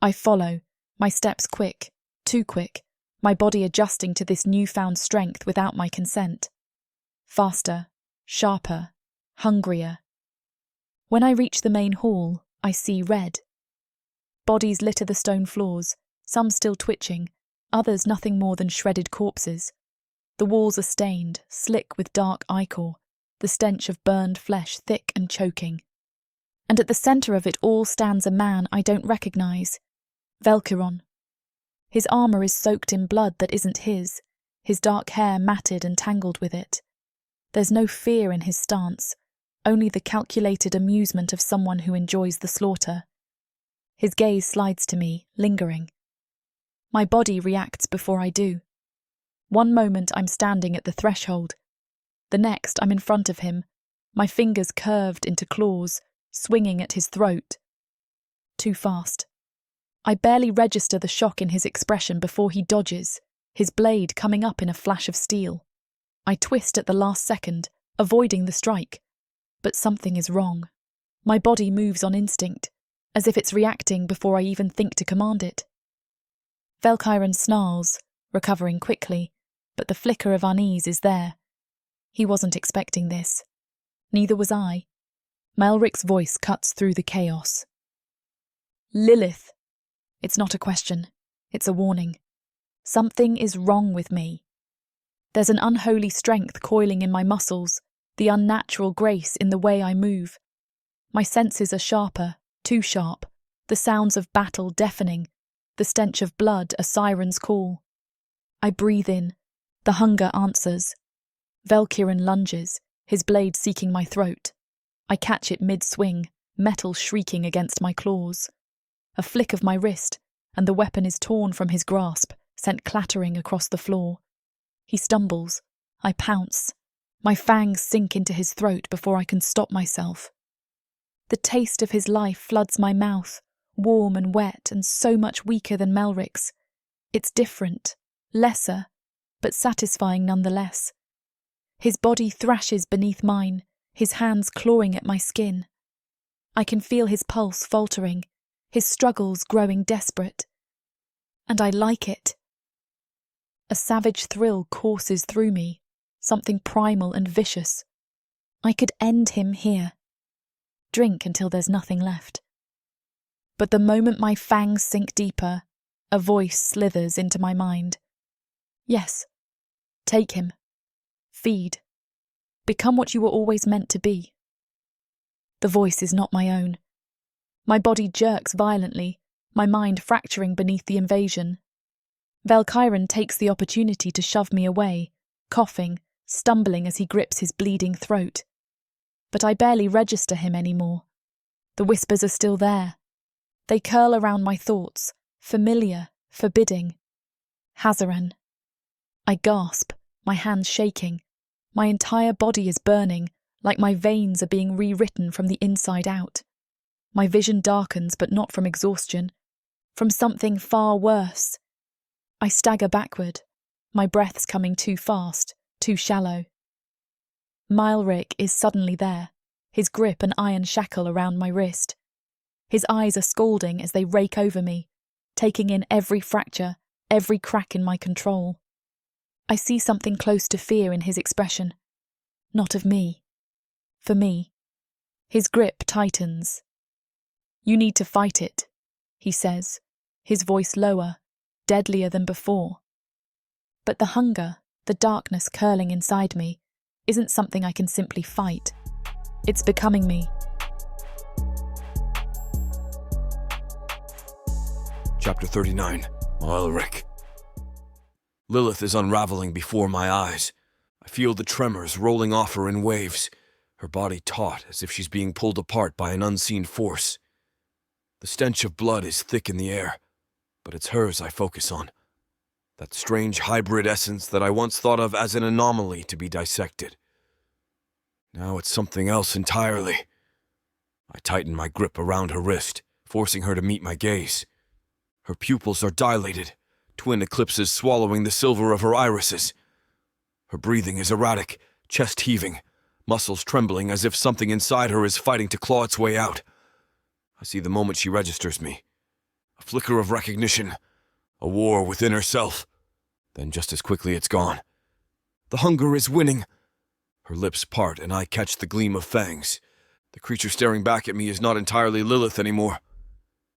I follow, my steps quick, too quick, my body adjusting to this newfound strength without my consent. Faster, sharper, hungrier. When I reach the main hall, I see red. Bodies litter the stone floors, some still twitching, others nothing more than shredded corpses. The walls are stained, slick with dark ichor, the stench of burned flesh thick and choking. And at the centre of it all stands a man I don't recognise, Valkyren. His armour is soaked in blood that isn't his dark hair matted and tangled with it. There's no fear in his stance, only the calculated amusement of someone who enjoys the slaughter. His gaze slides to me, lingering. My body reacts before I do. One moment I'm standing at the threshold. The next I'm in front of him, my fingers curved into claws, swinging at his throat. Too fast. I barely register the shock in his expression before he dodges, his blade coming up in a flash of steel. I twist at the last second, avoiding the strike. But something is wrong. My body moves on instinct, as if it's reacting before I even think to command it. Valkyren snarls, recovering quickly, but the flicker of unease is there. He wasn't expecting this. Neither was I. Malrich's voice cuts through the chaos. "Lilith!" It's not a question. It's a warning. Something is wrong with me. There's an unholy strength coiling in my muscles, the unnatural grace in the way I move. My senses are sharper, too sharp, the sounds of battle deafening, the stench of blood a siren's call. I breathe in. The hunger answers. Valkyren lunges, his blade seeking my throat. I catch it mid-swing, metal shrieking against my claws. A flick of my wrist, and the weapon is torn from his grasp, sent clattering across the floor. He stumbles. I pounce. My fangs sink into his throat before I can stop myself. The taste of his life floods my mouth, warm and wet and so much weaker than Melrich's. It's different, lesser, but satisfying nonetheless. His body thrashes beneath mine, his hands clawing at my skin. I can feel his pulse faltering, his struggles growing desperate. And I like it. A savage thrill courses through me, something primal and vicious. I could end him here. Drink until there's nothing left. But the moment my fangs sink deeper, a voice slithers into my mind. Yes, take him. Feed. Become what you were always meant to be. The voice is not my own. My body jerks violently, my mind fracturing beneath the invasion. Valkyren takes the opportunity to shove me away, coughing, stumbling as he grips his bleeding throat. But I barely register him anymore. The whispers are still there. They curl around my thoughts, familiar, forbidding. Hazaran. I gasp, my hands shaking. My entire body is burning, like my veins are being rewritten from the inside out. My vision darkens, but not from exhaustion. From something far worse. I stagger backward, my breaths coming too fast, too shallow. Malrich is suddenly there, his grip an iron shackle around my wrist. His eyes are scalding as they rake over me, taking in every fracture, every crack in my control. I see something close to fear in his expression. Not of me. For me. His grip tightens. You need to fight it, he says, his voice lower, deadlier than before. But the hunger, the darkness curling inside me, isn't something I can simply fight. It's becoming me. Chapter 39. Malrich. Lilith is unraveling before my eyes. I feel the tremors rolling off her in waves, her body taut as if she's being pulled apart by an unseen force. The stench of blood is thick in the air, but it's hers I focus on. That strange hybrid essence that I once thought of as an anomaly to be dissected. Now it's something else entirely. I tighten my grip around her wrist, forcing her to meet my gaze. Her pupils are dilated, twin eclipses swallowing the silver of her irises. Her breathing is erratic, chest heaving, muscles trembling as if something inside her is fighting to claw its way out. I see the moment she registers me. A flicker of recognition, a war within herself. Then just as quickly it's gone. The hunger is winning. Her lips part and I catch the gleam of fangs. The creature staring back at me is not entirely Lilith anymore.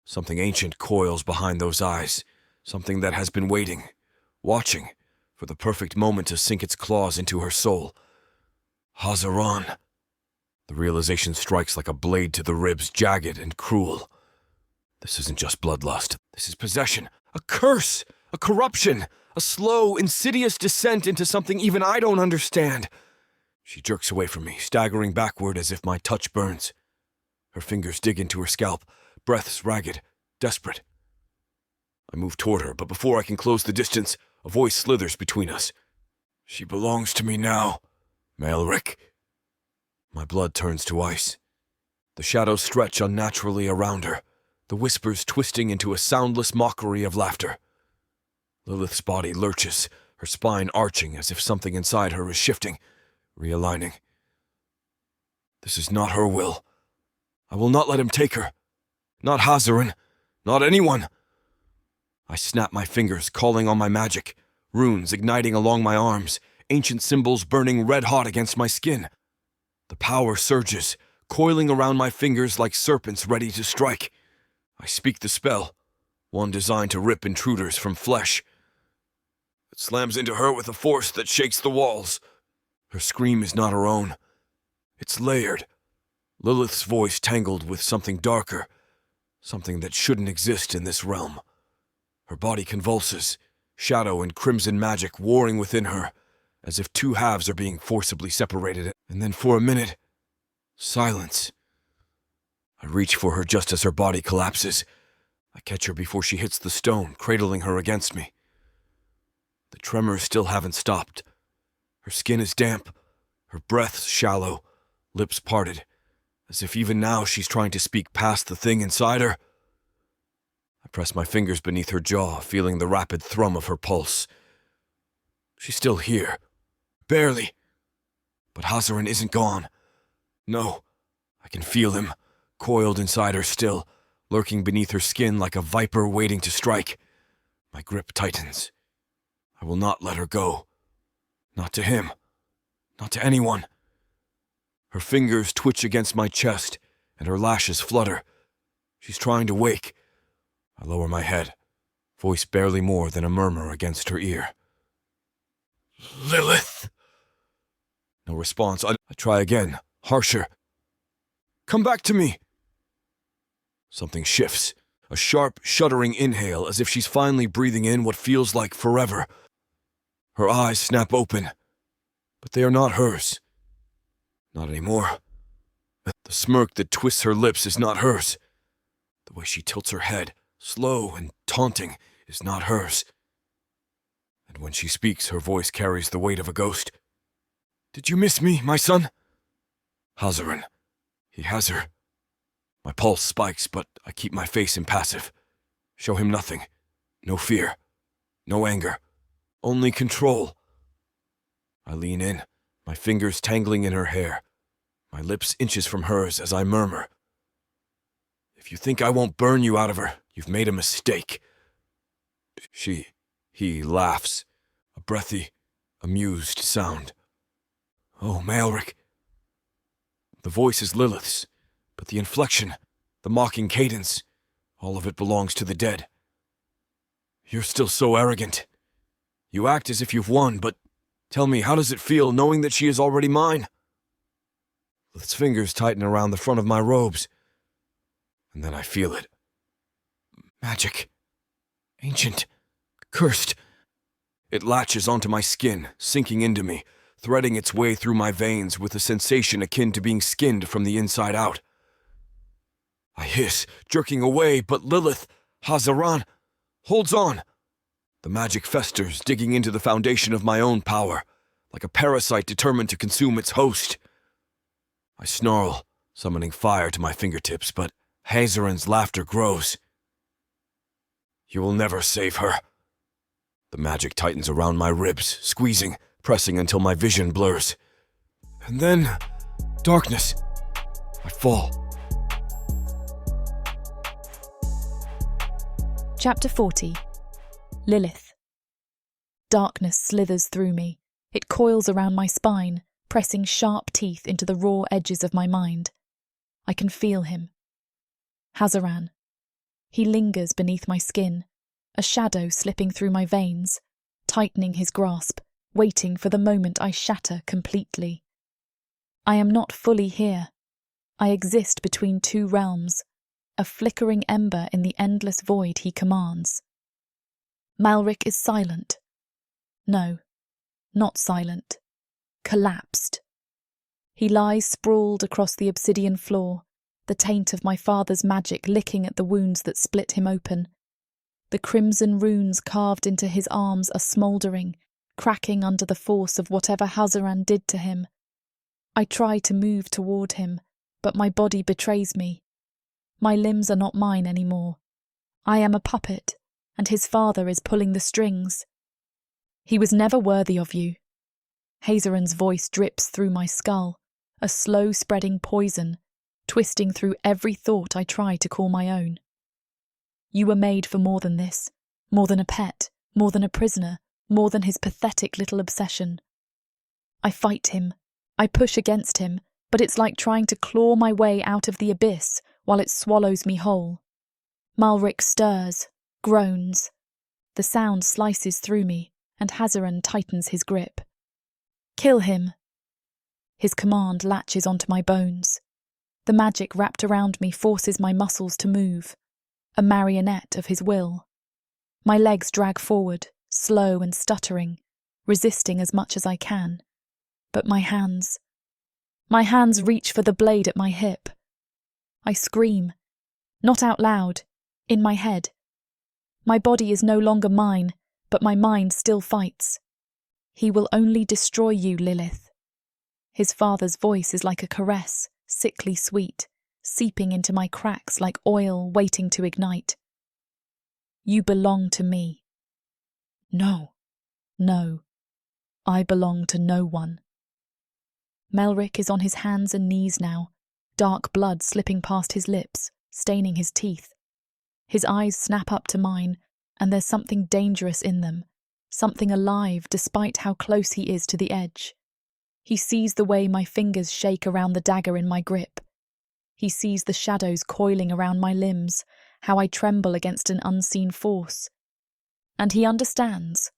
Something ancient coils behind those eyes, something that has been waiting, watching, for the perfect moment to sink its claws into her soul. Hazaran. The realization strikes like a blade to the ribs, jagged and cruel. This isn't just bloodlust. This is possession, a curse, a corruption, a slow, insidious descent into something even I don't understand. She jerks away from me, staggering backward as if my touch burns. Her fingers dig into her scalp, breaths ragged, desperate. I move toward her, but before I can close the distance, a voice slithers between us. She belongs to me now, Melrich. My blood turns to ice. The shadows stretch unnaturally around her, the whispers twisting into a soundless mockery of laughter. Lilith's body lurches, her spine arching as if something inside her is shifting, realigning. This is not her will. I will not let him take her. Not Hazaran. Not anyone. I snap my fingers, calling on my magic, runes igniting along my arms, ancient symbols burning red-hot against my skin. The power surges, coiling around my fingers like serpents ready to strike. I speak the spell, one designed to rip intruders from flesh. It slams into her with a force that shakes the walls. Her scream is not her own. It's layered. Lilith's voice tangled with something darker, something that shouldn't exist in this realm. Her body convulses, shadow and crimson magic warring within her, as if two halves are being forcibly separated. And then for a minute, silence. I reach for her just as her body collapses. I catch her before she hits the stone, cradling her against me. The tremors still haven't stopped. Her skin is damp, her breath shallow, lips parted, as if even now she's trying to speak past the thing inside her. I press my fingers beneath her jaw, feeling the rapid thrum of her pulse. She's still here. Barely. But Hazaran isn't gone. No, I can feel him, coiled inside her still, lurking beneath her skin like a viper waiting to strike. My grip tightens. I will not let her go. Not to him. Not to anyone. Her fingers twitch against my chest, and her lashes flutter. She's trying to wake. I lower my head, voice barely more than a murmur against her ear. Lilith! No response. I try again, harsher. Come back to me! Something shifts, a sharp, shuddering inhale as if she's finally breathing in what feels like forever. Her eyes snap open, but they are not hers. Not anymore. The smirk that twists her lips is not hers. The way she tilts her head, slow and taunting, is not hers. And when she speaks, her voice carries the weight of a ghost. Did you miss me, my son? Hazaran. He has her. My pulse spikes, but I keep my face impassive. Show him nothing. No fear. No anger. Only control. I lean in, my fingers tangling in her hair, my lips inches from hers as I murmur. If you think I won't burn you out of her, you've made a mistake. He laughs, a breathy, amused sound. "Oh, Malrich." The voice is Lilith's, but the inflection, the mocking cadence, all of it belongs to the dead. "You're still so arrogant. You act as if you've won, but tell me, how does it feel knowing that she is already mine?" Lilith's fingers tighten around the front of my robes, and then I feel it. Magic. Ancient. Cursed. It latches onto my skin, sinking into me, threading its way through my veins with a sensation akin to being skinned from the inside out. I hiss, jerking away, but Lilith, Hazaran, holds on. The magic festers, digging into the foundation of my own power, like a parasite determined to consume its host. I snarl, summoning fire to my fingertips, but Hazaran's laughter grows. "You will never save her." The magic tightens around my ribs, squeezing, pressing until my vision blurs. And then, darkness. I fall. Chapter 40. Lilith. Darkness slithers through me. It coils around my spine, pressing sharp teeth into the raw edges of my mind. I can feel him. Hazaran. He lingers beneath my skin, a shadow slipping through my veins, tightening his grasp, waiting for the moment I shatter completely. I am not fully here. I exist between two realms, a flickering ember in the endless void he commands. Malrich is silent. No, not silent. Collapsed. He lies sprawled across the obsidian floor, the taint of my father's magic licking at the wounds that split him open. The crimson runes carved into his arms are smouldering, cracking under the force of whatever Hazaran did to him. I try to move toward him, but my body betrays me. My limbs are not mine anymore. I am a puppet, and his father is pulling the strings. "He was never worthy of you." Hazaran's voice drips through my skull, a slow-spreading poison, twisting through every thought I try to call my own. "You were made for more than this, more than a pet, more than a prisoner, more than his pathetic little obsession." I fight him. I push against him, but it's like trying to claw my way out of the abyss while it swallows me whole. Malrich stirs, groans. The sound slices through me, and Hazaran tightens his grip. "Kill him." His command latches onto my bones. The magic wrapped around me forces my muscles to move, a marionette of his will. My legs drag forward, slow and stuttering, resisting as much as I can. But my hands reach for the blade at my hip. I scream, not out loud, in my head. My body is no longer mine, but my mind still fights. "He will only destroy you, Lilith." His father's voice is like a caress, sickly sweet, seeping into my cracks like oil waiting to ignite. "You belong to me." No, no, I belong to no one. Melrich is on his hands and knees now, dark blood slipping past his lips, staining his teeth. His eyes snap up to mine, and there's something dangerous in them, something alive despite how close he is to the edge. He sees the way my fingers shake around the dagger in my grip. He sees the shadows coiling around my limbs, how I tremble against an unseen force. And he understands.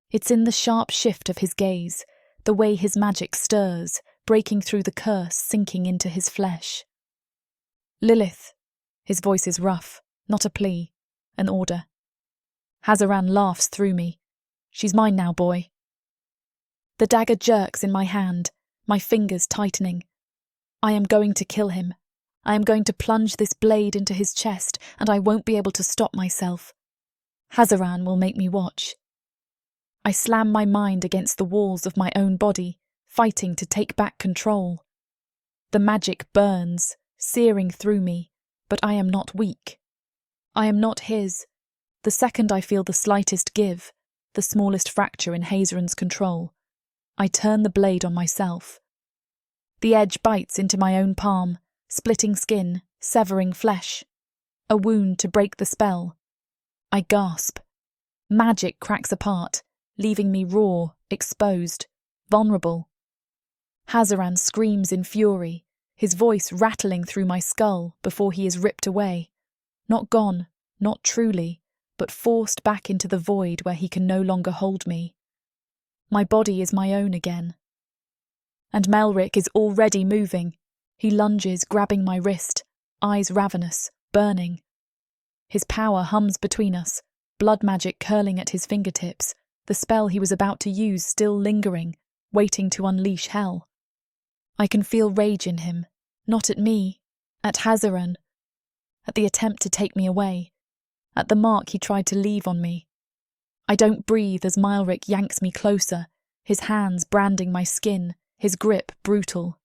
It's in the sharp shift of his gaze, the way his magic stirs, breaking through the curse, sinking into his flesh. "Lilith." His voice is rough, not a plea, an order. Hazaran laughs through me. "She's mine now, boy." The dagger jerks in my hand, my fingers tightening. I am going to kill him. I am going to plunge this blade into his chest, and I won't be able to stop myself. Hazaran will make me watch. I slam my mind against the walls of my own body, fighting to take back control. The magic burns, searing through me, but I am not weak. I am not his. The second I feel the slightest give, the smallest fracture in Hazaran's control, I turn the blade on myself. The edge bites into my own palm, splitting skin, severing flesh. A wound to break the spell. I gasp. Magic cracks apart, leaving me raw, exposed, vulnerable. Hazaran screams in fury, his voice rattling through my skull before he is ripped away. Not gone, not truly, but forced back into the void where he can no longer hold me. My body is my own again. And Melrich is already moving. He lunges, grabbing my wrist, eyes ravenous, burning. His power hums between us, blood magic curling at his fingertips, the spell he was about to use still lingering, waiting to unleash hell. I can feel rage in him, not at me, at Hazaran, at the attempt to take me away, at the mark he tried to leave on me. I don't breathe as Malrich yanks me closer, his hands branding my skin, his grip brutal.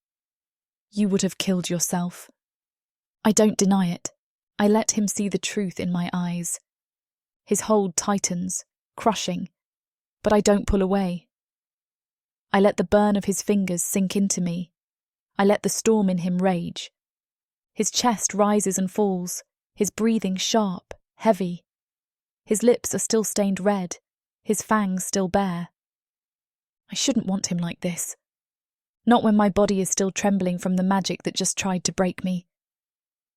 You would have killed yourself. I don't deny it. I let him see the truth in my eyes. His hold tightens, crushing, but I don't pull away. I let the burn of his fingers sink into me. I let the storm in him rage. His chest rises and falls, his breathing sharp, heavy. His lips are still stained red, his fangs still bare. I shouldn't want him like this. Not when my body is still trembling from the magic that just tried to break me.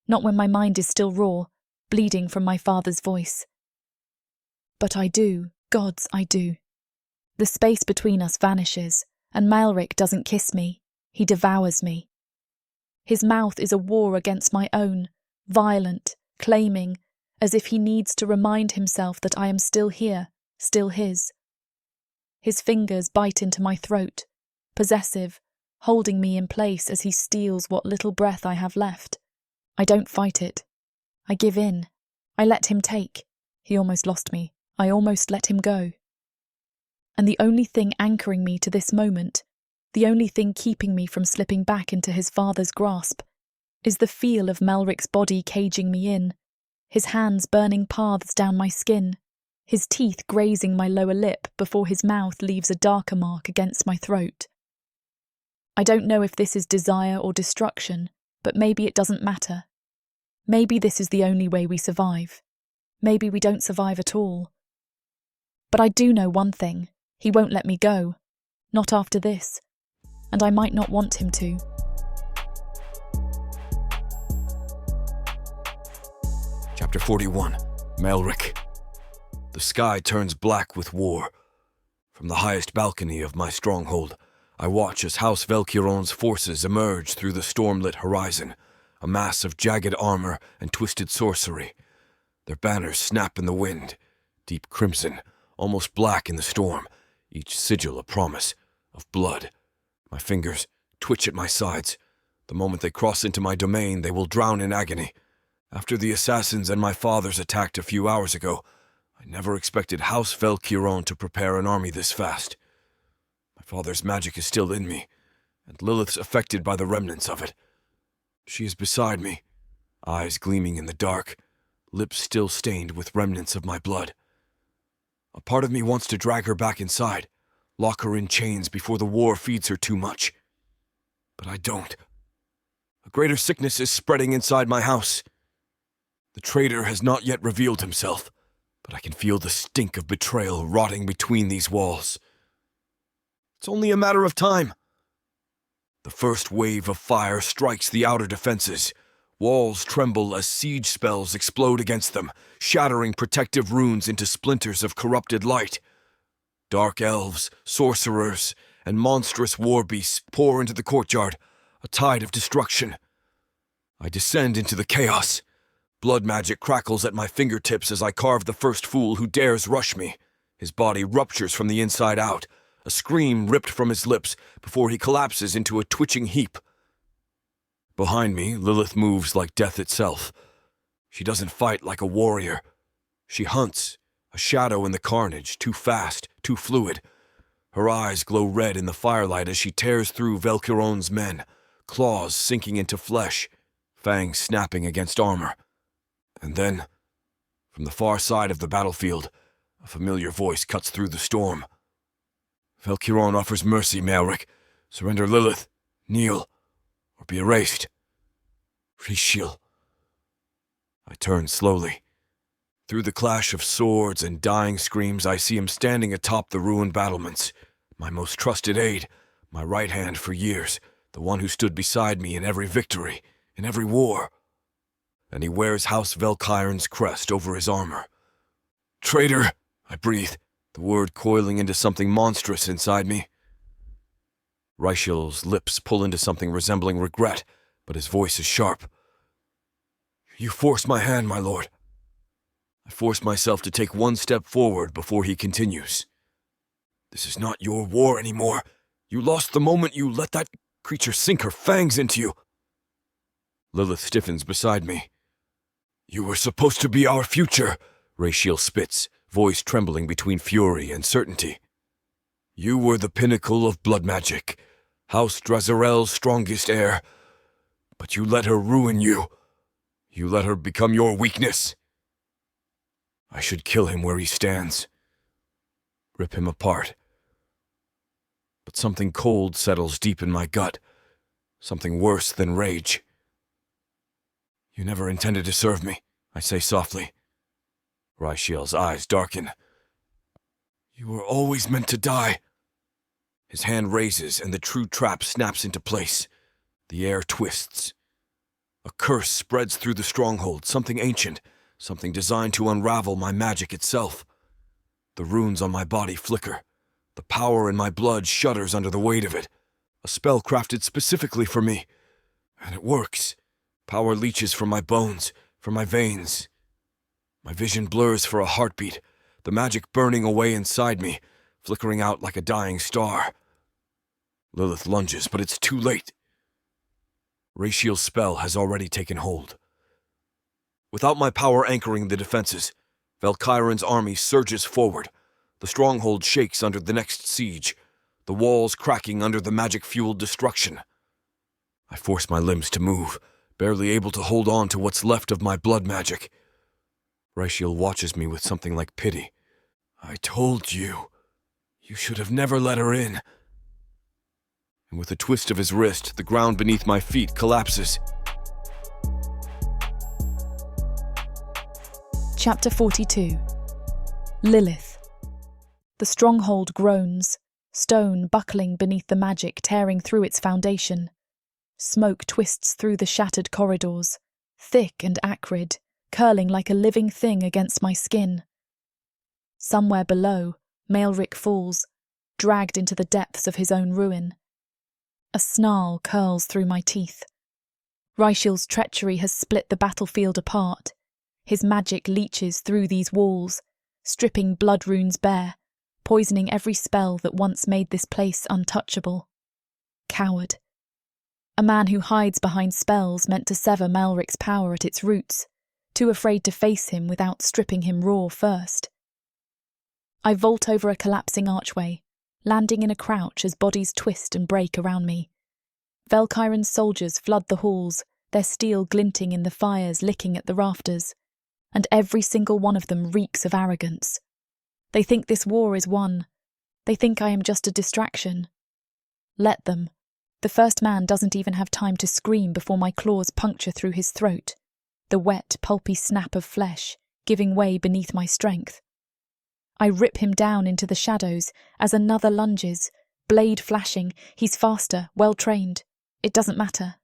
Not when my mind is still raw, bleeding from my father's voice. But I do, gods, I do. The space between us vanishes, and Malrich doesn't kiss me, he devours me. His mouth is a war against my own, violent, claiming, as if he needs to remind himself that I am still here, still his. His fingers bite into my throat, possessive, holding me in place as he steals what little breath I have left. I don't fight it. I give in. I let him take. He almost lost me. I almost let him go. And the only thing anchoring me to this moment, the only thing keeping me from slipping back into his father's grasp, is the feel of Melrich's body caging me in, his hands burning paths down my skin, his teeth grazing my lower lip before his mouth leaves a darker mark against my throat. I don't know if this is desire or destruction, but maybe it doesn't matter. Maybe this is the only way we survive. Maybe we don't survive at all. But I do know one thing. He won't let me go. Not after this. And I might not want him to. Chapter 41. Malrich. The sky turns black with war. From the highest balcony of my stronghold, I watch as House Velcuron's forces emerge through the storm-lit horizon, a mass of jagged armor and twisted sorcery. Their banners snap in the wind, deep crimson, almost black in the storm, each sigil a promise of blood. My fingers twitch at my sides. The moment they cross into my domain, they will drown in agony. After the assassins and my fathers attacked a few hours ago, I never expected House Velcuron to prepare an army this fast. My father's magic is still in me, and Lilith's affected by the remnants of it. She is beside me, eyes gleaming in the dark, lips still stained with remnants of my blood. A part of me wants to drag her back inside, lock her in chains before the war feeds her too much. But I don't. A greater sickness is spreading inside my house. The traitor has not yet revealed himself, but I can feel the stink of betrayal rotting between these walls. It's only a matter of time. The first wave of fire strikes the outer defenses. Walls tremble as siege spells explode against them, shattering protective runes into splinters of corrupted light. Dark elves, sorcerers, and monstrous war beasts pour into the courtyard, a tide of destruction. I descend into the chaos. Blood magic crackles at my fingertips as I carve the first fool who dares rush me. His body ruptures from the inside out, a scream ripped from his lips before he collapses into a twitching heap. Behind me, Lilith moves like death itself. She doesn't fight like a warrior. She hunts, a shadow in the carnage, too fast, too fluid. Her eyes glow red in the firelight as she tears through Velcuron's men, claws sinking into flesh, fangs snapping against armor. And then, from the far side of the battlefield, a familiar voice cuts through the storm. Velcuron offers mercy, Malrich. Surrender Lilith, kneel, or be erased. Rishiel. I turn slowly. Through the clash of swords and dying screams, I see him standing atop the ruined battlements, My most trusted aide, my right hand for years, the one who stood beside me in every victory, in every war. And he wears House Velkyron's crest over his armor. Traitor, I breathe, the word coiling into something monstrous inside me. Reichiel's lips pull into something resembling regret, but his voice is sharp. You force my hand, my lord. I force myself to take one step forward before he continues. This is not your war anymore. You lost the moment you let that creature sink her fangs into you. Lilith stiffens beside me. You were supposed to be our future, Reichiel spits, voice trembling between fury and certainty. You were the pinnacle of blood magic, House Drazarel's strongest heir. But you let her ruin you. You let her become your weakness. I should kill him where he stands. Rip him apart. But something cold settles deep in my gut. Something worse than rage. You never intended to serve me, I say softly. Reichiel's eyes darken. You were always meant to die. His hand raises and the true trap snaps into place. The air twists. A curse spreads through the stronghold, something ancient, something designed to unravel my magic itself. The runes on my body flicker. The power in my blood shudders under the weight of it. A spell crafted specifically for me. And it works. Power leaches from my bones, from my veins. My vision blurs for a heartbeat, the magic burning away inside me, flickering out like a dying star. Lilith lunges, but it's too late. Reichiel's spell has already taken hold. Without my power anchoring the defenses, Velkyron's army surges forward. The stronghold shakes under the next siege, the walls cracking under the magic-fueled destruction. I force my limbs to move, barely able to hold on to what's left of my blood magic. Reichiel watches me with something like pity. I told you. You should have never let her in. And with a twist of his wrist, the ground beneath my feet collapses. Chapter 42. Lilith. The stronghold groans, stone buckling beneath the magic tearing through its foundation. Smoke twists through the shattered corridors, thick and acrid, curling like a living thing against my skin. Somewhere below, Malrich falls, dragged into the depths of his own ruin. A snarl curls through my teeth. Reichiel's treachery has split the battlefield apart. His magic leaches through these walls, stripping blood runes bare, poisoning every spell that once made this place untouchable. Coward. A man who hides behind spells meant to sever Malrich's power at its roots, too afraid to face him without stripping him raw first. I vault over a collapsing archway, landing in a crouch as bodies twist and break around me. Velkyron's soldiers flood the halls, their steel glinting in the fires licking at the rafters, and every single one of them reeks of arrogance. They think this war is won. They think I am just a distraction. Let them. The first man doesn't even have time to scream before my claws puncture through his throat, the wet, pulpy snap of flesh giving way beneath my strength. I rip him down into the shadows as another lunges, blade flashing. He's faster, well-trained. It doesn't matter.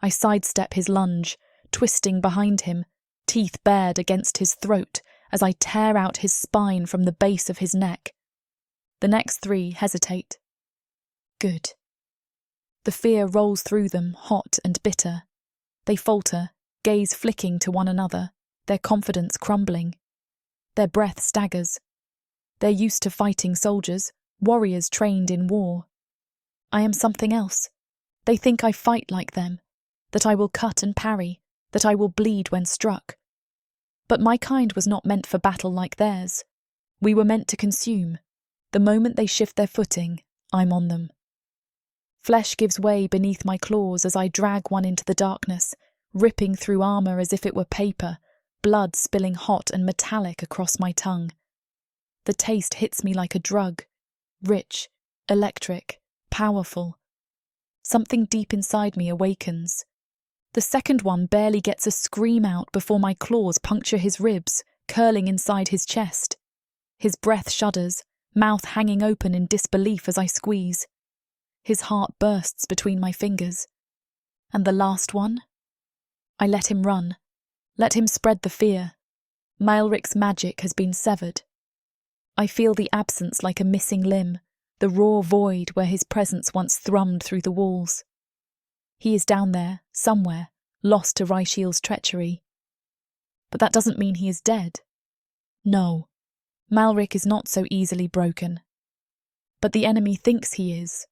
I sidestep his lunge, twisting behind him, teeth bared against his throat as I tear out his spine from the base of his neck. The next three hesitate. Good. The fear rolls through them, hot and bitter. They falter, gaze flicking to one another, their confidence crumbling. Their breath staggers. They're used to fighting soldiers, warriors trained in war. I am something else. They think I fight like them, that I will cut and parry, that I will bleed when struck. But my kind was not meant for battle like theirs. We were meant to consume. The moment they shift their footing, I'm on them. Flesh gives way beneath my claws as I drag one into the darkness, ripping through armour as if it were paper, blood spilling hot and metallic across my tongue. The taste hits me like a drug, rich, electric, powerful. Something deep inside me awakens. The second one barely gets a scream out before my claws puncture his ribs, curling inside his chest. His breath shudders, mouth hanging open in disbelief as I squeeze. His heart bursts between my fingers. And the last one? I let him run. Let him spread the fear. Malrich's magic has been severed. I feel the absence like a missing limb, the raw void where his presence once thrummed through the walls. He is down there, somewhere, lost to Raishiel's treachery. But that doesn't mean he is dead. No, Malrich is not so easily broken. But the enemy thinks he is.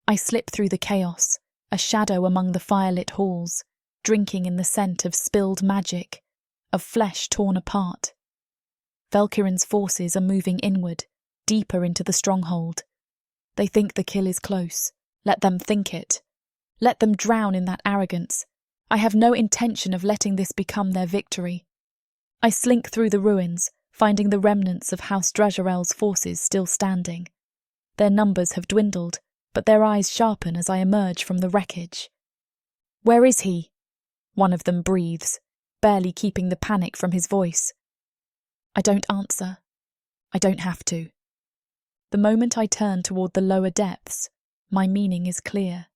I slip through the chaos, a shadow among the firelit halls, drinking in the scent of spilled magic, of flesh torn apart. Valkyrin's forces are moving inward, deeper into the stronghold. They think the kill is close. Let them think it. Let them drown in that arrogance. I have no intention of letting this become their victory. I slink through the ruins, finding the remnants of House Drajarel's forces still standing. Their numbers have dwindled, but their eyes sharpen as I emerge from the wreckage. "Where is he?" one of them breathes, barely keeping the panic from his voice. I don't answer. I don't have to. The moment I turn toward the lower depths, my meaning is clear.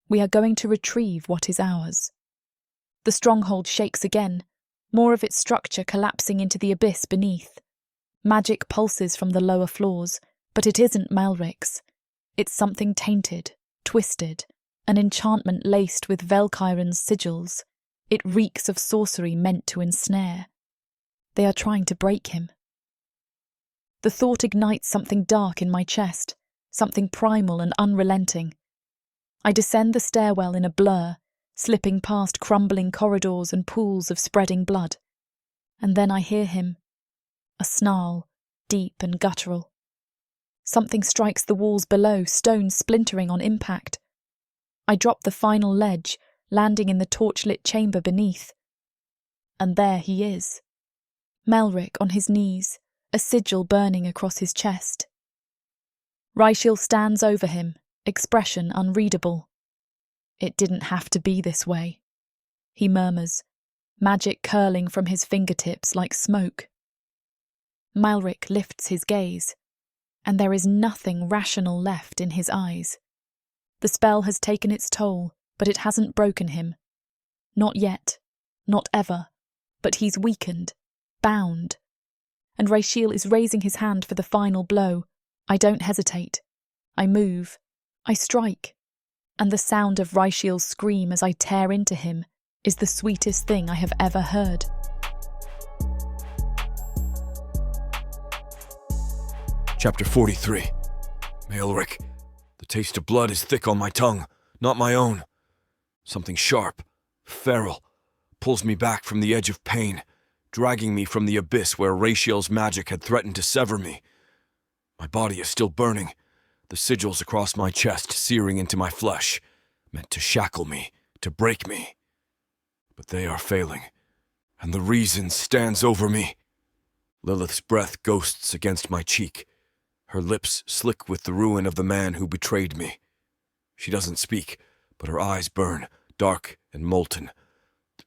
We are going to retrieve what is ours. The stronghold shakes again, more of its structure collapsing into the abyss beneath. Magic pulses from the lower floors, but it isn't Malrich's. It's something tainted, twisted, an enchantment laced with Valkyrin's sigils. It reeks of sorcery meant to ensnare. They are trying to break him. The thought ignites something dark in my chest, something primal and unrelenting. I descend the stairwell in a blur, slipping past crumbling corridors and pools of spreading blood. And then I hear him. A snarl, deep and guttural. Something strikes the walls below, stones splintering on impact. I drop the final ledge, landing in the torchlit chamber beneath. And there he is. Melrich on his knees, a sigil burning across his chest. Raishiel stands over him, expression unreadable. "It didn't have to be this way," he murmurs, magic curling from his fingertips like smoke. Malrich lifts his gaze, and there is nothing rational left in his eyes. The spell has taken its toll, but it hasn't broken him. Not yet, not ever, but he's weakened, bound. And Raishiel is raising his hand for the final blow. I don't hesitate. I move. I strike. And the sound of Raishiel's scream as I tear into him is the sweetest thing I have ever heard. Chapter 43. Malrich. The taste of blood is thick on my tongue, not my own. Something sharp, feral, pulls me back from the edge of pain, dragging me from the abyss where Raishiel's magic had threatened to sever me. My body is still burning, the sigils across my chest searing into my flesh, meant to shackle me, to break me. But they are failing, and the reason stands over me. Lilith's breath ghosts against my cheek, her lips slick with the ruin of the man who betrayed me. She doesn't speak, but her eyes burn, dark and molten,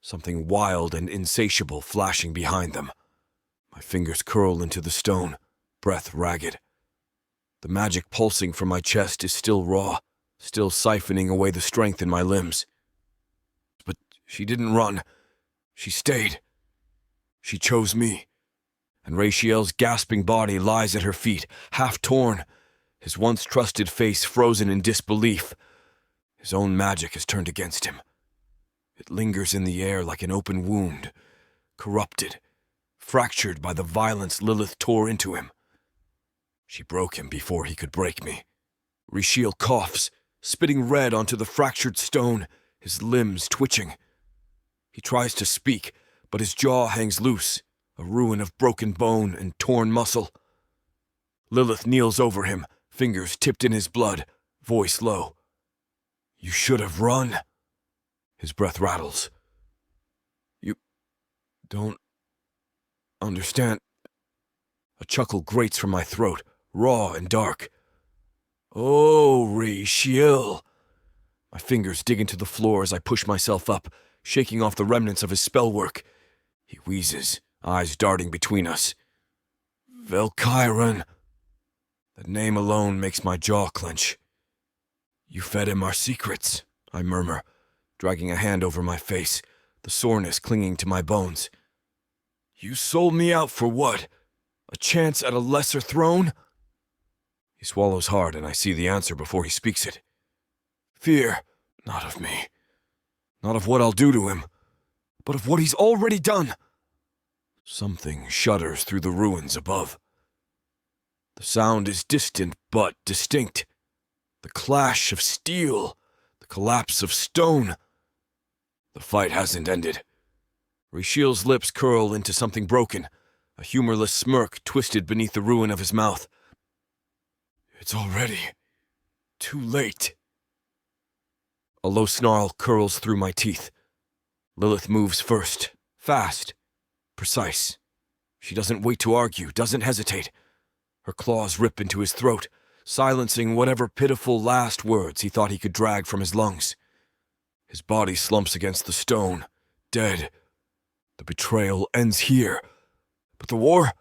something wild and insatiable flashing behind them. My fingers curl into the stone, breath ragged. The magic pulsing from my chest is still raw, still siphoning away the strength in my limbs. But she didn't run. She stayed. She chose me. And Raishiel's gasping body lies at her feet, half torn, his once trusted face frozen in disbelief. His own magic has turned against him. It lingers in the air like an open wound, corrupted, fractured by the violence Lilith tore into him. She broke him before he could break me. Raishiel coughs, spitting red onto the fractured stone, his limbs twitching. He tries to speak, but his jaw hangs loose, a ruin of broken bone and torn muscle. Lilith kneels over him, fingers tipped in his blood, voice low. "You should have run." His breath rattles. "You don't understand." A chuckle grates from my throat, raw and dark. "Oh, Raishiel." My fingers dig into the floor as I push myself up, shaking off the remnants of his spellwork. He wheezes, eyes darting between us. "Valkyrin," The name alone makes my jaw clench. You fed him our secrets, I murmur, dragging a hand over my face, the soreness clinging to my bones. You sold me out for what? A chance at a lesser throne? He swallows hard, and I see the answer before he speaks it. Fear, not of me. Not of what I'll do to him, but of what he's already done. Something shudders through the ruins above. The sound is distant but distinct. The clash of steel, the collapse of stone. The fight hasn't ended. Rashiel's lips curl into something broken, a humorless smirk twisted beneath the ruin of his mouth. It's already too late. A low snarl curls through my teeth. Lilith moves first, fast, precise. She doesn't wait to argue, doesn't hesitate. Her claws rip into his throat, silencing whatever pitiful last words he thought he could drag from his lungs. His body slumps against the stone, dead. The betrayal ends here. But the war?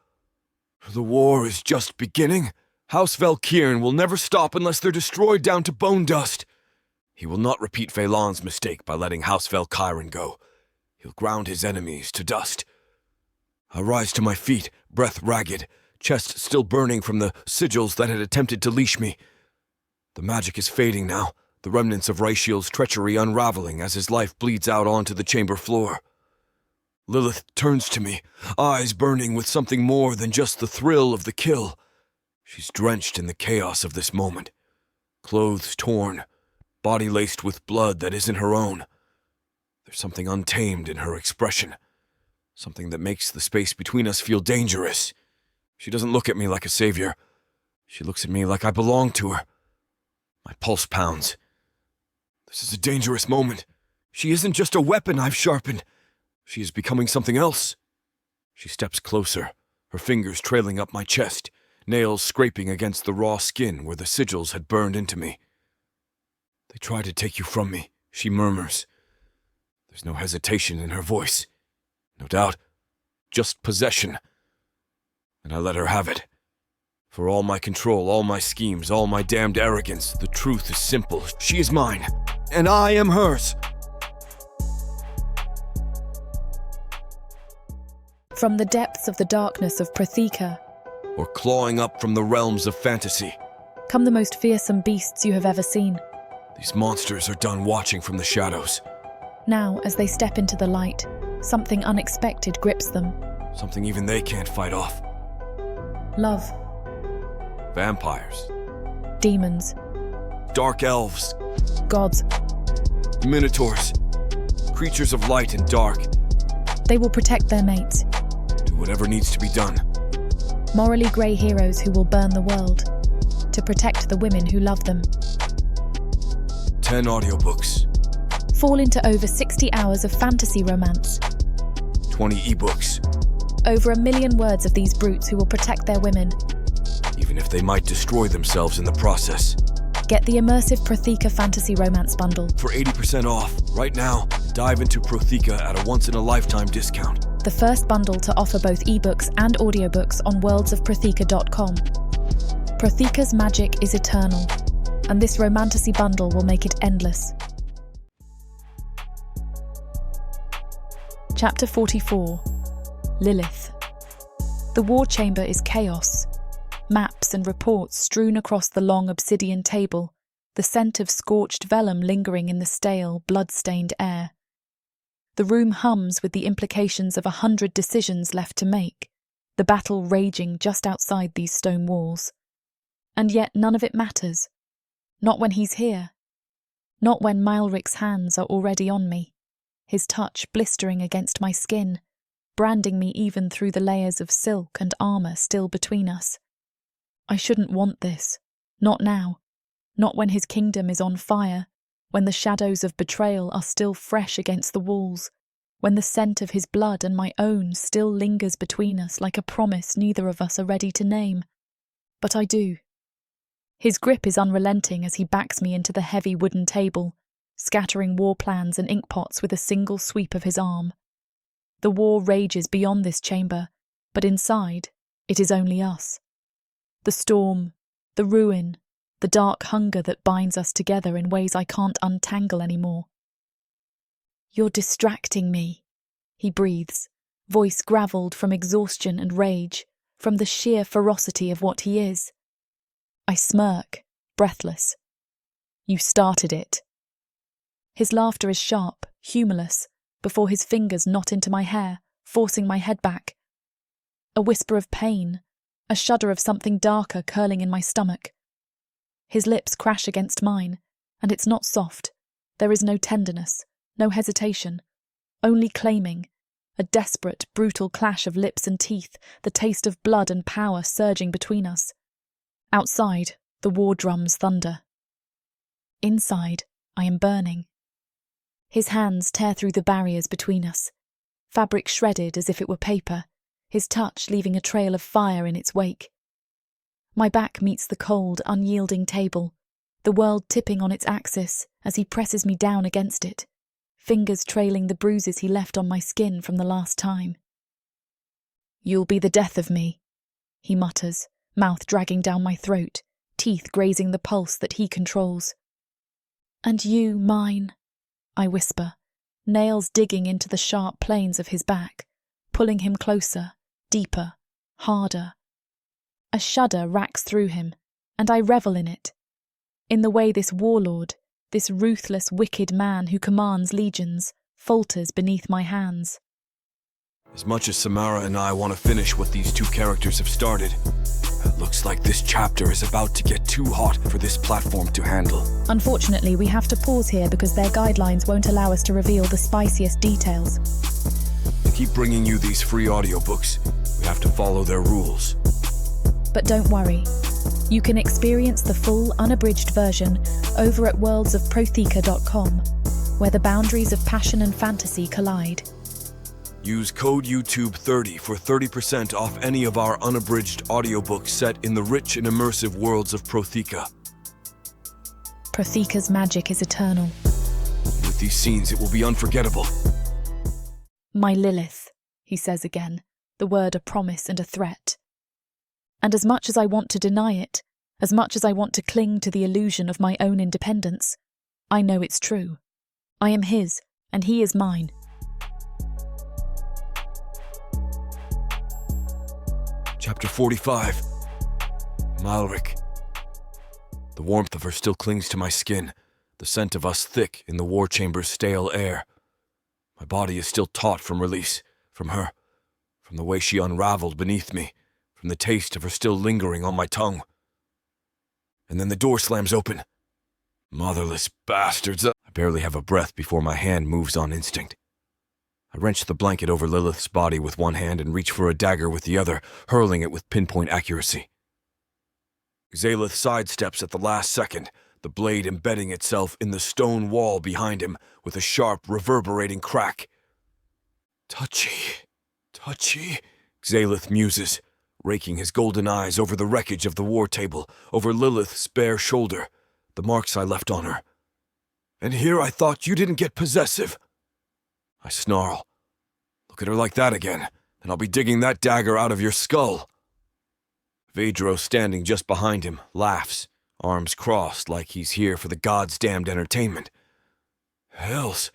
The war is just beginning. House Valkyrian will never stop unless they're destroyed down to bone dust. He will not repeat Phelan's mistake by letting House Valkyrian go. He'll ground his enemies to dust. I rise to my feet, breath ragged, chest still burning from the sigils that had attempted to leash me. The magic is fading now, the remnants of Rashiel's treachery unraveling as his life bleeds out onto the chamber floor. Lilith turns to me, eyes burning with something more than just the thrill of the kill. She's drenched in the chaos of this moment. Clothes torn, body laced with blood that isn't her own. There's something untamed in her expression, something that makes the space between us feel dangerous. She doesn't look at me like a savior. She looks at me like I belong to her. My pulse pounds. This is a dangerous moment. She isn't just a weapon I've sharpened. She is becoming something else. She steps closer, her fingers trailing up my chest, nails scraping against the raw skin where the sigils had burned into me. They try to take you from me, she murmurs. There's no hesitation in her voice. No doubt, just possession. And I let her have it. For all my control, all my schemes, all my damned arrogance, the truth is simple. She is mine, and I am hers. From the depths of the darkness of Prothika, Or clawing up from the realms of fantasy. come the most fearsome beasts you have ever seen. These monsters are done watching from the shadows. Now, as they step into the light, something unexpected grips them. Something even they can't fight off. Love, Vampires. demons, Dark elves. gods. Minotaurs. Creatures of light and dark. They will protect their mates. Do whatever needs to be done. Morally grey heroes who will burn the world to protect the women who love them. 10 audiobooks. Fall into over 60 hours of fantasy romance. 20 ebooks. Over 1 million words of these brutes who will protect their women. Even if they might destroy themselves in the process. Get the immersive Prothika Fantasy Romance Bundle. For 80% off, right now, dive into Prothika at a once-in-a-lifetime discount. The first bundle to offer both ebooks and audiobooks on worldsofprothika.com. Prothika's magic is eternal, and this romantasy bundle will make it endless. Chapter 44. Lilith. The war chamber is chaos. Maps and reports strewn across the long obsidian table, the scent of scorched vellum lingering in the stale, blood-stained air. The room hums with the implications of 100 decisions left to make, the battle raging just outside these stone walls. And yet none of it matters. Not when he's here. Not when Malrich's hands are already on me, his touch blistering against my skin, branding me even through the layers of silk and armour still between us. I shouldn't want this. Not now. Not when his kingdom is on fire, when the shadows of betrayal are still fresh against the walls, when the scent of his blood and my own still lingers between us like a promise neither of us are ready to name. But I do. His grip is unrelenting as he backs me into the heavy wooden table, scattering war plans and inkpots with a single sweep of his arm. The war rages beyond this chamber, but inside, it is only us. The storm, The ruin, the dark hunger that binds us together in ways I can't untangle anymore. "You're distracting me," he breathes, voice gravelled from exhaustion and rage, from the sheer ferocity of what he is. I smirk, breathless. "You started it." His laughter is sharp, humourless, before his fingers knot into my hair, forcing my head back. A whisper of pain, a shudder of something darker curling in my stomach. His lips crash against mine, and it's not soft. There is no tenderness, no hesitation, only claiming, a desperate, brutal clash of lips and teeth, the taste of blood and power surging between us. Outside, the war drums thunder. Inside, I am burning. His hands tear through the barriers between us, fabric shredded as if it were paper, his touch leaving a trail of fire in its wake. My back meets the cold, unyielding table, the world tipping on its axis as he presses me down against it, fingers trailing the bruises he left on my skin from the last time. "You'll be the death of me," he mutters, mouth dragging down my throat, teeth grazing the pulse that he controls. "And you mine," I whisper, nails digging into the sharp planes of his back, pulling him closer, deeper, harder. A shudder racks through him, and I revel in it. In the way this warlord, this ruthless, wicked man who commands legions, falters beneath my hands. As much as Samara and I want to finish what these two characters have started, it looks like this chapter is about to get too hot for this platform to handle. Unfortunately, we have to pause here because their guidelines won't allow us to reveal the spiciest details. To keep bringing you these free audiobooks, we have to follow their rules. But don't worry. You can experience the full, unabridged version over at worldsofprotheka.com, where the boundaries of passion and fantasy collide. Use code YouTube30 for 30% off any of our unabridged audiobooks set in the rich and immersive worlds of Protheka. Protheka's magic is eternal. With these scenes, it will be unforgettable. "My Lilith," he says again, the word a promise and a threat. And as much as I want to deny it, as much as I want to cling to the illusion of my own independence, I know it's true. I am his, and he is mine. Chapter 45. Malrich. The warmth of her still clings to my skin, the scent of us thick in the war chamber's stale air. My body is still taut from release, from her, from the way she unraveled beneath me, from the taste of her still lingering on my tongue. And then the door slams open. Motherless bastards. I barely have a breath before my hand moves on instinct. I wrench the blanket over Lilith's body with one hand and reach for a dagger with the other, hurling it with pinpoint accuracy. Zalith sidesteps at the last second, the blade embedding itself in the stone wall behind him with a sharp, reverberating crack. Touchy, touchy, Zalith muses, raking his golden eyes over the wreckage of the war table, over Lilith's bare shoulder, the marks I left on her. And here I thought you didn't get possessive. I snarl. Look at her like that again, and I'll be digging that dagger out of your skull. Vedro, standing just behind him, laughs, arms crossed like he's here for the God's damned entertainment. Hells,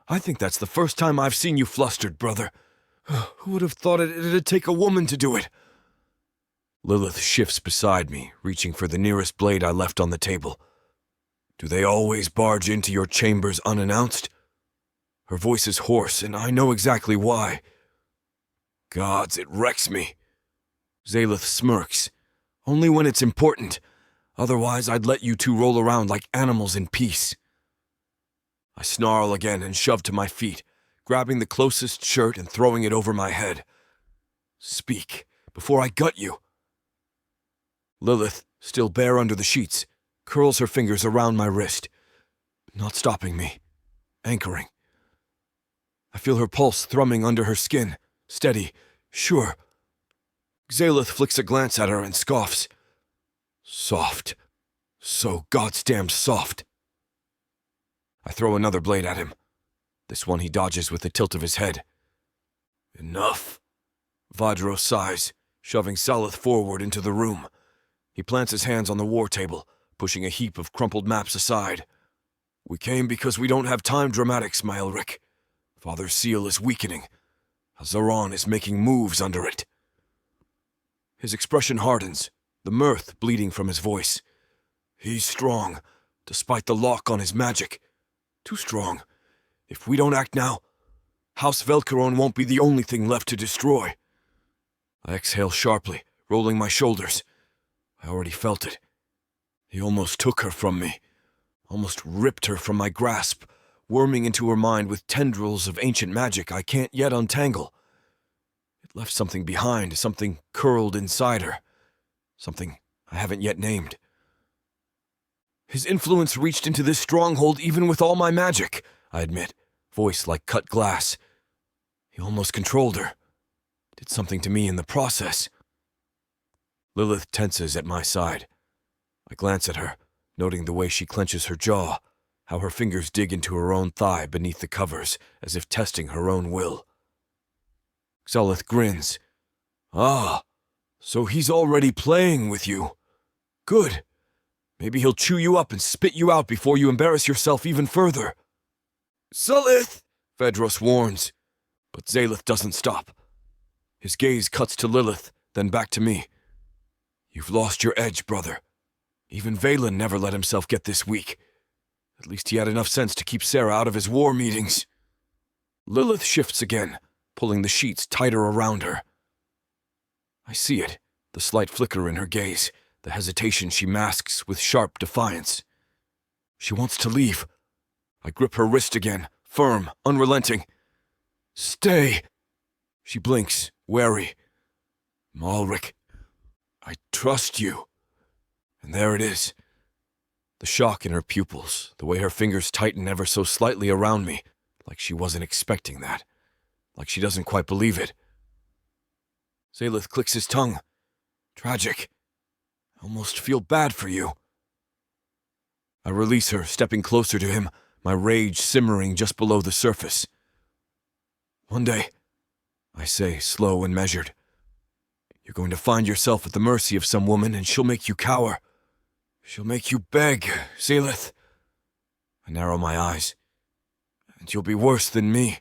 I think that's the first time I've seen you flustered, brother. Who would have thought it'd take a woman to do it? Lilith shifts beside me, reaching for the nearest blade I left on the table. Do they always barge into your chambers unannounced? Her voice is hoarse, and I know exactly why. Gods, it wrecks me. Zalith smirks. Only when it's important. Otherwise, I'd let you two roll around like animals in peace. I snarl again and shove to my feet, grabbing the closest shirt and throwing it over my head. Speak, before I gut you. Lilith, still bare under the sheets, curls her fingers around my wrist, not stopping me, anchoring. I feel her pulse thrumming under her skin, steady, sure. Zalith flicks a glance at her and scoffs. Soft. So goddamn soft. I throw another blade at him. This one he dodges with a tilt of his head. Enough. Vadro sighs, shoving Salith forward into the room. He plants his hands on the war table, pushing a heap of crumpled maps aside. We came because we don't have time dramatics, Malrich. Father's seal is weakening. Hazaron is making moves under it. His expression hardens, the mirth bleeding from his voice. He's strong, despite the lock on his magic. Too strong. If we don't act now, House Velcaron won't be the only thing left to destroy. I exhale sharply, rolling my shoulders. I already felt it. He almost took her from me, almost ripped her from my grasp, worming into her mind with tendrils of ancient magic I can't yet untangle. It left something behind, something curled inside her, something I haven't yet named. His influence reached into this stronghold even with all my magic, I admit, voice like cut glass. He almost controlled her, did something to me in the process. Lilith tenses at my side. I glance at her, noting the way she clenches her jaw, how her fingers dig into her own thigh beneath the covers, as if testing her own will. Xalith grins. Ah, so he's already playing with you. Good. Maybe he'll chew you up and spit you out before you embarrass yourself even further. Xalith! Vedros warns, but Xalith doesn't stop. His gaze cuts to Lilith, then back to me. You've lost your edge, brother. Even Valen never let himself get this weak. At least he had enough sense to keep Sarah out of his war meetings. Lilith shifts again, pulling the sheets tighter around her. I see it, the slight flicker in her gaze, the hesitation she masks with sharp defiance. She wants to leave. I grip her wrist again, firm, unrelenting. Stay! She blinks, wary. Malrich, I trust you. And there it is. The shock in her pupils, the way her fingers tighten ever so slightly around me, like she wasn't expecting that, like she doesn't quite believe it. Xalith clicks his tongue. Tragic. I almost feel bad for you. I release her, stepping closer to him, my rage simmering just below the surface. One day, I say, slow and measured, you're going to find yourself at the mercy of some woman, and she'll make you cower. She'll make you beg, Xalith. I narrow my eyes. And you'll be worse than me.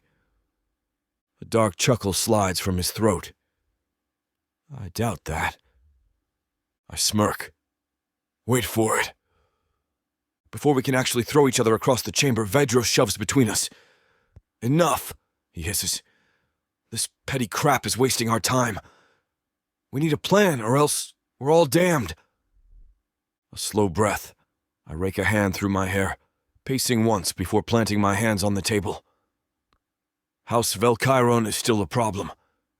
A dark chuckle slides from his throat. I doubt that. I smirk. Wait for it. Before we can actually throw each other across the chamber, Vedros shoves between us. Enough, he hisses. This petty crap is wasting our time. We need a plan, or else we're all damned. A slow breath. I rake a hand through my hair, pacing once before planting my hands on the table. House Velcaron is still a problem.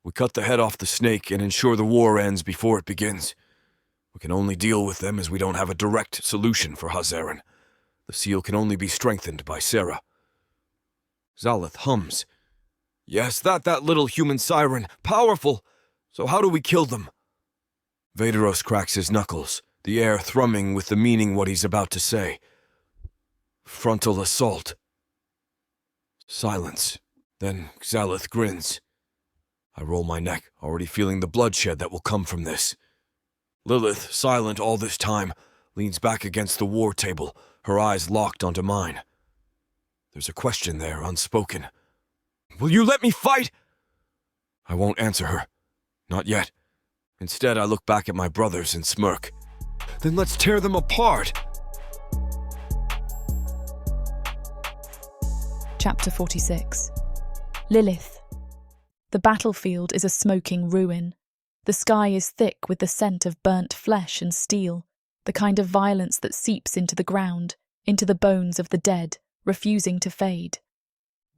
We cut the head off the snake and ensure the war ends before it begins. We can only deal with them as we don't have a direct solution for Hazaron. The seal can only be strengthened by Sarah. Xalith hums. Yes, that little human siren. Powerful. So how do we kill them? Vedros cracks his knuckles, the air thrumming with the meaning what he's about to say. Frontal assault. Silence. Then Xalith grins. I roll my neck, already feeling the bloodshed that will come from this. Lilith, silent all this time, leans back against the war table, her eyes locked onto mine. There's a question there, unspoken. Will you let me fight? I won't answer her. Not yet. Instead, I look back at my brothers and smirk. Then let's tear them apart! Chapter 46. Lilith. The battlefield is a smoking ruin. The sky is thick with the scent of burnt flesh and steel, the kind of violence that seeps into the ground, into the bones of the dead, refusing to fade.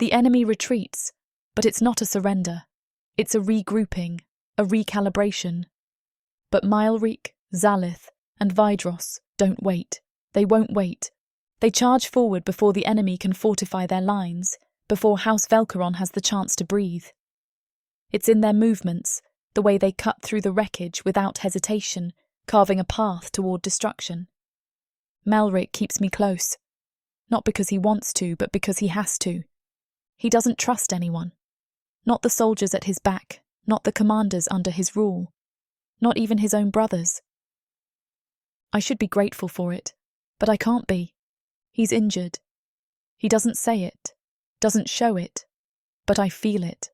The enemy retreats, but it's not a surrender. It's a regrouping, a recalibration. But Malrich, Xalith, and Vedros don't wait. They won't wait. They charge forward before the enemy can fortify their lines, before House Velcaron has the chance to breathe. It's in their movements, the way they cut through the wreckage without hesitation, carving a path toward destruction. Melrich keeps me close, not because he wants to, but because he has to. He doesn't trust anyone. Not the soldiers at his back, not the commanders under his rule, not even his own brothers. I should be grateful for it, but I can't be. He's injured. He doesn't say it, doesn't show it, but I feel it.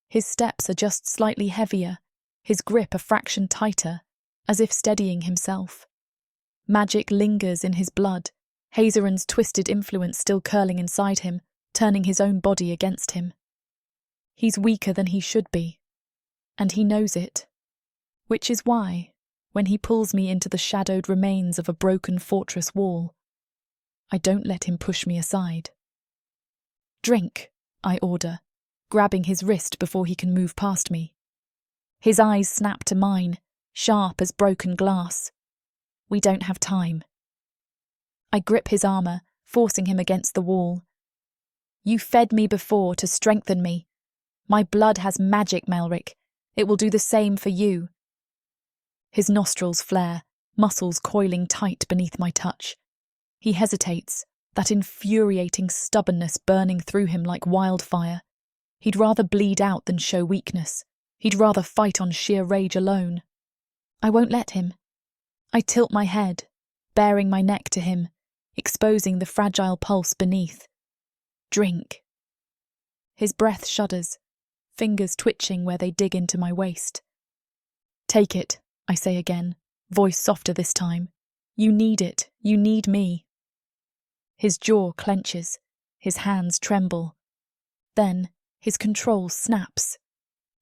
His steps are just slightly heavier, his grip a fraction tighter, as if steadying himself. Magic lingers in his blood, Hazaren's twisted influence still curling inside him, turning his own body against him. He's weaker than he should be, and he knows it, which is why, when he pulls me into the shadowed remains of a broken fortress wall, I don't let him push me aside. "Drink," I order, grabbing his wrist before he can move past me. His eyes snap to mine, sharp as broken glass. We don't have time. I grip his armour, forcing him against the wall. "You fed me before to strengthen me. My blood has magic, Melrich. It will do the same for you." His nostrils flare, muscles coiling tight beneath my touch. He hesitates, that infuriating stubbornness burning through him like wildfire. He'd rather bleed out than show weakness. He'd rather fight on sheer rage alone. I won't let him. I tilt my head, baring my neck to him, exposing the fragile pulse beneath. "Drink." His breath shudders, fingers twitching where they dig into my waist. "Take it," I say again, voice softer this time. "You need it. You need me." His jaw clenches, his hands tremble. Then his control snaps.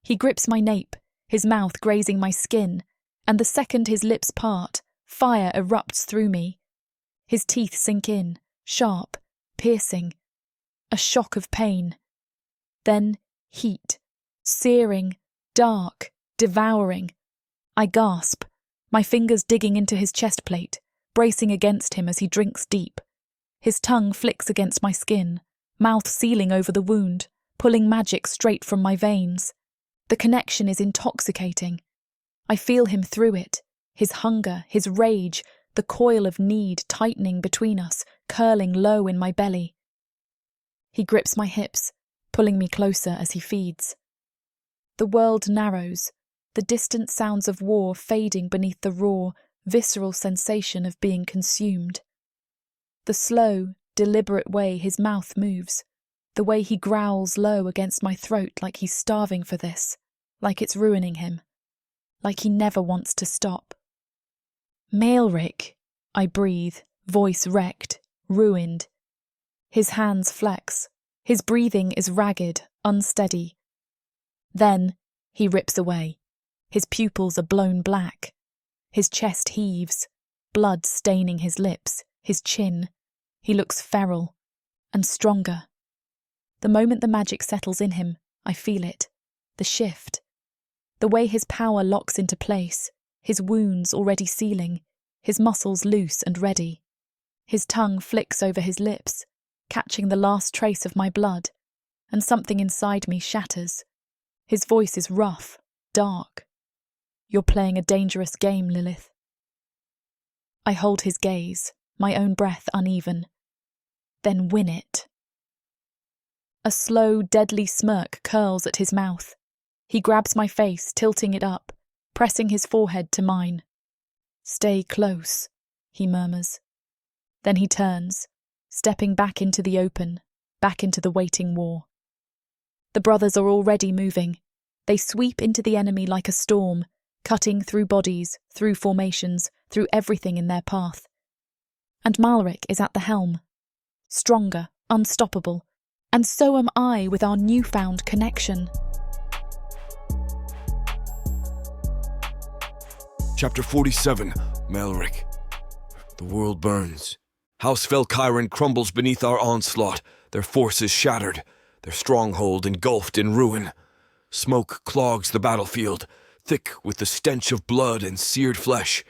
He grips my nape, his mouth grazing my skin, and the second his lips part, fire erupts through me. His teeth sink in, sharp, piercing. A shock of pain. Then heat, searing, dark, devouring. I gasp, my fingers digging into his chest plate, bracing against him as he drinks deep. His tongue flicks against my skin, mouth sealing over the wound, pulling magic straight from my veins. The connection is intoxicating. I feel him through it, his hunger, his rage, the coil of need tightening between us, curling low in my belly. He grips my hips, pulling me closer as he feeds. The world narrows, the distant sounds of war fading beneath the raw, visceral sensation of being consumed. The slow, deliberate way his mouth moves, the way he growls low against my throat like he's starving for this, like it's ruining him, like he never wants to stop. "Malrich," I breathe, voice wrecked, ruined. His hands flex, his breathing is ragged, unsteady. Then he rips away. His pupils are blown black. His chest heaves, blood staining his lips, his chin. He looks feral and stronger. The moment the magic settles in him, I feel it. The shift. The way his power locks into place, his wounds already sealing, his muscles loose and ready. His tongue flicks over his lips, catching the last trace of my blood, and something inside me shatters. His voice is rough, dark. "You're playing a dangerous game, Lilith." I hold his gaze, my own breath uneven. "Then win it." A slow, deadly smirk curls at his mouth. He grabs my face, tilting it up, pressing his forehead to mine. "Stay close," he murmurs. Then he turns, stepping back into the open, back into the waiting war. The brothers are already moving. They sweep into the enemy like a storm, cutting through bodies, through formations, through everything in their path. And Malrich is at the helm. Stronger, unstoppable, and so am I with our newfound connection. Chapter 47, Melrich. The world burns. House Felkyron crumbles beneath our onslaught, their forces shattered, their stronghold engulfed in ruin. Smoke clogs the battlefield, thick with the stench of blood and seared flesh.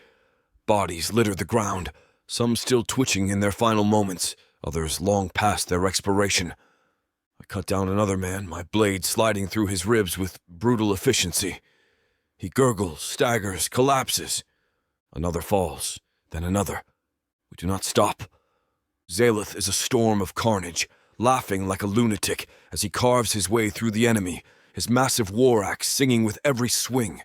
Bodies litter the ground, some still twitching in their final moments, others long past their expiration. I cut down another man, my blade sliding through his ribs with brutal efficiency. He gurgles, staggers, collapses. Another falls, then another. We do not stop. Lilith is a storm of carnage, laughing like a lunatic as he carves his way through the enemy, his massive war axe singing with every swing.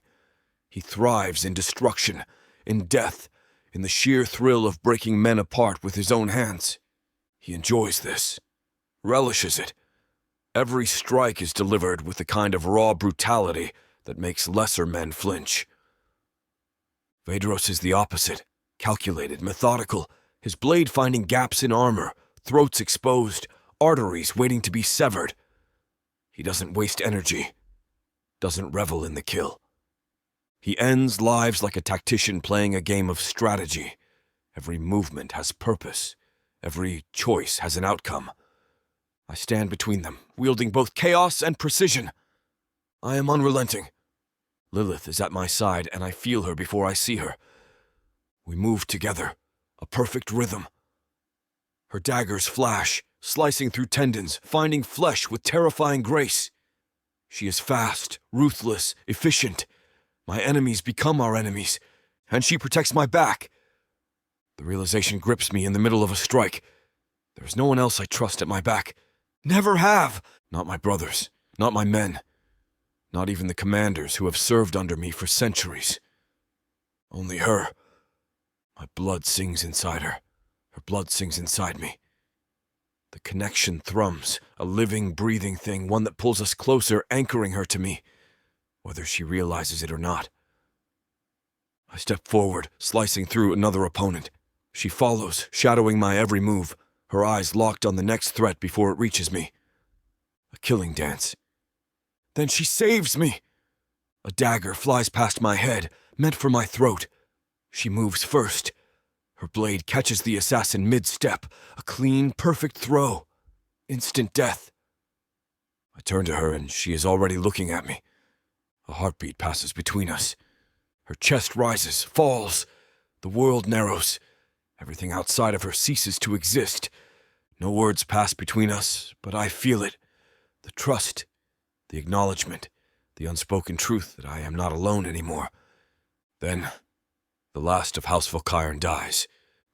He thrives in destruction, in death, in the sheer thrill of breaking men apart with his own hands. He enjoys this, relishes it. Every strike is delivered with the kind of raw brutality that makes lesser men flinch. Vedros is the opposite, calculated, methodical, his blade finding gaps in armor, throats exposed, arteries waiting to be severed. He doesn't waste energy, doesn't revel in the kill. He ends lives like a tactician playing a game of strategy. Every movement has purpose, every choice has an outcome. I stand between them, wielding both chaos and precision. I am unrelenting. Lilith is at my side, and I feel her before I see her. We move together, a perfect rhythm. Her daggers flash, slicing through tendons, finding flesh with terrifying grace. She is fast, ruthless, efficient. My enemies become our enemies, and she protects my back. The realization grips me in the middle of a strike. There is no one else I trust at my back. Never have! Not my brothers, not my men, not even the commanders who have served under me for centuries. Only her. My blood sings inside her. Her blood sings inside me. The connection thrums, a living, breathing thing, one that pulls us closer, anchoring her to me, whether she realizes it or not. I step forward, slicing through another opponent. She follows, shadowing my every move, her eyes locked on the next threat before it reaches me. A killing dance. Then she saves me! A dagger flies past my head, meant for my throat. She moves first. Her blade catches the assassin mid-step, a clean, perfect throw. Instant death. I turn to her and she is already looking at me. A heartbeat passes between us. Her chest rises, falls. The world narrows. Everything outside of her ceases to exist. No words pass between us, but I feel it. The trust, the acknowledgement, the unspoken truth that I am not alone anymore. Then, the last of House Volkairon dies.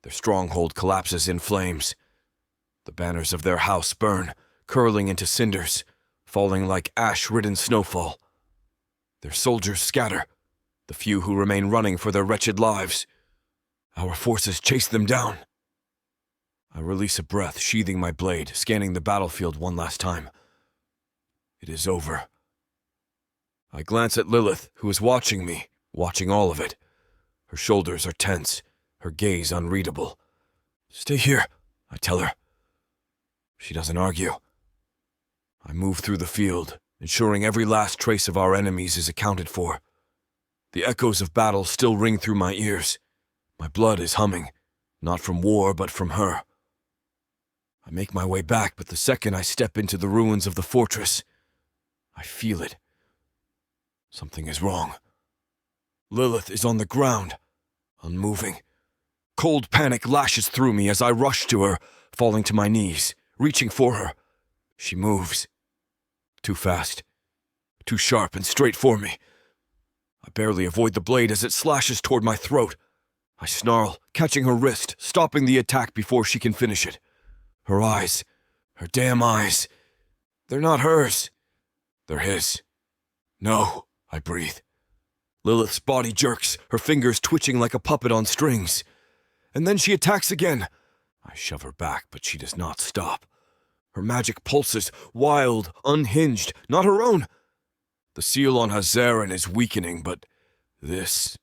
Their stronghold collapses in flames. The banners of their house burn, curling into cinders, falling like ash-ridden snowfall. Their soldiers scatter, the few who remain running for their wretched lives. Our forces chase them down. I release a breath, sheathing my blade, scanning the battlefield one last time. It is over. I glance at Lilith, who is watching me, watching all of it. Her shoulders are tense, her gaze unreadable. Stay here, I tell her. She doesn't argue. I move through the field, ensuring every last trace of our enemies is accounted for. The echoes of battle still ring through my ears. My blood is humming, not from war, but from her. I make my way back, but the second I step into the ruins of the fortress, I feel it. Something is wrong. Lilith is on the ground, unmoving. Cold panic lashes through me as I rush to her, falling to my knees, reaching for her. She moves. Too fast. Too sharp and straight for me. I barely avoid the blade as it slashes toward my throat. I snarl, catching her wrist, stopping the attack before she can finish it. Her eyes, her damn eyes. They're not hers. They're his. No, I breathe. Lilith's body jerks, her fingers twitching like a puppet on strings. And then she attacks again. I shove her back, but she does not stop. Her magic pulses, wild, unhinged, not her own. The seal on Hazarin is weakening, but this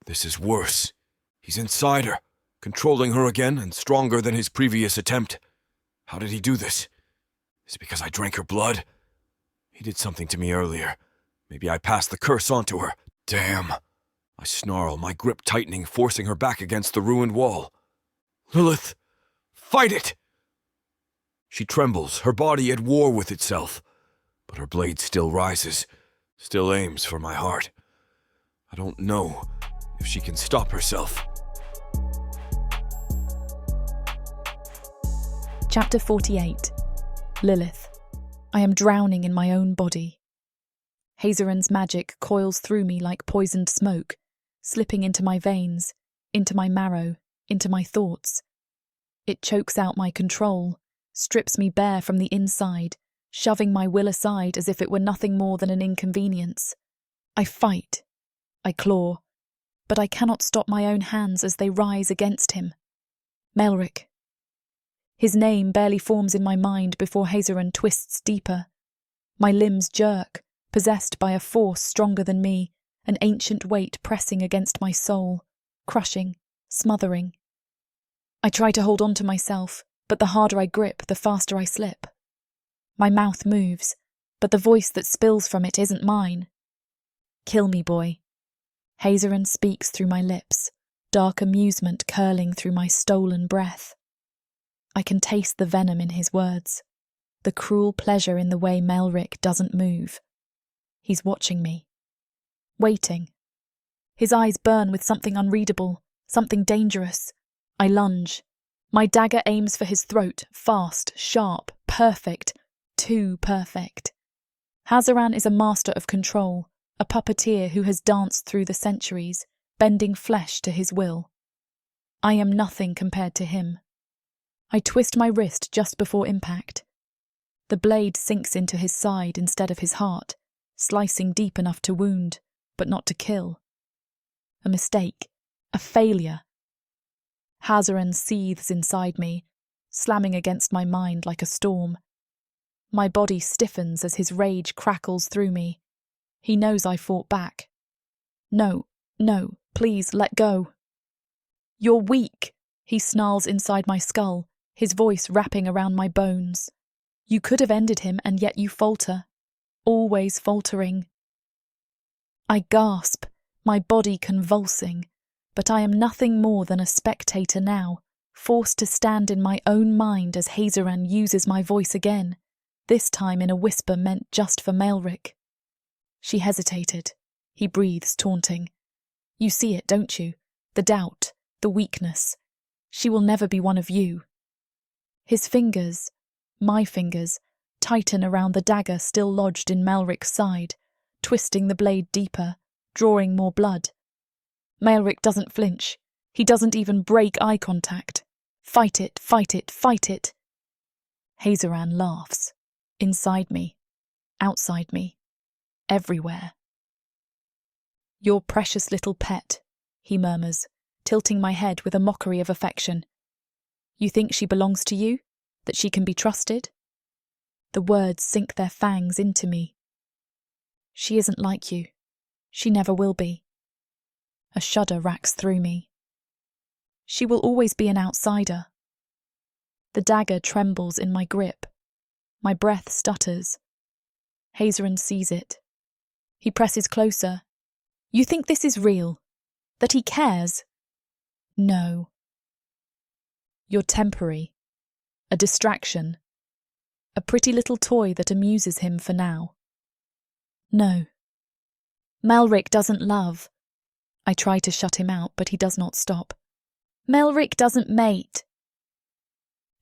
is worse. He's inside her, controlling her again and stronger than his previous attempt. How did he do this? Is it because I drank her blood? He did something to me earlier. Maybe I passed the curse on to her. Damn. I snarl, my grip tightening, forcing her back against the ruined wall. Lilith, fight it! She trembles, her body at war with itself. But her blade still rises, still aims for my heart. I don't know if she can stop herself. Chapter 48. Lilith. I am drowning in my own body. Hazaren's magic coils through me like poisoned smoke, slipping into my veins, into my marrow, into my thoughts. It chokes out my control, strips me bare from the inside, shoving my will aside as if it were nothing more than an inconvenience. I fight. I claw. but I cannot stop my own hands as they rise against him. Melrich. His name barely forms in my mind before Hazaran twists deeper. My limbs jerk, possessed by a force stronger than me, an ancient weight pressing against my soul, crushing, smothering. I try to hold on to myself, but the harder I grip, the faster I slip. My mouth moves, but the voice that spills from it isn't mine. Kill me, boy. Hazaran speaks through my lips, dark amusement curling through my stolen breath. I can taste the venom in his words, the cruel pleasure in the way Melrich doesn't move. He's watching me, waiting. His eyes burn with something unreadable, something dangerous. I lunge. My dagger aims for his throat, fast, sharp, perfect, too perfect. Hazaran is a master of control, a puppeteer who has danced through the centuries, bending flesh to his will. I am nothing compared to him. I twist my wrist just before impact. The blade sinks into his side instead of his heart, slicing deep enough to wound, but not to kill. A mistake. A failure. Hazaran seethes inside me, slamming against my mind like a storm. My body stiffens as his rage crackles through me. He knows I fought back. No, please let go. You're weak, he snarls inside my skull, his voice wrapping around my bones. You could have ended him, and yet you falter, always faltering. I gasp, my body convulsing, but I am nothing more than a spectator now, forced to stand in my own mind as Hazaran uses my voice again, this time in a whisper meant just for Malrich. She hesitated. He breathes, taunting. You see it, don't you? The doubt, the weakness. She will never be one of you. His fingers, my fingers, tighten around the dagger still lodged in Malrich's side, twisting the blade deeper, drawing more blood. Malrich doesn't flinch. He doesn't even break eye contact. Fight it, fight it, fight it. Hazaran laughs. Inside me, outside me, everywhere. Your precious little pet, he murmurs, tilting my head with a mockery of affection. You think she belongs to you? That she can be trusted? The words sink their fangs into me. She isn't like you. She never will be. A shudder racks through me. She will always be an outsider. The dagger trembles in my grip. My breath stutters. Hazaran sees it. He presses closer. You think this is real? That he cares? No. You're temporary. A distraction. A pretty little toy that amuses him for now. No. Malrich doesn't love. I try to shut him out, but he does not stop. Malrich doesn't mate.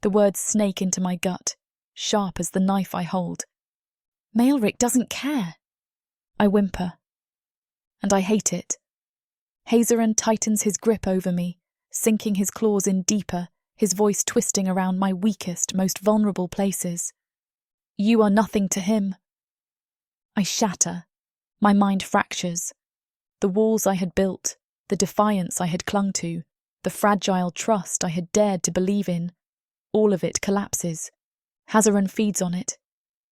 The words snake into my gut, sharp as the knife I hold. Malrich doesn't care. I whimper. And I hate it. Hazaran tightens his grip over me, sinking his claws in deeper, his voice twisting around my weakest, most vulnerable places. You are nothing to him. I shatter. My mind fractures. The walls I had built, the defiance I had clung to, the fragile trust I had dared to believe in, all of it collapses. Hazaran feeds on it.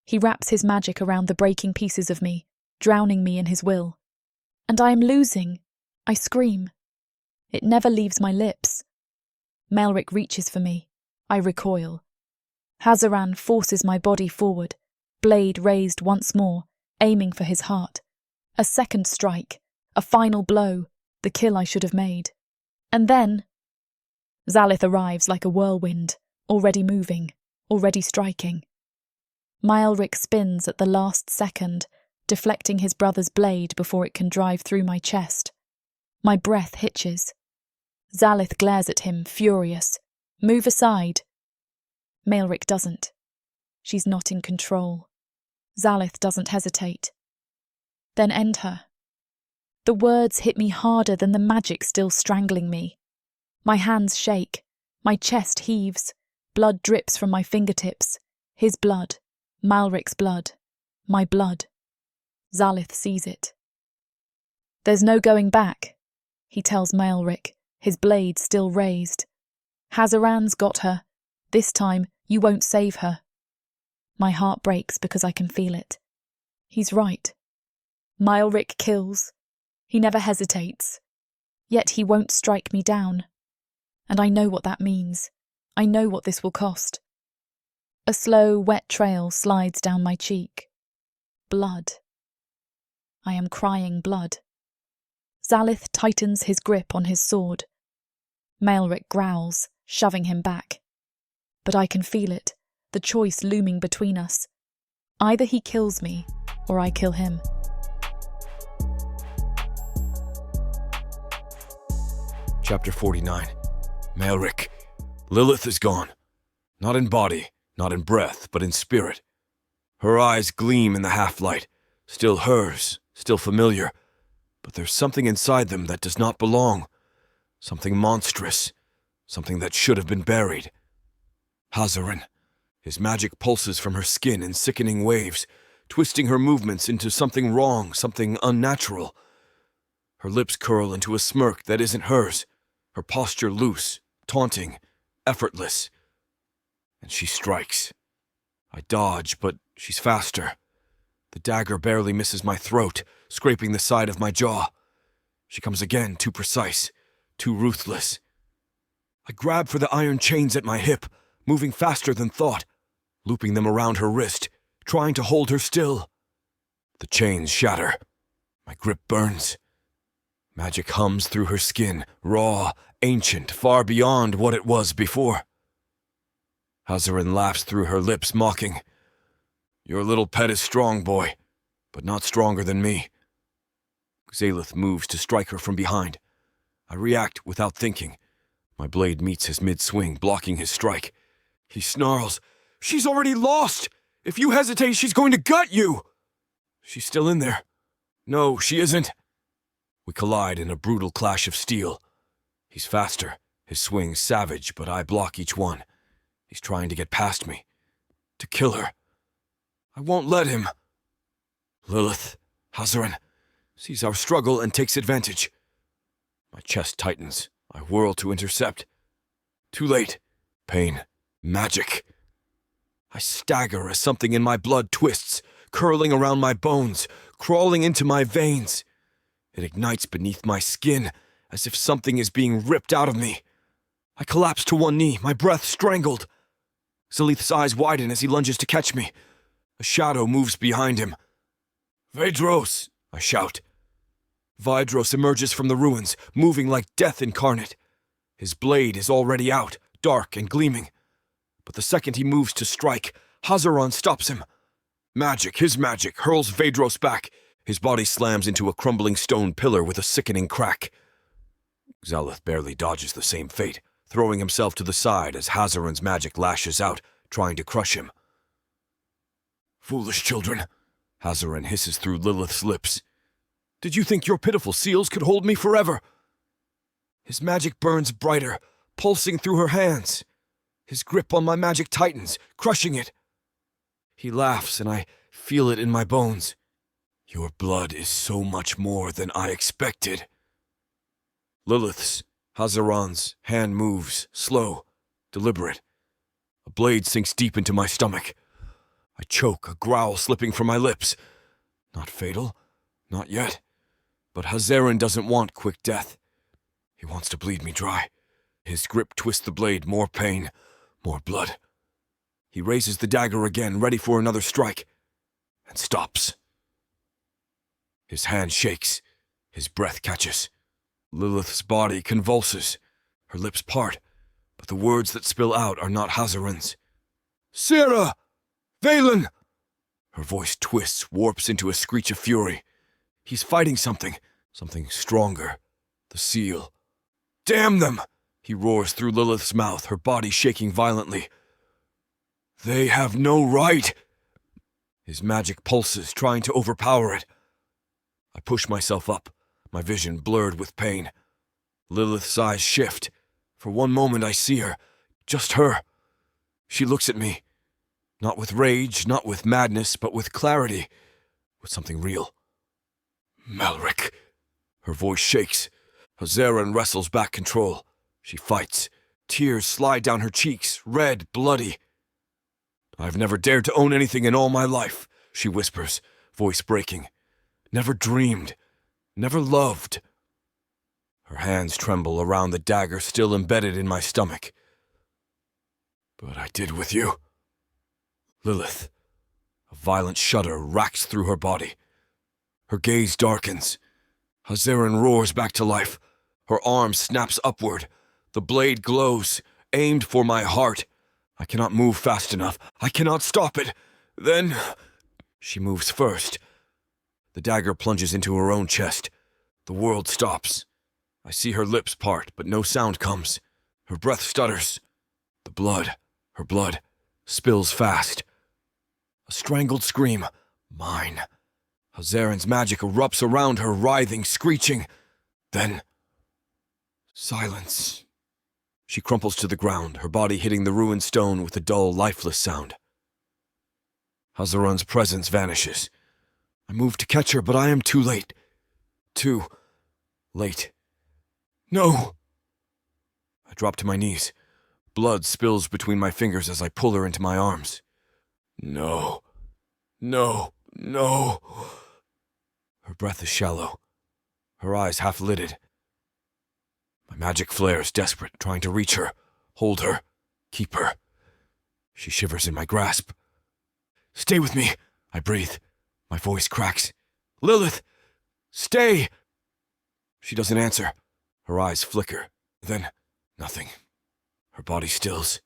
He wraps his magic around the breaking pieces of me, drowning me in his will. And I am losing. I scream. It never leaves my lips. Malrich reaches for me. I recoil. Hazaran forces my body forward, blade raised once more, aiming for his heart. A second strike, a final blow, the kill I should have made. And then Lilith arrives like a whirlwind, already moving, already striking. Malrich spins at the last second, deflecting his brother's blade before it can drive through my chest. My breath hitches. Lilith glares at him, furious. Move aside. Malrich doesn't. She's not in control. Lilith doesn't hesitate. Then end her. The words hit me harder than the magic still strangling me. My hands shake. My chest heaves. Blood drips from my fingertips. His blood. Malrich's blood. My blood. Lilith sees it. There's no going back. he tells Malrich, his blade still raised. Hazaran's got her. This time, you won't save her. My heart breaks because I can feel it. He's right. Malrich kills. He never hesitates. Yet he won't strike me down. And I know what that means. I know what this will cost. A slow, wet trail slides down my cheek. Blood. I am crying blood. Zalith tightens his grip on his sword. Malrich growls, shoving him back. But I can feel it, the choice looming between us. Either he kills me, or I kill him. Chapter 49. Melrich. Lilith is gone. Not in body, not in breath, but in spirit. Her eyes gleam in the half-light, still hers, still familiar, but there's something inside them that does not belong. Something monstrous, something that should have been buried. Hazaran. His magic pulses from her skin in sickening waves, twisting her movements into something wrong, something unnatural. Her lips curl into a smirk that isn't hers, her posture loose, taunting, effortless. And she strikes. I dodge, but she's faster. The dagger barely misses my throat, scraping the side of my jaw. She comes again, too precise, too ruthless. I grab for the iron chains at my hip, moving faster than thought, looping them around her wrist, trying to hold her still. The chains shatter. My grip burns. Magic hums through her skin, raw, ancient, far beyond what it was before. Hazaran laughs through her lips, mocking. Your little pet is strong, boy, but not stronger than me. Zalith moves to strike her from behind. I react without thinking. My blade meets his mid-swing, blocking his strike. He snarls, She's already lost! If you hesitate, she's going to gut you! She's still in there. No, she isn't. We collide in a brutal clash of steel. He's faster, his swing savage, but I block each one. He's trying to get past me. To kill her. I won't let him. Lilith, Hazaran, sees our struggle and takes advantage. My chest tightens. I whirl to intercept. Too late. Pain. Magic. I stagger as something in my blood twists, curling around my bones, crawling into my veins. It ignites beneath my skin, as if something is being ripped out of me. I collapse to one knee, my breath strangled. Zalith's eyes widen as he lunges to catch me. A shadow moves behind him. Vedros, I shout. Vedros emerges from the ruins, moving like death incarnate. His blade is already out, dark and gleaming. But the second he moves to strike, Hazaran stops him. Magic, his magic, hurls Vedros back. His body slams into a crumbling stone pillar with a sickening crack. Zalith barely dodges the same fate, throwing himself to the side as Hazaran's magic lashes out, trying to crush him. Foolish children, Hazaran hisses through Lilith's lips. Did you think your pitiful seals could hold me forever? His magic burns brighter, pulsing through her hands. His grip on my magic tightens, crushing it. He laughs, and I feel it in my bones. Your blood is so much more than I expected. Lilith's, Hazaran's, hand moves, slow, deliberate. A blade sinks deep into my stomach. I choke, a growl slipping from my lips. Not fatal, not yet. But Hazaran doesn't want quick death. He wants to bleed me dry. His grip twists the blade, more pain, more blood. He raises the dagger again, ready for another strike, and stops. His hand shakes. His breath catches. Lilith's body convulses. Her lips part, but the words that spill out are not Hazaran's. Sarah! Valen! Her voice twists, warps into a screech of fury. He's fighting something stronger. The seal. Damn them! He roars through Lilith's mouth, her body shaking violently. They have no right! His magic pulses, trying to overpower it. I push myself up, my vision blurred with pain. Lilith's eyes shift. For one moment I see her, just her. She looks at me. Not with rage, not with madness, but with clarity, with something real. Malrich. Her voice shakes. Hazaran wrestles back control. She fights. Tears slide down her cheeks, red, bloody. "I've never dared to own anything in all my life," she whispers, voice breaking. "Never dreamed. Never loved." Her hands tremble around the dagger still embedded in my stomach. "But I did with you." Lilith. A violent shudder racks through her body. Her gaze darkens. Hazaran roars back to life. Her arm snaps upward. The blade glows, aimed for my heart. I cannot move fast enough. I cannot stop it. Then she moves first. The dagger plunges into her own chest. The world stops. I see her lips part, but no sound comes. Her breath stutters. Her blood, spills fast. A strangled scream. Mine. Hazaran's magic erupts around her, writhing, screeching. Then silence. She crumples to the ground, her body hitting the ruined stone with a dull, lifeless sound. Hazaran's presence vanishes. I move to catch her, but I am too late. Too late. No! I drop to my knees. Blood spills between my fingers as I pull her into my arms. No. No. No. Her breath is shallow. Her eyes half-lidded. My magic flares, desperate, trying to reach her, hold her, keep her. She shivers in my grasp. "Stay with me," I breathe. My voice cracks. "Lilith! Stay!" She doesn't answer. Her eyes flicker. Then, nothing. Her body stills.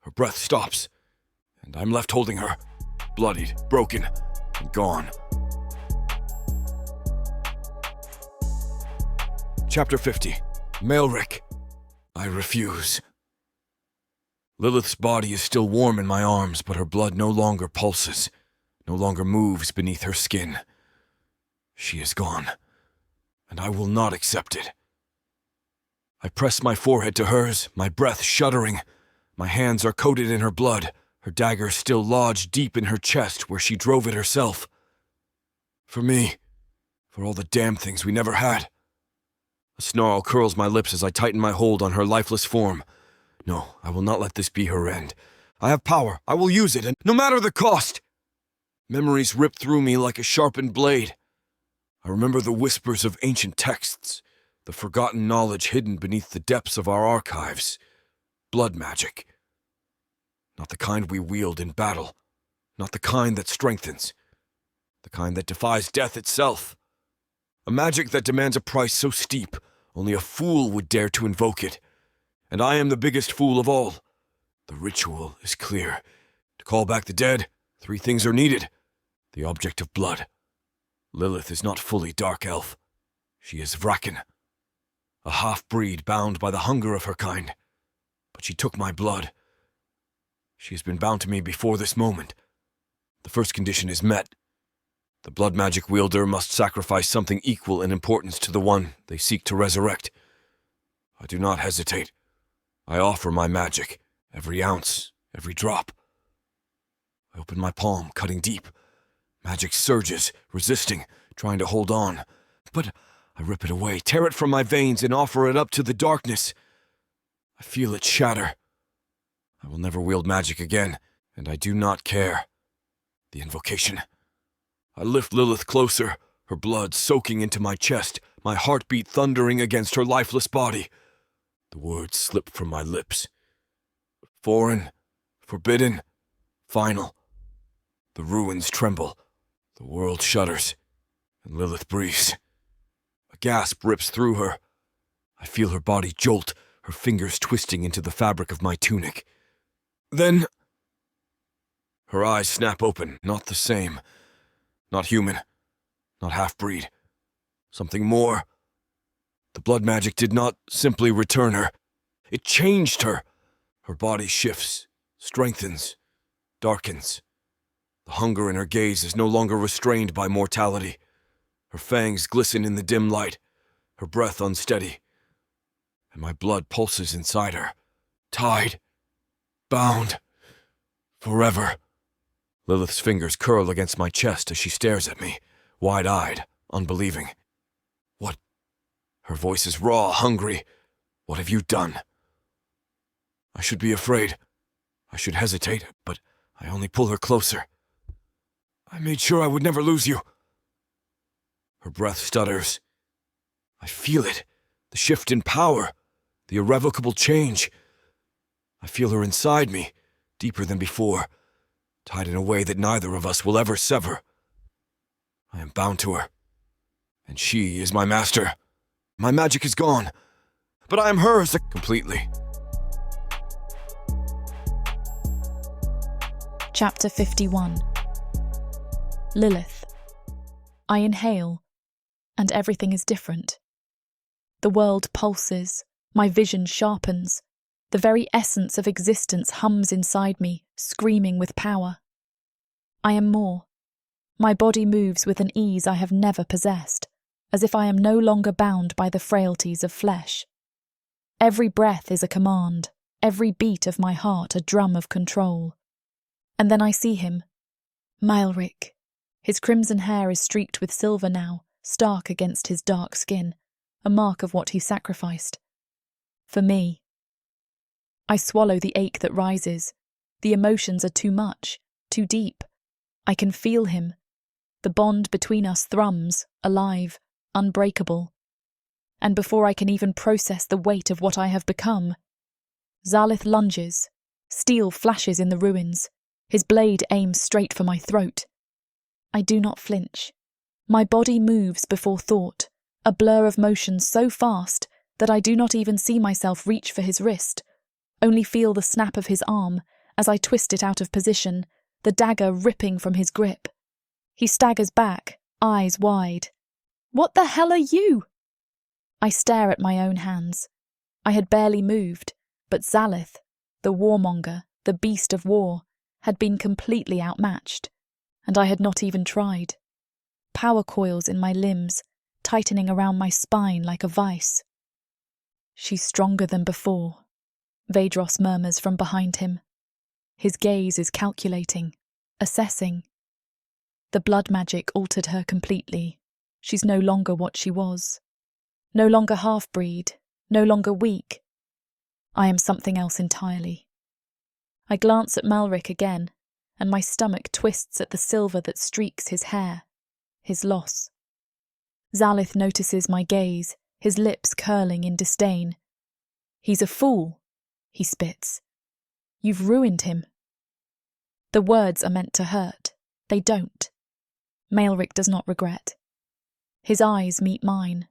Her breath stops. And I'm left holding her, bloodied, broken, and gone. Chapter 50. Malrich. I refuse. Lilith's body is still warm in my arms, but her blood no longer pulses, no longer moves beneath her skin. She is gone, and I will not accept it. I press my forehead to hers, my breath shuddering. My hands are coated in her blood, her dagger still lodged deep in her chest where she drove it herself. For me, for all the damn things we never had. A snarl curls my lips as I tighten my hold on her lifeless form. No, I will not let this be her end. I have power. I will use it, and no matter the cost. Memories rip through me like a sharpened blade. I remember the whispers of ancient texts, the forgotten knowledge hidden beneath the depths of our archives. Blood magic. Not the kind we wield in battle. Not the kind that strengthens. The kind that defies death itself. A magic that demands a price so steep, only a fool would dare to invoke it. And I am the biggest fool of all. The ritual is clear. To call back the dead, 3 things are needed. The object of blood. Lilith is not fully dark elf. She is Vraken. A half-breed bound by the hunger of her kind. But she took my blood. She has been bound to me before this moment. The first condition is met. The blood magic wielder must sacrifice something equal in importance to the one they seek to resurrect. I do not hesitate. I offer my magic, every ounce, every drop. I open my palm, cutting deep. Magic surges, resisting, trying to hold on. But I rip it away, tear it from my veins, and offer it up to the darkness. I feel it shatter. I will never wield magic again, and I do not care. The invocation. I lift Lilith closer, her blood soaking into my chest, my heartbeat thundering against her lifeless body. The words slip from my lips. Foreign, forbidden, final. The ruins tremble, the world shudders, and Lilith breathes. A gasp rips through her. I feel her body jolt, her fingers twisting into the fabric of my tunic. Then her eyes snap open, not the same. Not human, not half-breed. Something more. The blood magic did not simply return her. It changed her. Her body shifts, strengthens, darkens. The hunger in her gaze is no longer restrained by mortality. Her fangs glisten in the dim light, her breath unsteady. And my blood pulses inside her, tied, bound, forever. Lilith's fingers curl against my chest as she stares at me, wide-eyed, unbelieving. What Her voice is raw, hungry. What have you done? I should be afraid. I should hesitate, but I only pull her closer. I made sure I would never lose you. Her breath stutters. I feel it. The shift in power. The irrevocable change. I feel her inside me, deeper than before, tied in a way that neither of us will ever sever. I am bound to her, and she is my master. My magic is gone, but I am hers completely. Chapter 51. Lilith. I inhale, and everything is different. The world pulses, my vision sharpens. The very essence of existence hums inside me, screaming with power. I am more. My body moves with an ease I have never possessed, as if I am no longer bound by the frailties of flesh. Every breath is a command, every beat of my heart a drum of control. And then I see him, Malrich. His crimson hair is streaked with silver now, stark against his dark skin, a mark of what he sacrificed. For me. I swallow the ache that rises. The emotions are too much, too deep. I can feel him. The bond between us thrums, alive, unbreakable. And before I can even process the weight of what I have become, Lilith lunges. Steel flashes in the ruins. His blade aims straight for my throat. I do not flinch. My body moves before thought, a blur of motion so fast that I do not even see myself reach for his wrist, only feel the snap of his arm as I twist it out of position, the dagger ripping from his grip. He staggers back, eyes wide. "What the hell are you?" I stare at my own hands. I had barely moved, but Lilith, the warmonger, the beast of war, had been completely outmatched, and I had not even tried. Power coils in my limbs, tightening around my spine like a vice. "She's stronger than before," Vedros murmurs from behind him. His gaze is calculating, assessing. The blood magic altered her completely. She's no longer what she was. No longer half-breed, no longer weak. I am something else entirely. I glance at Malrich again, and my stomach twists at the silver that streaks his hair, his loss. Lilith notices my gaze, his lips curling in disdain. "He's a fool," he spits. "You've ruined him." The words are meant to hurt. They don't. Malrich does not regret. His eyes meet mine.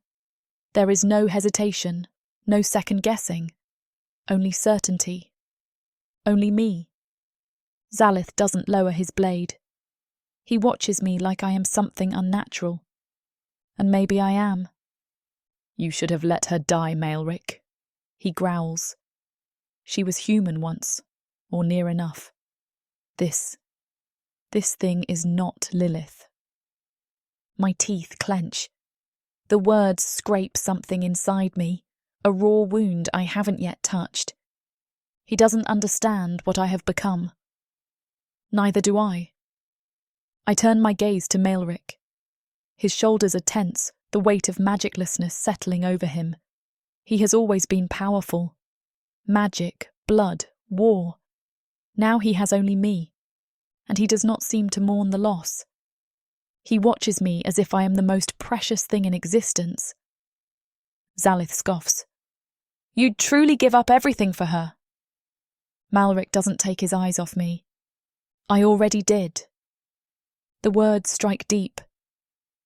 There is no hesitation, no second-guessing, only certainty. Only me. Lilith doesn't lower his blade. He watches me like I am something unnatural. And maybe I am. "You should have let her die, Malrich," he growls. "She was human once, or near enough. This thing is not Lilith." My teeth clench. The words scrape something inside me, a raw wound I haven't yet touched. He doesn't understand what I have become. Neither do I. I turn my gaze to Malrich. His shoulders are tense, the weight of magiclessness settling over him. He has always been powerful. Magic, blood, war. Now he has only me, and he does not seem to mourn the loss. He watches me as if I am the most precious thing in existence. Lilith scoffs. "You'd truly give up everything for her." Malrich doesn't take his eyes off me. "I already did." The words strike deep.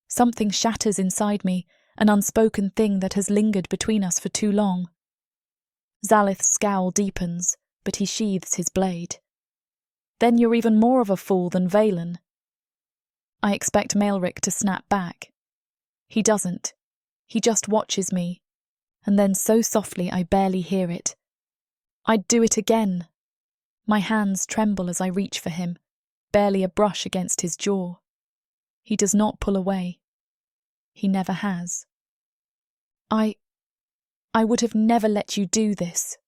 Something shatters inside me, an unspoken thing that has lingered between us for too long. Lilith's scowl deepens, but he sheathes his blade. "Then you're even more of a fool than Valen." I expect Malrich to snap back. He doesn't. He just watches me, and then so softly I barely hear it. I'd do it again. My hands tremble as I reach for him, barely a brush against his jaw. He does not pull away. He never has. I would have never let you do this,"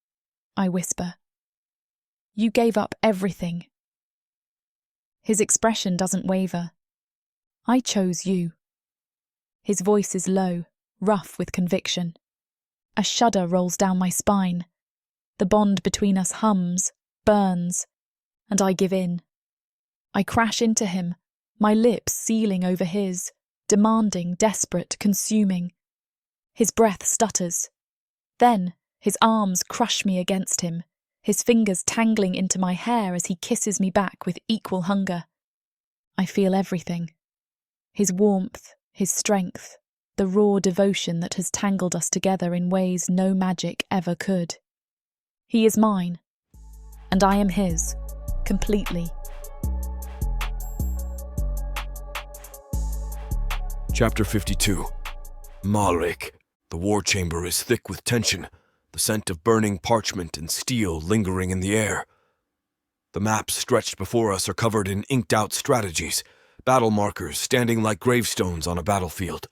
I whisper. "You gave up everything." His expression doesn't waver. "I chose you." His voice is low, rough with conviction. A shudder rolls down my spine. The bond between us hums, burns, and I give in. I crash into him, my lips sealing over his, demanding, desperate, consuming. His breath stutters. Then his arms crush me against him, his fingers tangling into my hair as he kisses me back with equal hunger. I feel everything. His warmth, his strength, the raw devotion that has tangled us together in ways no magic ever could. He is mine, and I am his, completely. Chapter 52. Malik. The war chamber is thick with tension, the scent of burning parchment and steel lingering in the air. The maps stretched before us are covered in inked-out strategies, battle markers standing like gravestones on a battlefield.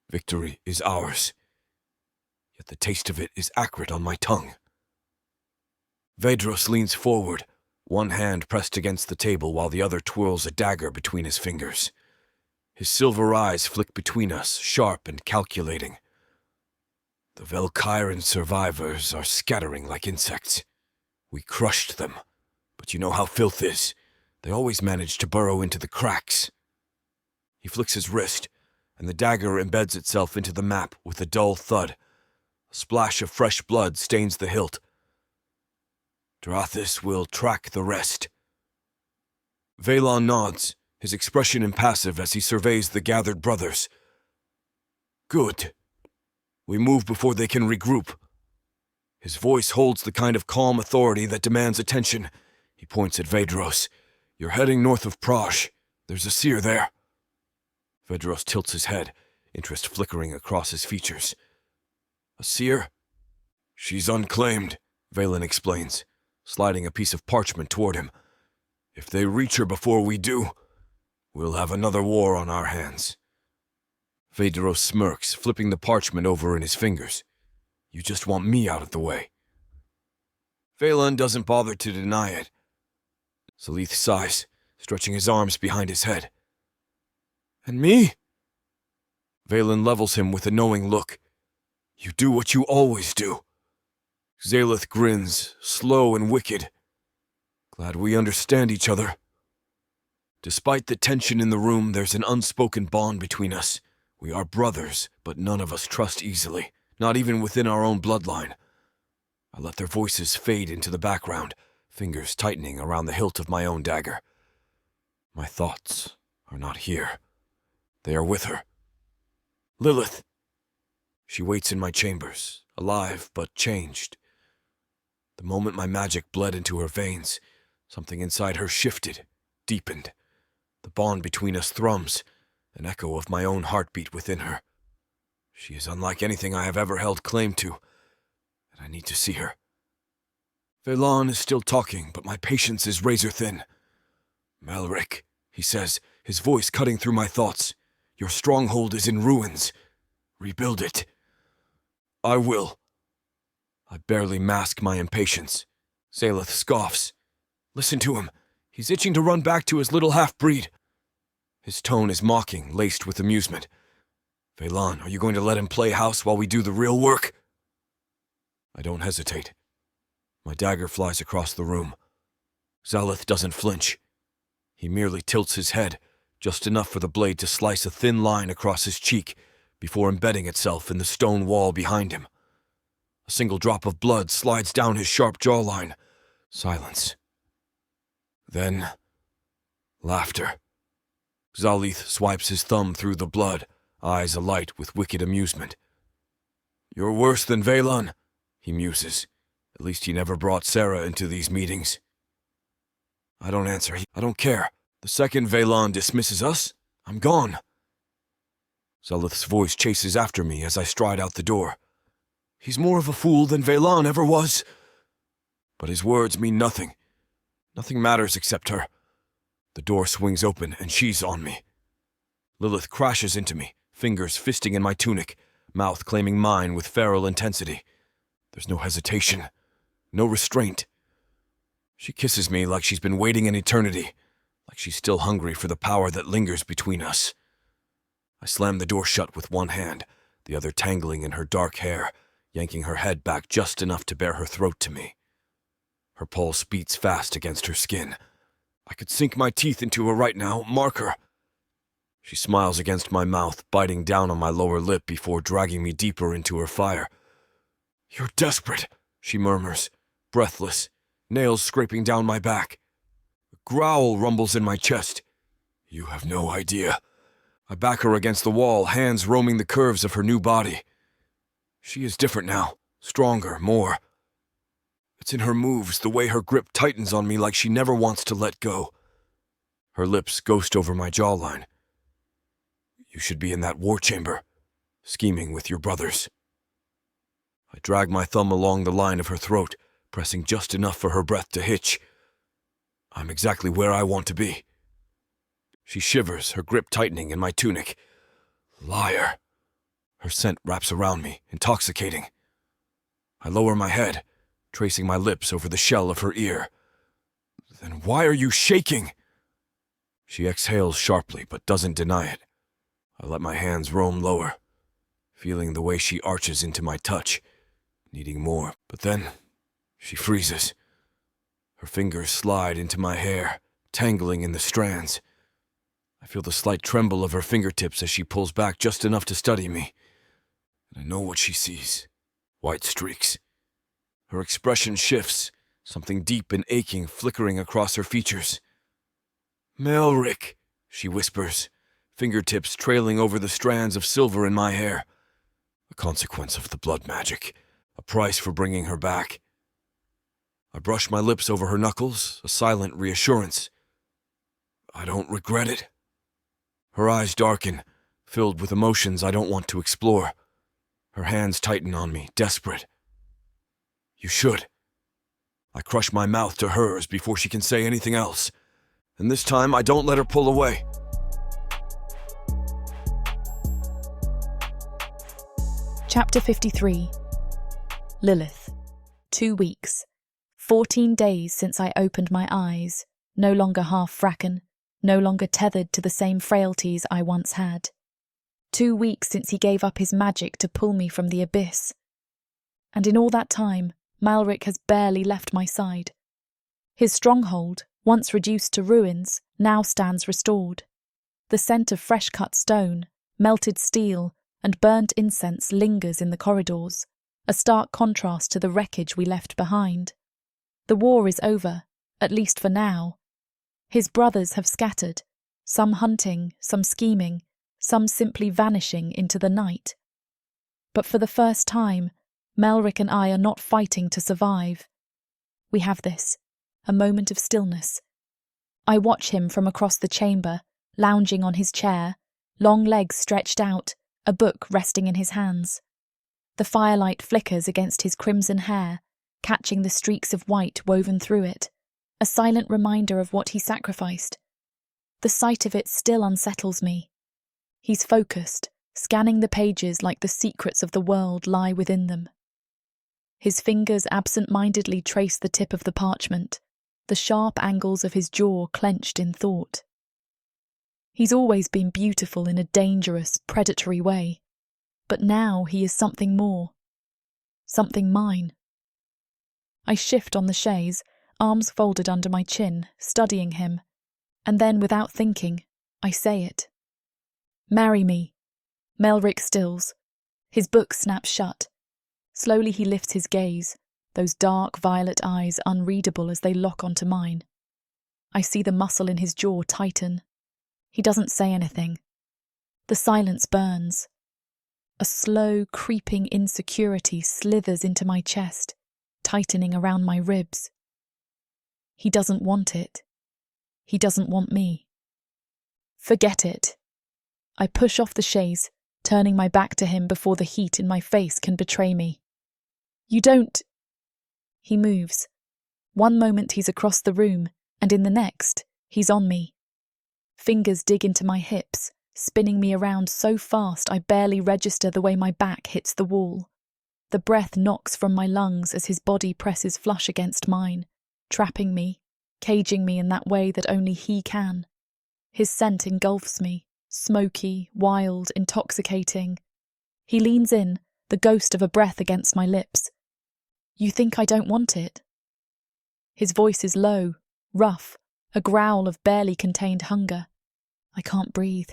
Victory is ours, yet the taste of it is acrid on my tongue. Vedros leans forward, one hand pressed against the table while the other twirls a dagger between his fingers. His silver eyes flick between us, sharp and calculating. The Velkyran survivors are scattering like insects. We crushed them, but you know how filth is. They always manage to burrow into the cracks. He flicks his wrist, and the dagger embeds itself into the map with a dull thud. A splash of fresh blood stains the hilt. Drathis will track the rest. Velon nods, his expression impassive as he surveys the gathered brothers. Good. We move before they can regroup. His voice holds the kind of calm authority that demands attention. He points at Vedros. You're heading north of Praj. There's a seer there. Vedros tilts his head, interest flickering across his features. A seer? She's unclaimed, Valen explains, sliding a piece of parchment toward him. If they reach her before we do, we'll have another war on our hands. Vedros smirks, flipping the parchment over in his fingers. You just want me out of the way. Valen doesn't bother to deny it. Lilith sighs, stretching his arms behind his head. And me? Valen levels him with a knowing look. You do what you always do. Zalith grins, slow and wicked. Glad we understand each other. Despite the tension in the room, there's an unspoken bond between us. We are brothers, but none of us trust easily, not even within our own bloodline. I let their voices fade into the background, fingers tightening around the hilt of my own dagger. My thoughts are not here. They are with her. Lilith. She waits in my chambers, alive but changed. The moment my magic bled into her veins, something inside her shifted, deepened. The bond between us thrums, an echo of my own heartbeat within her. She is unlike anything I have ever held claim to, and I need to see her. Velon is still talking, but my patience is razor thin. Melrich, he says, his voice cutting through my thoughts. Your stronghold is in ruins. Rebuild it. I will. I barely mask my impatience. Zalith scoffs. Listen to him. He's itching to run back to his little half-breed. His tone is mocking, laced with amusement. Velon, are you going to let him play house while we do the real work? I don't hesitate. My dagger flies across the room. Zalith doesn't flinch. He merely tilts his head, just enough for the blade to slice a thin line across his cheek before embedding itself in the stone wall behind him. A single drop of blood slides down his sharp jawline. Silence. Then, laughter. Zalith swipes his thumb through the blood, eyes alight with wicked amusement. You're worse than Velon, he muses. At least he never brought Sarah into these meetings. I don't answer. I don't care. The second Velon dismisses us, I'm gone. Zalith's voice chases after me as I stride out the door. He's more of a fool than Velon ever was. But his words mean nothing. Nothing matters except her. The door swings open and she's on me. Lilith crashes into me, fingers fisting in my tunic, mouth claiming mine with feral intensity. There's no hesitation, no restraint. She kisses me like she's been waiting an eternity, like she's still hungry for the power that lingers between us. I slammed the door shut with one hand, the other tangling in her dark hair, yanking her head back just enough to bare her throat to me. Her pulse beats fast against her skin. I could sink my teeth into her right now, mark her. She smiles against my mouth, biting down on my lower lip before dragging me deeper into her fire. "You're desperate," she murmurs, breathless, nails scraping down my back. A growl rumbles in my chest. "You have no idea." I back her against the wall, hands roaming the curves of her new body. She is different now, stronger, more. It's in her moves, the way her grip tightens on me like she never wants to let go. Her lips ghost over my jawline. "You should be in that war chamber, scheming with your brothers." I drag my thumb along the line of her throat, pressing just enough for her breath to hitch. I'm exactly where I want to be. She shivers, her grip tightening in my tunic. Liar. Her scent wraps around me, intoxicating. I lower my head, tracing my lips over the shell of her ear. "Then why are you shaking?" She exhales sharply, but doesn't deny it. I let my hands roam lower, feeling the way she arches into my touch, needing more. But then, she freezes. Her fingers slide into my hair, tangling in the strands. I feel the slight tremble of her fingertips as she pulls back just enough to study me. And I know what she sees. White streaks. Her expression shifts, something deep and aching flickering across her features. "Melrich," she whispers, fingertips trailing over the strands of silver in my hair. A consequence of the blood magic, a price for bringing her back. I brush my lips over her knuckles, a silent reassurance. I don't regret it. Her eyes darken, filled with emotions I don't want to explore. Her hands tighten on me, desperate. "You should." I crush my mouth to hers before she can say anything else. And this time, I don't let her pull away. Chapter 53. Lilith. 2 weeks. 14 days since I opened my eyes, no longer half fracken, no longer tethered to the same frailties I once had. 2 weeks since he gave up his magic to pull me from the abyss. And in all that time, Malrich has barely left my side. His stronghold, once reduced to ruins, now stands restored. The scent of fresh-cut stone, melted steel, and burnt incense lingers in the corridors, a stark contrast to the wreckage we left behind. The war is over, at least for now. His brothers have scattered, some hunting, some scheming, some simply vanishing into the night. But for the first time, Melrich and I are not fighting to survive. We have this, a moment of stillness. I watch him from across the chamber, lounging on his chair, long legs stretched out, a book resting in his hands. The firelight flickers against his crimson hair, catching the streaks of white woven through it, a silent reminder of what he sacrificed. The sight of it still unsettles me. He's focused, scanning the pages like the secrets of the world lie within them. His fingers absent-mindedly trace the tip of the parchment, the sharp angles of his jaw clenched in thought. He's always been beautiful in a dangerous, predatory way, but now he is something more. Something mine. I shift on the chaise, arms folded under my chin, studying him, and then, without thinking, I say it. "Marry me." Melrich stills. His book snaps shut. Slowly he lifts his gaze, those dark violet eyes unreadable as they lock onto mine. I see the muscle in his jaw tighten. He doesn't say anything. The silence burns. A slow, creeping insecurity slithers into my chest, tightening around my ribs. He doesn't want it. He doesn't want me. Forget it. I push off the chaise, turning my back to him before the heat in my face can betray me. "You don't..." He moves. One moment he's across the room, and in the next, he's on me. Fingers dig into my hips, spinning me around so fast I barely register the way my back hits the wall. The breath knocks from my lungs as his body presses flush against mine, trapping me, caging me in that way that only he can. His scent engulfs me, smoky, wild, intoxicating. He leans in, the ghost of a breath against my lips. You think I don't want it? His voice is low, rough, a growl of barely contained hunger. I can't breathe.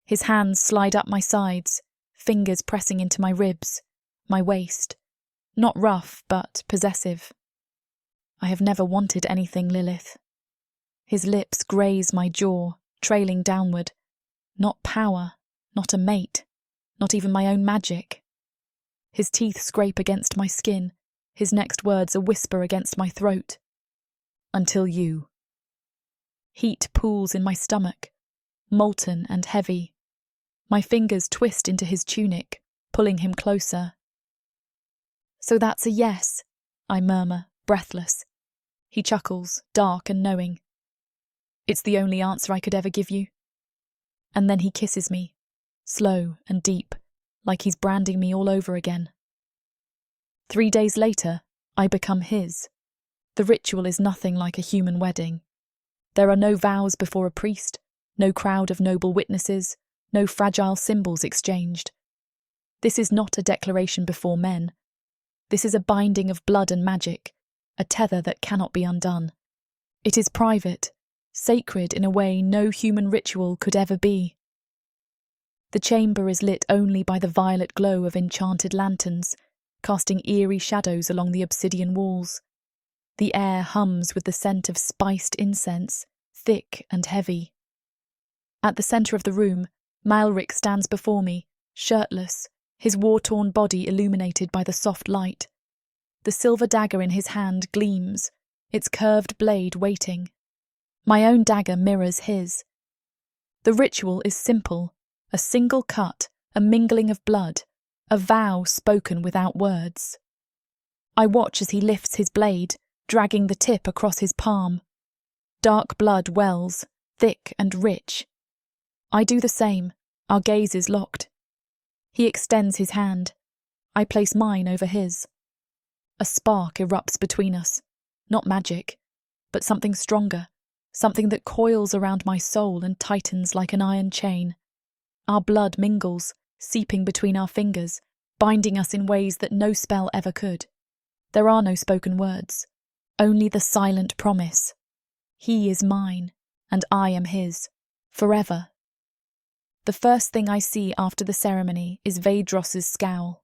His hands slide up my sides, fingers pressing into my ribs, my waist. Not rough, but possessive. I have never wanted anything, Lilith. His lips graze my jaw, trailing downward. Not power, not a mate, not even my own magic. His teeth scrape against my skin, his next words a whisper against my throat. Until you. Heat pools in my stomach, molten and heavy. My fingers twist into his tunic, pulling him closer. So that's a yes, I murmur, breathless. He chuckles, dark and knowing. It's the only answer I could ever give you. And then he kisses me, slow and deep, like he's branding me all over again. 3 days later, I become his. The ritual is nothing like a human wedding. There are no vows before a priest, no crowd of noble witnesses, no fragile symbols exchanged. This is not a declaration before men. This is a binding of blood and magic, a tether that cannot be undone. It is private, sacred in a way no human ritual could ever be. The chamber is lit only by the violet glow of enchanted lanterns, casting eerie shadows along the obsidian walls. The air hums with the scent of spiced incense, thick and heavy. At the centre of the room, Malrich stands before me, shirtless, his war-torn body illuminated by the soft light. The silver dagger in his hand gleams, its curved blade waiting. My own dagger mirrors his. The ritual is simple, a single cut, a mingling of blood, a vow spoken without words. I watch as he lifts his blade, dragging the tip across his palm. Dark blood wells, thick and rich. I do the same, our gazes locked. He extends his hand. I place mine over his. A spark erupts between us, not magic, but something stronger, something that coils around my soul and tightens like an iron chain. Our blood mingles, seeping between our fingers, binding us in ways that no spell ever could. There are no spoken words, only the silent promise. He is mine, and I am his, forever. The first thing I see after the ceremony is Vedros's scowl.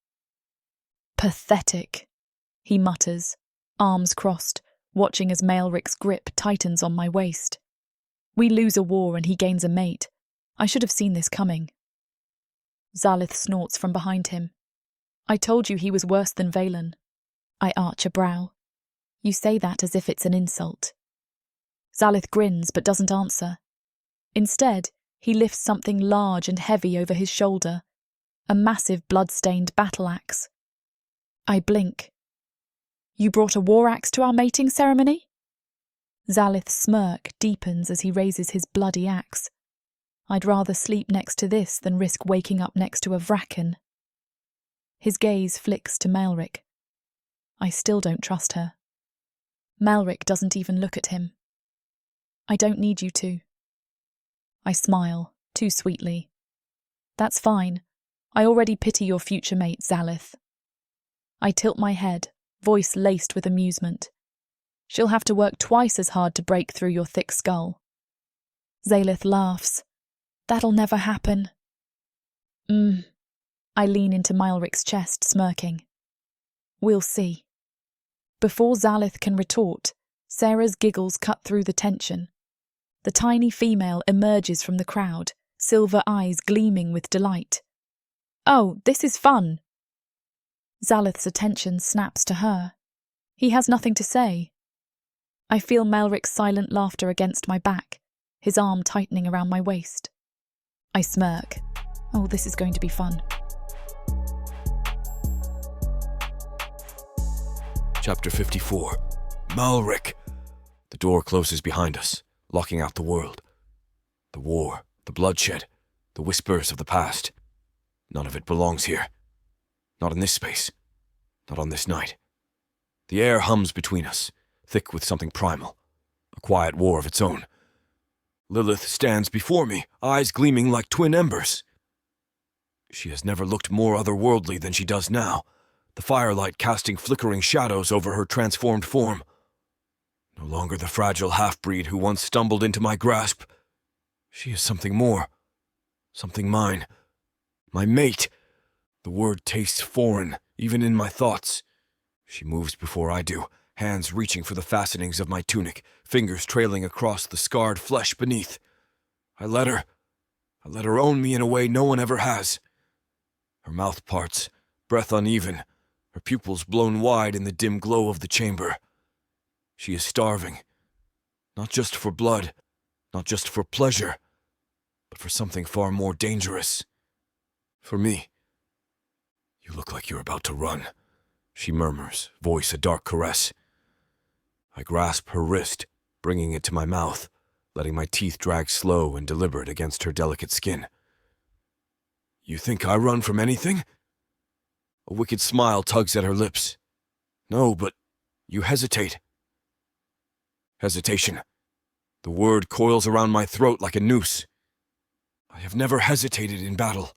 Pathetic, he mutters, arms crossed, watching as Malrich's grip tightens on my waist. We lose a war and he gains a mate. I should have seen this coming. Zalith snorts from behind him. I told you he was worse than Valen. I arch a brow. You say that as if it's an insult. Zalith grins but doesn't answer. Instead, he lifts something large and heavy over his shoulder, a massive blood-stained battle axe. I blink. You brought a war axe to our mating ceremony? Zalith's smirk deepens as he raises his bloody axe. I'd rather sleep next to this than risk waking up next to a Vraken. His gaze flicks to Melrich. I still don't trust her. Malrich doesn't even look at him. I don't need you to. I smile, too sweetly. That's fine. I already pity your future mate, Zalith. I tilt my head, voice laced with amusement. She'll have to work twice as hard to break through your thick skull. Zalith laughs. That'll never happen. I lean into Malrich's chest, smirking. We'll see. Before Zalith can retort, Sarah's giggles cut through the tension. The tiny female emerges from the crowd, silver eyes gleaming with delight. Oh, this is fun! Zalith's attention snaps to her. He has nothing to say. I feel Melrich's silent laughter against my back, his arm tightening around my waist. I smirk. Oh, this is going to be fun. Chapter 54. Malrich. The door closes behind us, locking out the world. The war, the bloodshed, the whispers of the past. None of it belongs here. Not in this space. Not on this night. The air hums between us, thick with something primal. A quiet war of its own. Lilith stands before me, eyes gleaming like twin embers. She has never looked more otherworldly than she does now, the firelight casting flickering shadows over her transformed form. No longer the fragile half-breed who once stumbled into my grasp. She is something more. Something mine. My mate. The word tastes foreign, even in my thoughts. She moves before I do, hands reaching for the fastenings of my tunic, fingers trailing across the scarred flesh beneath. I let her own me in a way no one ever has. Her mouth parts, breath uneven, her pupils blown wide in the dim glow of the chamber. She is starving. Not just for blood, not just for pleasure, but for something far more dangerous. For me. You look like you're about to run, she murmurs, voice a dark caress. I grasp her wrist, bringing it to my mouth, letting my teeth drag slow and deliberate against her delicate skin. You think I run from anything? A wicked smile tugs at her lips. No, but you hesitate. Hesitation. The word coils around my throat like a noose. I have never hesitated in battle.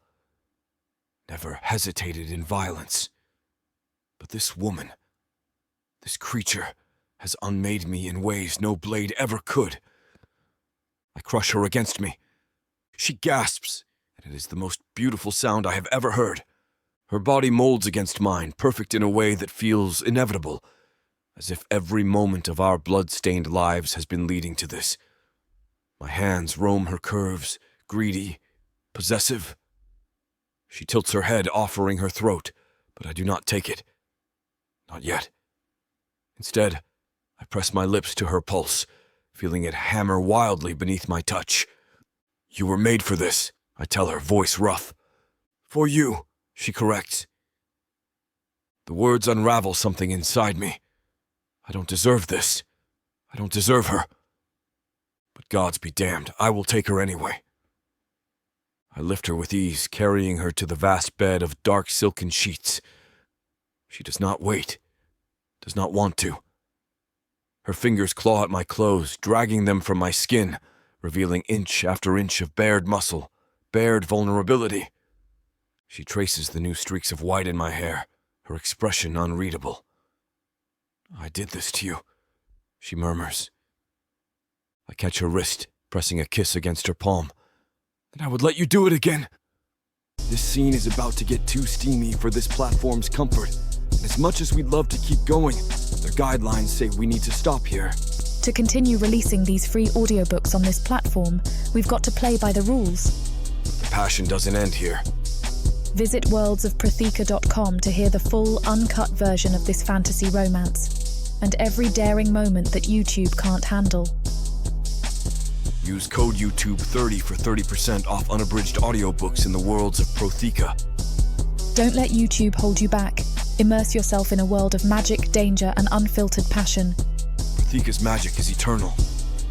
Never hesitated in violence. But this woman, this creature, has unmade me in ways no blade ever could. I crush her against me. She gasps, and it is the most beautiful sound I have ever heard. Her body molds against mine, perfect in a way that feels inevitable, as if every moment of our blood-stained lives has been leading to this. My hands roam her curves, greedy, possessive. She tilts her head, offering her throat, but I do not take it. Not yet. Instead, I press my lips to her pulse, feeling it hammer wildly beneath my touch. You were made for this, I tell her, voice rough. For you, she corrects. The words unravel something inside me. I don't deserve this. I don't deserve her. But gods be damned, I will take her anyway. I lift her with ease, carrying her to the vast bed of dark silken sheets. She does not wait, does not want to. Her fingers claw at my clothes, dragging them from my skin, revealing inch after inch of bared muscle, bared vulnerability. She traces the new streaks of white in my hair, her expression unreadable. I did this to you, she murmurs. I catch her wrist, pressing a kiss against her palm. And I would let you do it again. This scene is about to get too steamy for this platform's comfort. And as much as we'd love to keep going, their guidelines say we need to stop here. To continue releasing these free audiobooks on this platform, we've got to play by the rules. The passion doesn't end here. Visit worldsofprotheka.com to hear the full, uncut version of this fantasy romance, and every daring moment that YouTube can't handle. Use code YouTube30 for 30% off unabridged audiobooks in the worlds of Protheka. Don't let YouTube hold you back. Immerse yourself in a world of magic, danger, and unfiltered passion. Protheka's magic is eternal.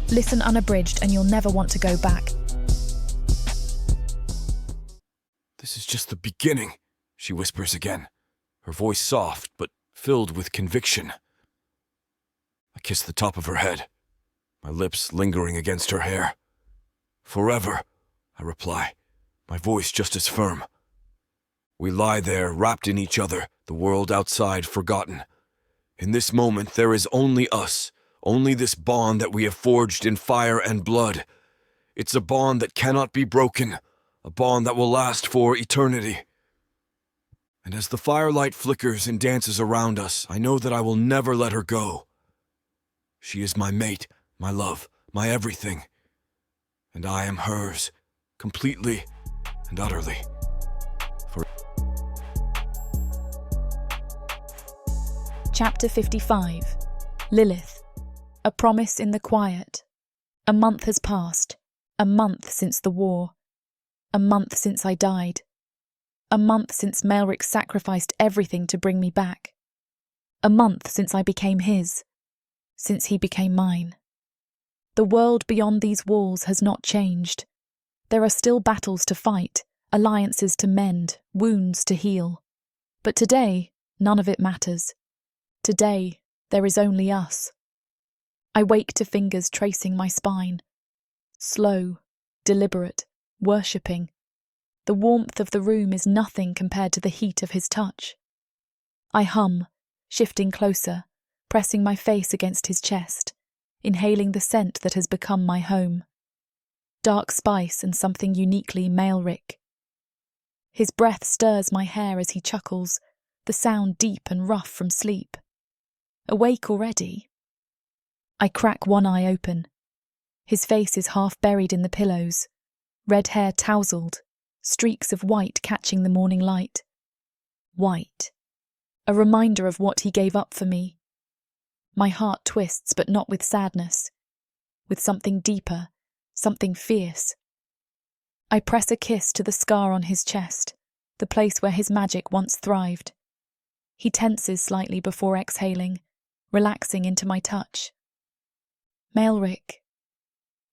Listen unabridged and you'll never want to go back. This is just the beginning, she whispers again, her voice soft but filled with conviction. I kiss the top of her head, my lips lingering against her hair. Forever, I reply, my voice just as firm. We lie there, wrapped in each other, the world outside forgotten. In this moment, there is only us, only this bond that we have forged in fire and blood. It's a bond that cannot be broken, a bond that will last for eternity. And as the firelight flickers and dances around us, I know that I will never let her go. She is my mate, my love, my everything. And I am hers, completely and utterly. Chapter 55. Lilith. A promise in the quiet. A month has passed. A month since the war. A month since I died. A month since Malrich sacrificed everything to bring me back. A month since I became his. Since he became mine. The world beyond these walls has not changed. There are still battles to fight, alliances to mend, wounds to heal. But today, none of it matters. Today, there is only us. I wake to fingers tracing my spine. slow, deliberate, worshipping. The warmth of the room is nothing compared to the heat of his touch. I hum, shifting closer, pressing my face against his chest, inhaling the scent that has become my home. Dark spice and something uniquely Malrich. His breath stirs my hair as he chuckles, the sound deep and rough from sleep. Awake already? I crack one eye open. His face is half buried in the pillows, red hair tousled, streaks of white catching the morning light. White. A reminder of what he gave up for me. My heart twists, but not with sadness. With something deeper, something fierce. I press a kiss to the scar on his chest, the place where his magic once thrived. He tenses slightly before exhaling, relaxing into my touch. Melrich.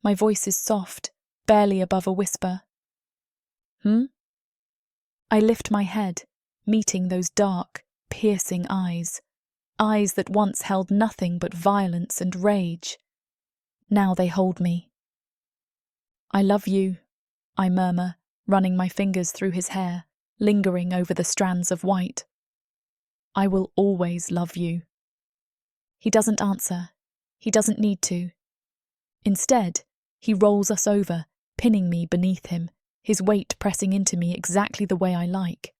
My voice is soft, barely above a whisper. I lift my head, meeting those dark, piercing eyes. Eyes that once held nothing but violence and rage. Now they hold me. I love you, I murmur, running my fingers through his hair, lingering over the strands of white. I will always love you. He doesn't answer. He doesn't need to. Instead, he rolls us over, pinning me beneath him, his weight pressing into me exactly the way I like.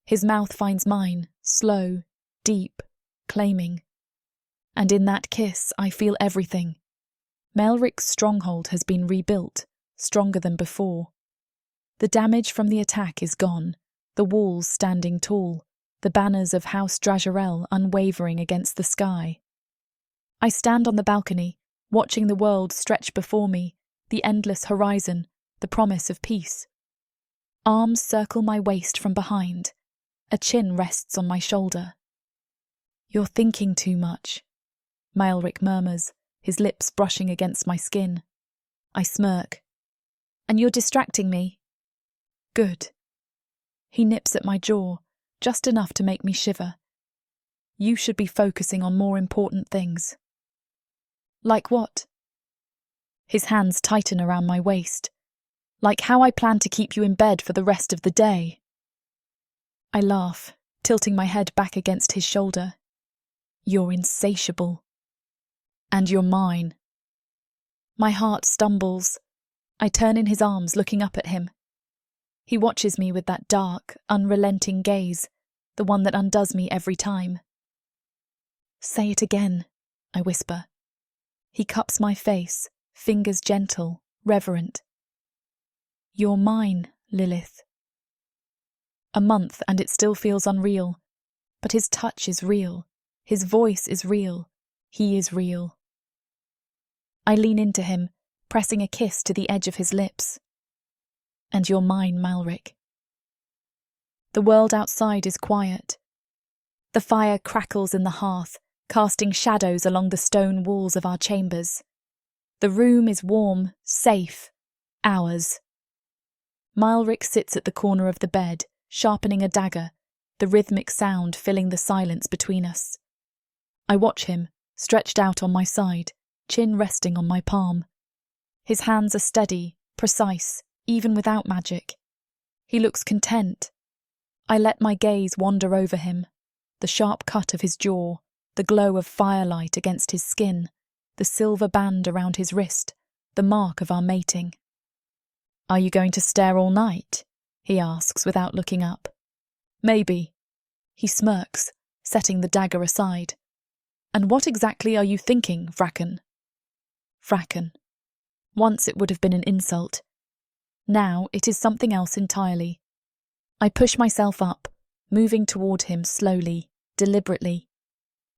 His mouth finds mine, slow, deep, claiming. And in that kiss, I feel everything. Melrich's stronghold has been rebuilt, stronger than before. The damage from the attack is gone, the walls standing tall, the banners of House Dragerel unwavering against the sky. I stand on the balcony, watching the world stretch before me, the endless horizon, the promise of peace. Arms circle my waist from behind. A chin rests on my shoulder. You're thinking too much, Malrich murmurs, his lips brushing against my skin. I smirk. And you're distracting me. Good. He nips at my jaw, just enough to make me shiver. You should be focusing on more important things. Like what? His hands tighten around my waist. Like how I plan to keep you in bed for the rest of the day. I laugh, tilting my head back against his shoulder. You're insatiable. And you're mine. My heart stumbles. I turn in his arms, looking up at him. He watches me with that dark, unrelenting gaze, the one that undoes me every time. Say it again, I whisper. He cups my face, fingers gentle, reverent. You're mine, Lilith. A month and it still feels unreal, but his touch is real, his voice is real, he is real. I lean into him, pressing a kiss to the edge of his lips. And you're mine, Malrich. The world outside is quiet. The fire crackles in the hearth, casting shadows along the stone walls of our chambers. The room is warm, safe, ours. Malrich sits at the corner of the bed, sharpening a dagger, the rhythmic sound filling the silence between us. I watch him, stretched out on my side, chin resting on my palm. His hands are steady, precise, even without magic. He looks content. I let my gaze wander over him, the sharp cut of his jaw, the glow of firelight against his skin, the silver band around his wrist, the mark of our mating. Are you going to stare all night? He asks without looking up. Maybe. He smirks, setting the dagger aside. And what exactly are you thinking, Vraken? Vraken. Once it would have been an insult. Now it is something else entirely. I push myself up, moving toward him slowly, deliberately.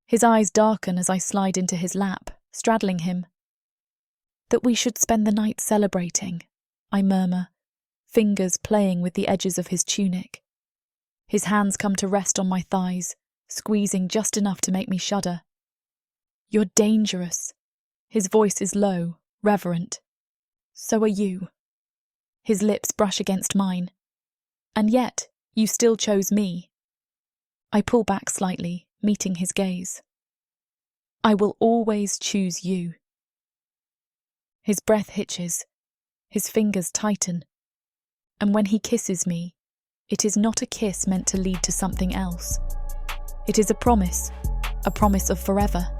His eyes darken as I slide into his lap, straddling him. That we should spend the night celebrating, I murmur, fingers playing with the edges of his tunic. His hands come to rest on my thighs, squeezing just enough to make me shudder. You're dangerous. His voice is low, reverent. So are you. His lips brush against mine. And yet, you still chose me. I pull back slightly, meeting his gaze. I will always choose you. His breath hitches, His fingers tighten. And when he kisses me, it is not a kiss meant to lead to something else. It is a promise of forever.